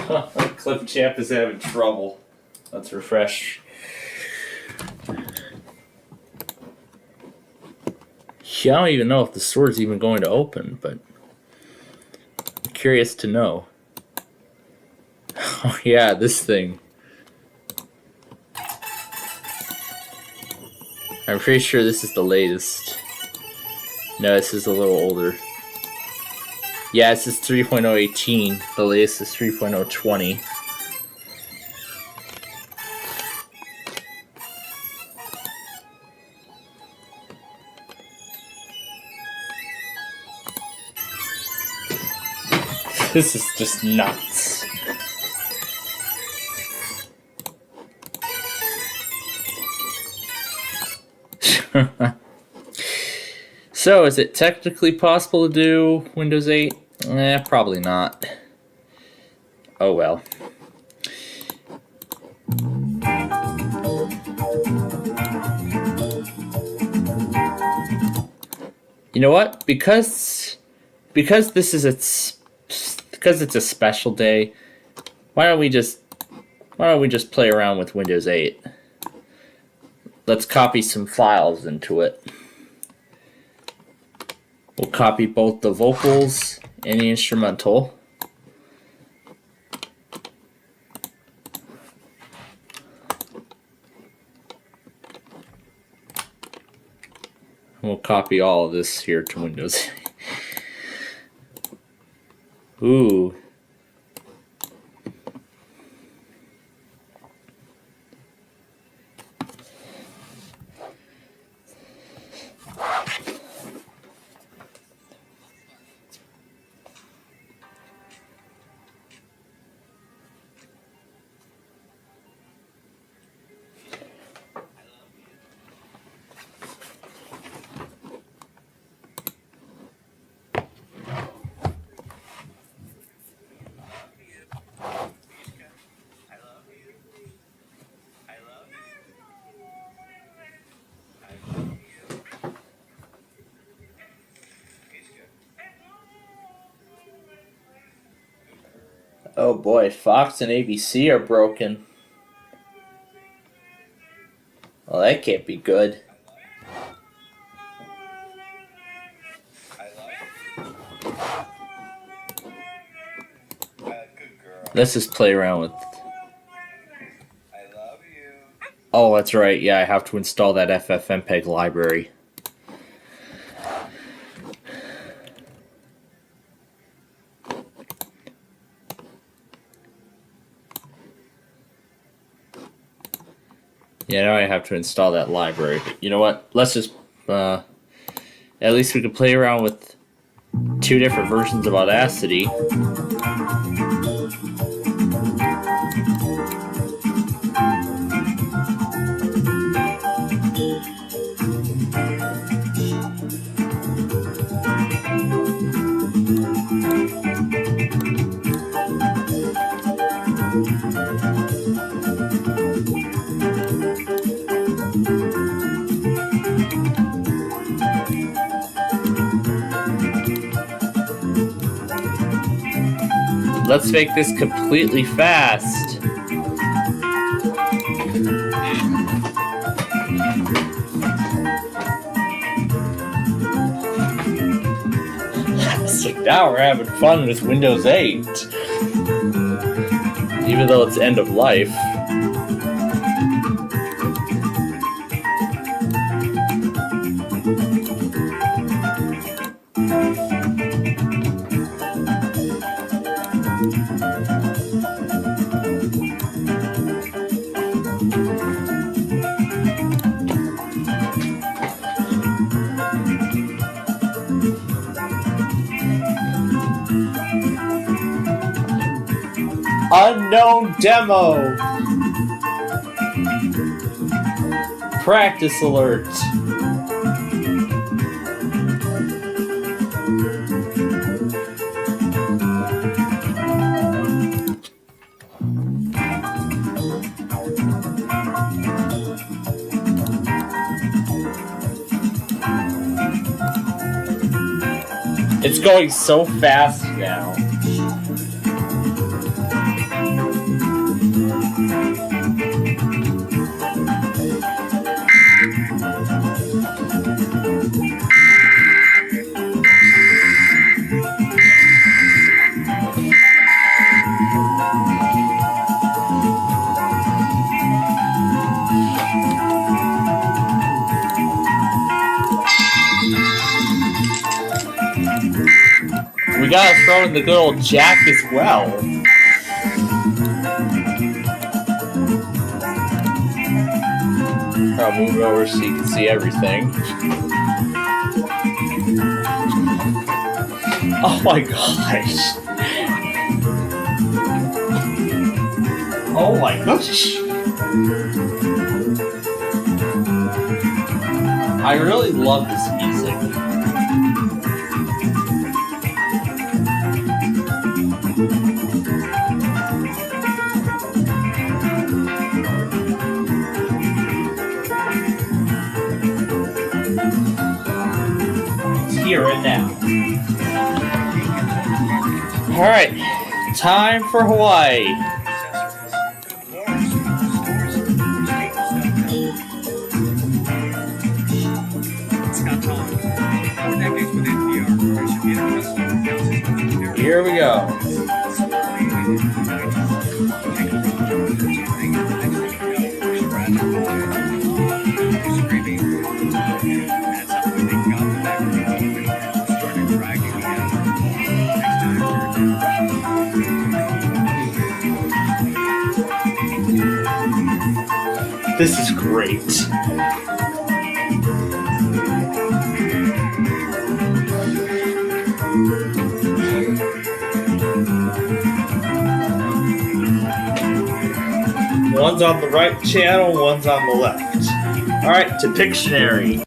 know. Clip Champ is having trouble. Let's refresh. Yeah, I don't even know if the store's even going to open, but I'm curious to know. Oh yeah, this thing. I'm pretty sure this is the latest. No, this is a little older. Yeah, this is 3.018. The latest is 3.020. This is just nuts. So, is it technically possible to do Windows 8? Probably not. Oh well. You know what? Because this is because it's a special day, why don't we just play around with Windows 8? Let's copy some files into it. We'll copy both the vocals and the instrumental. We'll copy all of this here to Windows. Ooh. Oh boy, Fox and ABC are broken. Well, that can't be good. Let's just play around with. Oh, that's right. Yeah, I have to install that FFmpeg library. Yeah, now I have to install that library. But you know what? Let's just, at least we can play around with 2 different versions of Audacity. Let's make this completely fast. So now we're having fun with Windows 8. Even though it's end of life. Unknown demo. Practice alert. It's going so fast now. We gotta throw in the good old jack as well. I'll move it over so you can see everything. Oh my gosh. Oh my gosh. I really love this music. Here and now. Alright, time for Hawaii. Here we go. This is great. One's on the right channel, one's on the left. Alright, to Pictionary.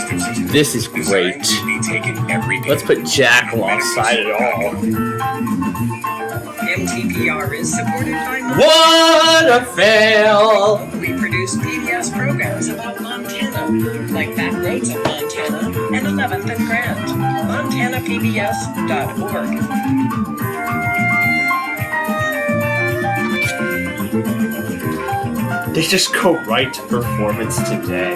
This is great. Let's put Jack alongside it all. MTPR is supported by Montana. What a fail! We produce PBS programs about Montana, like Back Roads of Montana and 11th and Grand. MontanaPBS.org. They just go right to performance today.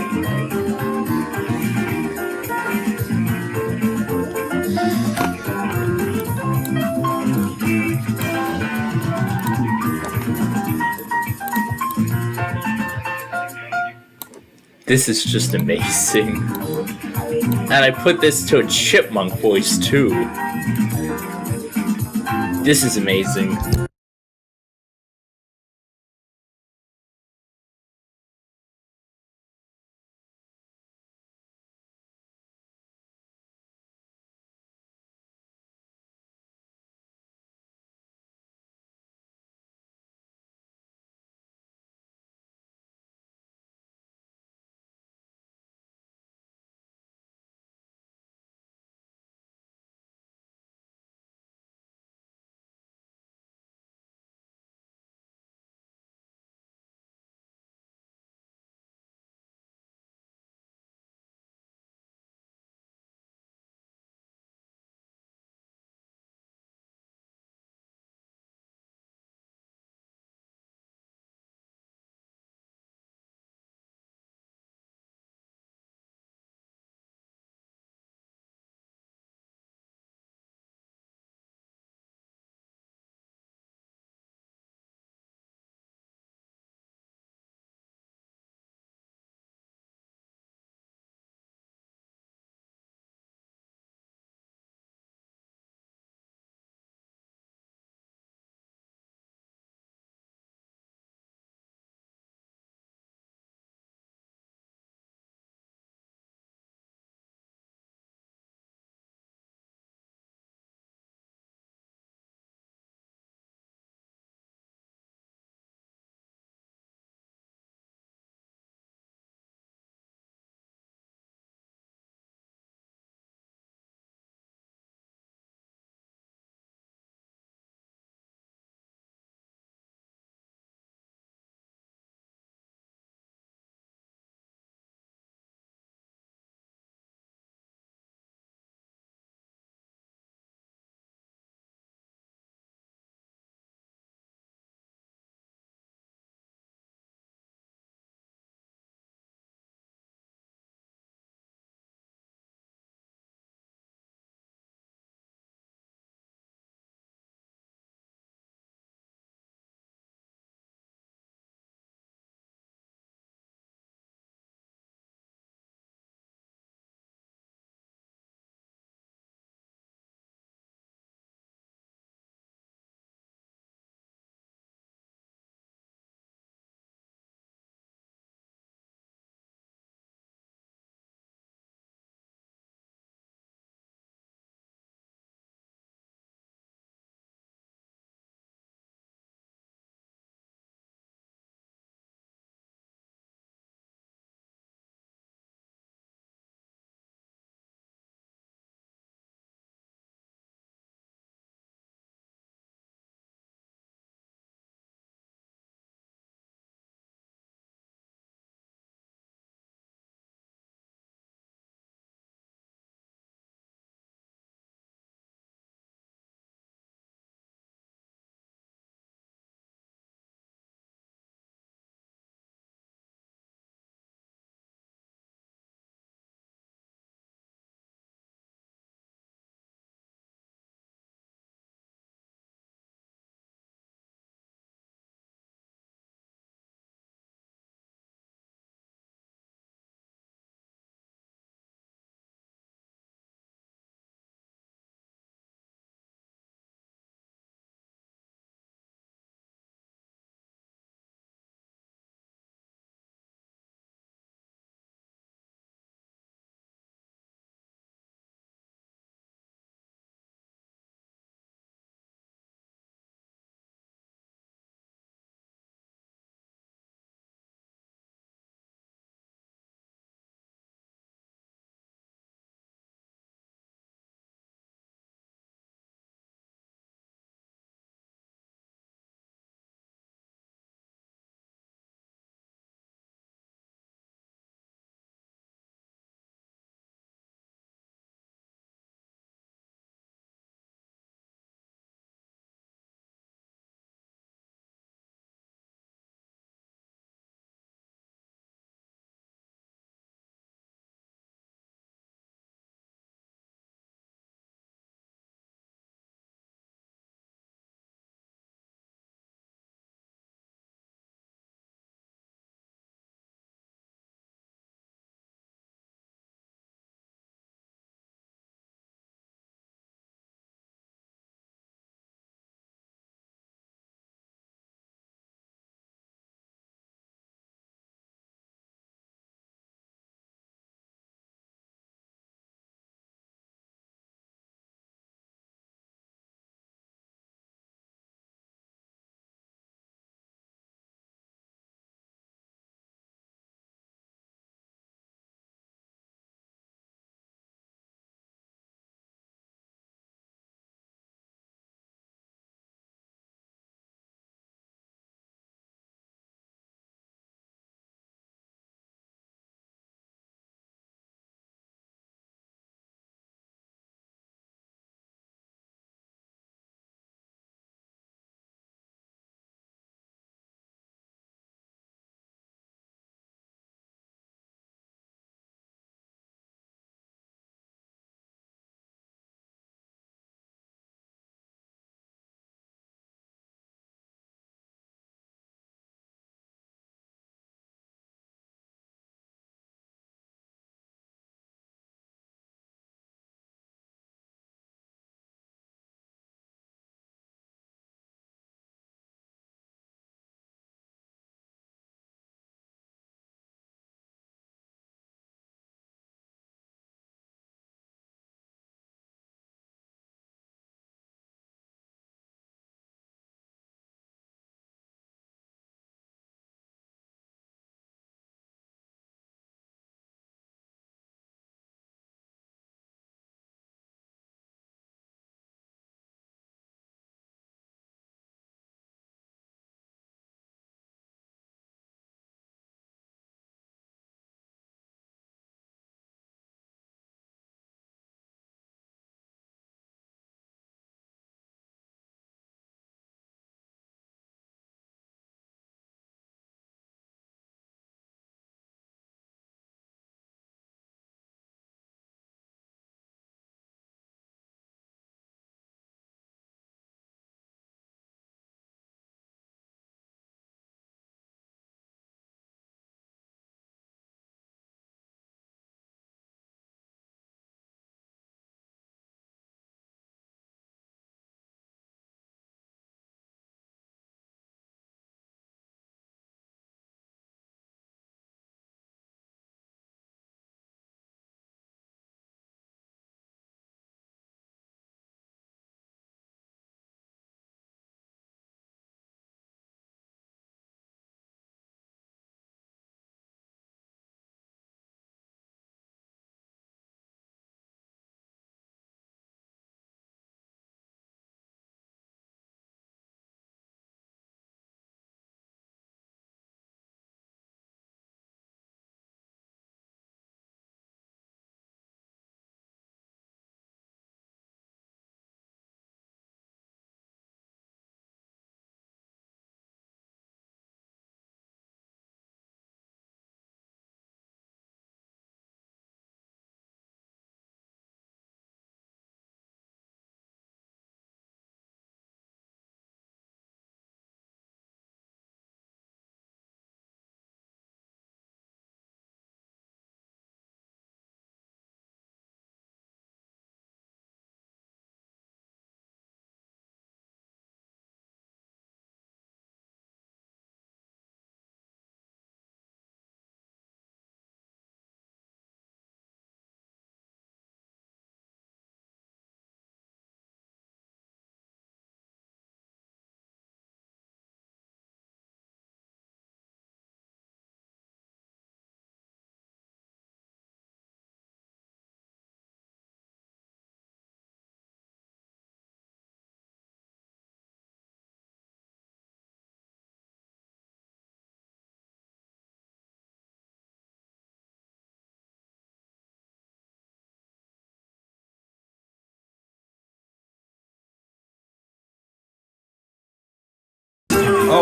This is just amazing. And I put this to a chipmunk voice too. This is amazing.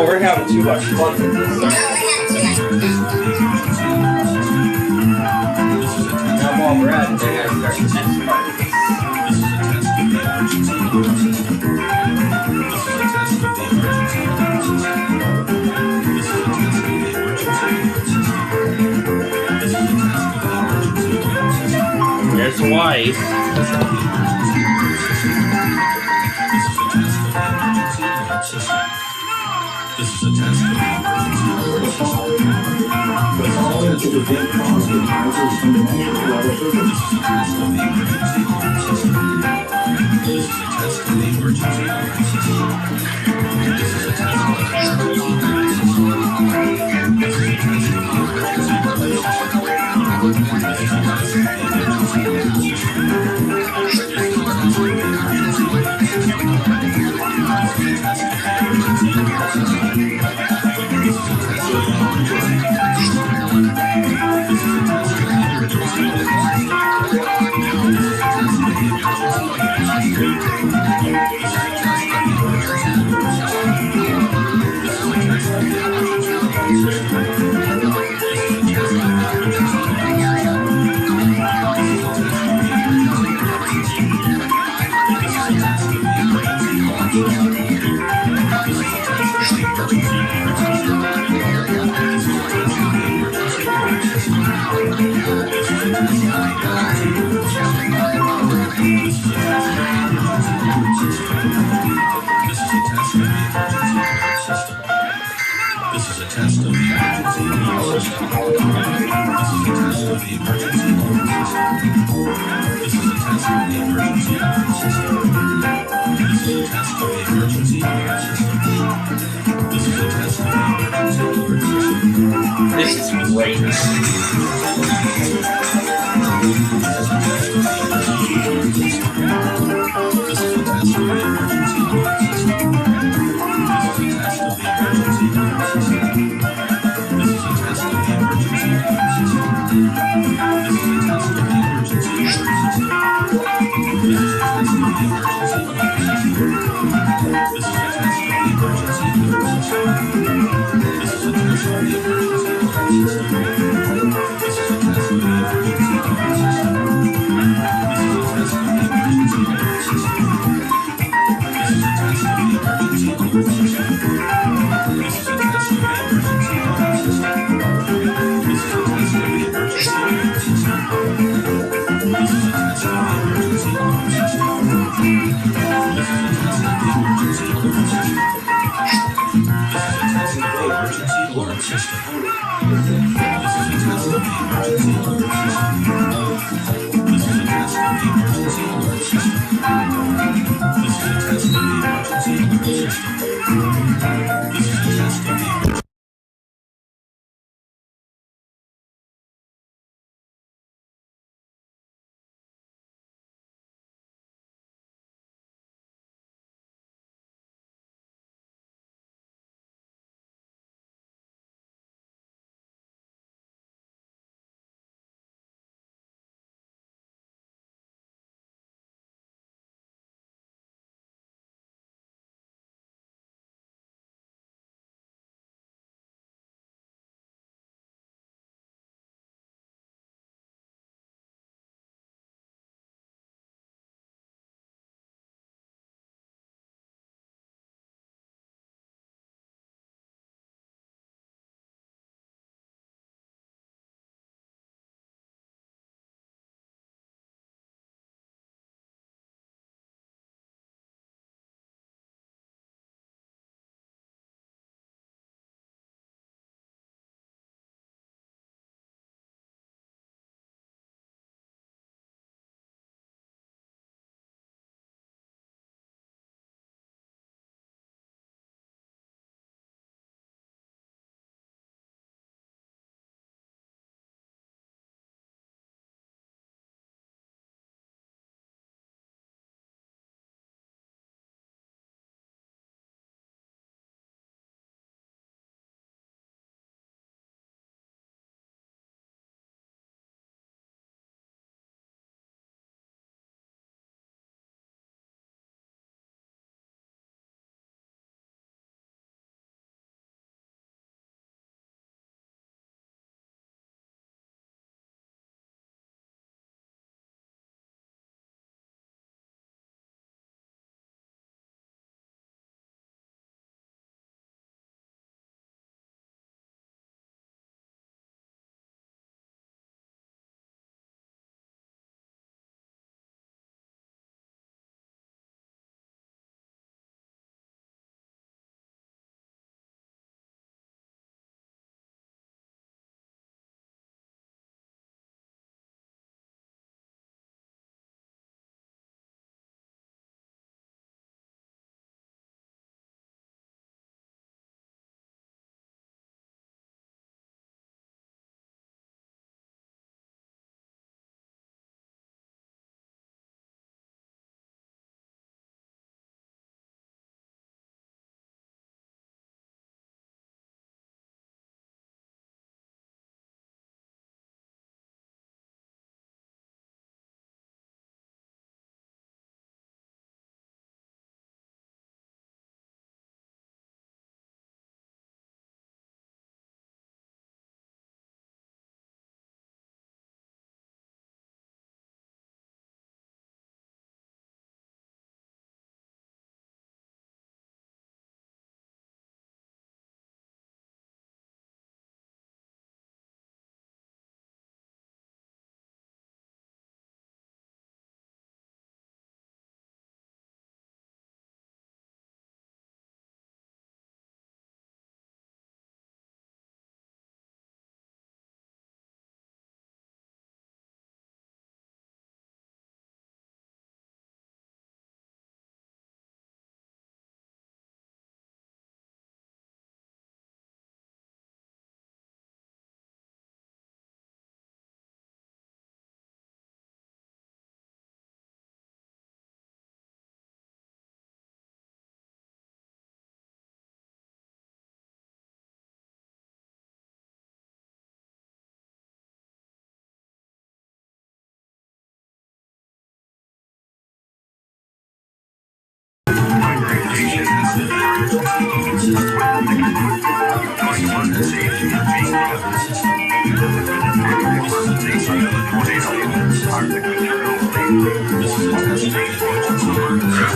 know, we're having too much fun with this. Now while we're at it, I gotta start the next part. There's the wife. This is a test of the emergency alert system. The following is a big positive hazards from the National Weather Service. This is a test of the emergency alert system. This is a test of the emergency alert system. This is a test of the emergency alert system. This is a test of the emergency alert system. This is a test of the emergency alert system. This is a test of the emergency alert system. This is a test of the emergency alert system. This is a test of the emergency alert system. This is a test of the emergency alert system. This is a test of the emergency alert system. This is great.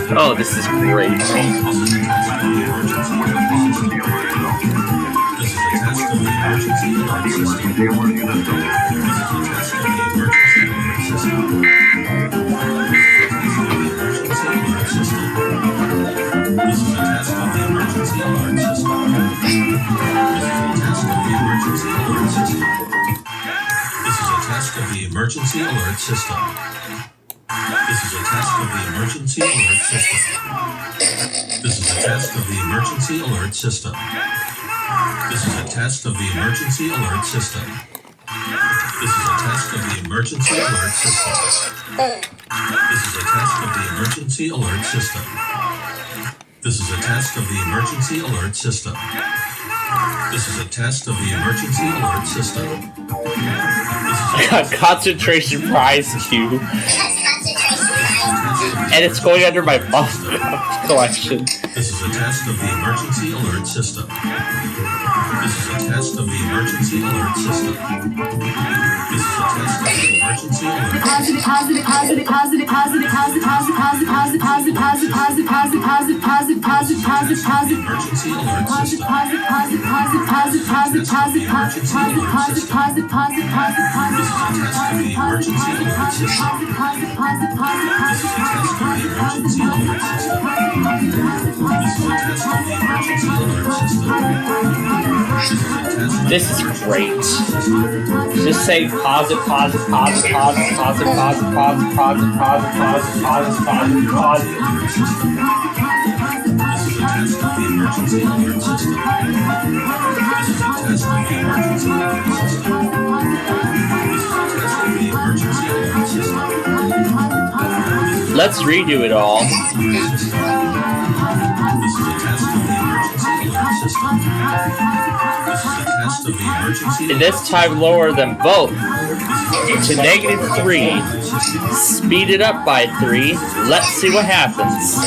Oh, this is great. Emergency alert system. This is a test of the emergency alert system. This is a test of the emergency alert system. This is a test of the emergency alert system. This is a test of the emergency alert system. This is a test of the emergency alert system. This is a test of the emergency alert system. This is a test of the emergency alert system. I got concentration prize queue. And it's going under my buff collection. This is a test of the emergency alert system. This is a test of the emergency alert system. This is a test of the emergency alert system. This is great. Just say pause it, pause it, pause it, pause it, pause it, pause it, pause it, pause it, pause it, pause it, pause it, pause it, pause it. This is a test of the emergency alert system. This is a test of the emergency alert system. This is a test of the emergency alert system. Let's redo it all. This is a test of the emergency alert system. This is a test of the emergency And this time lower them both to -3. Speed it up by 3. Let's see what happens.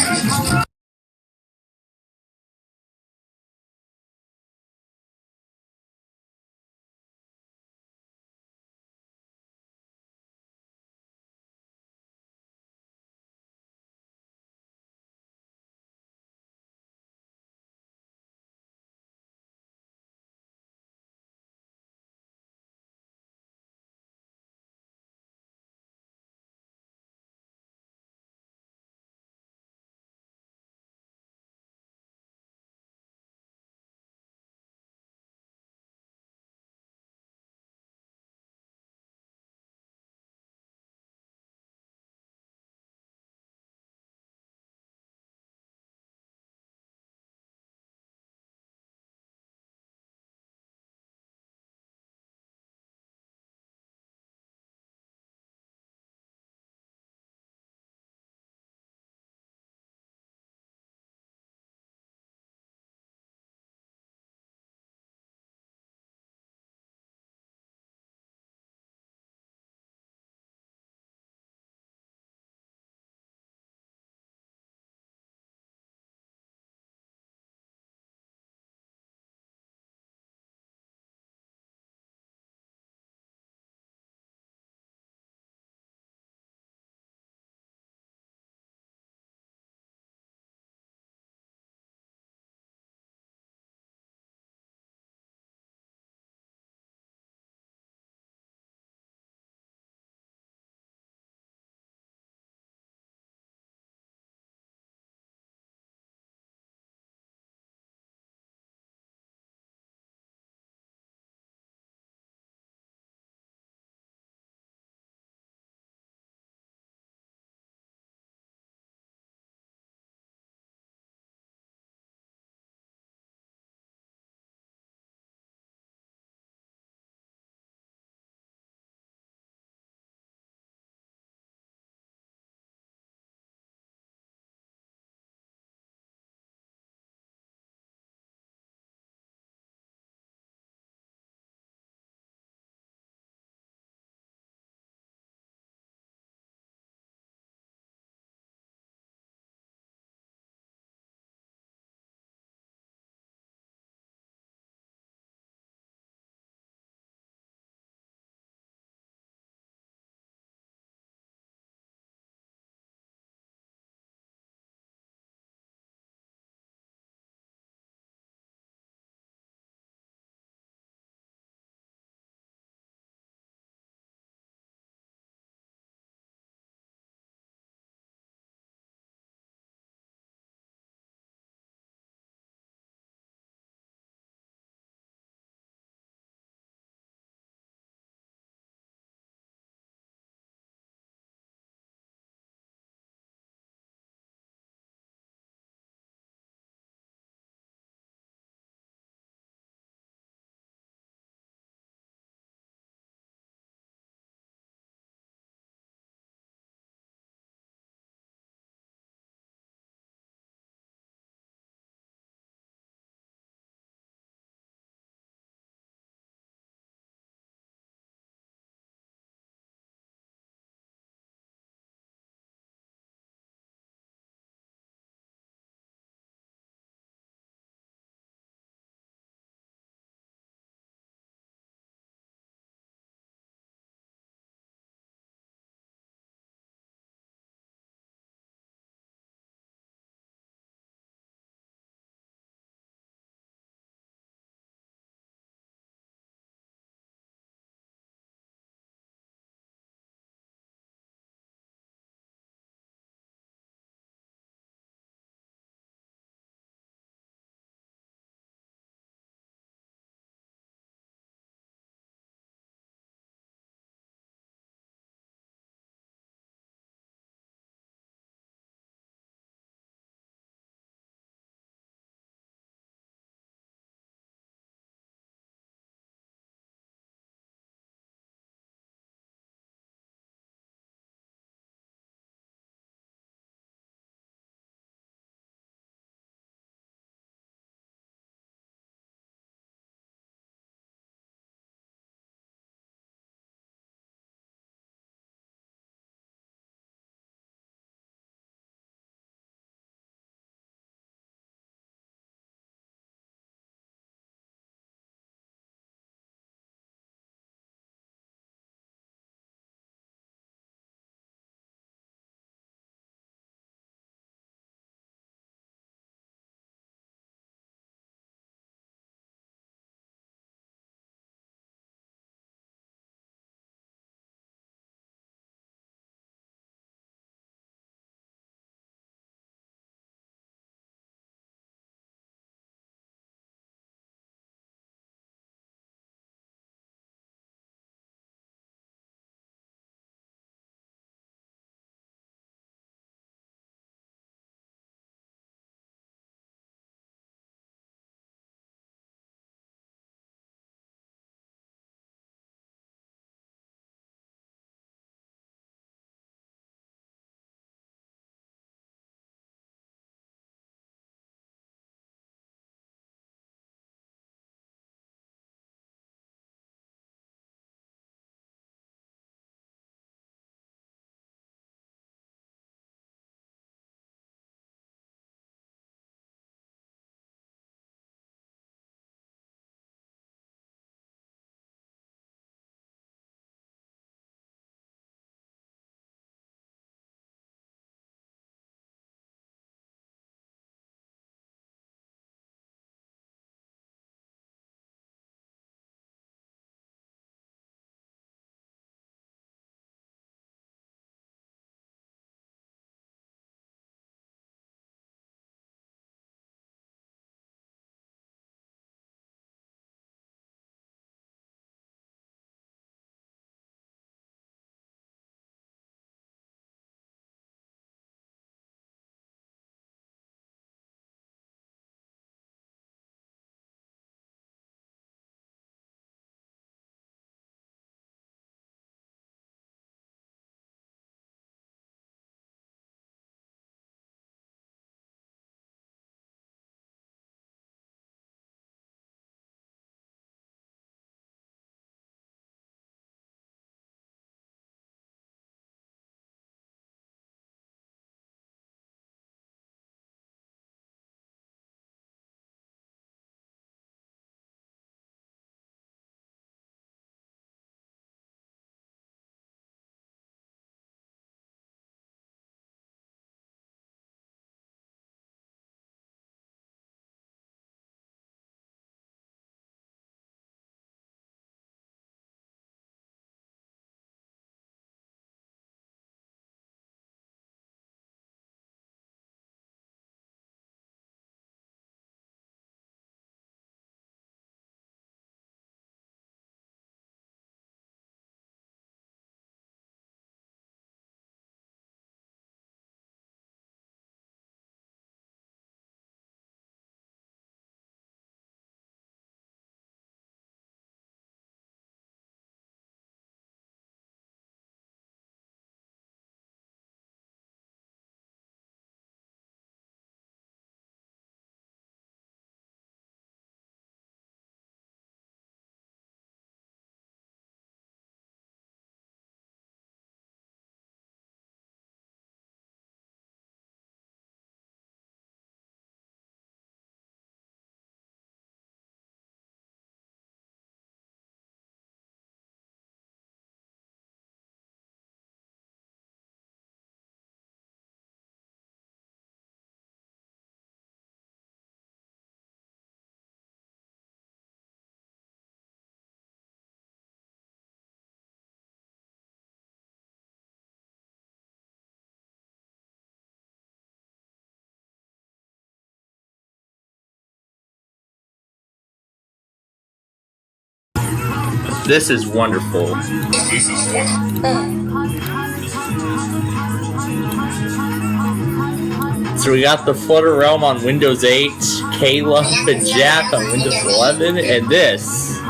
This is wonderful. So we got the Flutter Realm on Windows 8, Kayla and Jack on Windows 11, and this.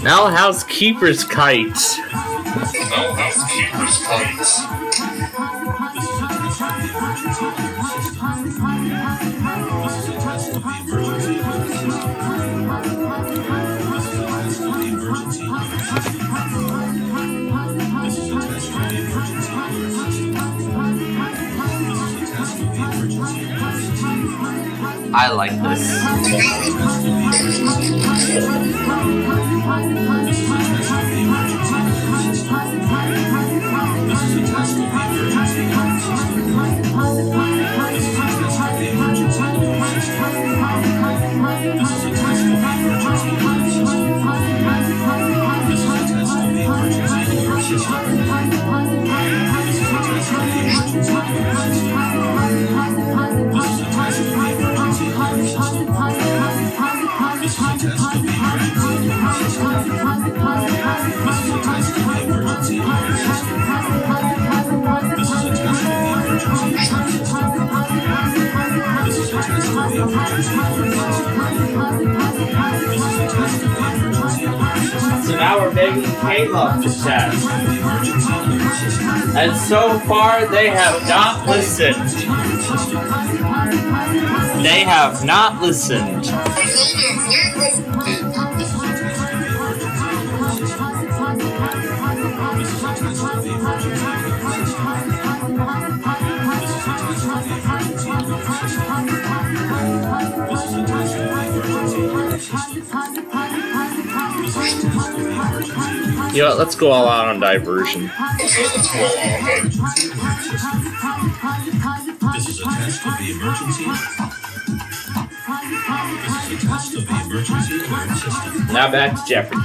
Now Housekeeper's Kite. I like this. So now we're making Caleb to test. And so far they have not listened. They have not listened. You know what, let's go all out on diversion. This is a test of the emergency. This is a test of the emergency alert system. Now back to Jeffrey.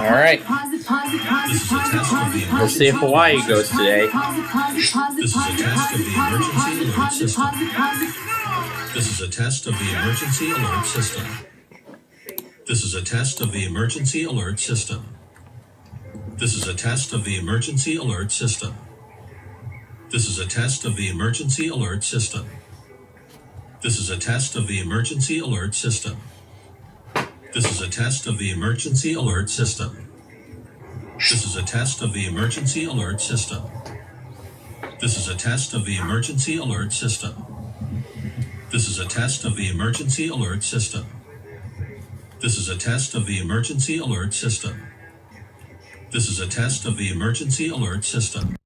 All right. Let's see if Hawaii goes today. This is a test of the emergency alert system. This is a test of the emergency alert system. This is a test of the emergency alert system. This is a test of the emergency alert system. This is a test of the emergency alert system. This is a test of the emergency alert system. This is a test of the emergency alert system. This is a test of the emergency alert system. This is a test of the emergency alert system. This is a test of the emergency alert system. This is a test of the emergency alert system. This is a test of the emergency alert system.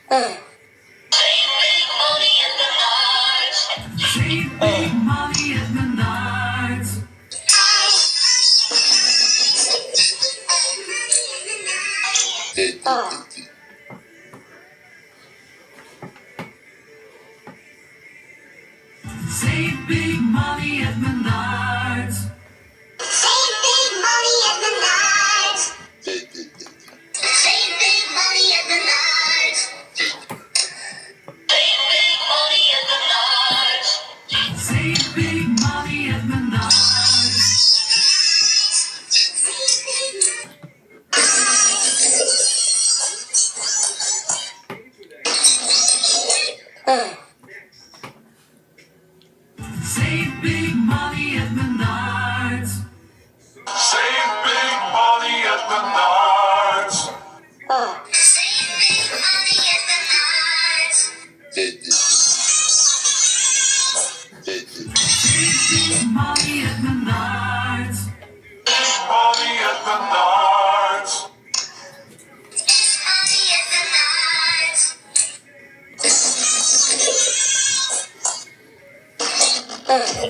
Save big money at Menards. Save big money at Menards. Save big money at Menards. Save big money at Menards. Save big money at Menards. Save big money at Menards. Save big money at Menards. Save big money at Menards. Save big money at Menards. Save big money at Menards. Money at Menards. Money at Menards.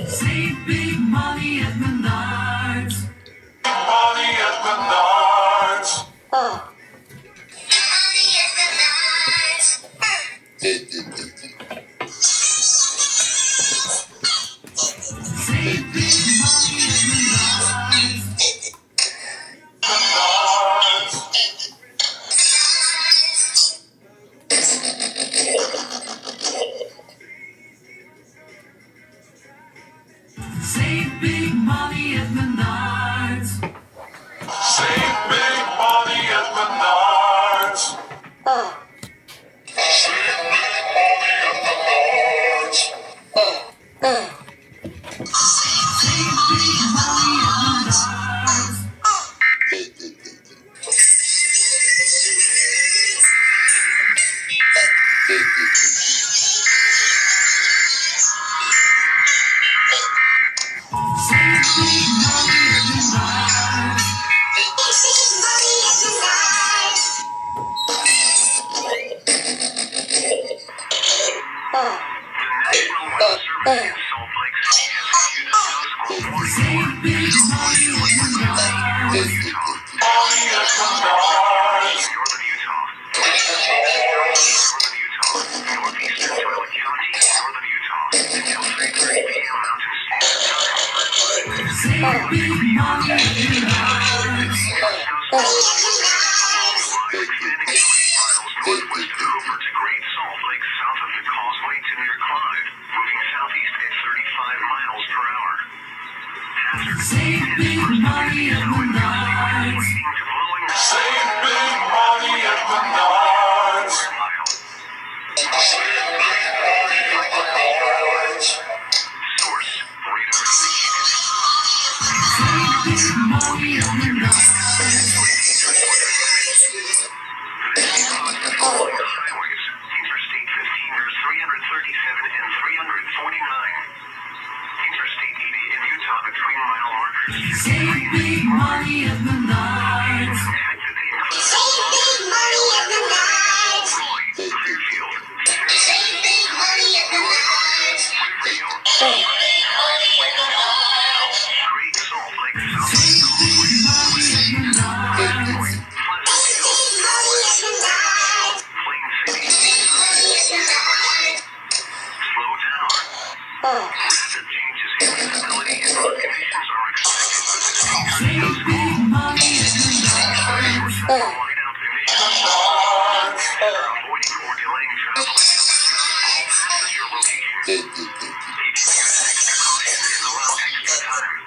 Save big money at Menards. Money at Menards. Money at Menards. Save big money at Menards. Menards. Save big money at Menards. Save big money at Menards. Save big money at Menards. Save big money at Menards. Save big money at Menards. Save money at Menards. Save big money at Menards. Money at Menards. Northeastern Charlotte County, Northern Utah, until 3:30 p.m. Mountain Standard Time. Save big money at Menards. Extending 20 miles northwest of Hoover to Great Salt Lake, south of the causeway to near Clyde, moving southeast at 35 miles per hour. Hazard. Save big money at Menards. Save big money at Menards. Save big money at Menards. Source. Radar indicated. Save big money at Menards. Following the highways, Interstate 15 near 337 and 349. Interstate 80 in Utah between mile markers. Save big money at Menards. Save big money at Menards. Clearfield. Save big money at Menards. Save big money at Menards. Great Salt Lake, south of Save big money at Menards. Plain City. Slow down. Rapid changes in visibility and road conditions are expected with this feature. Save big money at Menards. Wide-out conditions. Consider avoiding or delaying travel until the snow falls past your location. Teaching you extra caution and allow extra time.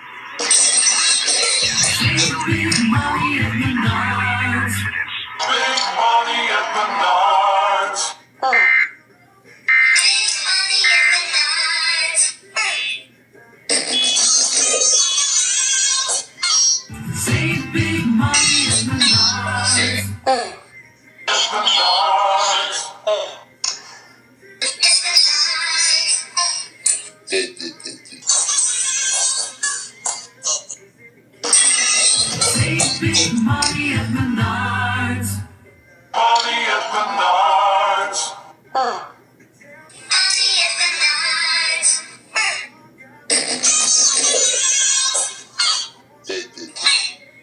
Save big money at Menards. Accidents. Big money at Menards. Save big money at Menards. Menards.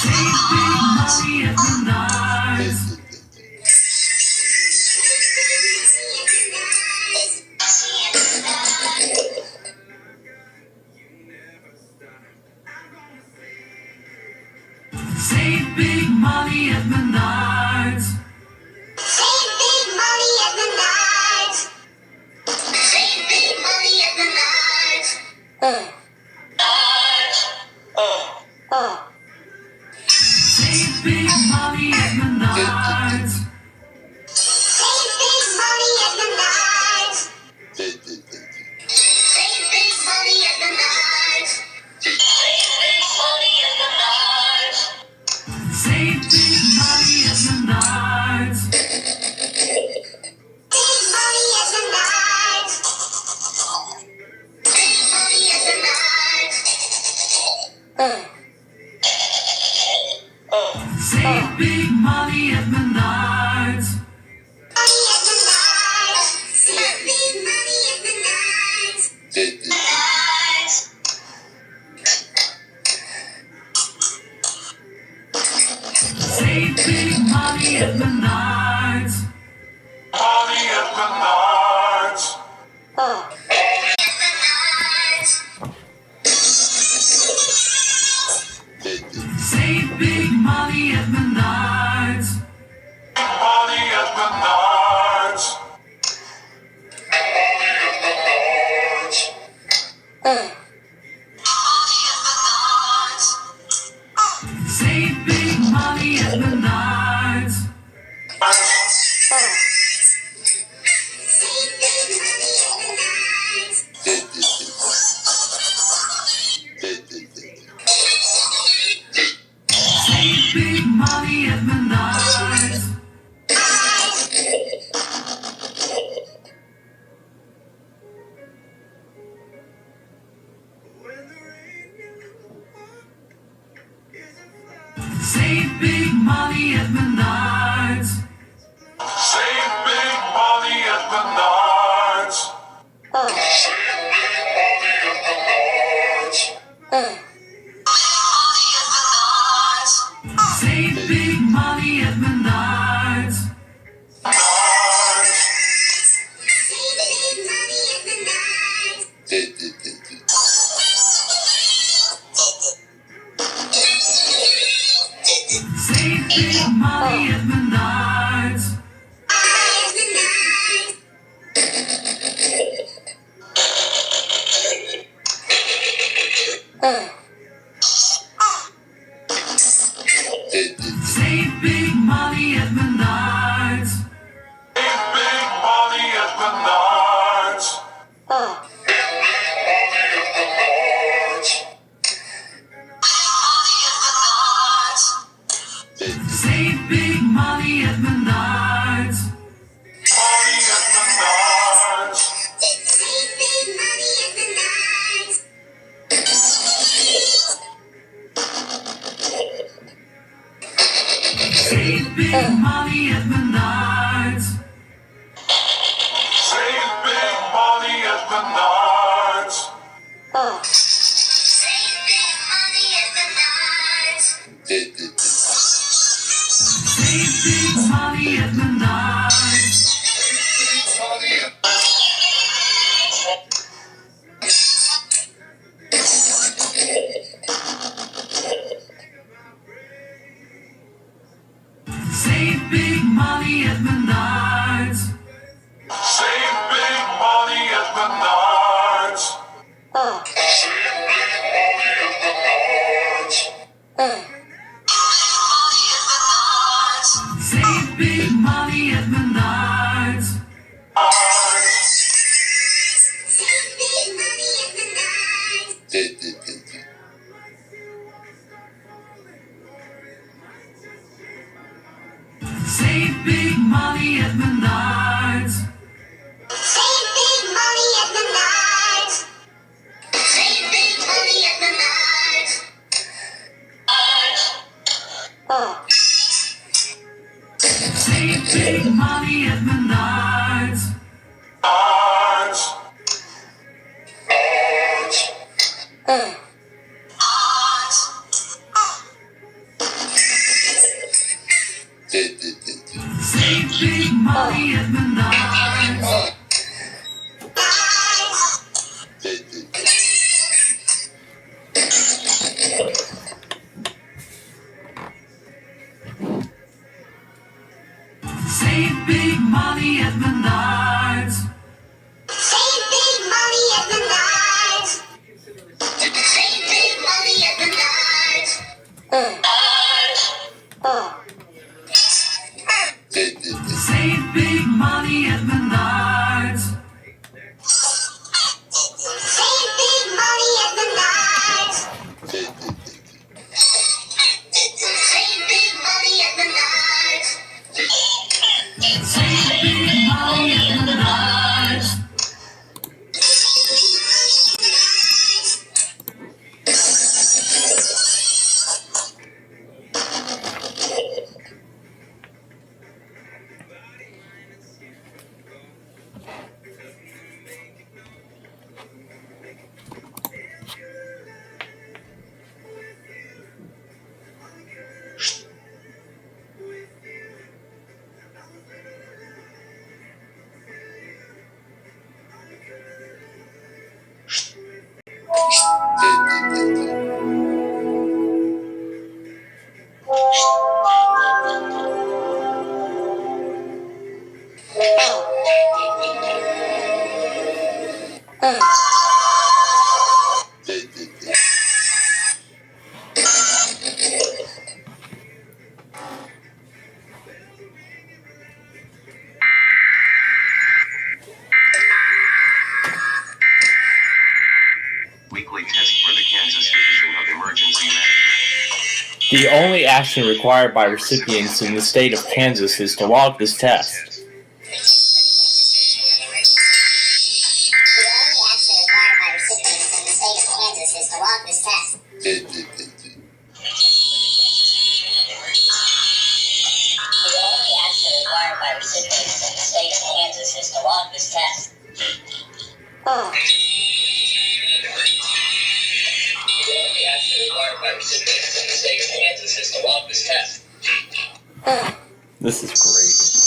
Save big money at Menards. Save big money at Menards. Save big money at Menards. Save big money at Menards. Save big money at Menards. Save big money at Menards. Save big money at Menards. Save big money at Menards. Big money at Menards. Big money at Menards. Save big money at Menards. Save big money at Menards. Menards. Save big money at Menards. Money at Menards. Save big money at Menards. Money at Menards. Money at Menards. Save big money at Menards. Save big money at Menards. Save big money at Menards. Save big money at Menards. Save big money at Menards. Save big money at Menards. Save big money at Menards. Save big money at Menards. Save big money at Menards. Save big money at Menards. Save big money at Menards. Money at Menards. Save big money at Menards. Save big money at Menards. Save big money at Menards. Save big money at Menards. Save big money at Menards. Save big money at Menards. Save big money at Menards. Save big money at Menards. Save big money at Menards. Save big money at Menards. Save big money at Menards. Save big money at Menards. Save big money at Menards. Save big money at Menards. Menards. big money at Menards. Save big money at Menards. Save big money at Menards. Save big money at Menards. Save big money at Menards. Save big money at Menards. Save big money at Menards. Save big money at Menards. Weekly test for the Kansas Division of Emergency Management. The only action required by recipients in the state of Kansas is to log this test. This is great.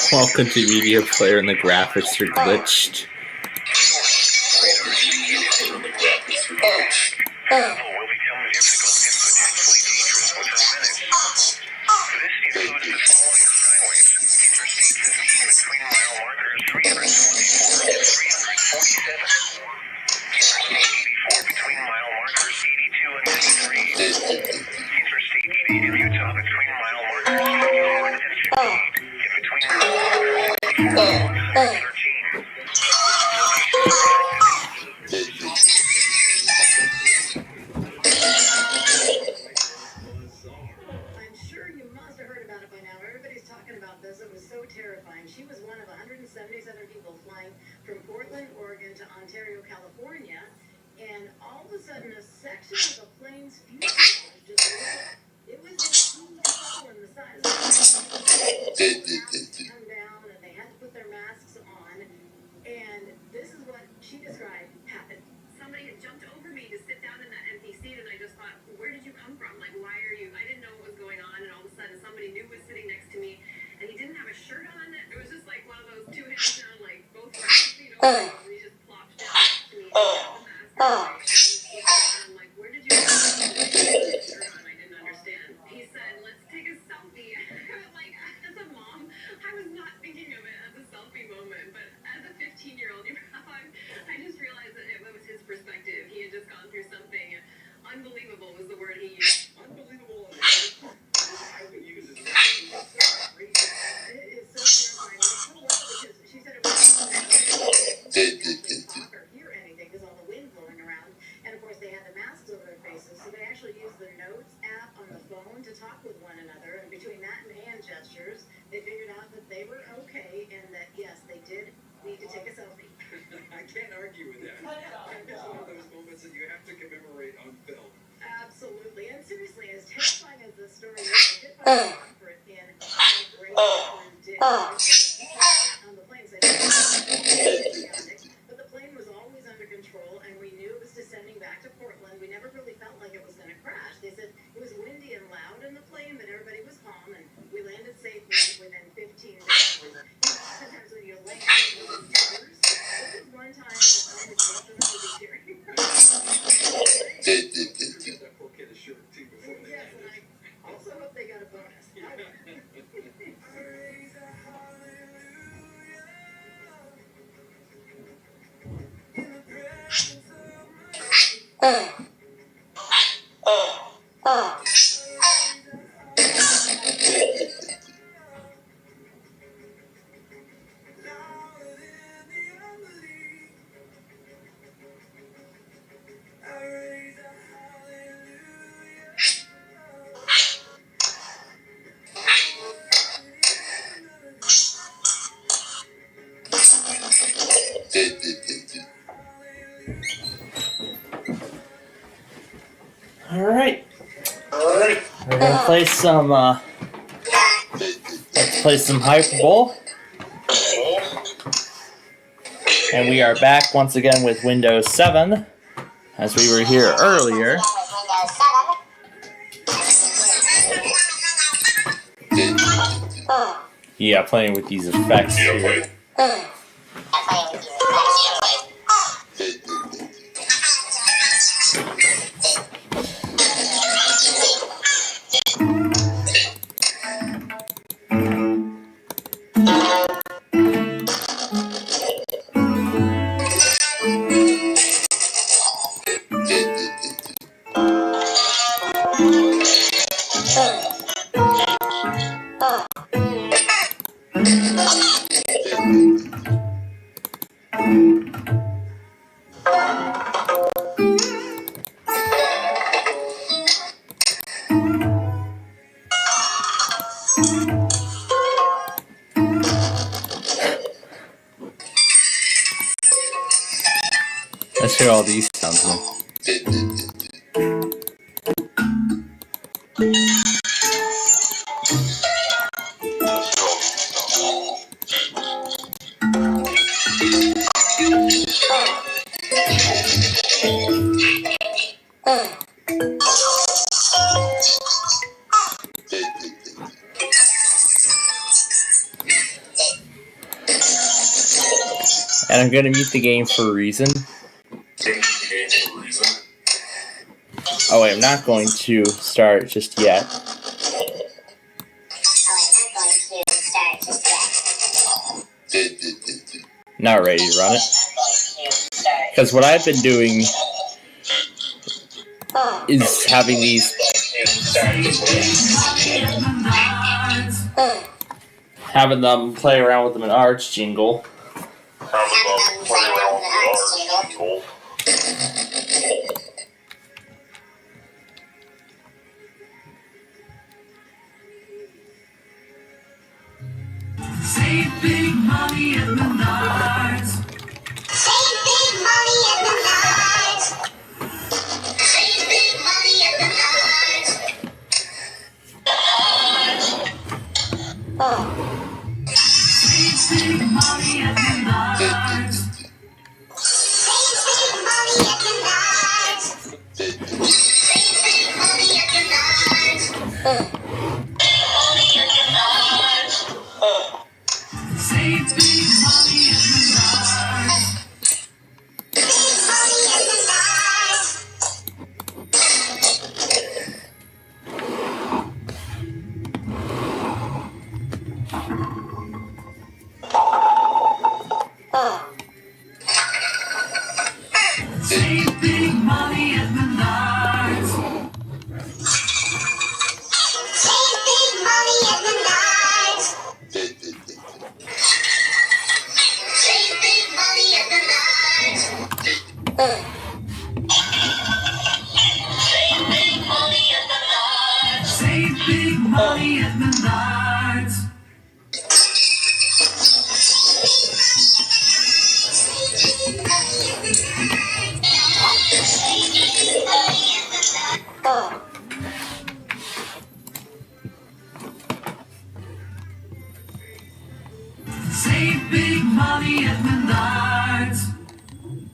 Welcome to Media Player and the graphics are glitched. that they were okay and that, yes, they did need to take a selfie. I can't argue with that. It's one of those moments that you have to commemorate on film. Absolutely. And seriously, as terrifying as this story is, I did find comfort in how great the crew did. On the plane, they but the plane was always under control, and we knew it was descending back to Portland. We never really felt like it was going to crash. They said it was windy and loud in the plane, but everybody was calm, and we landed safely within 15 minutes. Sometimes when you land in tears, this is one time that I was definitely tearing. That poor kid is sure too before they Yes, and I also hope they got a bonus. Alright. We're gonna play some let's play some Hyperbole. And we are back once again with Windows 7, as we were here earlier. Yeah, playing with these effects here. Let's hear all these sounds then. And I'm gonna mute the game for a reason. Oh wait, I'm not going to start just yet. Not ready to run it. Because what I've been doing is having these having them play around with the Menards jingle. Save big money at Menards. Save big money at Menards. Save big money at Menards. Save big money at Menards. Save big money at Menards. Save big money at Menards. Save big money at Menards. Big money at Menards. Save big money at Menards. Save big money at Menards. Save big money at Menards. Save big money at Menards. Save big money at Menards. Save big money at Menards.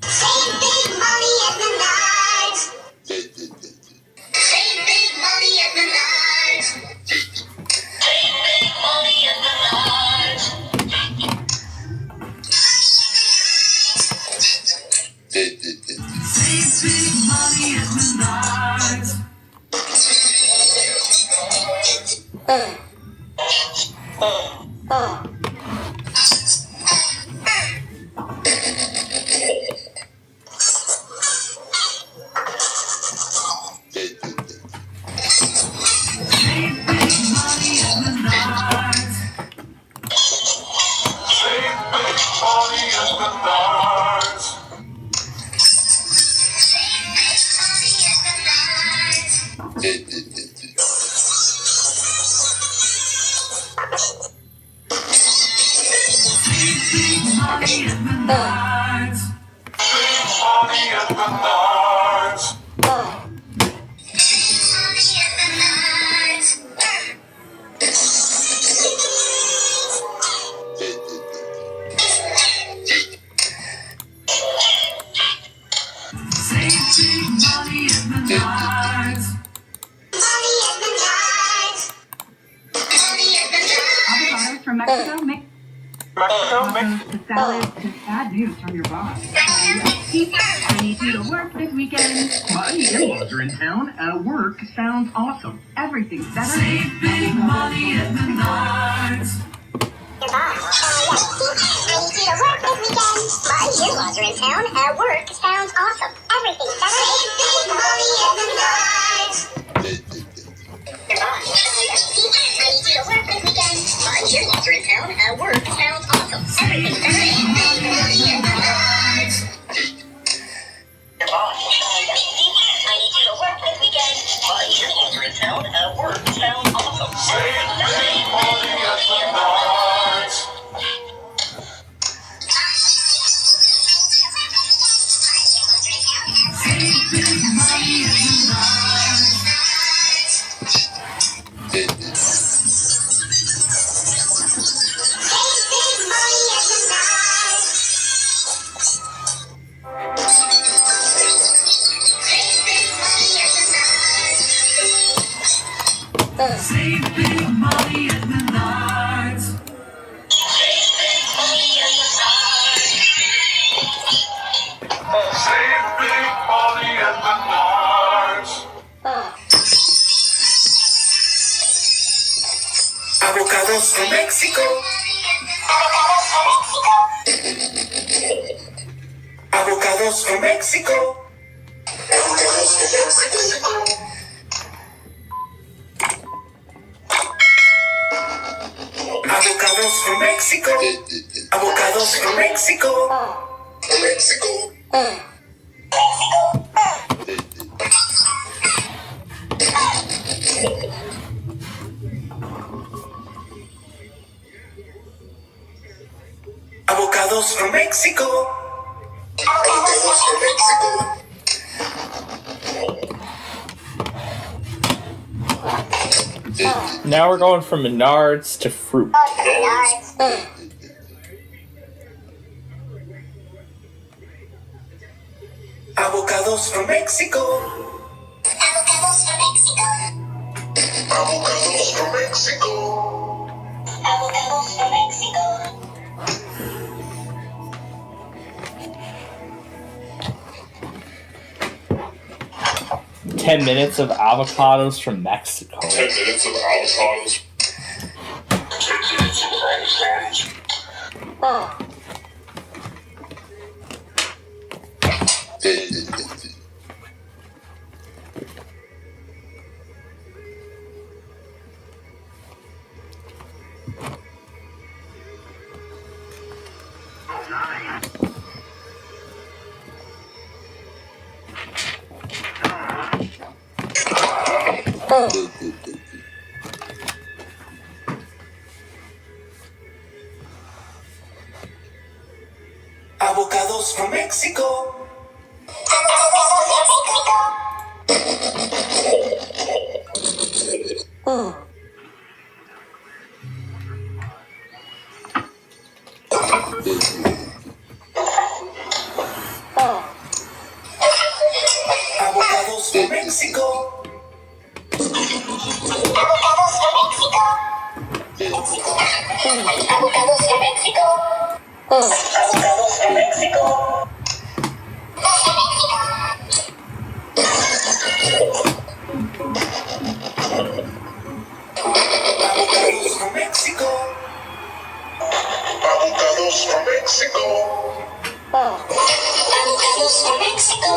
Save big money at Menards. Save big money at Menards. Save big money at Menards. Save big money at Menards. Avocados from Mexico, to salad, to bad news from your boss. I need you to work this weekend. My in-laws are in town. Work sounds awesome. Everything's better. Save big money at Menards. Your boss. I need you to work this weekend. My in-laws are in town. Work sounds awesome. Everything's better. Save big money at Menards. Your boss. I need you to work this weekend. My in-laws are in town. Work sounds awesome. Everything's better. Save big money at Menards. Your boss. I need you to work this weekend. My in-laws are in town. Work sounds awesome. Save big money at Menards. Save big money at Menards. Save big money at Menards. Save big money at Menards. Avocados from Mexico. Avocados from Mexico. Avocados from Mexico. Avocados from Mexico. Avocados from Mexico. From Mexico. Avocados from Mexico. Avocados from Mexico. Now we're going from Menards to fruit. Avocados from Mexico. Avocados from Mexico. Avocados from Mexico. Avocados from Mexico. 10 minutes of avocados from Mexico. 10 minutes of avocados. 10 minutes of avocados. Avocados from Mexico. Avocados from Mexico. Avocados from Mexico. Avocados from Mexico. Avocados from Mexico. Avocados from Mexico. Avocados from Mexico.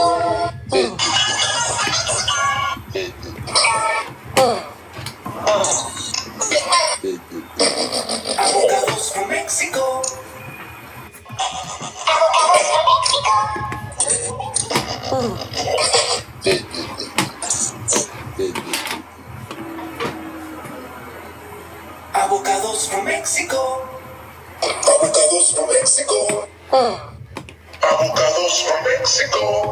Avocados from Mexico. Avocados from Mexico. Avocados from Mexico. Avocados from Mexico.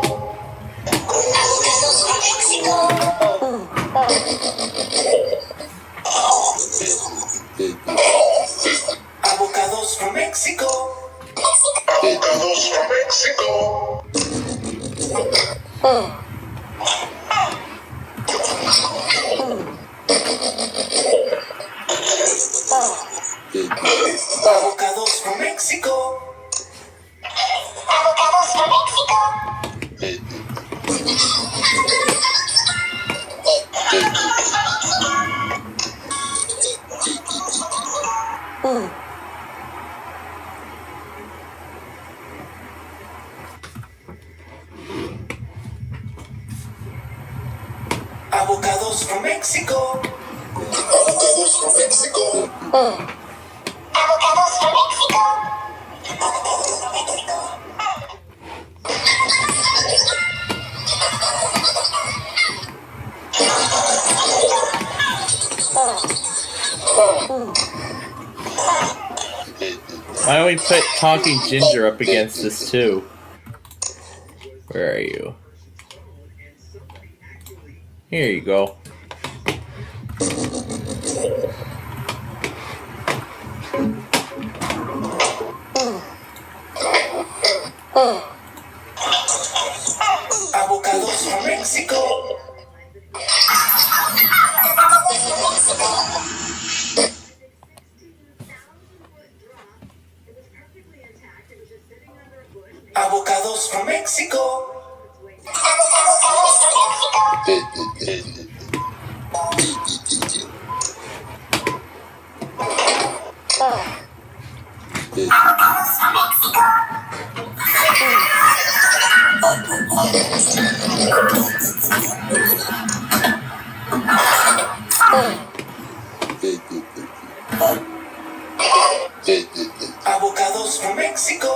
Avocados from Mexico. Avocados from Mexico. Avocados from Mexico. Avocados from Mexico. Avocados from Mexico. Avocados from Mexico. Avocados from Mexico. Avocados from Mexico. Why don't we put Talking Ginger up against this too? Where are you? Here you go. Avocados from Mexico. Avocados from Mexico. Avocados from Mexico.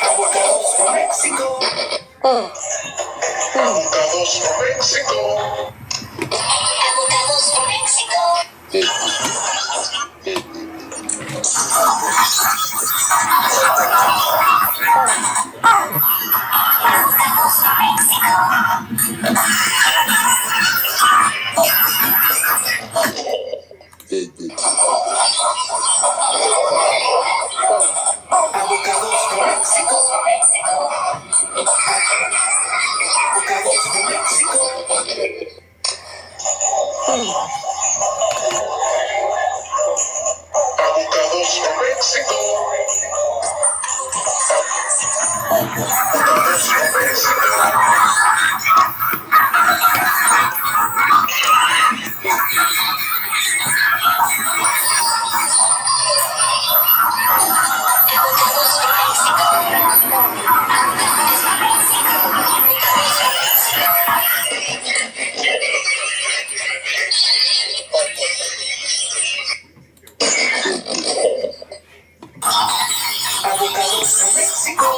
Avocados from Mexico. Avocados from Mexico. Avocados from Mexico. Avocados from Mexico. Avocados from Mexico. Avocados from Mexico. Avocados from Mexico. Avocados from Mexico.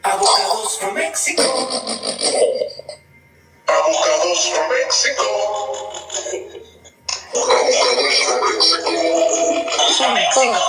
Avocados from Mexico. Avocados from Mexico. Avocados from Mexico.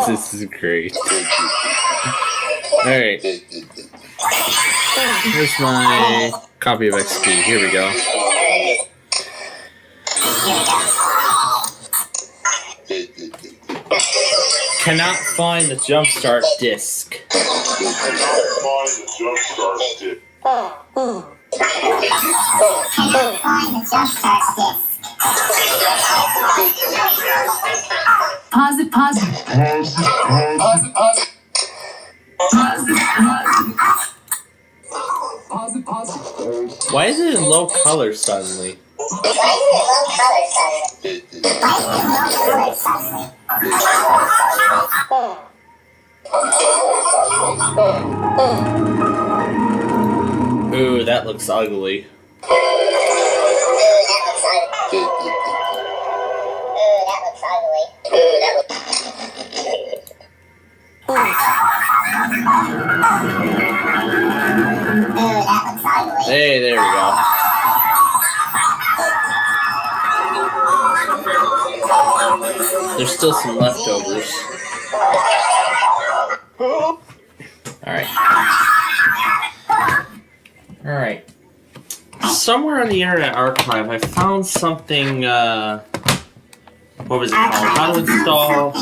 This is great. Alright. Here's my copy of XP. Here we go. Cannot find the jumpstart disc. Pause it. Why is it in low color suddenly? Ooh, that looks ugly. Hey, there we go. There's still some leftovers. Alright. Alright. somewhere on the Internet Archive, I found something. What was it called? How to install.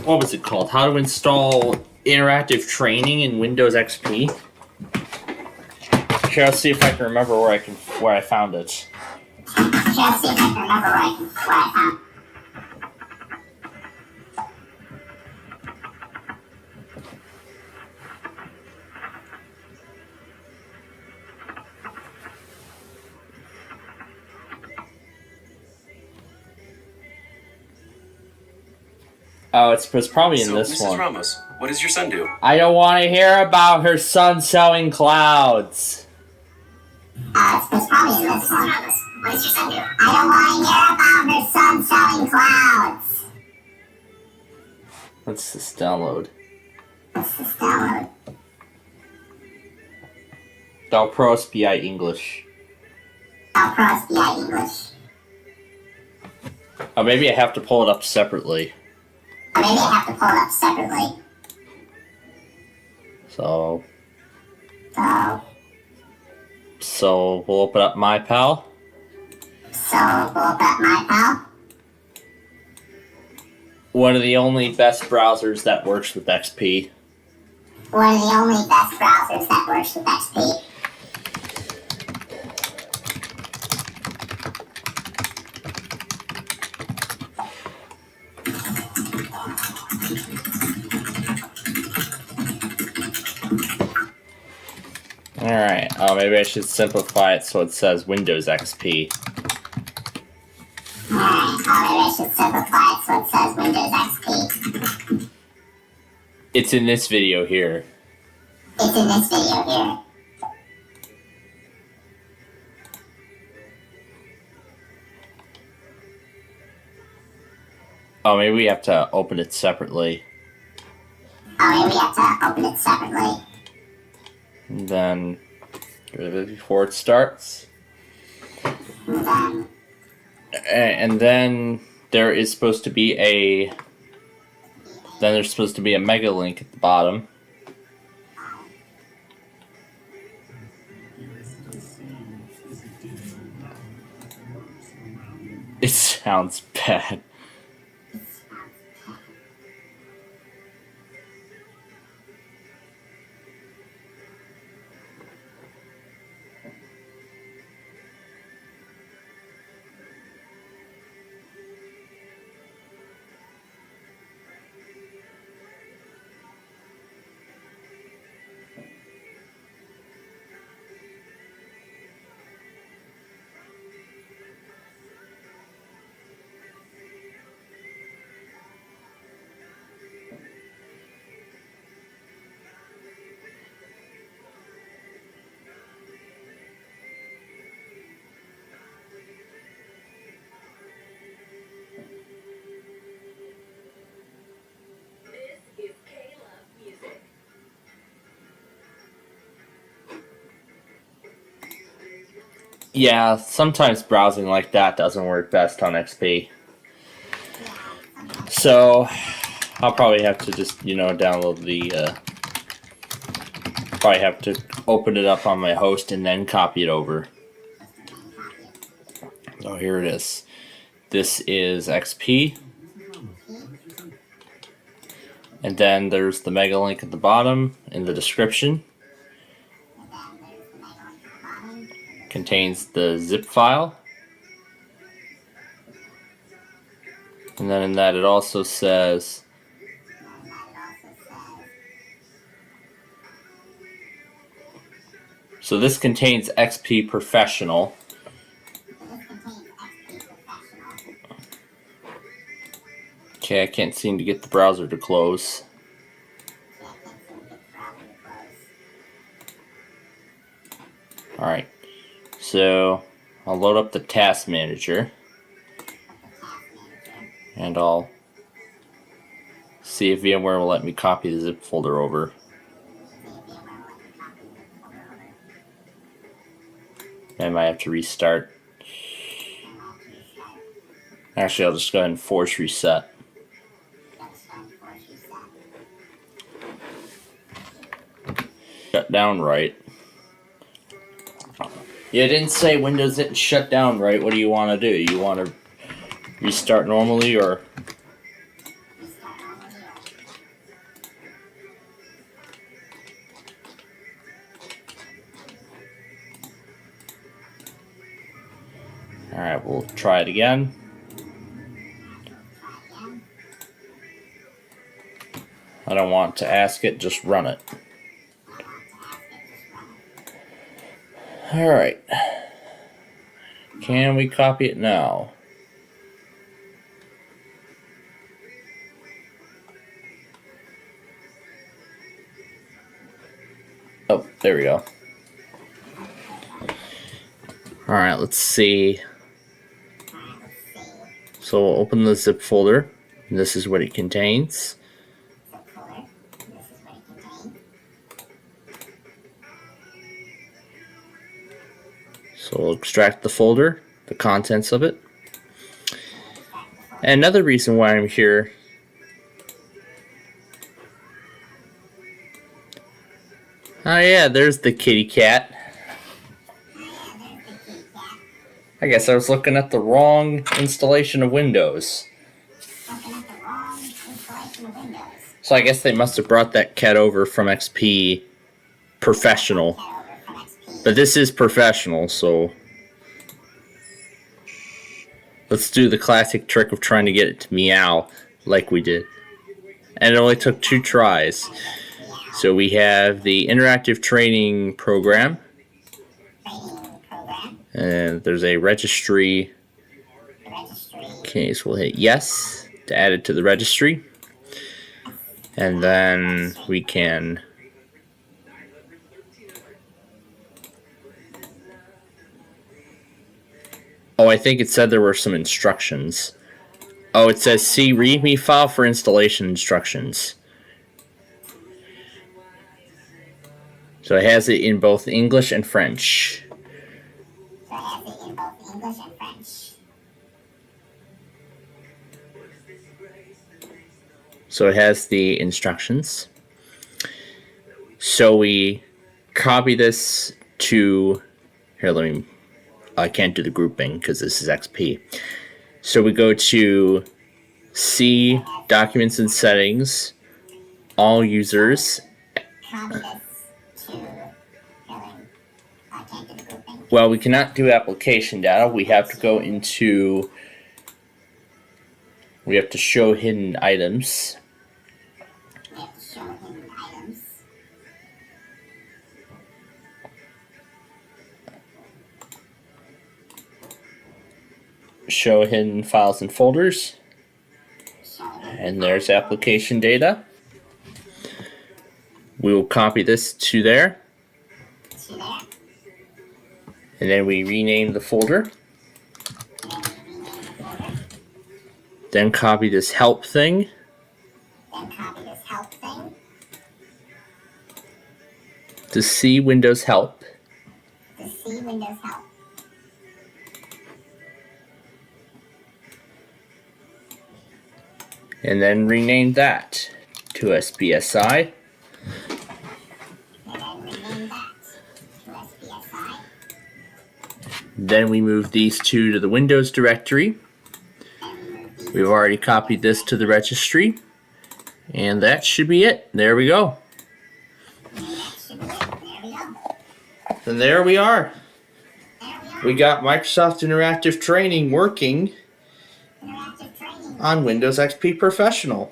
What was it called? How to install interactive training in Windows XP. Okay, let's see if I can remember where I found it. Oh, it's probably in this Mrs. one. Ramos, what does your son do? I don't want to hear about her son selling clouds. It's probably in this one. What does your son do? I don't want to hear about her son selling clouds. Let's just download. WeatherPro SPI English. Oh, maybe I have to pull it up separately. So we'll open up MyPal. One of the only best browsers that works with XP. Alright, maybe I should simplify it so it says Windows XP. It's in this video here. Oh, maybe we have to open it separately. And then get rid of it before it starts. And then there is supposed to be a mega link at the bottom. It sounds bad. Yeah, sometimes browsing like that doesn't work best on XP. So, I'll probably have to just, download the, probably have to open it up on my host and then copy it over. So here it is. This is XP. And then there's the mega link at the bottom in the description. Contains the zip file. And then in that it also says so this contains XP Professional. Okay, I can't seem to get the browser to close. Alright, so I'll load up the task manager and I'll see if VMware will let me copy the zip folder over. I might have to restart. Actually, I'll just go ahead and force reset. Shut down right. Yeah, it didn't say Windows didn't shut down right. What do you want to do? You want to restart normally or? Alright, we'll try it again. I don't want to ask it, just run it. Alright. Can we copy it now? Oh, there we go. Alright, let's see. So we'll open the zip folder. And this is what it contains. So we'll extract the folder, the contents of it. And another reason why I'm here oh yeah, there's the kitty cat. I guess I was looking at the wrong installation of Windows. So I guess they must have brought that cat over from XP Professional. But this is Professional, so let's do the classic trick of trying to get it to meow like we did. And it only took 2 tries. So we have the interactive training program. And there's a registry. Okay, so we'll hit yes to add it to the registry. And then we can oh, I think it said there were some instructions. Oh, it says see README file for installation instructions. So it has it in both English and French. So it has the instructions. So we copy this to, here, let me, I can't do the grouping because this is XP. So we go to C, Documents and Settings, All Users. Well, we cannot do application data. We have to go into, we have to show hidden items. Show hidden files and folders. And there's application data. We will copy this to there. And then we rename the folder. Then copy this help thing. To see Windows Help. And then rename that to SPSI. Then we move these two to the Windows directory. We've already copied this to the registry. And that should be it. There we go. And there we are. We got Microsoft Interactive Training working on Windows XP Professional.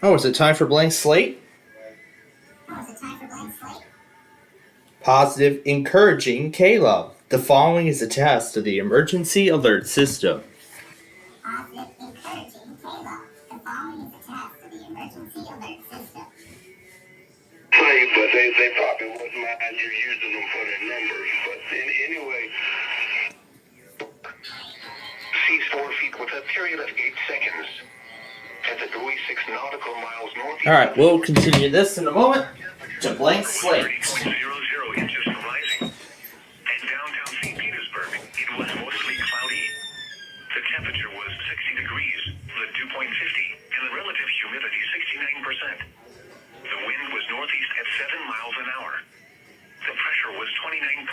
Oh, is it time for blank slate? Positive, encouraging K-Love. The following is a test of the emergency alert system. But they probably wouldn't mind you using them for their numbers. But anyway, sea 4 feet with a period of 8 seconds. At the buoy 6 nautical miles north. Alright, we'll continue this in a moment to blank slate. 0.00 inches rising. In downtown St. Petersburg, it was mostly cloudy. The temperature was 60 degrees, the dew point 50, and the relative humidity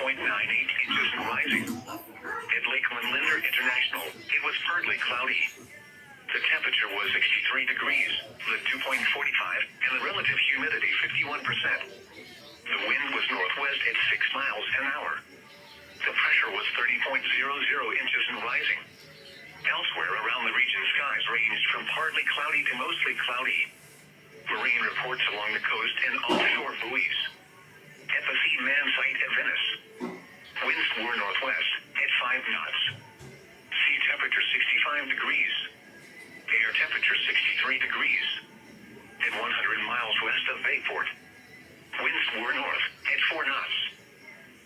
inches and rising. At Lake Linder International, it was partly cloudy. The temperature was 63 degrees, the dew point 45, and the relative humidity 51%. The wind was northwest at 6 miles an hour. The pressure was 30.00 inches and rising. Elsewhere around the region, skies ranged from partly cloudy to mostly cloudy. Marine reports along the coast and offshore buoys. At the Seaman site at Venice, winds were northwest at 5 knots. Sea temperature 65 degrees. Air temperature 63 degrees. At 100 miles west of Bayport, winds were north at 4 knots.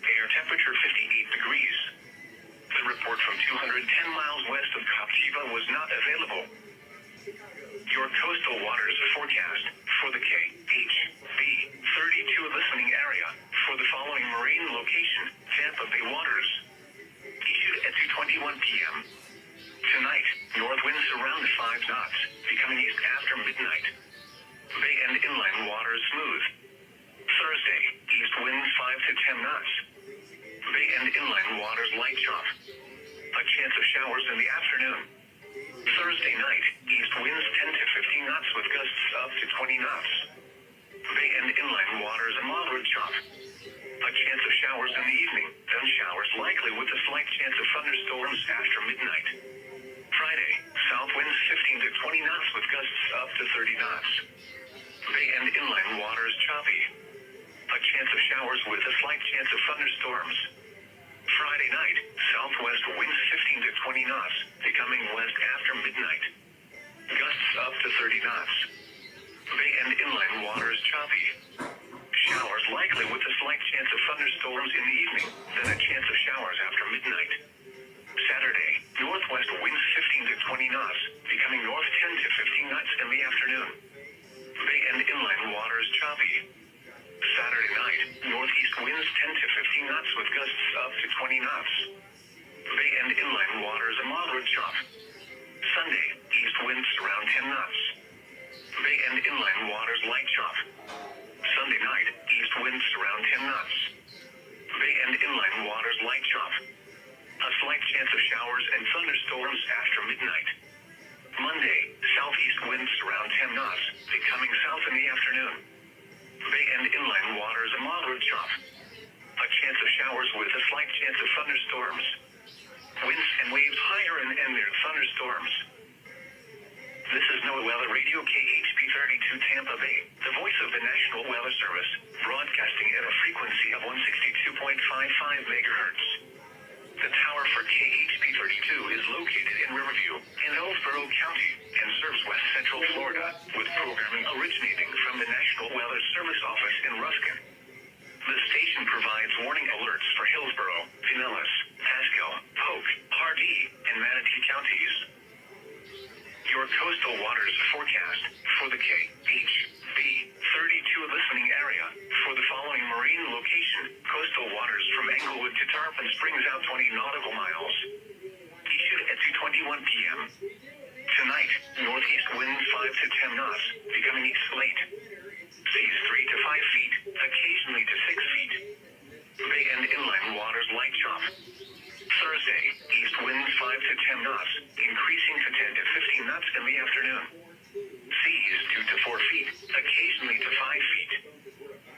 Air temperature 58 degrees. The report from 210 miles west of Captiva was not available. Your coastal waters forecast for the KHB 32 listening area for the following marine location, Tampa Bay waters. Issued at 2:21 p.m. Tonight, north winds around 5 knots, becoming east after midnight. Bay and inland waters smooth. Thursday, east winds 5 to 10 knots. Bay and inland waters light chop. A chance of showers in the afternoon. Thursday night, east winds 10 to 15 knots with gusts up to 20 knots. Bay and inland waters a moderate chop. A chance of showers in the evening, then showers likely with a slight chance of thunderstorms after midnight. Friday, south winds 15 to 20 knots with gusts up to 30 knots. Bay and inland waters choppy. A chance of showers with a slight chance of thunderstorms. Friday night, southwest winds 15 to 20 knots, becoming west after midnight. Gusts up to 30 knots. Bay and inland waters choppy. Showers likely with a slight chance of thunderstorms in the evening, then a chance of showers after midnight. Saturday, northwest winds 15 to 20 knots, becoming north 10 to 15 knots in the afternoon. Bay and inland waters choppy. Saturday night, northeast winds 10 to 15 knots with gusts up to 20 knots. Bay and inland waters a moderate chop. Sunday, east winds around 10 knots. Bay and inland waters light chop. Sunday night, east winds around 10 knots. Bay and inland waters light chop. A slight chance of showers and thunderstorms after midnight. Monday, southeast winds around 10 knots, becoming south in the afternoon. Bay and inland waters a moderate chop. A chance of showers with a slight chance of thunderstorms. Winds and waves higher and near thunderstorms. This is NOAA Weather Radio KHB 32 Tampa Bay, the voice of the National Weather Service, broadcasting at a frequency of 162.55 megahertz. The tower for KHB 32 is located in Riverview, in Hillsborough County, and serves west central Florida, with programming originating from the National Weather Service office in Ruskin. The station provides warning alerts for Hillsborough, Pinellas, Pasco, Polk, Hardee, and Manatee counties. Your coastal waters forecast for the KHB 32 listening area for the following marine location, coastal waters from Englewood to Tarpon Springs out 20 nautical miles. Issued at 2:21 p.m. Tonight, northeast winds 5 to 10 knots, becoming east late. Seas 3 to 5 feet, occasionally to 6 feet. Bay and inland waters light chop. Thursday, east winds 5 to 10 knots, increasing to 10 to 15 knots in the afternoon. Seas 2 to 4 feet, occasionally to 5 feet.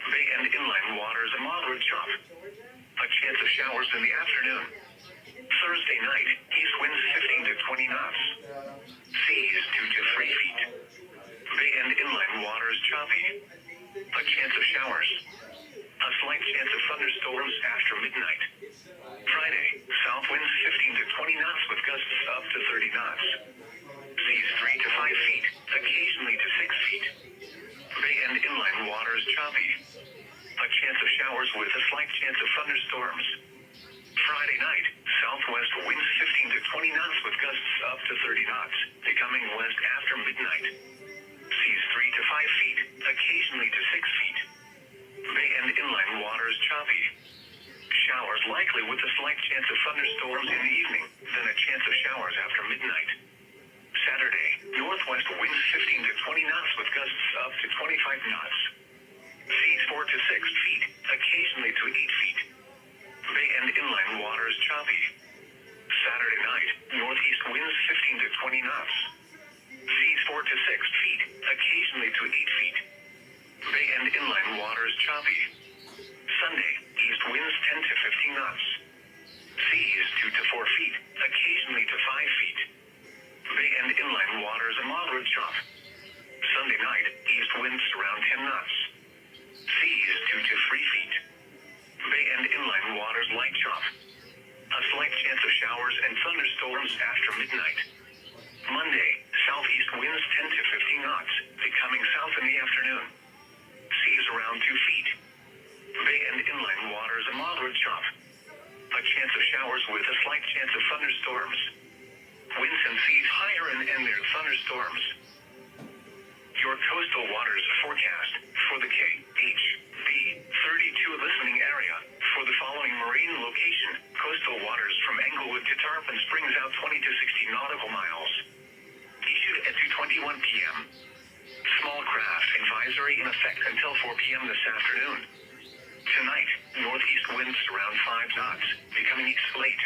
Bay and inland waters a moderate chop. A chance of showers in the afternoon. Thursday night, east winds 15 to 20 knots. Seas 2 to 3 feet. Bay and inland waters choppy. A chance of showers. A slight chance of thunderstorms after midnight. Friday, south winds 15 to 20 knots with gusts up to 30 knots. Seas 3 to 5 feet, occasionally to 6 feet. Bay and inland waters choppy. A chance of showers with a slight chance of thunderstorms. Friday night, southwest winds 15 to 20 knots with gusts up to 30 knots, becoming west after midnight. Seas 3 to 5 feet, occasionally to 6 feet. Bay and inland waters choppy. Showers likely with a slight chance of thunderstorms in the evening, then a chance of showers after midnight. Saturday, northwest winds 15 to 20 knots with gusts up to 25 knots. Seas 4 to 6 feet, occasionally to 8 feet. choppy. Saturday night, northeast winds 15 to 20 knots. Seas 4 to 6 feet, occasionally to 8 feet. Bay and inland waters choppy. Sunday, east winds 10 to 15 knots. Seas 2 to 4 feet, occasionally to 5 feet. Bay and inland waters a moderate chop. Sunday night, east winds around 10 knots. Seas 2 to 3 feet. Bay and inland waters light chop. A slight chance of showers and thunderstorms after midnight. Monday, southeast winds 10 to 15 knots, becoming south in the afternoon. Seas around 2 feet. Bay and inland waters a moderate chop. A chance of showers with a slight chance of thunderstorms. Winds and seas higher and near thunderstorms. Your coastal waters forecast for the KHB 32 listening area. For the following marine location, coastal waters from Englewood to Tarpon Springs out 20 to 60 nautical miles. Issued at 2:21 p.m. Small craft advisory in effect until 4 p.m. this afternoon. Tonight, northeast winds around 5 knots, becoming east late.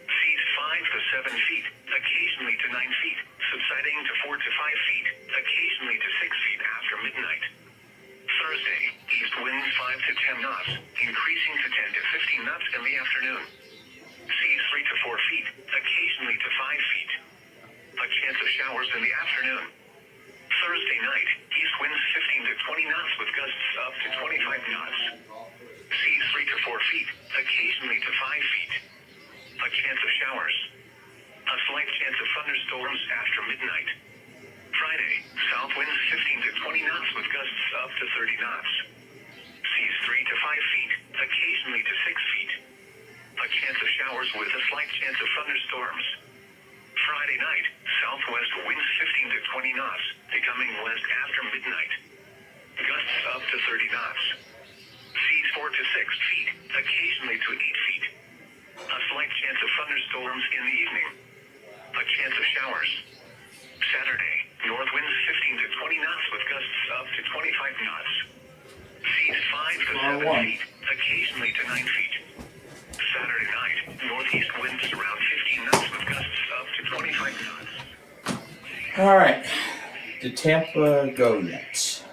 Seas 5 to 7 feet, occasionally to 9 feet, subsiding to 4 to 5 feet, occasionally to 6 feet after midnight. Thursday, east winds 5 to 10 knots, increasing to 10 to 15 knots in the afternoon. Seas 3 to 4 feet, occasionally to 5 feet. A chance of showers in the afternoon. Thursday night, east winds 15 to 20 knots with gusts up to 25 knots. Seas 3 to 4 feet, occasionally to 5 feet. A chance of showers. A slight chance of thunderstorms after midnight. Friday, south winds 15 to 20 knots with gusts up to 30 knots. Seas 3 to 5 feet, occasionally to 6 feet. A chance of showers with a slight chance of thunderstorms. Friday night, southwest winds 15 to 20 knots, becoming west after midnight. Gusts up to 30 knots. Seas 4 to 6 feet, occasionally to 8 feet. A slight chance of thunderstorms in the evening. A chance of showers. Saturday, north winds 15 to 20 knots with gusts up to 25 knots. Seas 5 to 7 feet, occasionally to 9 feet. Saturday night, northeast winds around 15 knots with gusts up to 25 knots. All right, did Tampa go yet?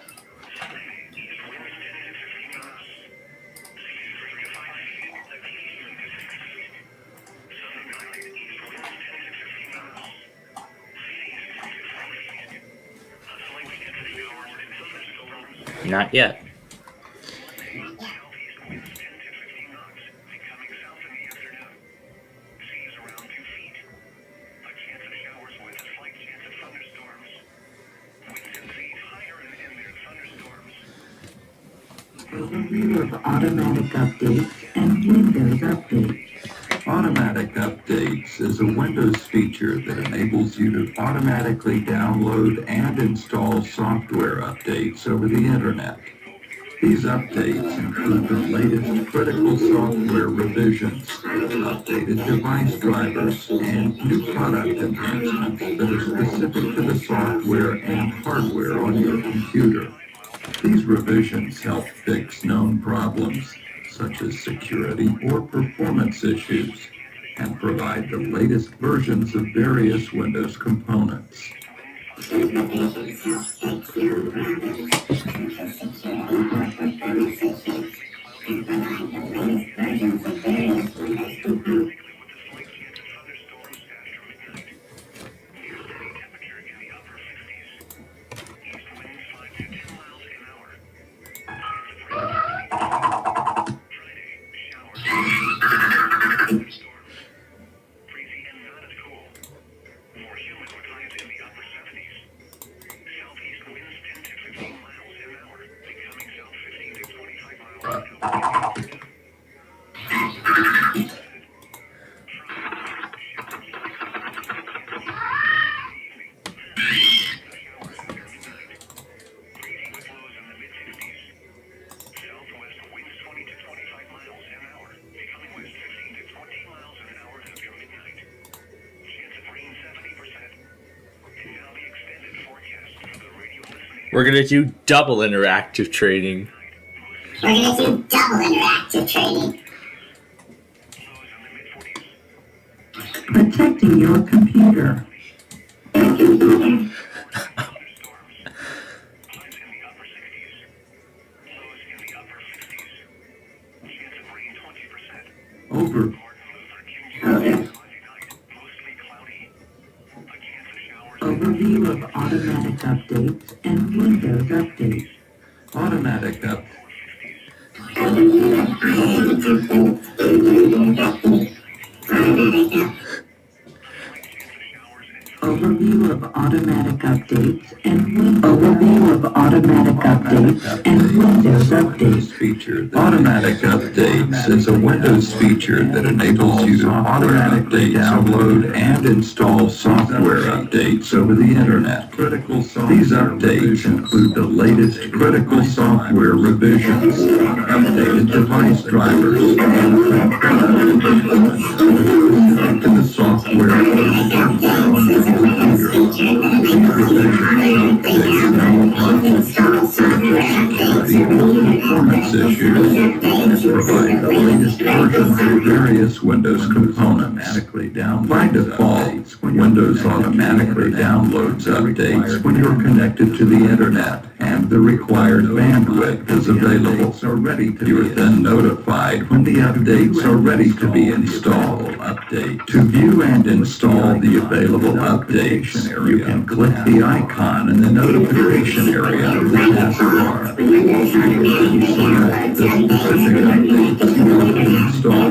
Not yet. Overview of automatic updates and Windows updates. Automatic Updates is a Windows feature that enables you to automatically download and install software updates over the internet. These updates include the latest critical software revisions, updated device drivers, and new product enhancements that are specific to the software and hardware on your computer. These revisions help fix known problems, such as security or performance issues, and provide the latest versions of various Windows components. We're gonna do double interactive training. We're gonna do double interactive training. protecting your computer. Overview of automatic updates and Windows updates. Automatic updates. Overview of automatic updates and Windows updates. Automatic updates is a Windows feature that enables you to automatically download and install software updates over the internet. These updates include the latest critical software revisions, updated device drivers, and the software performance issues and provide the latest versions of various Windows components. By default, Windows automatically downloads updates when you're connected to the internet and the required bandwidth is available. You are then notified when the updates are ready to be installed. To view and install the available updates, you can click the icon in the notification area of the taskbar. Select the specific updates you want to install.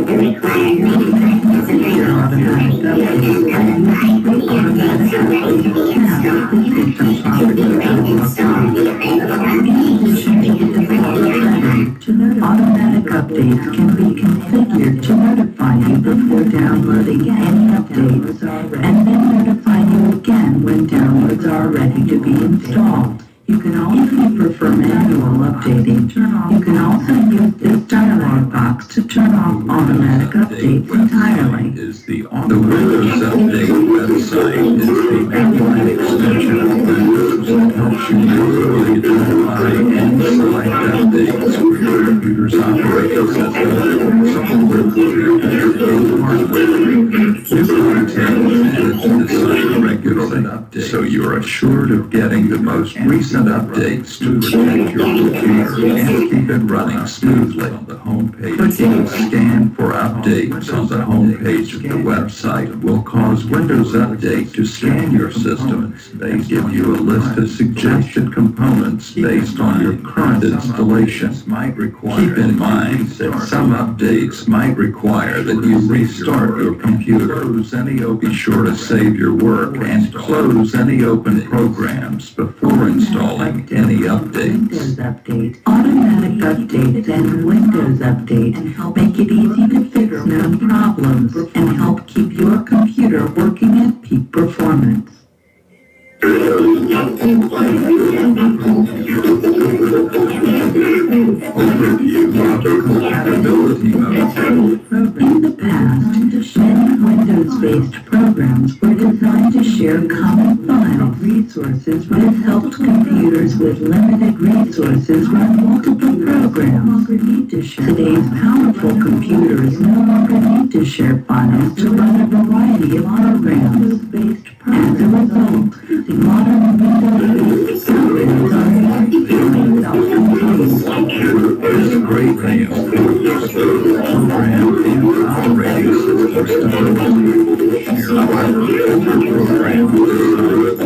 Automatic updates can be configured to notify you before downloading any updates, and then notify you again when downloads are ready to be installed. You can also prefer manual updating. You can also use this dialog box to turn off automatic updates entirely. The Windows Update website is the online extension of Windows that helps you manually identify and select updates for your computer's operating system, software project, and hardware. New content is added to the site regularly, so you're assured of getting the most recent updates to protect your computer and keep it running smoothly. On the homepage, clicking Scan for Updates on the homepage of the website will cause Windows Update to scan your system. They give you a list of suggested components based on your current installation. Keep in mind that some updates might require that you restart your computer. Be sure to save your work and close any open programs before installing any updates. Windows Update, automatic updates, and Windows Update make it easy to fix known problems and help keep your computer working at peak performance. In the past, many Windows-based programs were designed to share common files. This helped computers with limited resources run multiple programs. Today's powerful computers no longer need to share files to run a variety of programs. As a result, modern Windows-based programs are more easily self-contained. This great thing program and operating system stability.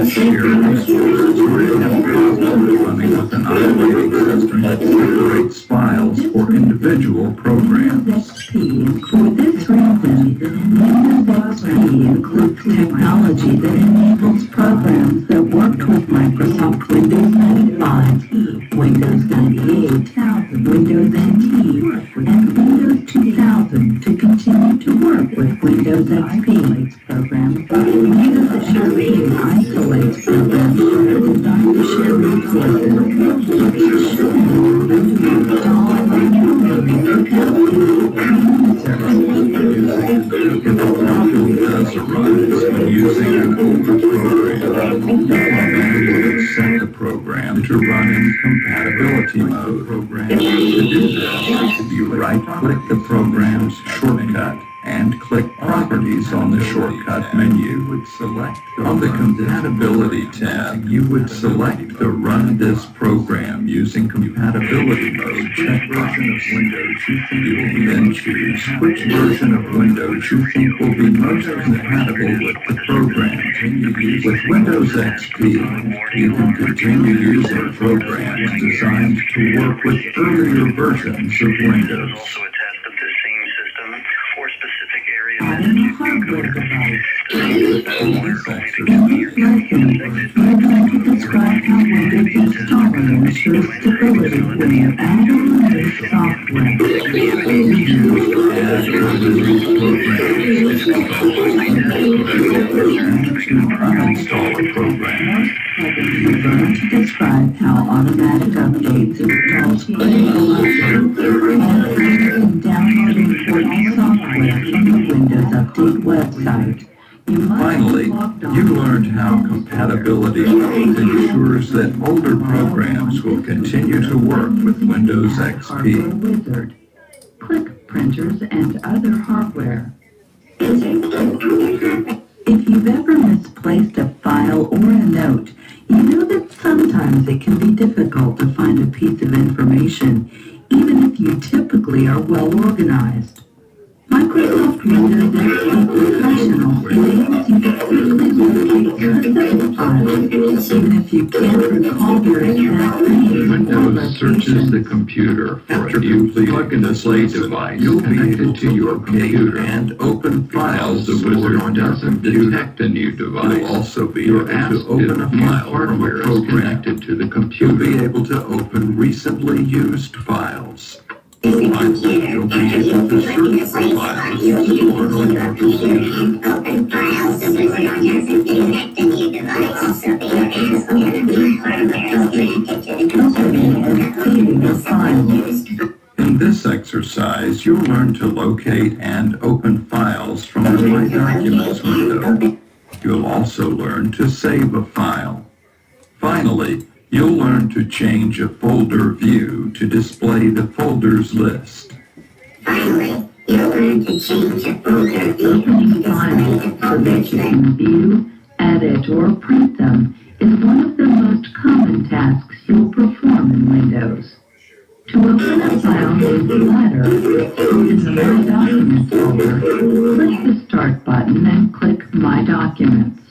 Share resources running with an operating system that separates files for individual programs. For this reason, Windows XP includes technology that enables programs that worked with Microsoft Windows 95, Windows 98, Windows NT, and Windows 2000 to continue to work with Windows XP. Windows XP isolates programs that are designed to share resources. Using an older program, set the program to run in compatibility mode. To do this, you right-click the program's shortcut and click Properties on the shortcut menu. You would select on the Compatibility tab, you would select the Run This Program Using Compatibility Mode checkbox. You will then choose which version of Windows you think will be most compatible with the program. With Windows XP, you can continue using programs designed to work with earlier versions of Windows. Also a test of the same system for specific areas. Adding a hardware device. In this lesson, we're going to describe how Windows installer ensures stability when you add or remove software. Add or remove programs. Uninstall a program. We're going to describe how automatic updates installs and download important software from the Windows Update website. Finally, you learned how compatibility mode ensures that older programs will continue to work with Windows XP. Wizard. Click Printers and Other Hardware. If you've ever misplaced a file or a note, you know that sometimes it can be difficult to find a piece of information, even if you typically are well organized. Microsoft Windows XP Professional enables you to quickly locate sensitive files, even if you can't recall your exact name. Windows searches the computer for a new plug-and-play device. You'll be able to your computer and open files. The wizard doesn't detect a new device. You'll also be able to open a file from a program connected to the computer. You'll be able to open recently used files. Finally, you'll be able to search for files stored on your computer. Open files, the wizard doesn't detect a new device. Also be able to open new hardware connected to the computer. In this exercise, you'll learn to locate and open files from the My Documents window. You'll also learn to save a file. Finally, you'll learn to change a folder view to display the folders list. Finally, you'll learn to change a folder view. Opening files so that you can view, edit, or print them is one of the most common tasks you'll perform in Windows. To open a file named Letter in the My Documents folder, click the Start button and click My Documents.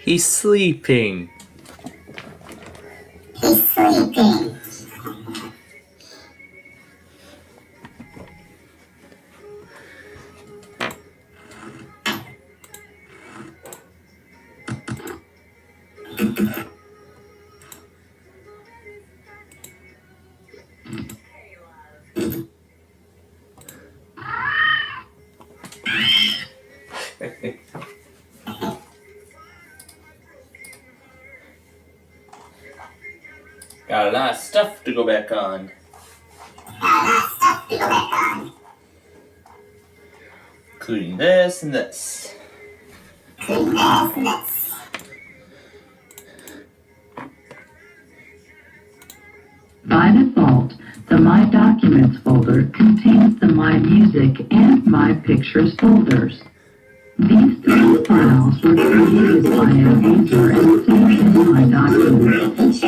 He's sleeping. He's sleeping. Got a lot of stuff to go back on. Including this and this. By default, the My Documents folder contains the My Music and My Pictures folders. These three files were created by a user and saved in My Documents.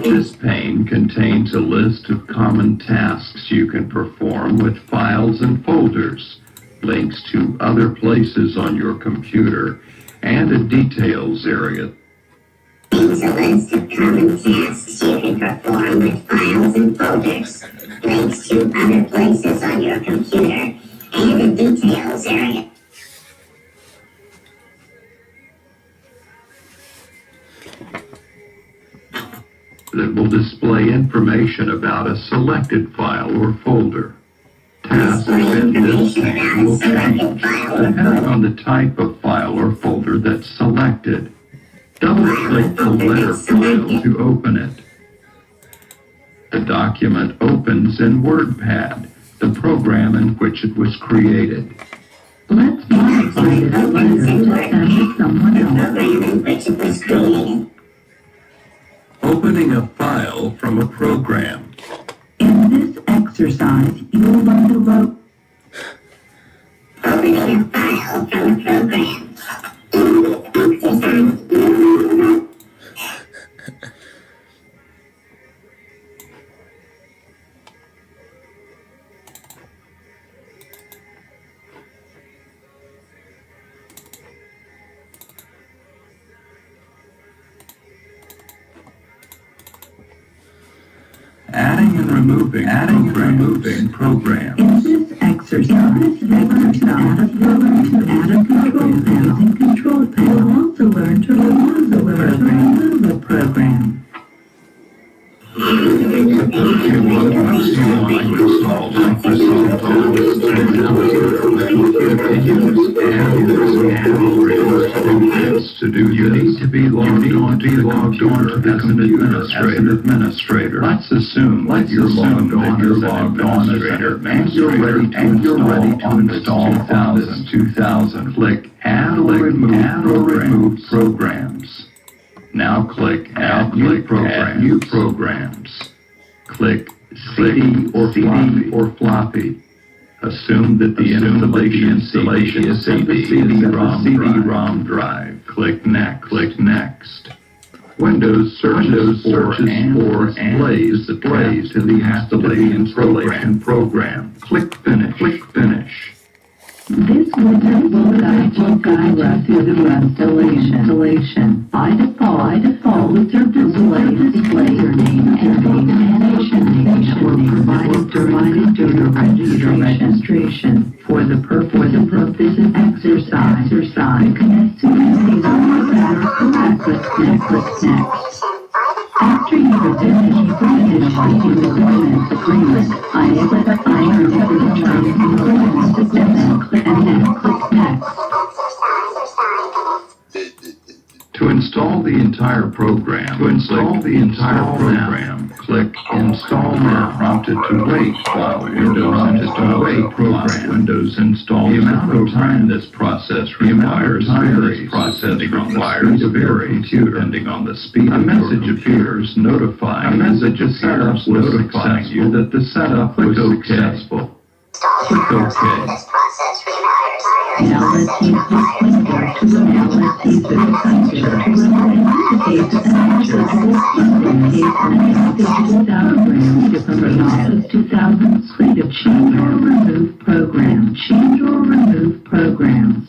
This pane contains a list of common tasks you can perform with files and folders, links to other places on your computer, and a details area. It's a list of common tasks you can perform with files and folders, links to other places on your computer, and a details area. That will display information about a selected file or folder. Tasks in this pane will change depending on the type of file or folder that's selected. Double-click the letter file to open it. The document opens in WordPad, the program in which it was created. Let's modify this letter to send to someone else. Opening a file from a program. In this exercise, you will learn to write. Opening a file from a program. In this exercise, you will learn to Adding and removing program. In this exercise, add a control panel. Using control panel, you'll also learn to remove the program. Once you want to install Microsoft Office 2000 to do you need to be logged on to the administrator. Let's assume that you're logged on as an administrator and you're ready to install Office 2000. Click Add or Remove Programs. Now click Add New Programs. Click CD or floppy. Assume that the installation is in the CD-ROM drive. Click Next. Windows searches for and displays to the installation program. Click Finish. This widget will guide you through the installation. By default, the wizard displays your name and organization were provided during registration. For the purpose of this exercise, you can assume these are correct. Next. After you have finished reading the license agreement, I am the terms and conditions and then click Next. To install the entire program, click install now. Prompted to wait while Windows installs program. Windows installs the amount of time this process requires varies. Processing requires a computer depending on the speed. A message appears notifying. A message of setup notifying you that the setup was successful. Click OK. Now let's use this window to analyze the computer to indicate the accessible programs from the Office 2000 suite of change or remove programs. Change or remove programs.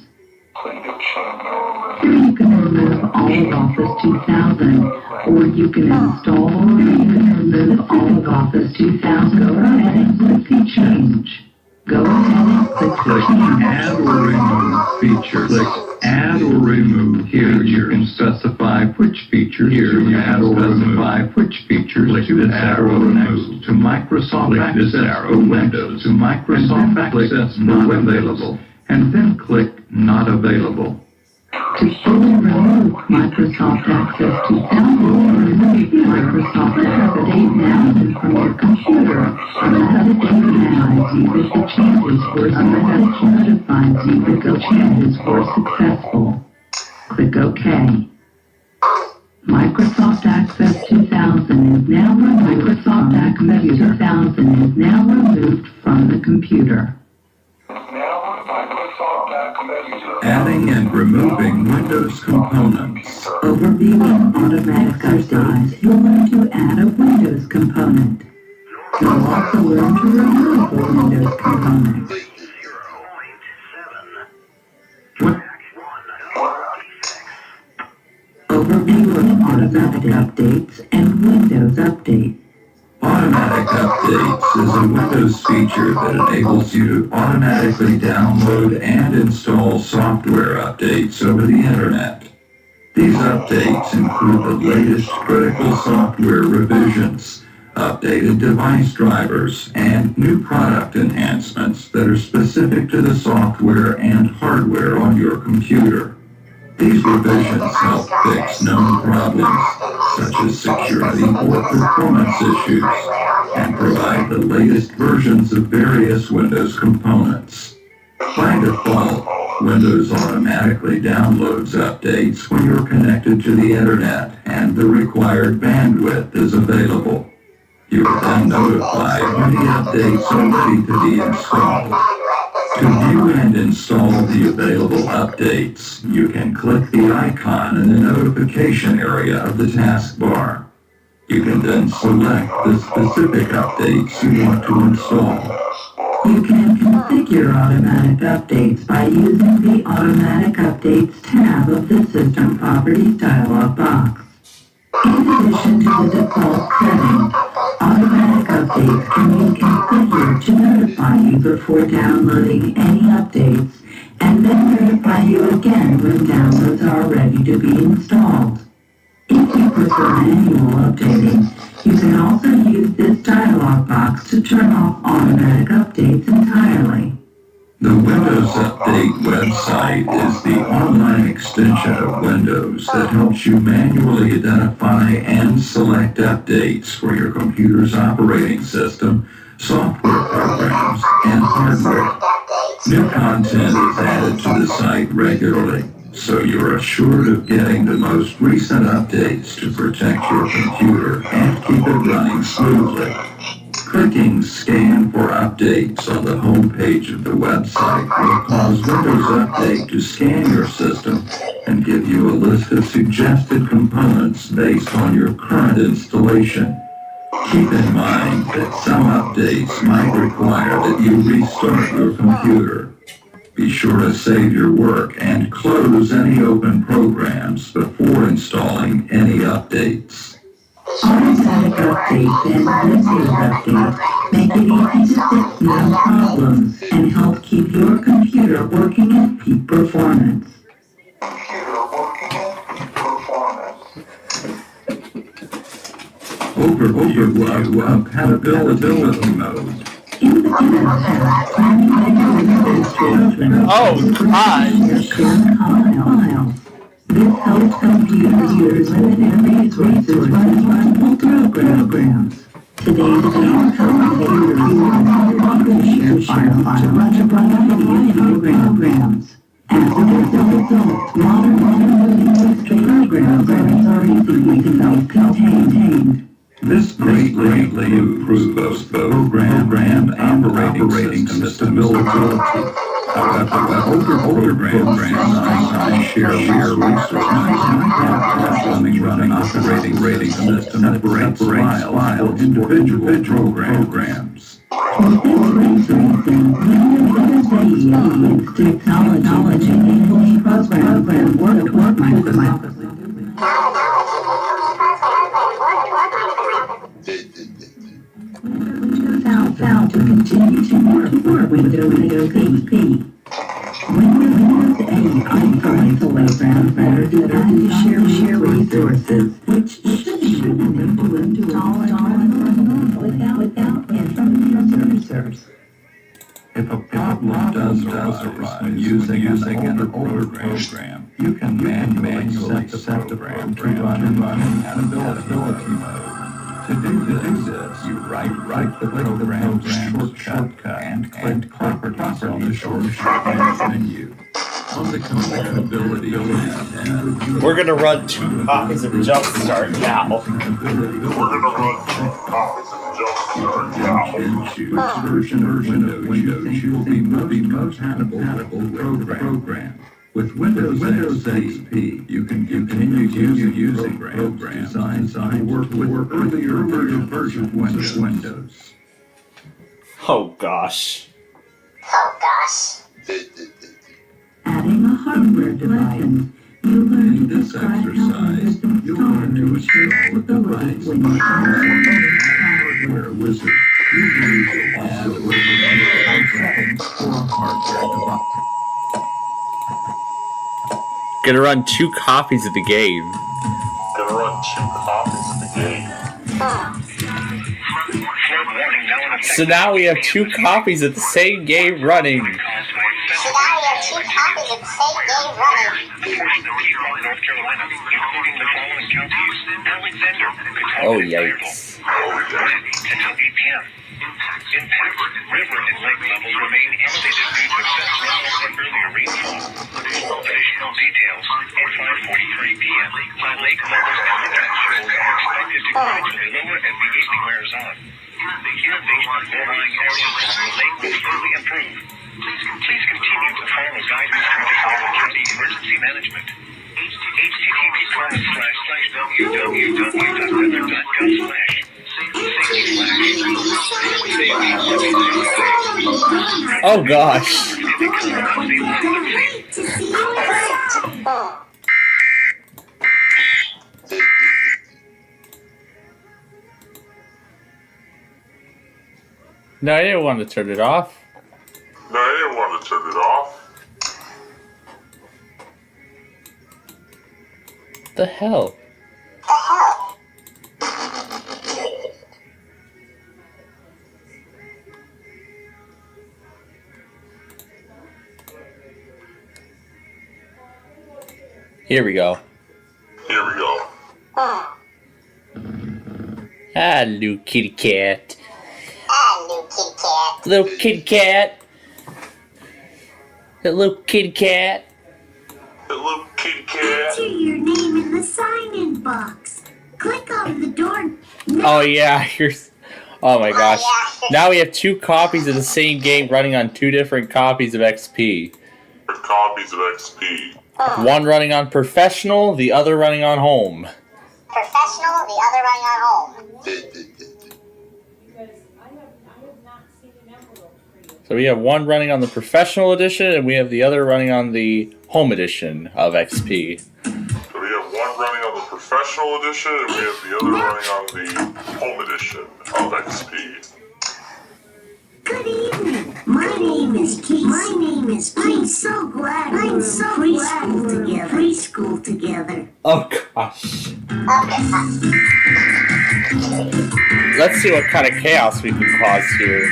Here you can remove all of Office 2000, or you can install or you can remove all of Office 2000. Go ahead and click the change. Go ahead and click Add or remove feature. Click Add or remove. Here you can specify which features you add or remove. Which features to add or remove. To Microsoft Access arrow Windows. To Microsoft Access not available. And then click Not available. To fully remove Microsoft Access 2000 or remove Microsoft Access 8000 from your computer, a message notifies you that the changes were successful. Click OK. Microsoft Access 2000 is now removed. Microsoft Access 2000 is now removed from the computer. Adding and removing Windows components. Overviewing automatic exercise, you'll learn to add a Windows component. You'll also learn to remove a Windows component. Overview of automatic updates and Windows Update. Automatic Updates is a Windows feature that enables you to automatically download and install software updates over the Internet. These updates include the latest critical software revisions, updated device drivers, and new product enhancements that are specific to the software and hardware on your computer. These revisions help fix known problems, such as security or performance issues, and provide the latest versions of various Windows components. By default, Windows automatically downloads updates when you're connected to the Internet and the required bandwidth is available. You are then notified when the updates are ready to be installed. To view and install the available updates, you can click the icon in the notification area of the taskbar. You can then select the specific updates you want to install. You can configure automatic updates by using the Automatic Updates tab of the System Properties dialog box. In addition to the default setting, automatic updates can be configured to notify you before downloading any updates and then notify you again when downloads are ready to be installed. If you prefer manual updating, you can also use this dialog box to turn off automatic updates entirely. The Windows Update website is the online extension of Windows that helps you manually identify and select updates for your computer's operating system, software programs, and hardware. New content is added to the site regularly, so you're assured of getting the most recent updates to protect your computer and keep it running smoothly. Clicking Scan for Updates on the home page of the website will cause Windows Update to scan your system and give you a list of suggested components based on your current installation. Keep in mind that some updates might require that you restart your computer. Be sure to save your work and close any open programs before installing any updates. Automatic updates and Windows Update make it easy to fix known problems and help keep your computer working at peak performance. Overview of compatibility mode. In the Windows tab, planning and files. This helps computers use limited resources run multiple programs. Today's file to run a variety of programs. As a result, modern programs are easily self-contained. This greatly improves program operating system stability. However, older programs share resources running operating system separates files individual programs. For this reason, WeatherPro technology enabling program work Microsoft. Found to continue to work with Windows 8. Windows 8 isolates programs better designed to share resources, which should enable to install and without interrupting users. If a problem does arise when using an older program, you can manually set the program to run in compatibility mode. To do this, you right the program's shortcut and click properties on the shortcut menu. On the compatibility tab, We're gonna run 2 copies of Jumpstart now. Choose version of Windows you will be most compatible program. With Windows XP, you can continue using programs designed to work with earlier version of Windows. Oh gosh. Adding a hardware device, you learn to describe how you'll learn to install the device when you hardware wizard. You use a add or settings for a hardware device. Gonna run 2 copies of the game. So now we have 2 copies of the same game running. Oh yikes. Until 8 p.m. Impact, river and lake levels remain elevated due to excess rainfall and earlier rainfall. Additional details at 5:43 p.m. My lake levels and impact shows are expected to gradually lower as the evening wears on. Inundation of low-lying areas along the lake will slowly improve. Please continue to follow guidance from Department County Emergency Management. http://www.weather.gov/. Oh gosh. No, I didn't want to turn it off. The hell? Here we go. Hello, kitty cat. Little kitty cat. Hello, kitty cat. Enter your name in the sign-in box. Click on the door. Oh yeah, here's. Oh my gosh. Now we have 2 copies of the same game running on 2 different copies of XP. One running on professional, the other running on home. So we have one running on the professional edition, and we have the other running on the home edition of XP. Professional edition, and we have the other running on the home edition of XP. Good evening. My name is Casey. My name is Casey. I'm so glad we're preschool together. Oh gosh. Let's see what kind of chaos we can cause here.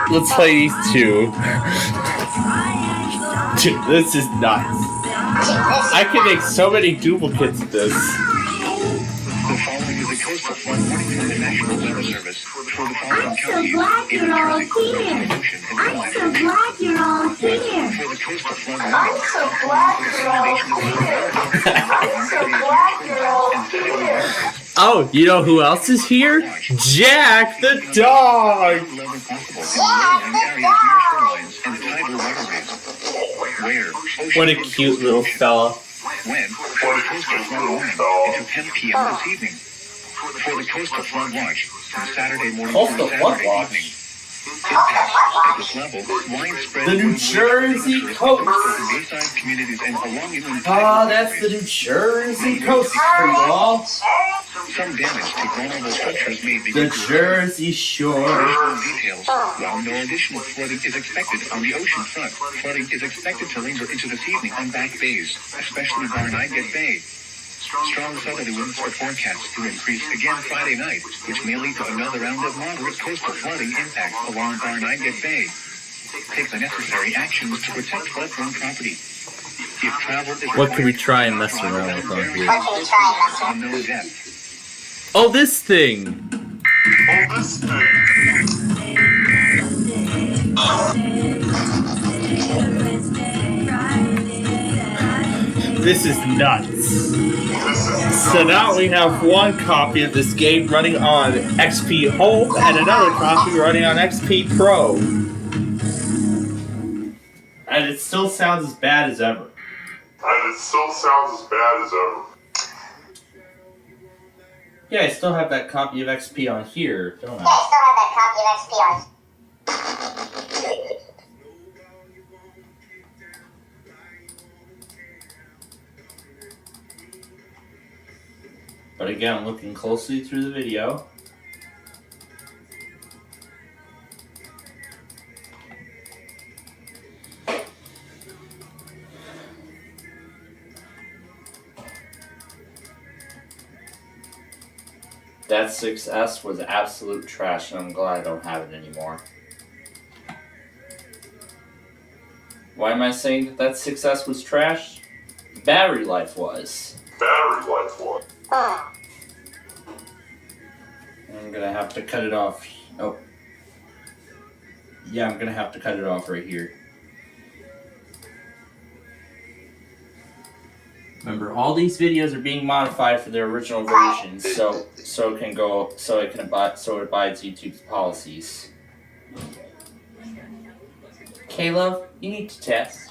Let's play these 2. Dude, this is nuts. I can make so many duplicates of this. The following is a coastal flood warning from the National Weather Service for the following I'm so counties glad in you're the all Pacific here. Ocean and I'm so glad you're all here. for the coastal flood warning. I'm so glad you're all here. I'm so glad you're all here. Oh, you know who else is here? Jack the dog! What a cute little fella. When? For the coastal flood warning until 10 p.m. this evening. For the coastal flood watch from Saturday morning Coastal through flood Saturday watch? evening. Impact at this level, widespread The New Jersey coast. Bayside communities and along inland Ah, that's the New Jersey coast for you all. some damage to vulnerable structures may be The Jersey Shore. Additional details. While no additional flooding is expected on the ocean front, flooding is expected to linger into this evening on back bays, especially Barnegat Bay. Strong southerly winds are forecast to increase again Friday night, which may lead to another round of moderate coastal flooding impact along Barnegat Bay. Take the necessary actions to protect flood-prone property. If travel is What can we try and mess around with on here? unknown depth. Oh, this thing! Oh, this thing. This is nuts. So now we have one copy of this game running on XP Home and another copy running on XP Pro. And it still sounds as bad as ever. Yeah, I still have that copy of XP on here, don't I? But again, I'm looking closely through the video. That 6S was absolute trash, and I'm glad I don't have it anymore. Why am I saying that 6S was trash? Battery life was. I'm gonna have to cut it off. Oh. Yeah, I'm gonna have to cut it off right here. Remember, all these videos are being modified for their original versions, so it abides YouTube's policies. Caleb, you need to test.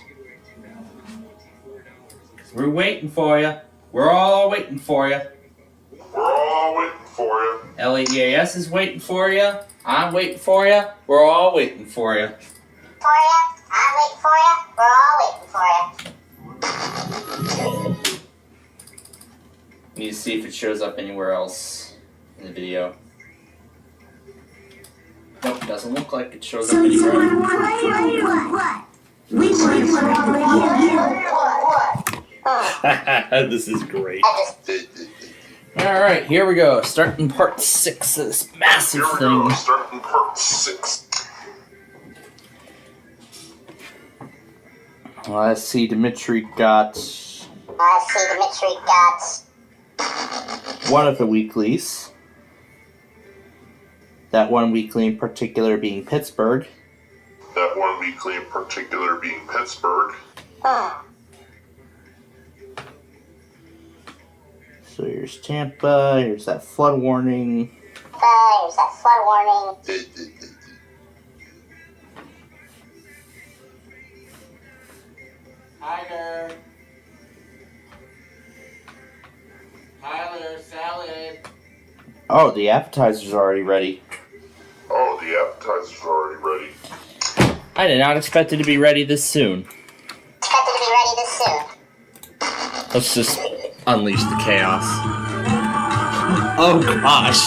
'Cause we're waiting for you. We're all waiting for you. LEAS is waiting for you. I'm waiting for you. We're all waiting for you. Need to see if it shows up anywhere else in the video. Nope, doesn't look like it shows up anywhere. This is great. Alright, here we go. Starting part 6 of this massive thing. Let's see, Dimitri got one of the weeklies. That one weekly in particular being Pittsburgh. So here's Tampa, here's that flood warning. Hi there. Tyler, salad. Oh, the appetizers are already ready. I did not expect it to be ready this soon. Let's just unleash the chaos. Oh gosh.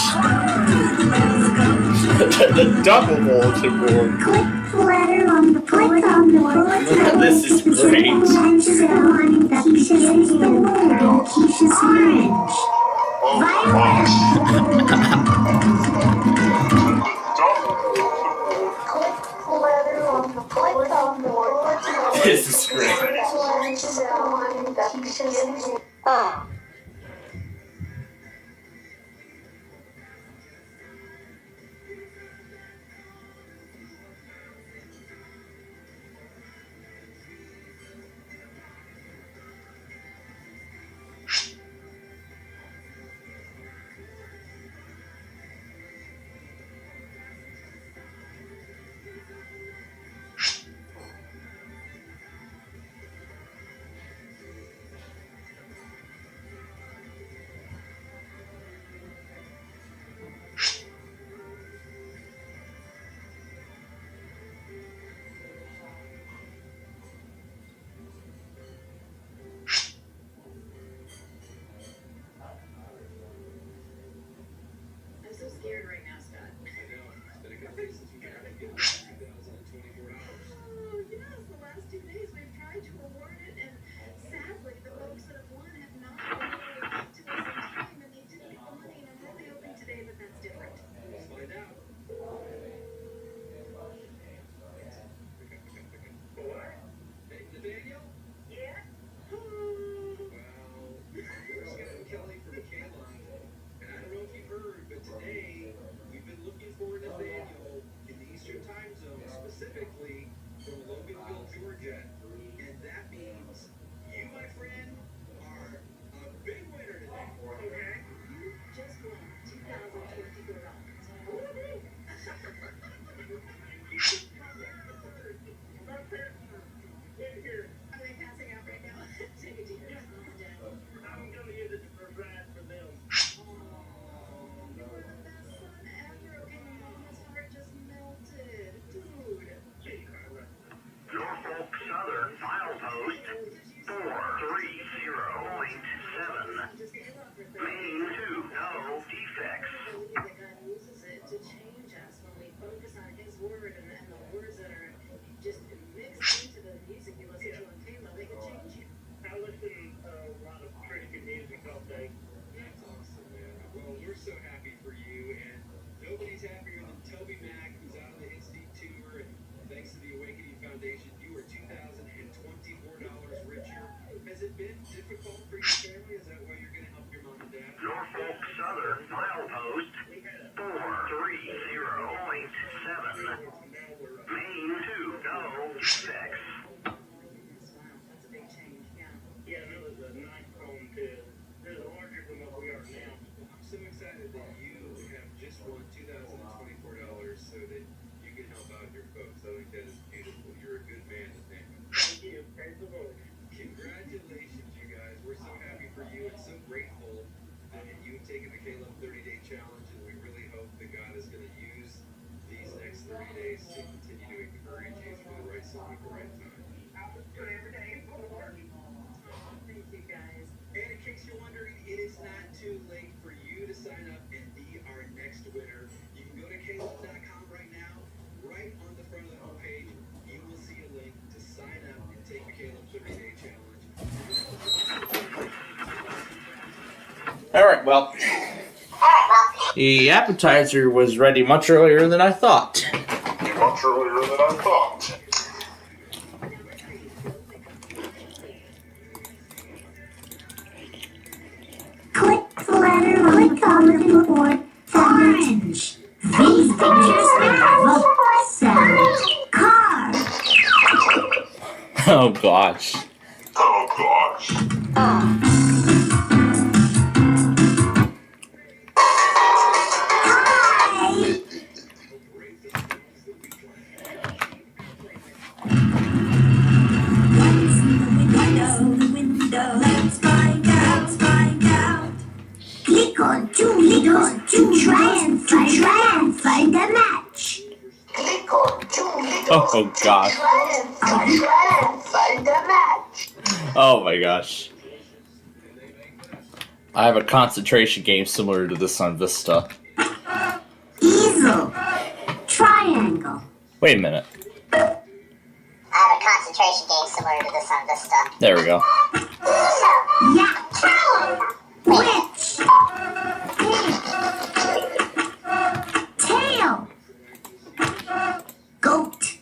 The double bulletin board. This is great. This is great. get $2,024. Oh, yes, the last 2 days we've tried to award it, and sadly, the folks that have won have not been able to get to us in time, and they didn't get the money, and I'm really hoping today that that's different. Let's find out. Hey, Nathaniel? Yeah? Well, Scott and Kelly from Kalon, and I don't know if you've heard, but today we've been looking for Nathaniel in the Eastern Time Zone, specifically from Loganville, Georgia, and that means you, my friend, are a big winner today. Okay. You just won $2,024. Are they passing out right now? Take it to your mom and dad. I'm gonna use it for a ride for them. You were the best son ever. Okay, my mama's heart just melted. Dude. Norfolk Southern milepost 430.7. Main 2, no defects. That God uses it to change us when we focus on His Word and the words that are just mixed into the music you listen to on Taylor, they can change you. I listen a lot of Christian music all day. That's awesome, man. Well, we're so happy for you, and nobody's happier than Toby Mack, who's out on the Hits Deep Tour, and thanks to the Awakening Foundation, you are $2,024 richer. Has it been difficult for your family? Is that why you're going to help your mom and dad? Norfolk Southern milepost 430.7. Main 2, no defects. Wow, that's a big change, yeah. Yeah, that was a nice home too. They're larger than what we are now. I'm so excited that you have just won $2,024 so that you can help out your folks. I think that is beautiful. You're a good man, Nathaniel. Thank you. Praise the Lord. Congratulations, you guys. We're so happy for you and so grateful that you've taken the Caleb 30-day challenge, and we really hope that God is going to use these next 30 days to continue to encourage you through the right song at the right time. Thank you, guys. And in case you're wondering, it is not too late for you to sign up and be our next winner. You can go to caleb.com right now. Right on the front of the homepage, you will see a link to sign up and take the Caleb 30-day challenge. All right, well, the appetizer was ready much earlier than I thought. Much earlier than I thought. Click the letter, click on the board. Orange. These pictures have a sound. Car. Oh gosh. Oh gosh. Let's find out. Click on 2 little to try and find a match. Click on 2 little Oh gosh. try and find a match. Oh my gosh. I have a concentration game similar to this on Vista. Easel. Triangle. Wait a minute. I have a concentration game similar to this on Vista. There we go. Yeah. Witch. Tail. Goat.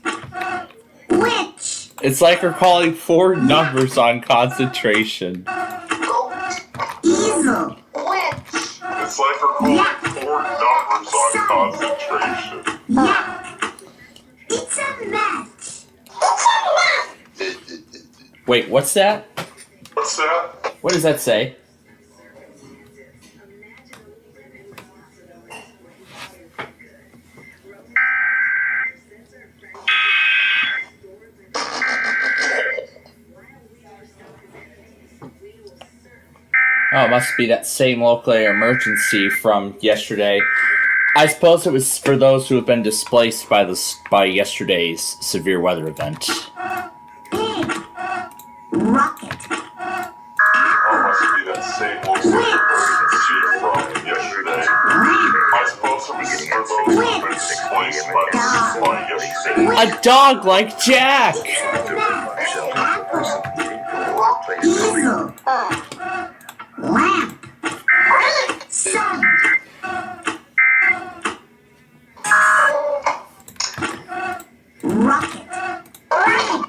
Witch. It's like we're calling 4 numbers on concentration. Easel. It's like we're calling 4 numbers on concentration. Yeah. It's a match. Wait, what's that? What's that? What does that say? Oh, it must be that same local area emergency from yesterday. I suppose it was for those who have been displaced by yesterday's severe weather event. Big. Rocket. Oh, must be that same local emergency from yesterday. I suppose it was for those who have been displaced by A dog like Jack! Easel. Lamp. Sun. Rocket. Leg.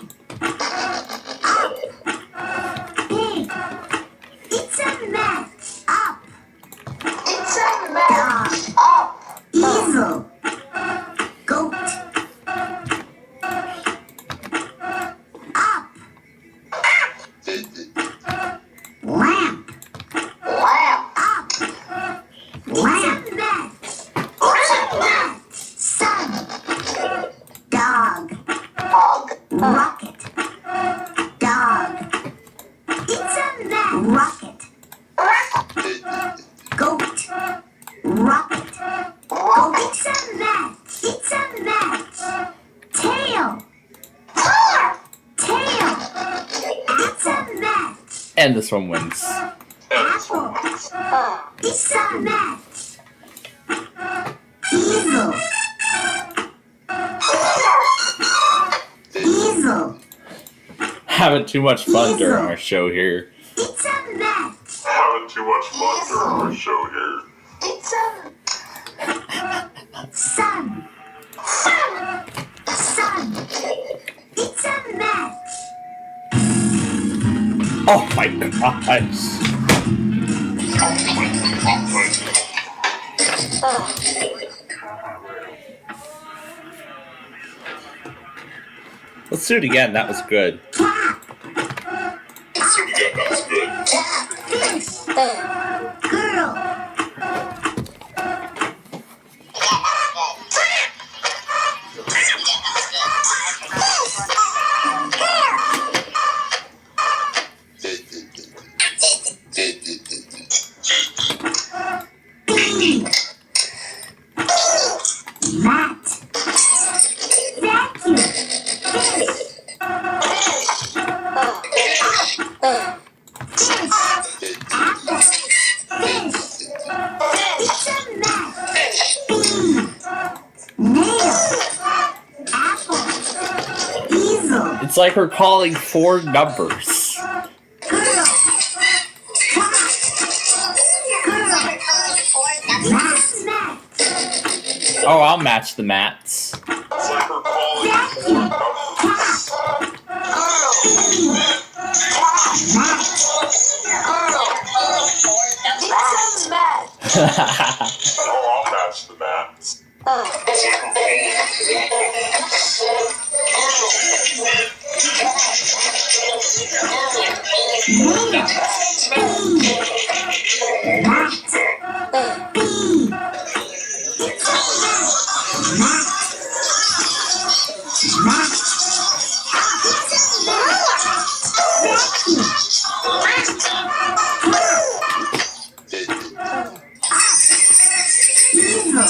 Pig. It's a mess. Up. It's a mess. Up. Easel. Goat. Up. Lamp. Lamp. Up. Lamp. Sun. Dog. Dog. Rocket. Dog. It's a mess. Rocket. Goat. Rocket. Goat. It's a mess. It's a mess. Tail. Tail. It's a mess. And this one wins. Apple. It's a mess. Easel. Easel. Having too much fun during our show here. It's a mess. Having too much fun during our show here. It's a sun. Sun. It's a mess. Oh my gosh. Let's do it again. That was good. Let's do it again. That was good. Fish. Girl. Bee. Mat. Vacuum. Fish. Apple. Fish. It's a mess. Bee. Nail. Apple. Easel. It's like we're calling 4 numbers. Girl. Cat. Girl. Mat. Oh, I'll match the mats. It's like we're calling Vacuum. Cat. Bee. Mat. It's a mess. Oh, I'll match the mats. Nail. Bee. Mat. Bee. It's a mess. Mat. Mat. It's a mess. Vacuum. Easel.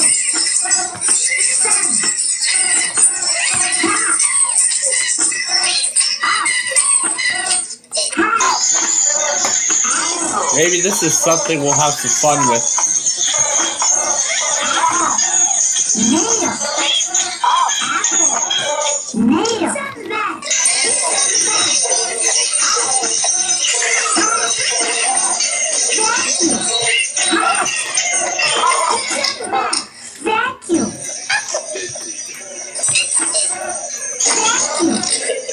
Maybe this is something we'll have some fun with. Nail. Nail. Vacuum. Vacuum.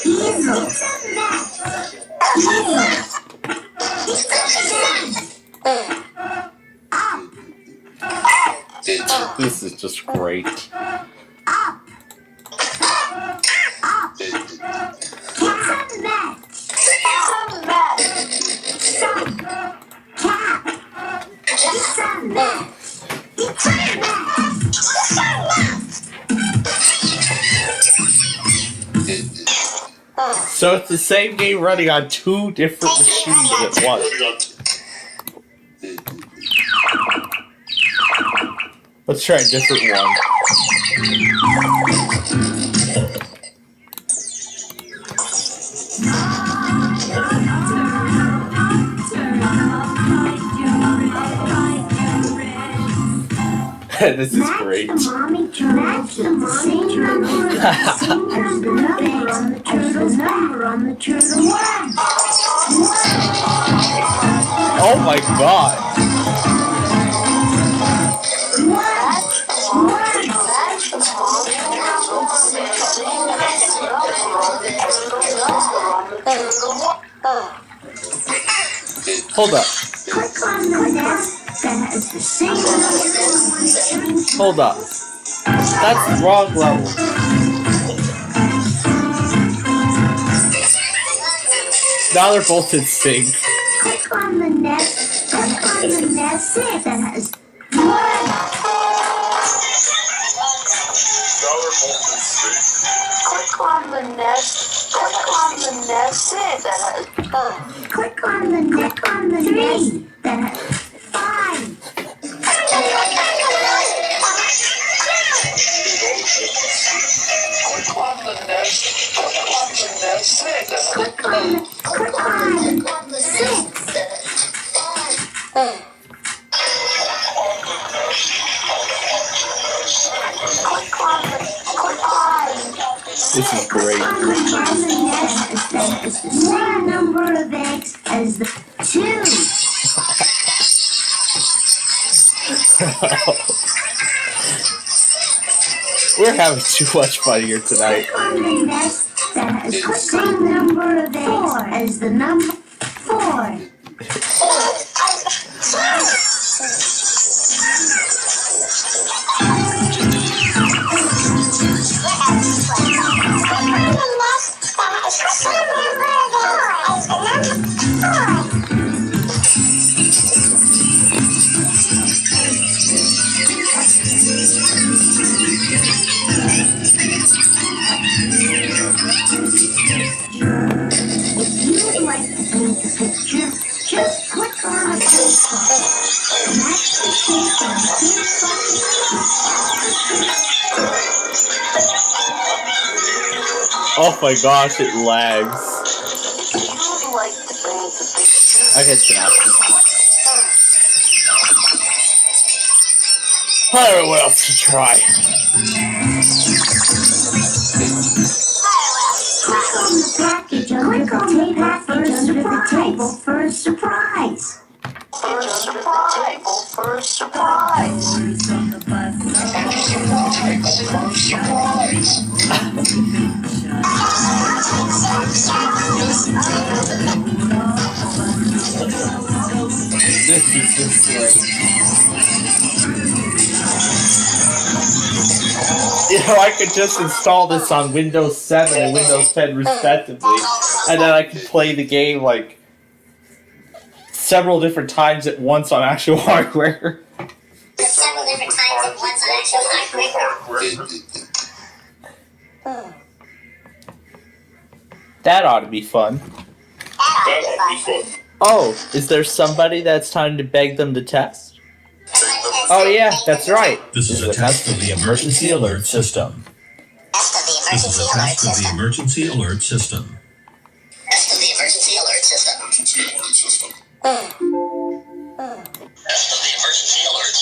Easel. Easel. This is just great. Up. It's a mess. Sun. Cat. It's a mess. It's a mess. So it's the same game running on 2 different machines at once. Let's try a different one. This is great. That's the mommy Oh my god. Hold up. Hold up. That's the wrong level. Now they're both in sync. Click on the nest. Click on the nest that has Click on the nest. Click on the nest that has Click on the nest that has 5. Click on the nest. Click on the nest click on the 6. This is great. Same number of eggs as the 2. We're having too much fun here tonight. Click on the nest that has the same number of eggs as the number 4. Just click on the Oh my gosh, it lags. Okay, snap. Alright, what else to try? Click on the package under the table for a surprise. This is just like... You know, I could just install this on Windows 7 and Windows 10 respectively, and then I could play the game like several different times at once on actual hardware. Several different times at once on actual hardware. That ought to be fun. Oh, is there somebody that's time to beg them to test? Oh yeah, that's right. This is a test of the emergency alert system. This is a test of the emergency alert system. Test of the emergency alert system. Emergency alert system. Test of the emergency alert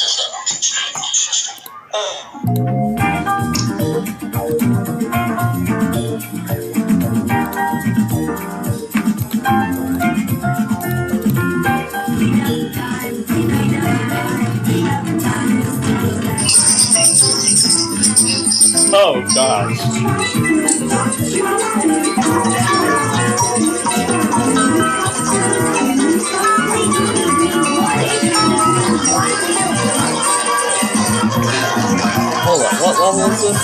Oh gosh. Hold on, what level is this?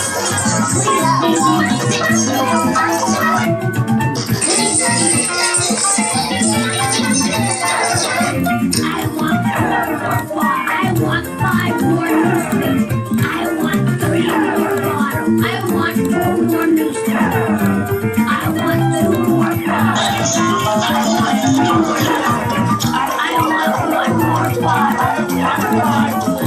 I want 5 more newspapers. I want 3 more bottles. I want 4 more newspapers. I want 2 more bottles. I want 1 more bottle. I want 2 more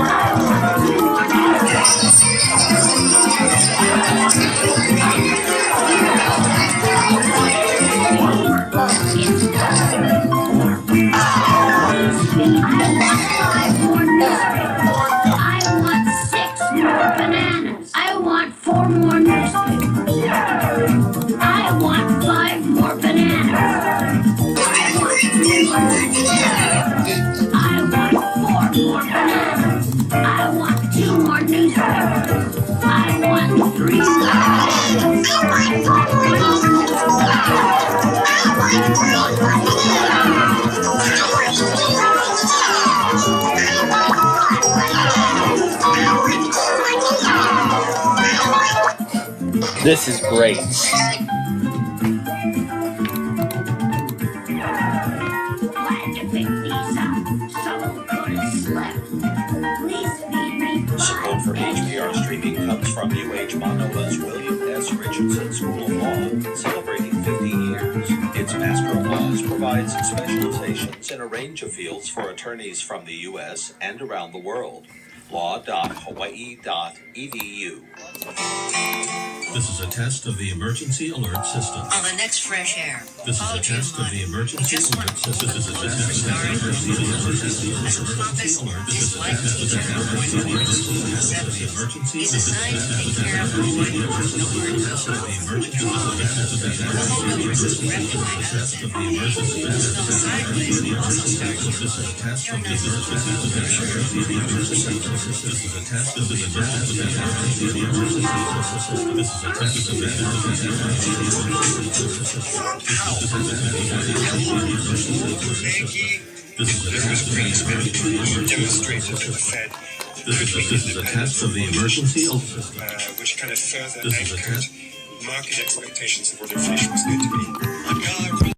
This is great. Support for HPR streaming comes from UH Monola's William S. Richardson School of Law, celebrating 50 years. Its Master of Laws provides specializations in a range of fields for attorneys from the U.S. and around the world. law.hawaii.edu. This is a test of the emergency alert system. On the next Fresh Air, This is a test of the emergency alert system. This is a test of the emergency alert system. This is a test of the emergency is assigned to take care of avoiding emergency test of the emergency sideways also starts This is a test of the emergency This is a test of the emergency This is a test of the This is a test of the emergency which kind of further This is a test. market expectations of what inflation was going to be.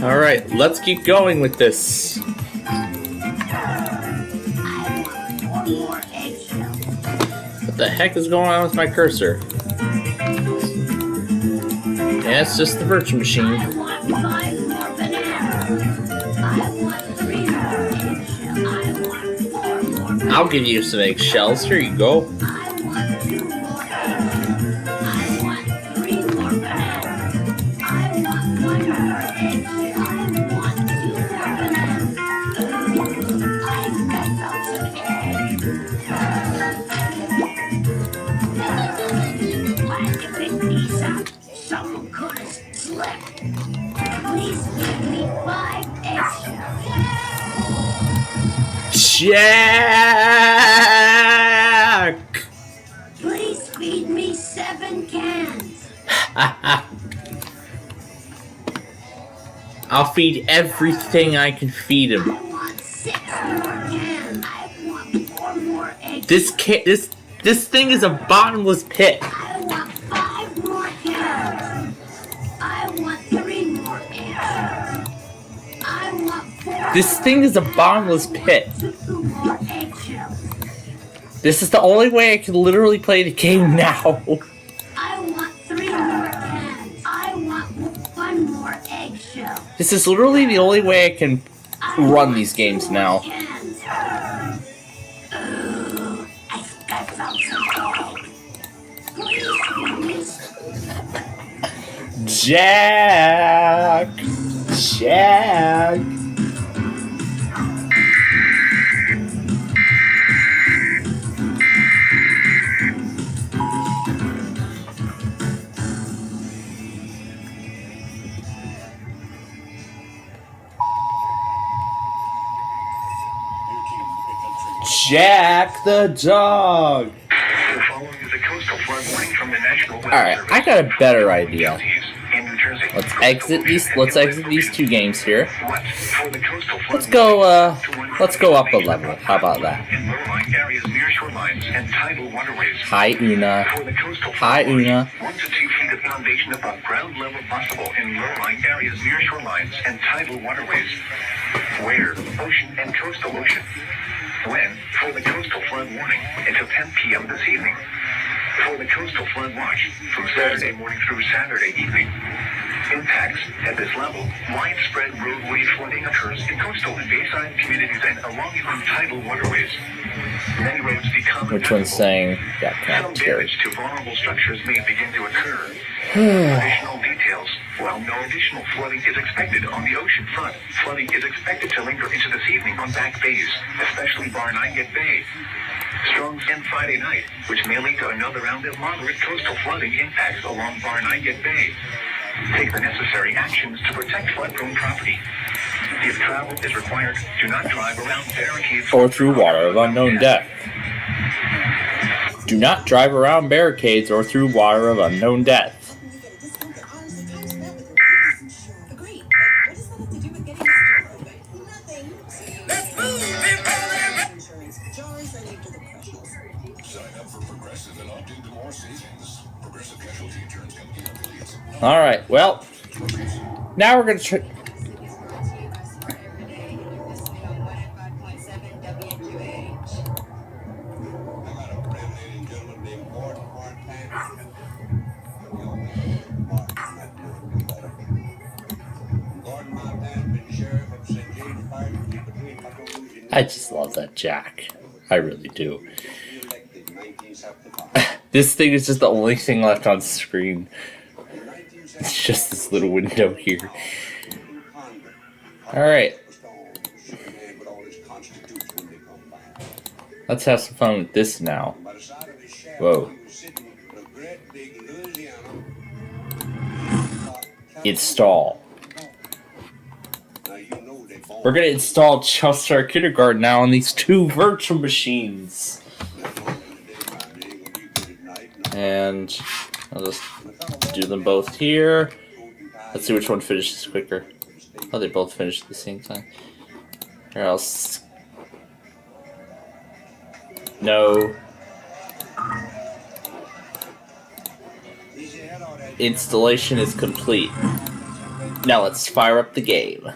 Alright, let's keep going with this. What the heck is going on with my cursor? Yeah, it's just the virtual machine. I'll give you some eggshells. Here you go. Jack! Please feed me 7 cans. I'll feed everything I can feed him. I want 6 more cans. I want 4 more eggs. This thing is a bottomless pit. I want 5 more cans. I want 3 more eggs. I want 4. This thing is a bottomless pit. 2 more eggshells. This is the only way I can literally play the game now. I want 3 more cans. I want 1 more eggshell. This is literally the only way I can run these games now. Jack! Jack! Jack the dog! Alright, I got a better idea. Let's exit these 2 games here. Let's go up a level. How about that? Hi, Una. Hi, Una. 1 to 2 feet of foundation above ground level possible in low-lying areas near shorelines and tidal waterways. Where? Ocean and coastal ocean. When? For the coastal flood warning until 10 p.m. this evening. For the coastal flood watch from Saturday morning through Saturday evening. Impacts at this level. Widespread roadway flooding occurs in coastal and bayside communities and along even tidal waterways. Many roads become Which one's saying that some can't carry? damage to vulnerable structures may begin to occur. Additional details. While no additional flooding is expected on the ocean front, flooding is expected to linger into this evening on back bays, especially Barnegat Bay. Strong wind Friday night, which may lead to another round of moderate coastal flooding impacts along Barnegat Bay. Take the necessary actions to protect flood-prone property. If travel is required, do not drive around barricades Or through water of unknown depth. Do not drive around barricades or through water of unknown depth. Alright, well, now we're going to try. I just love that Jack. I really do. This thing is just the only thing left on screen. It's just this little window here. Alright. Let's have some fun with this now. Whoa. Install. We're gonna install Chelsea Kindergarten now on these 2 virtual machines. And I'll just do them both here. Let's see which one finishes quicker. Oh, they both finished at the same time. Here else. No. Installation is complete. Now let's fire up the game.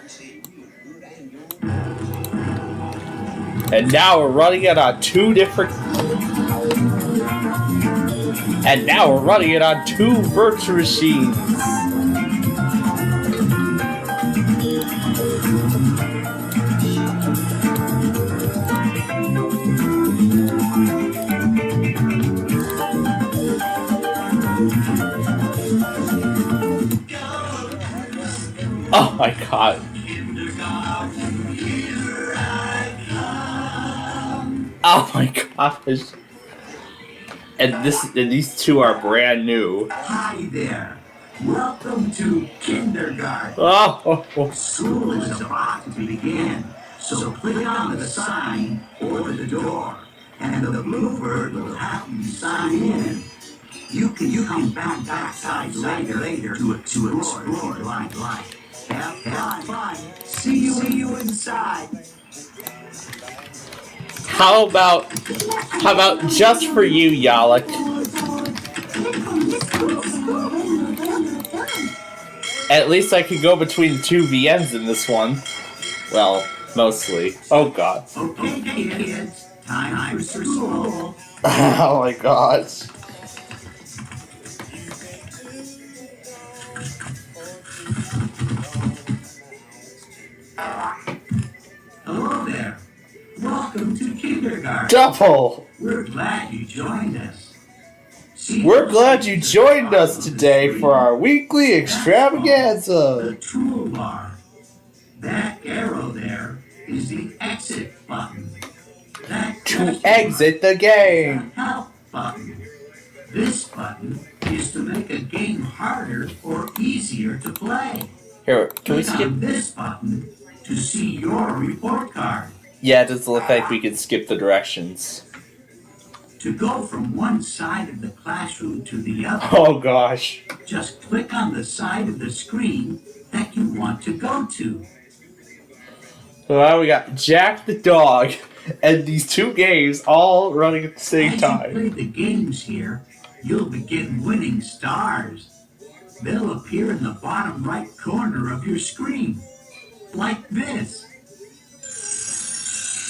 And now we're running it on two virtual machines. Oh my god. Oh my gosh. And these two are brand new. Hi there. Welcome to kindergarten. Oh. School is about to begin. So click on the sign over the door, and the bluebird will have you sign in. You can come back outside later to explore if you'd like. Have fun. See you inside. How about just for you, Yalak? At least I could go between two VNs in this one. Well, mostly. Oh god. Okay, kids. Time for school. Oh my gosh. Hello there. Welcome to kindergarten. Double! We're glad you joined us. We're glad you joined us today for our weekly extravaganza. The toolbar. That arrow there is the exit button. To exit the game. The help button. This button is to make a game harder or easier to play. Here, can we Click skip on this button to see your report card. Yeah, it does look like we can skip the directions. To go from one side of the classroom to the other, Oh gosh. just click on the side of the screen that you want to go to. Well, we got Jack the dog and these two games all running at the same As time. you play the games here, you'll begin winning stars. They'll appear in the bottom right corner of your screen, like this.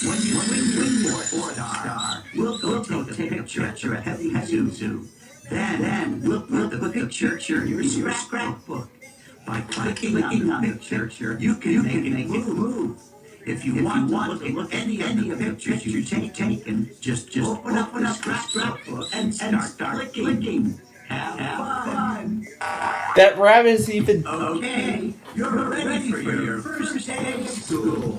When you win your fourth star, we'll go take a picture at Heavy Zoo. Then we'll put the picture in your scrapbook. By clicking on the picture, you can make it move. If you want to look at any of the pictures you've taken, just open up the scrapbook and start clicking. Have fun. That rabbit is even... Okay, you're ready for your first day of school.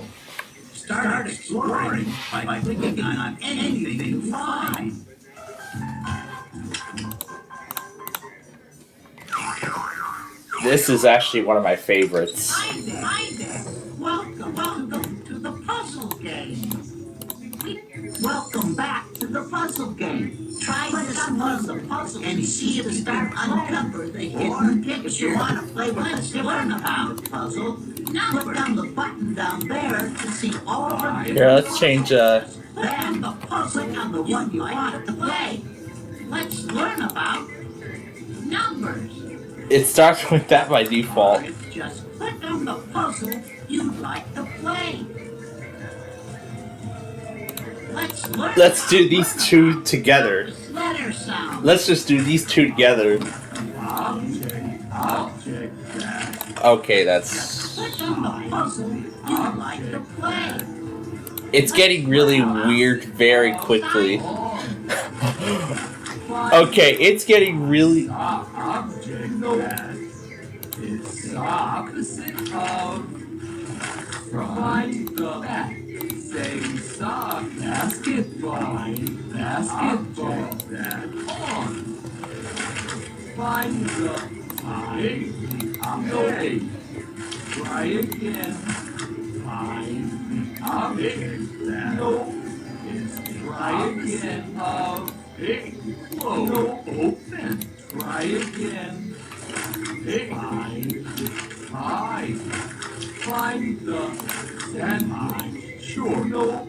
Start exploring by clicking on anything you find. This is actually one of my favorites. Hi there. Welcome to the puzzle game. Welcome back to the puzzle game. Try this puzzle and see if you can uncover the hidden picture. If you want to play with us to learn about the puzzle, click on the button down there to see all the Here, let's change Then the puzzle on the one you want to play. Let's learn about numbers. It starts with that by default. Just click on the puzzle you'd like to play. Let's do these two together. Letter sound. Let's just do these two together. I'll check that. Okay, that's... Click on the puzzle you'd like to play. It's getting really weird very quickly. Okay, it's getting really... Object that is opposite of from the same sock. Basketball. That on. Find the object. Try again. Find the object that is try again of big. No, open. Try again. Find the sandwich. Sure. No.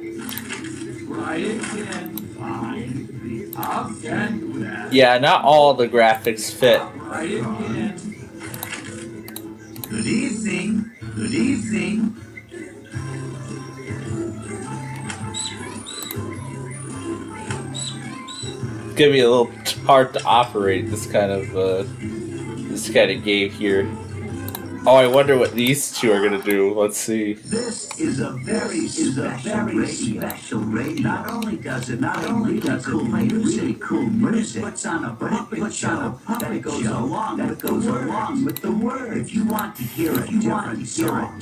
Try again. Find the sandwich. Yeah, not all the graphics fit. Try again. Good evening. Good evening. It's gonna be a little hard to operate this kind of game here. Oh, I wonder what these two are gonna do. Let's see. This is a very special radio. Not only does it play really cool music, puts on a puppet show that goes along with the words. If you want to hear a different song,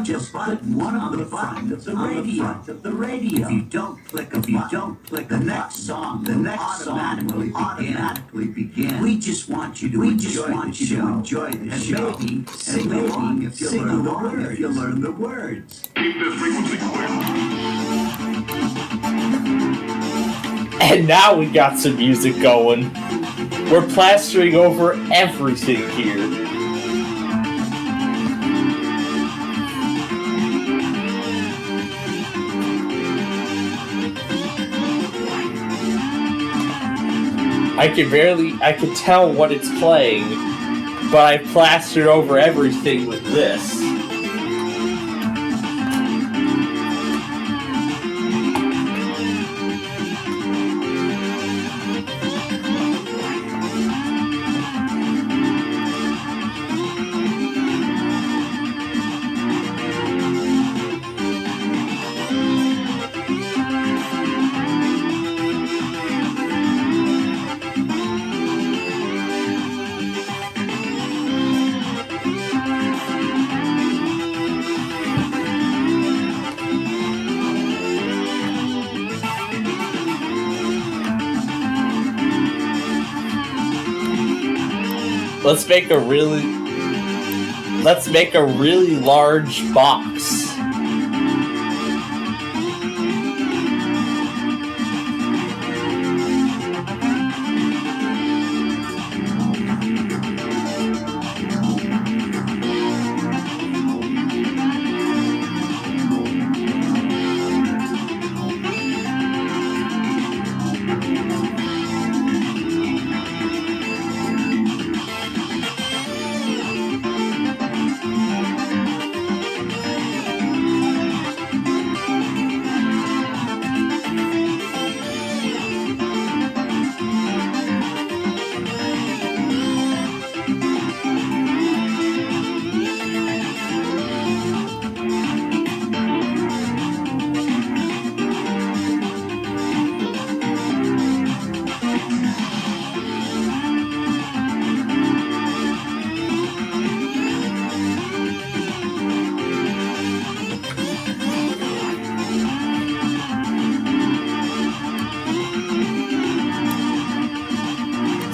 just click one of the buttons of the radio. If you don't click the next song will automatically begin. We just want you to enjoy the show. And sing along if you learn the words. Keep this frequency clear. And now we got some music going. We're plastering over everything here. I can tell what it's playing, but I plastered over everything with this. Let's make a really large box.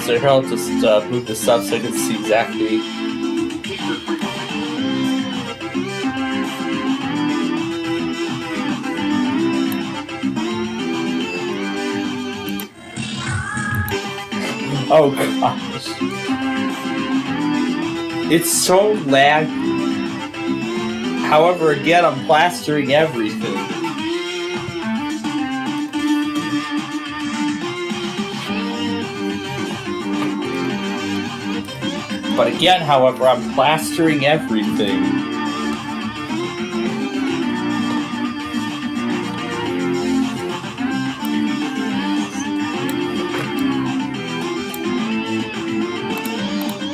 So here I'll just move this up so I can see exactly. Oh gosh. It's so lag. However, again, I'm plastering everything. But again, however, I'm plastering everything.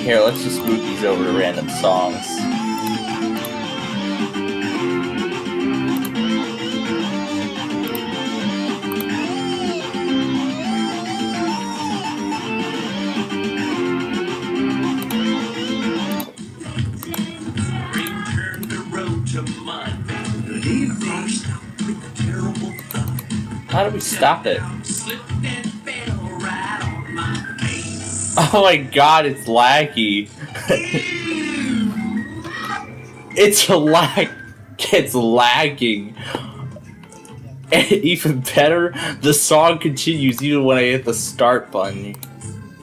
Here, let's just move these over to random songs. How do we stop it? Oh my god, it's laggy. It's lagging. And even better, the song continues even when I hit the start button.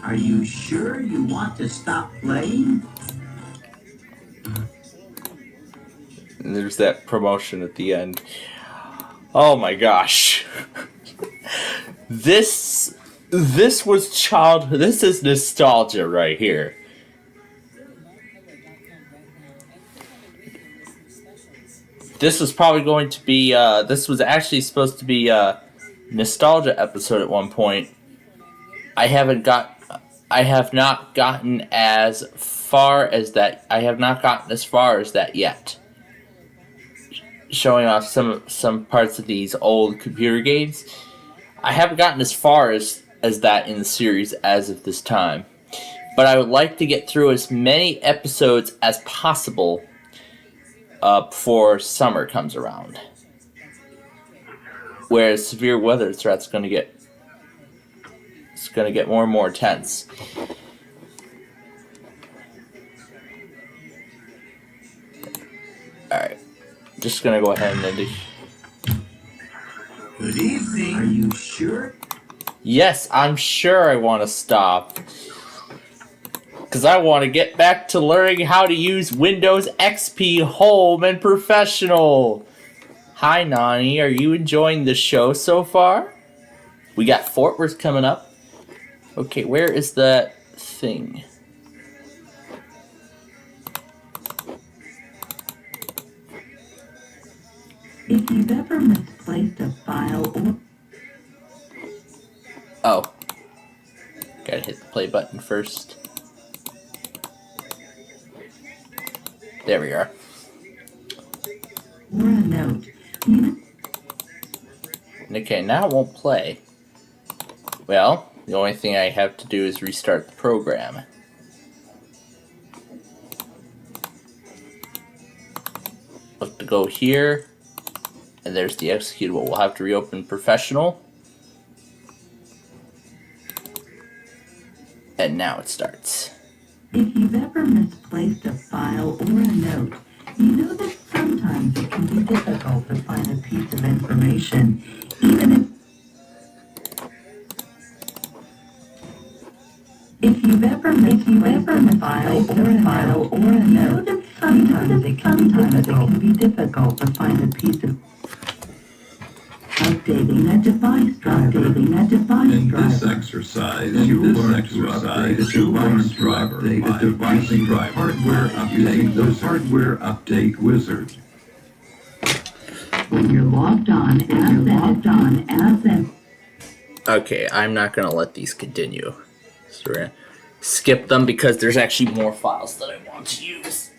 Are you sure you want to stop playing? And there's that promotion at the end. Oh my gosh. This was childhood. This is nostalgia right here. this was probably going to be, this was actually supposed to be a nostalgia episode at one point. I have not gotten as far as that. I have not gotten as far as that yet. Showing off some parts of these old computer games. I haven't gotten as far as that in the series as of this time. But I would like to get through as many episodes as possible before summer comes around. Whereas severe weather threats going to get more and more intense. Alright. Just gonna go ahead and end it. Good evening. Are you sure? Yes, I'm sure I want to stop. Because I want to get back to learning how to use Windows XP Home and Professional. Hi, Nani. Are you enjoying the show so far? We got Fort Worth coming up. Okay, where is that thing? If you've ever misplaced a file or... Oh. Gotta hit the play button first. There we are. Or a note. Okay, now it won't play. Well, the only thing I have to do is restart the program. We'll have to go here. And there's the executable. We'll have to reopen Professional. And now it starts. If you've ever misplaced a file or a note, you know that sometimes it can be difficult to find a piece of information, even if you've ever misplaced a file or a note, sometimes it can be difficult to find a piece of updating a device driver. In this exercise, you learn to update a device driver, hardware update, the hardware update wizard. When you're logged on as an... Okay, I'm not going to let these continue. So we're going to skip them because there's actually more files that I want to use.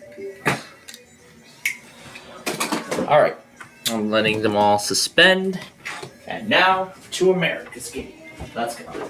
Alright, I'm letting them all suspend. And now to America's game. Let's go.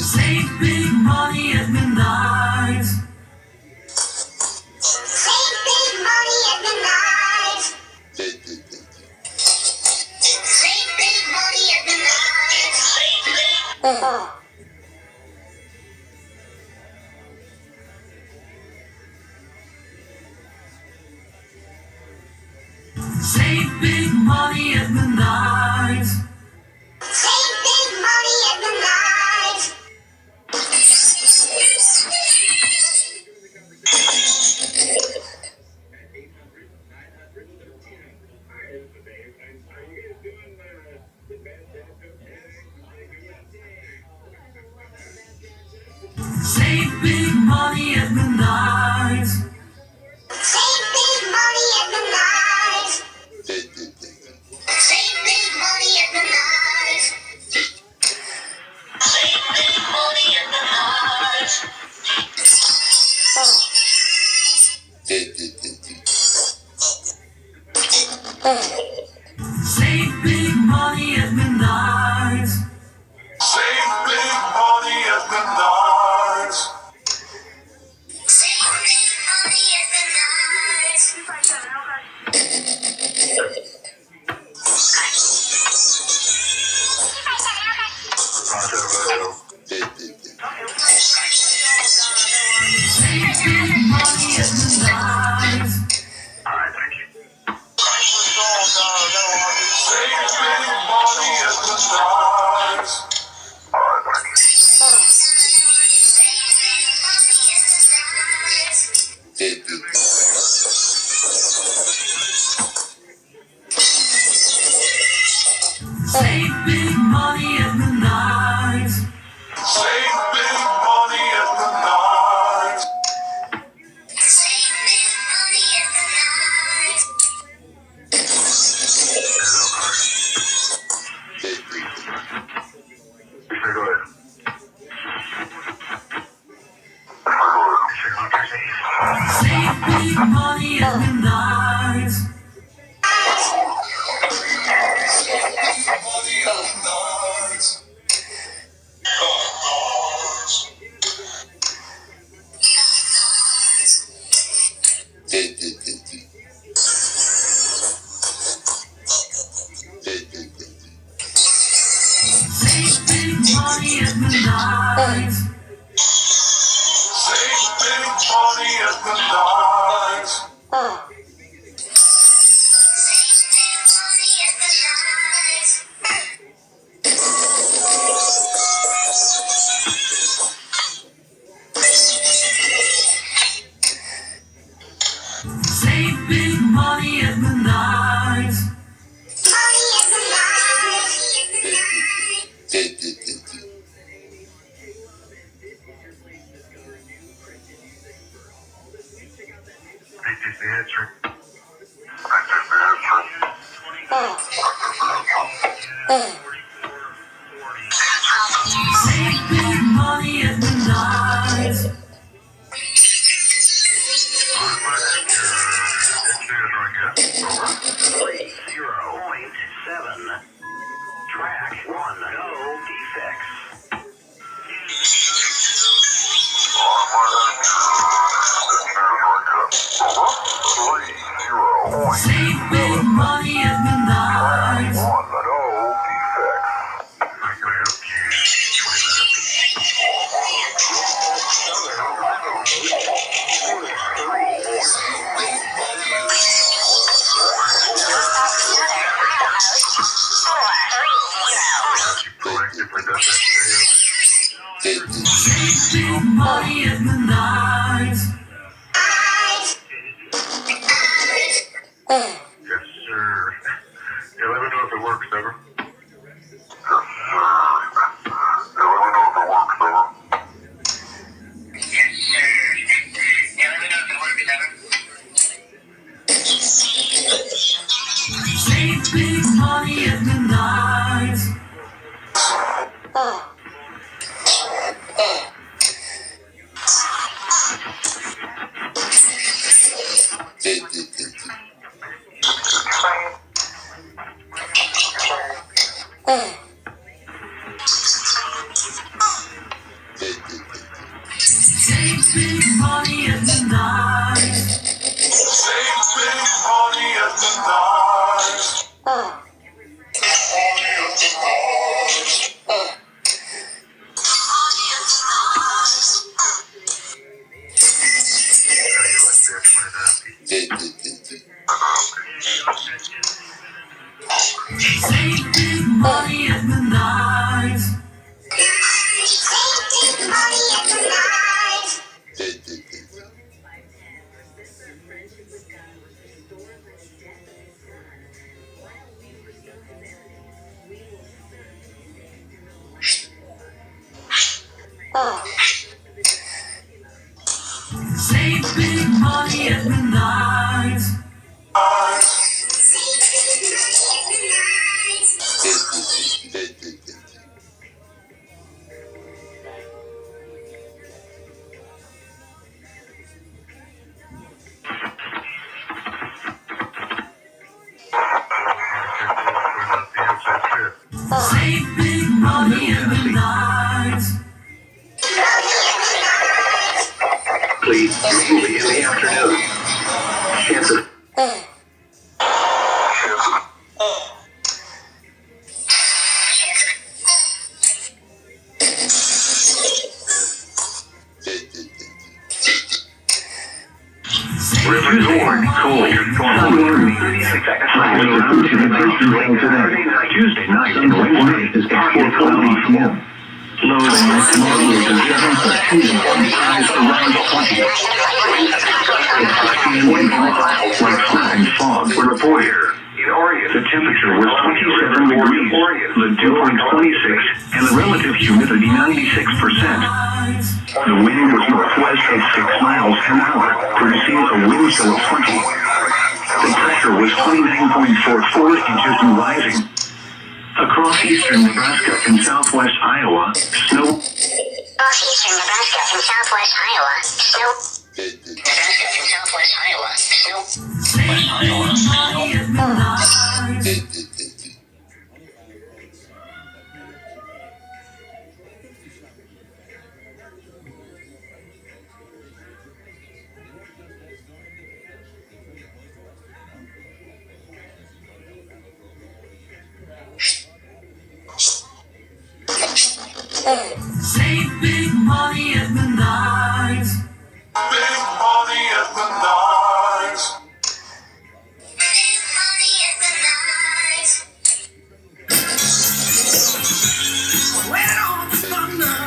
Save big money at Menards. Save big money at Menards. Save big money at Menards. Save big money at Menards. Save big money at Menards. Save big money at Menards. Save big money at Menards. Save big money at Menards. Save big money at Menards. Save big money at Menards. Save big money at Menards. Save big money at Menards. Save big money at Menards. Alright, thank you. Save big money at Menards. Alright, thank you. Save big money at Menards. Save big money at Menards. Save big money at Menards. Save big money at Menards. Save big money at Menards. Save big money at Menards. Save big money at Menards. Money at Menards. Save big money at Menards. Track 1, no defects. Save big money at Menards. Save big money at Menards. Yes, sir. Yeah, let me know if it works, ever. Yes, sir. Yeah, let me know if it works, ever. Yes, sir. Yeah, let me know if it works, ever. Save big money at Menards. big money at midnight. Save big money at midnight. Save big money at midnight. Save big money at midnight. Save big money at midnight. Please, usually in the afternoon. Chances. River Dorn, cold. Tuesday night and Wednesday is partly cloudy form. Lows and maximum temperatures highs around 20. Wind miles like fine fog were reported. In Oregon, the temperature was 27 degrees, the dew point 26, and the relative humidity 96%. The wind was northwest at 6 miles an hour, producing a wind chill of 20. The pressure was 29.44 inches and rising. Across eastern Nebraska and southwest Iowa, snow. Across eastern Nebraska and southwest Iowa, snow. Nebraska and southwest Iowa, snow. Save big money at midnight. Save big money at midnight. Big money at midnight. Wait on the thunder.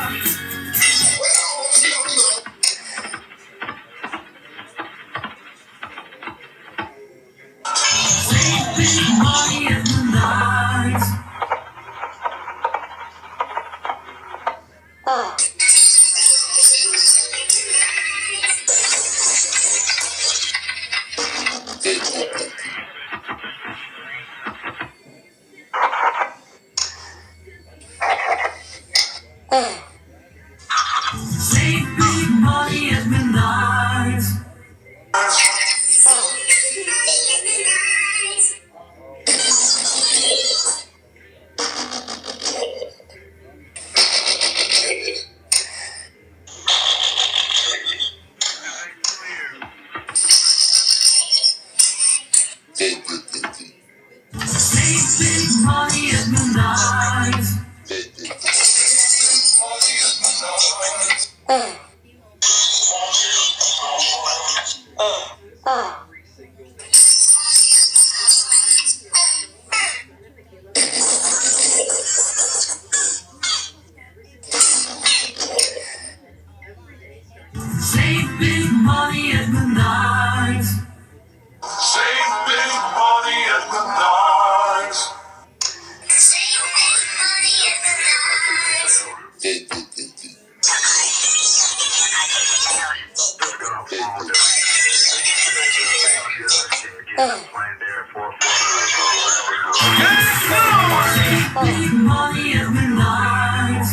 Save big money at midnight. Save big money at midnight. Save big money at midnight. Save big money at midnight. Save big money at midnight. Big money at midnight.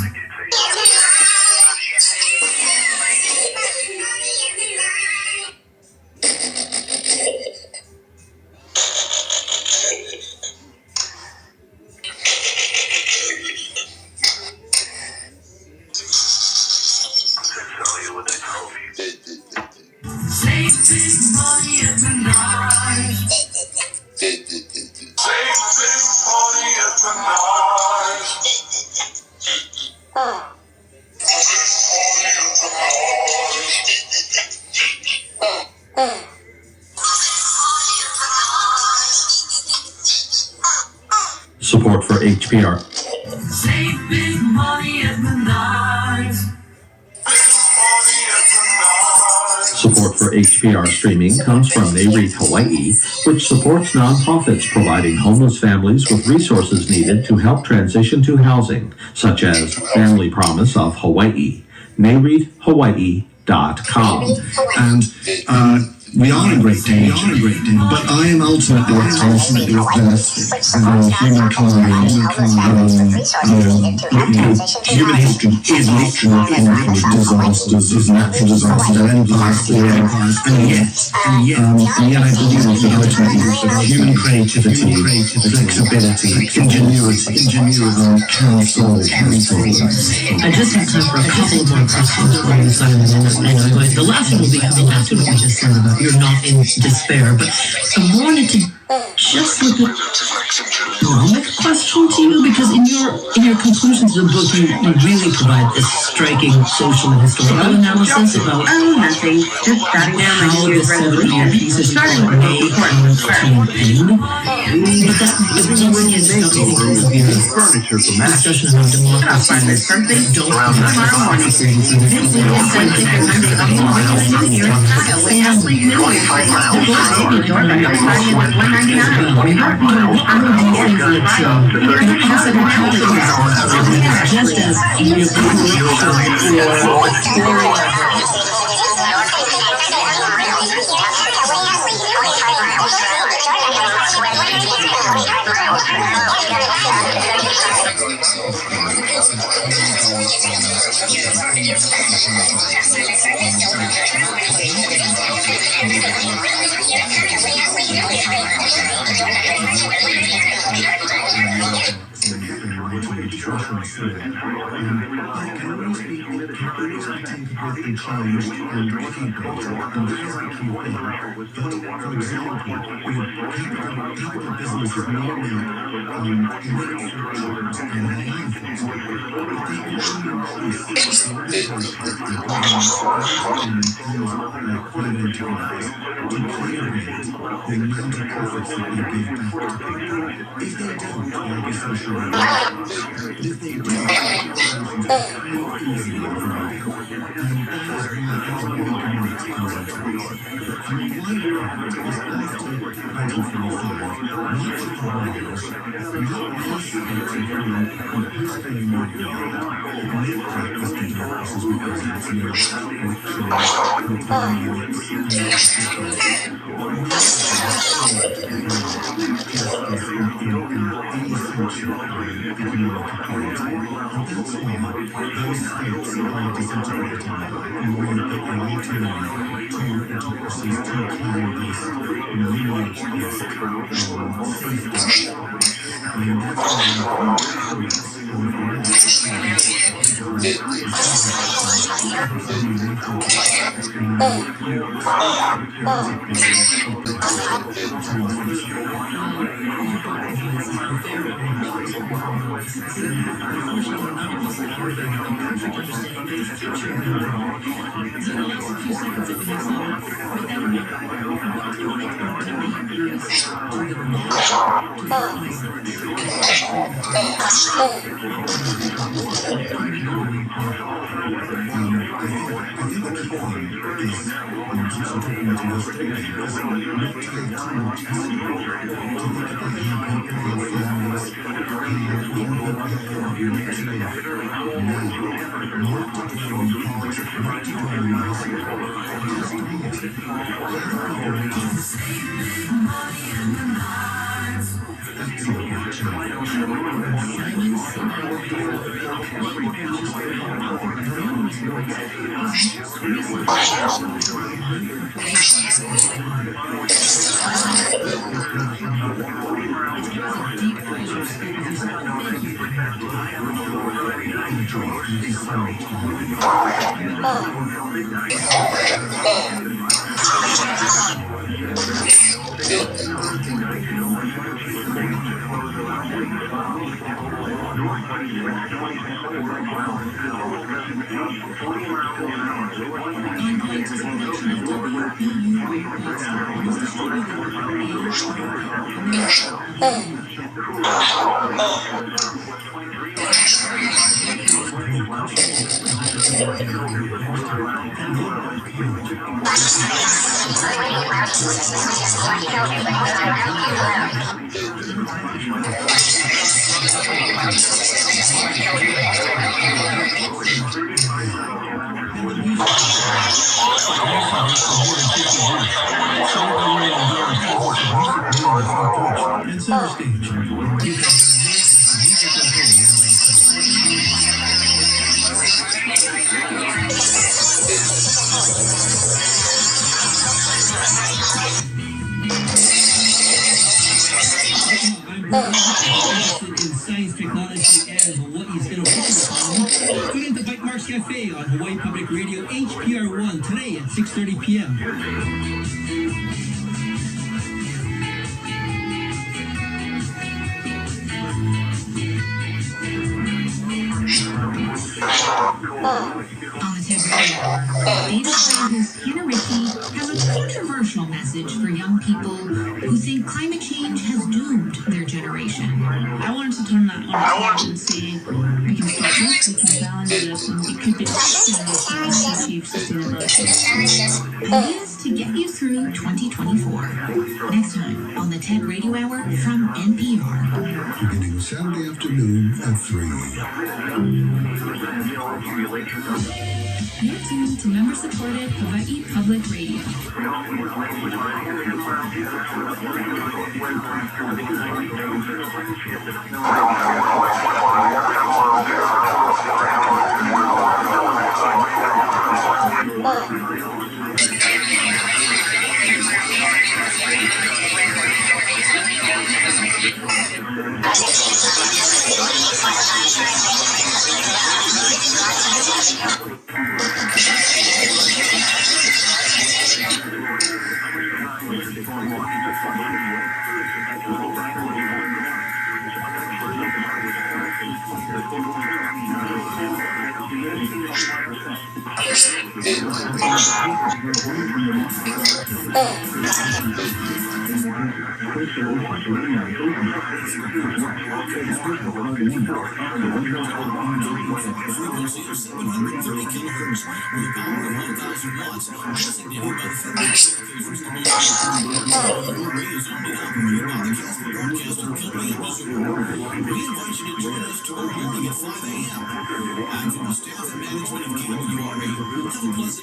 Support for HPR. Save big money at Menards. Support for HPR streaming comes from NAREIT Hawaii, which supports nonprofits providing homeless families with resources needed to help transition to housing, such as Family Promise of Hawaii, NAREITHawaii.com. And we are a great day, but I am ultimately responsible for humankind. Human history is literally full of disasters, natural disasters, empires, and yet I believe that human creativity, flexibility, ingenuity can solve. I just have time for a couple more questions for you, Simon, and the last one will be what you just said about you're not in despair, but I wanted to just look at a question to you, because in your conclusions of the book, you really provide this striking social and historical analysis about nothing. Just jotting down my how New the Year's 70-year resolution. peace is Starting with made campaign. But that brings in something of your discussion about democracy. Don't just Science, technology, and Hawaii's innovation economy. Tune in to Bite Marks Cafe on Hawaii Public Radio HPR1 today at 6:30 p.m. On the TED Radio Hour, Dana Flanders, Hannah Ritchie have a controversial message for young people who think climate change has doomed their generation. I wanted to turn that on its head and see we can start this, we can balance this, and it could be the next generation to achieve sustainability. Ideas to get you through 2024. Next time on the TED Radio Hour from NPR. Beginning Saturday afternoon at 3. You're tuned to member-supported Hawaii Public Radio. Frequency of 730 kilohertz with power of 1,000 watts, designated by the Federal Communications Commission. Your radio is only operated by the Catholic Broadcasting Company of Missouri. We invite you to join us tomorrow morning at 5 a.m. And from the staff and management of KWRA, have a pleasant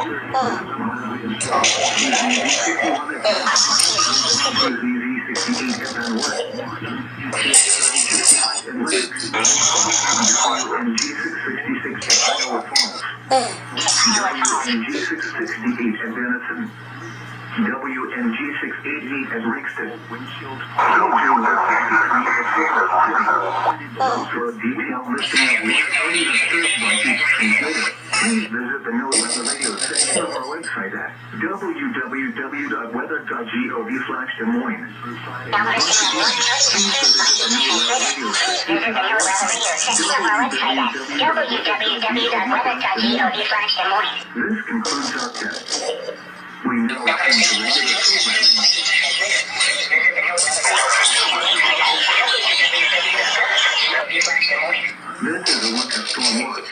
WNG668 at Denison. WNG680 at Rixton. Windshield. For a detailed listing of what areas are served by each computer, please visit the New Weather Radio section of our website at www.weather.gov/Des Moines. This concludes our test. We now return to regular programming. This is a look at Storm Watch.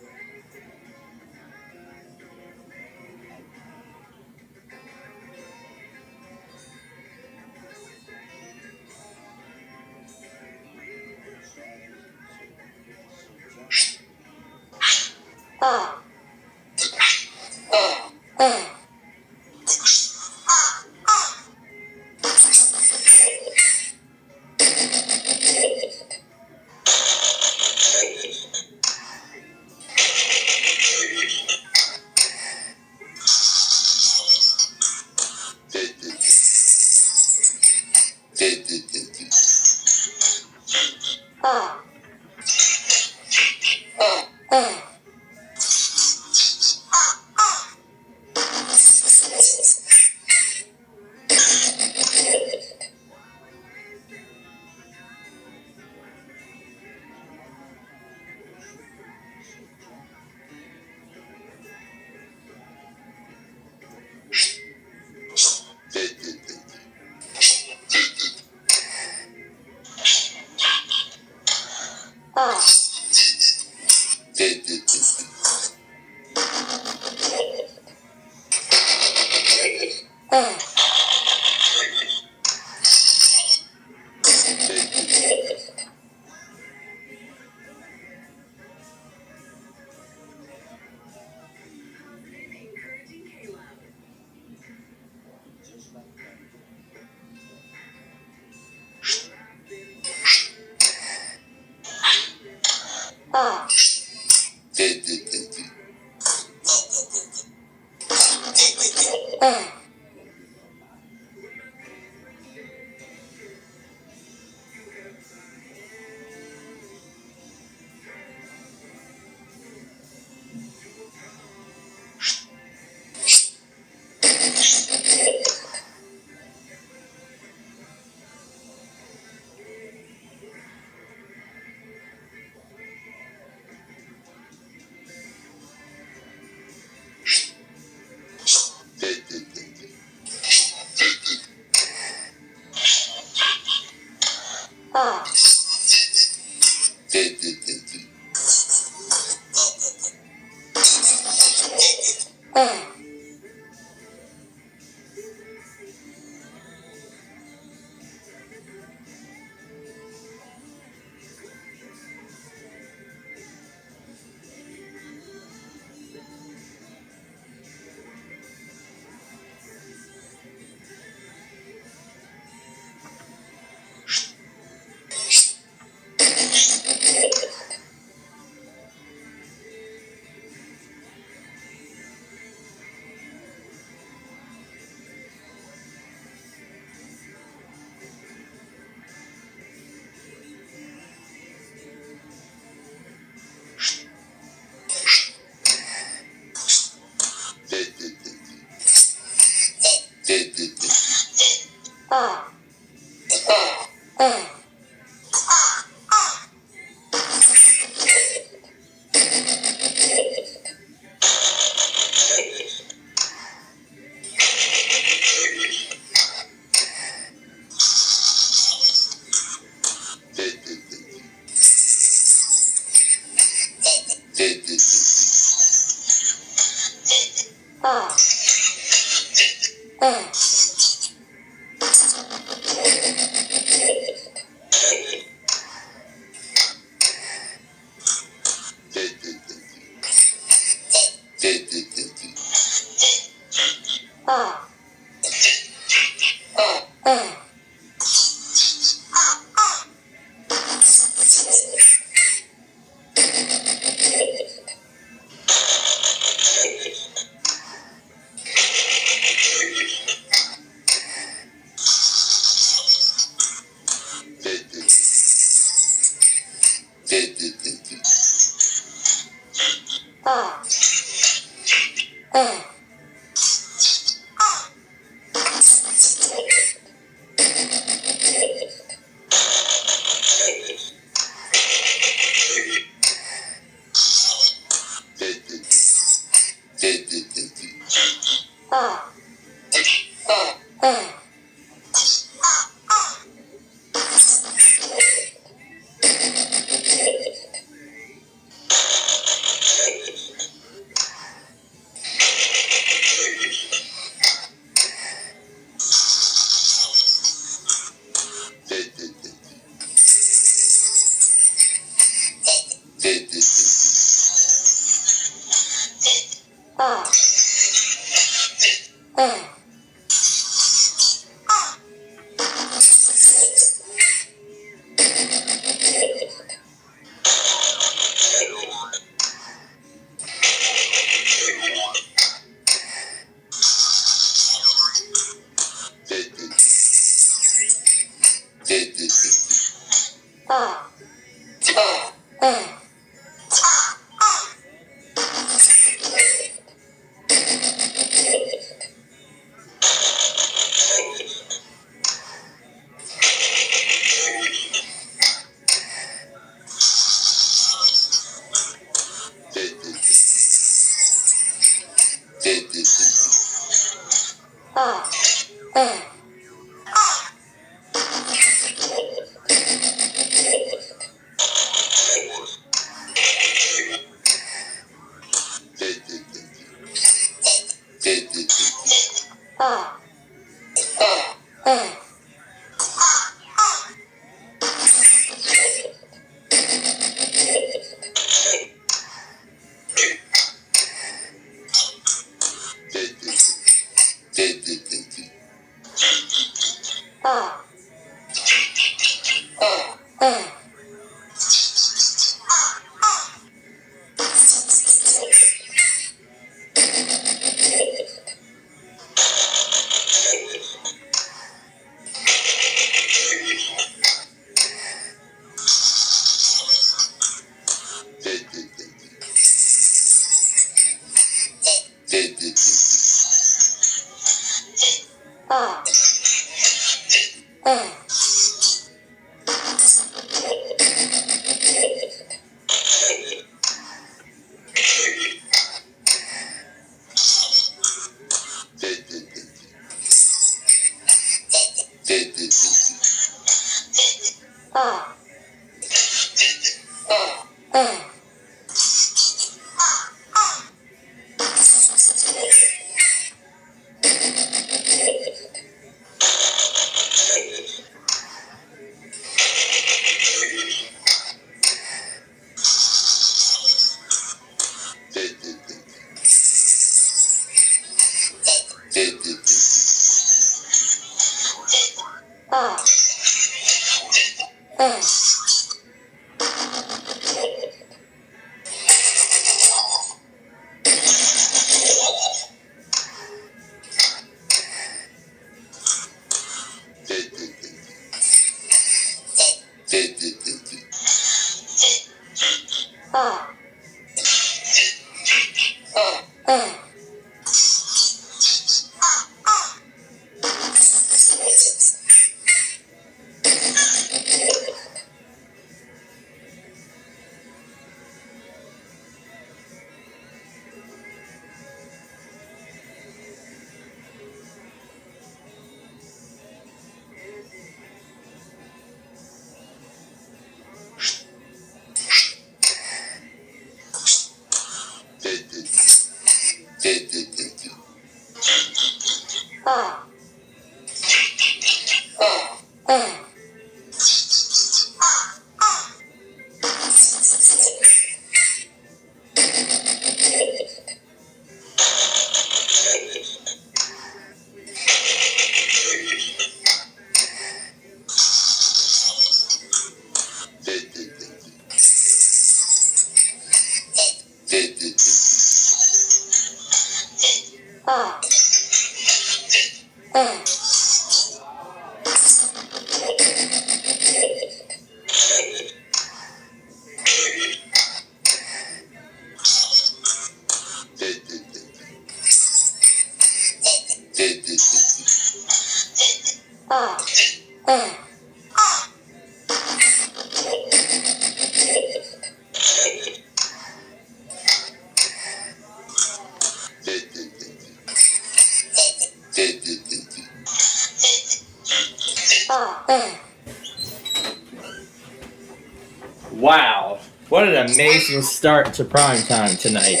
Wow, what an amazing start to primetime tonight.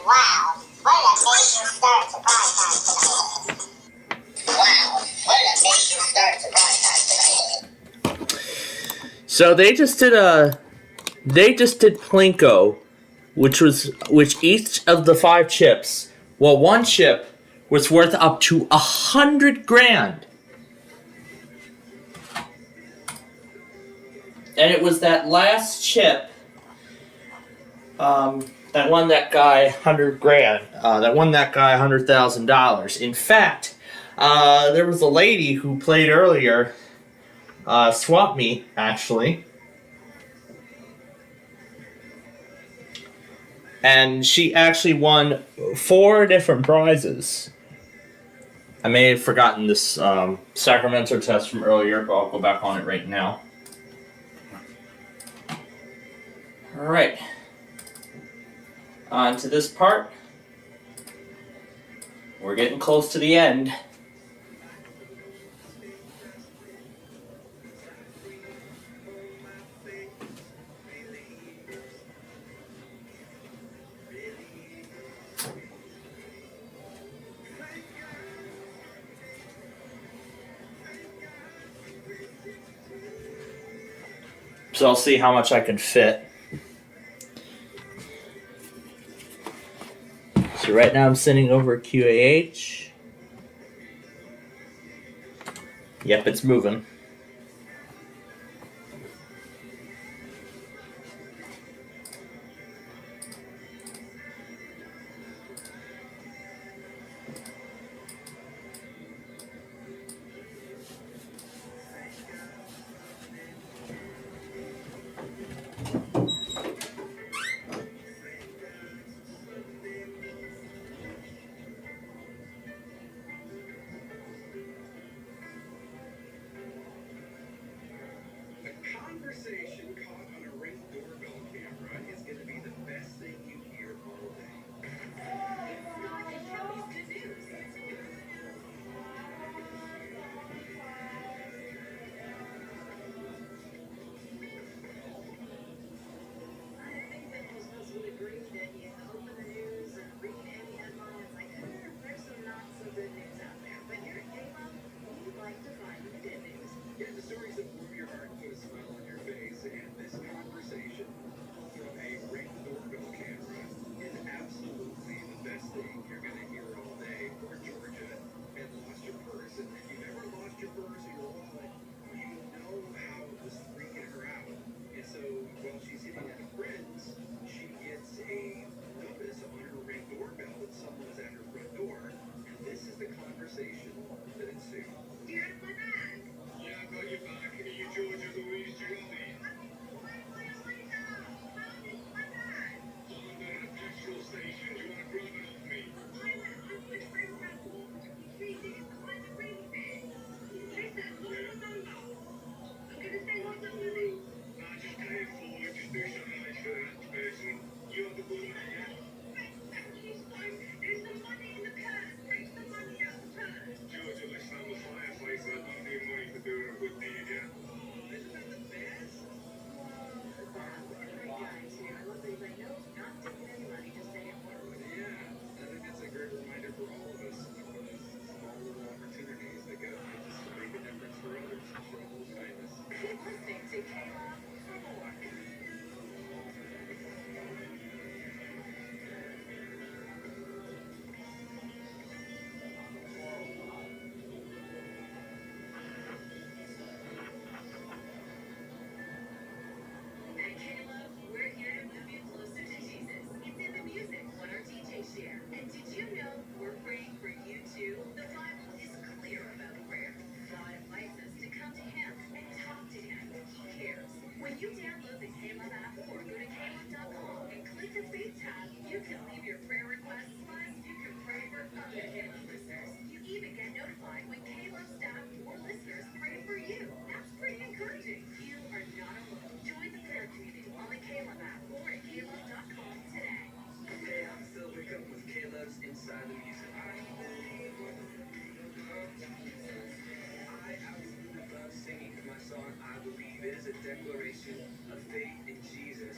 Wow, what an amazing start to primetime tonight. Wow, what an amazing start to primetime tonight. So they just did Plinko, which each of the 5 chips, well, one chip was worth up to $100,000. And it was that last chip that won that guy $100,000. That won that guy $100,000. In fact, there was a lady who played earlier swap meet, actually. And she actually won 4 different prizes. I may have forgotten this Sacramento test from earlier, but I'll go back on it right now. Alright. On to this part. We're getting close to the end. So I'll see how much I can fit. So right now I'm sending over QAH. Yep, it's moving. Conversation caught on a Ring doorbell camera is going to be the best thing you hear all day. I think that most of us would agree that you open the news and read any headline, it's like, there's some not so good news out there. But here at Caleb, we like to find the good news. Yeah, the stories that warm your heart and put a smile on your face, and this conversation from a Ring doorbell camera is absolutely the best thing you're going to hear all day. Poor Georgia had lost her purse, and if you've ever lost your purse or your wallet, you know how it was freaking her out. And so while she's hitting at a friend's, she gets a notice on her Ring doorbell that someone is at her front door, and this is the conversation that ensued. You're in my bag. Yeah, I got your back. You Georgia Louise Giuliani. I'm at a petrol station. Do you want to grab it off me? Nah, just pay it forward. Just do something nice for that person. You have a good one, yeah? There's some money in the purse. Take the money out the purse. Georgia, listen, I'm a firefighter. I don't need money for doing a good deed, yeah? Isn't that the best? Yeah, I think that's a great reminder for all of us. Small little opportunities that go just to make a difference for others and show a little kindness. Keep listening to Caleb for more. At Caleb, we're here to move you closer to Jesus. It's in the music, what our DJs share. And did you know we're praying for you too? The Bible is clear about prayer. God invites us to come to Him and talk to Him. He cares. When you download the Caleb app or go to Caleb.com and click the Faith tab, you can leave your prayer requests. Plus, you can pray for other Caleb listeners. You even get notified when Caleb staff or listeners pray for you. That's pretty encouraging. You are not alone. Join the prayer community on the Caleb app or at Caleb.com today. Hey, I'm still waking up with Caleb's Inside the Music. I absolutely love singing my song, I Believe. It is a declaration of faith in Jesus.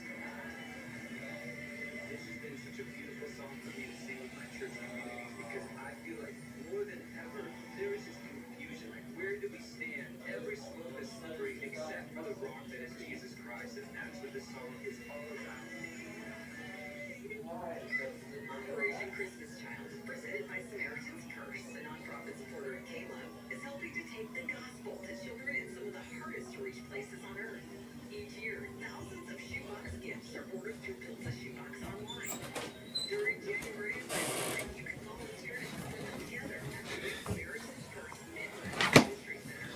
This has been such a beautiful song for me to sing with my church communities because I feel like more than ever, there is this confusion. Like, where do we stand? Every slope is slippery except for the rock that is Jesus Christ, and that's what this song is all about. Operation Christmas Child, presented by Samaritan's Purse, a nonprofit supporter of Caleb, is helping to take the gospel to children in some of the hardest to reach places on earth. Each year, thousands of shoebox gifts are ordered through Pizza Shoebox online. During January and February, you can volunteer to help put them together at the Samaritan's Purse Midwest Ministry Center.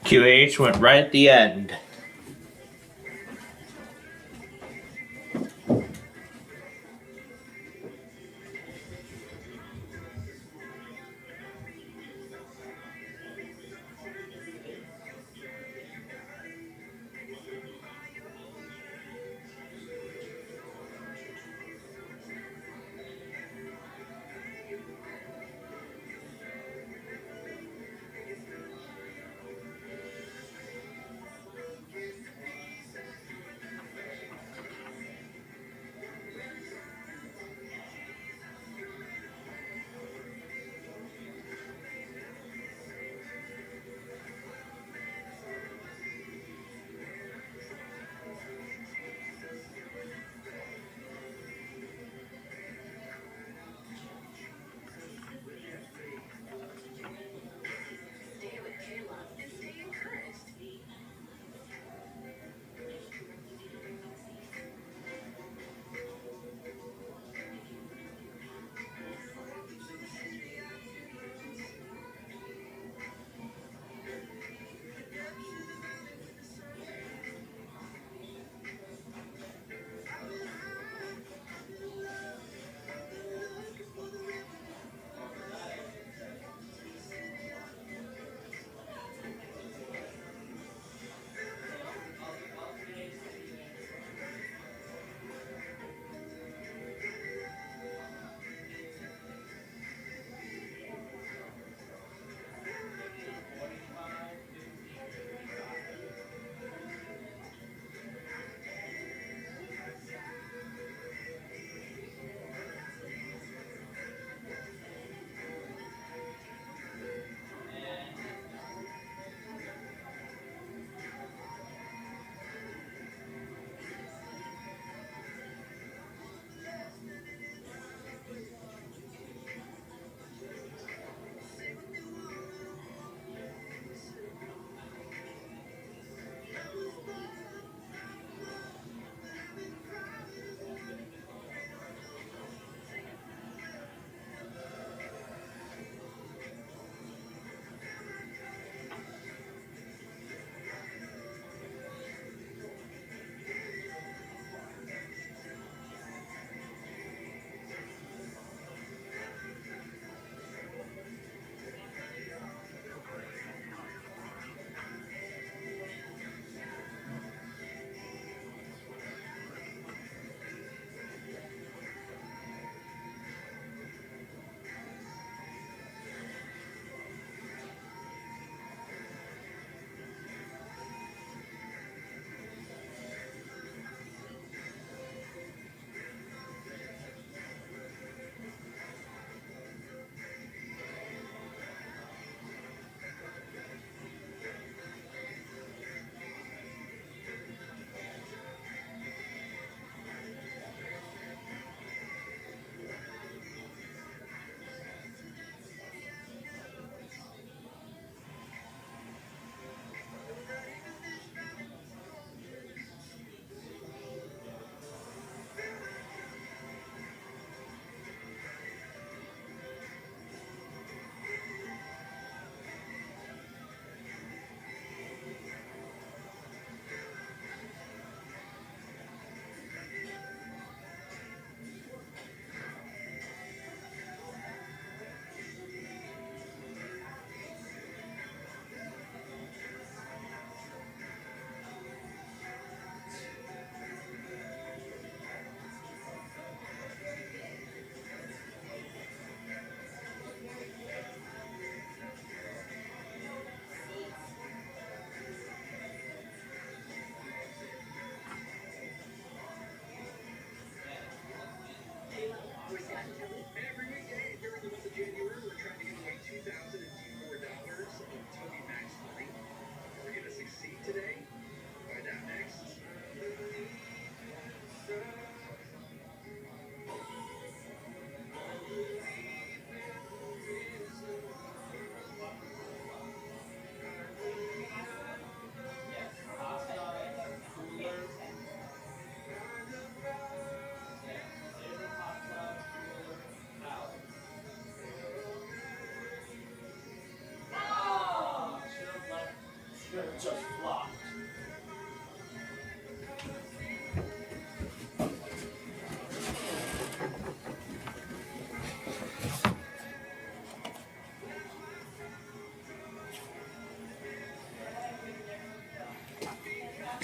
QH went right at the end.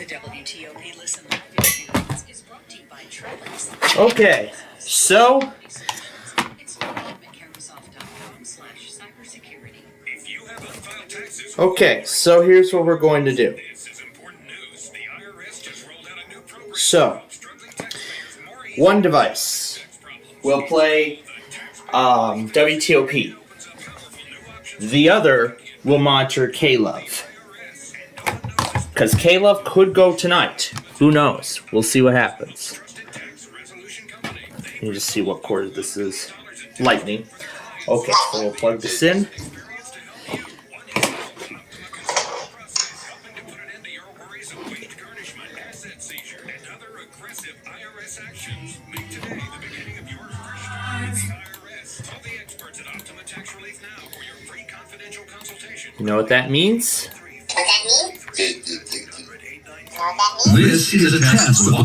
The WTOP Listen Live experience is brought to you by Travelers. Okay, so here's what we're going to do. So, one device will play WTOP. The other will monitor K-Love. Because K-Love could go tonight. Who knows? We'll see what happens. Let me just see what cord this is. Lightning. Okay, so we'll plug this in. You know what that means? This is a test of the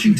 Washington,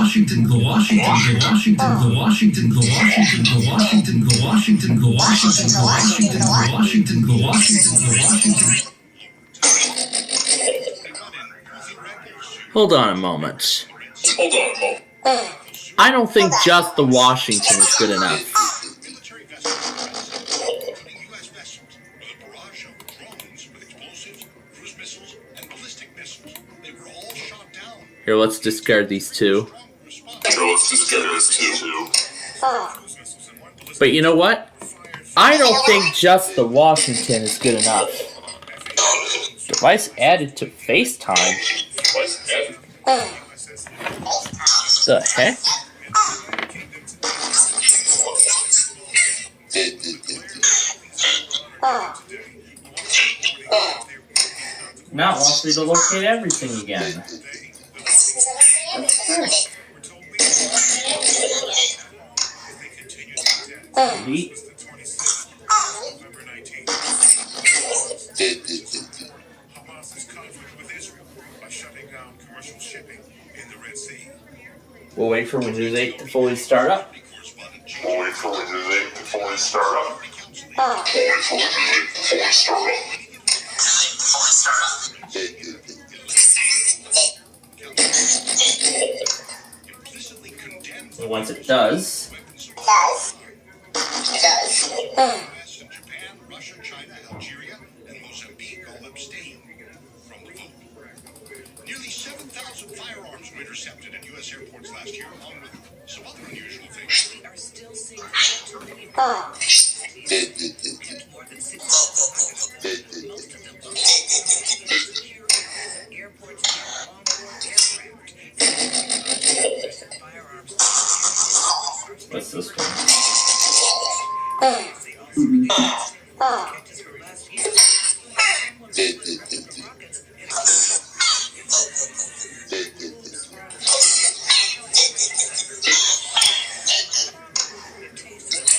Washington, Hold on a moment. I don't think just the Washington is good enough. Here, let's discard these two. But you know what? I don't think just the Washington is good enough. Device added to FaceTime. The heck? Now it wants me to locate everything again. Delete. We'll wait for Windows 8 to fully start up. And once it does, Nearly 7,000 firearms were intercepted at U.S. airports last year, along with some other unusual things. We are still seeing more than 6,000. Most of them airports onboard aircraft. Firearms. what's this one?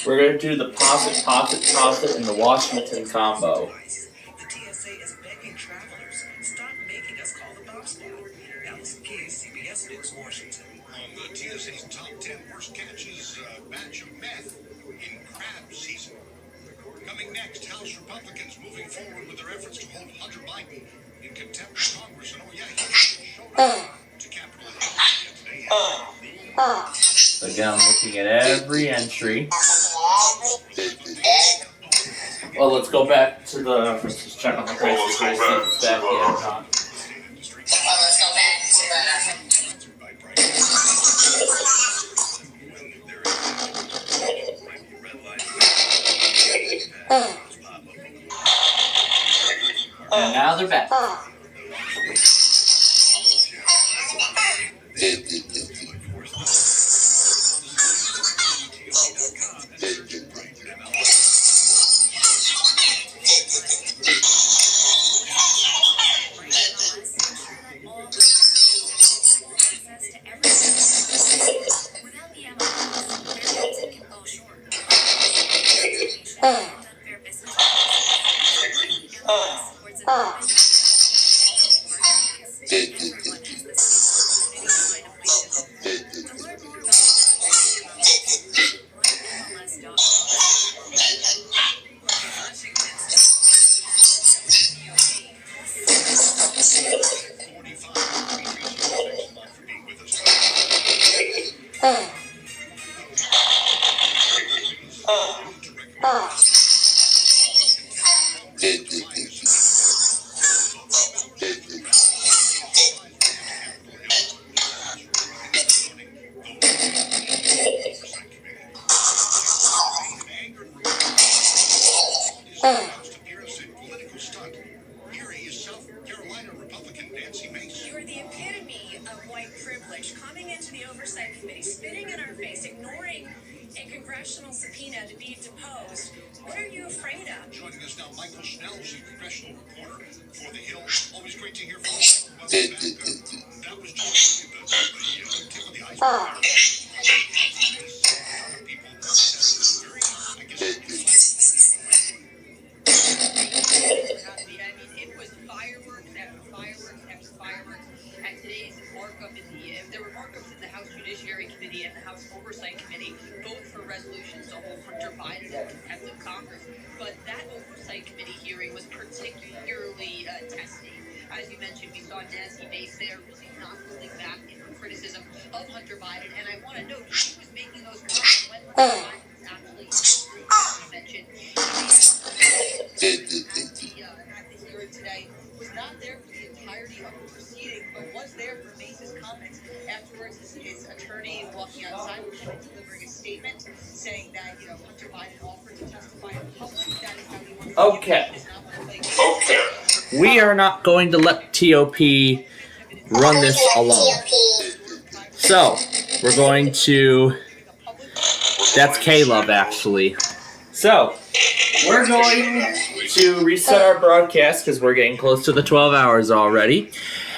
We're going to do the posit, and the Washington combo. The TSA is begging travelers, stop making us call the boss now. Alice Case, CBS News, Washington. On the TSA's top 10 worst catches, batch of meth in crab season. Coming next, House Republicans moving forward with their efforts to hold Hunter Biden in contempt of Congress. And he showed up to Capitol Hill today. Again, I'm looking at every entry. Well, let's go back to the. Let's just check on the prices. See if it's back yet or not. And now they're back. You're the epitome of white privilege, coming into the Oversight Committee, spitting in our face, ignoring a congressional subpoena to be deposed. What are you afraid of? Joining us now, Michael Schnell, the congressional reporter for The Hill. Always great to hear from you. That was just the tip of the iceberg. It was fireworks after fireworks after fireworks. And today's markup there were markups in the House Judiciary Committee Biden and contempt of Congress. But that oversight committee hearing was particularly testing. As you mentioned, we saw Nancy Mace there really not holding back in her criticism of Hunter Biden. And I want to note, she was making those comments when Hunter Biden was actually mentioned. At the hearing today was not there for the entirety of the proceeding, but was there for Mace's comments. Afterwards, his attorney walking outside was delivering a statement saying that, Hunter Biden offered to testify in public. That is how he wants to Okay. We are not going to let TOP run this alone. So, we're going to... That's K-Love, actually. So, we're going to reset our broadcast because we're getting close to the 12 hours already.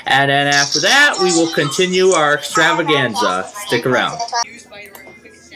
And then after that, we will continue our extravaganza. Stick around.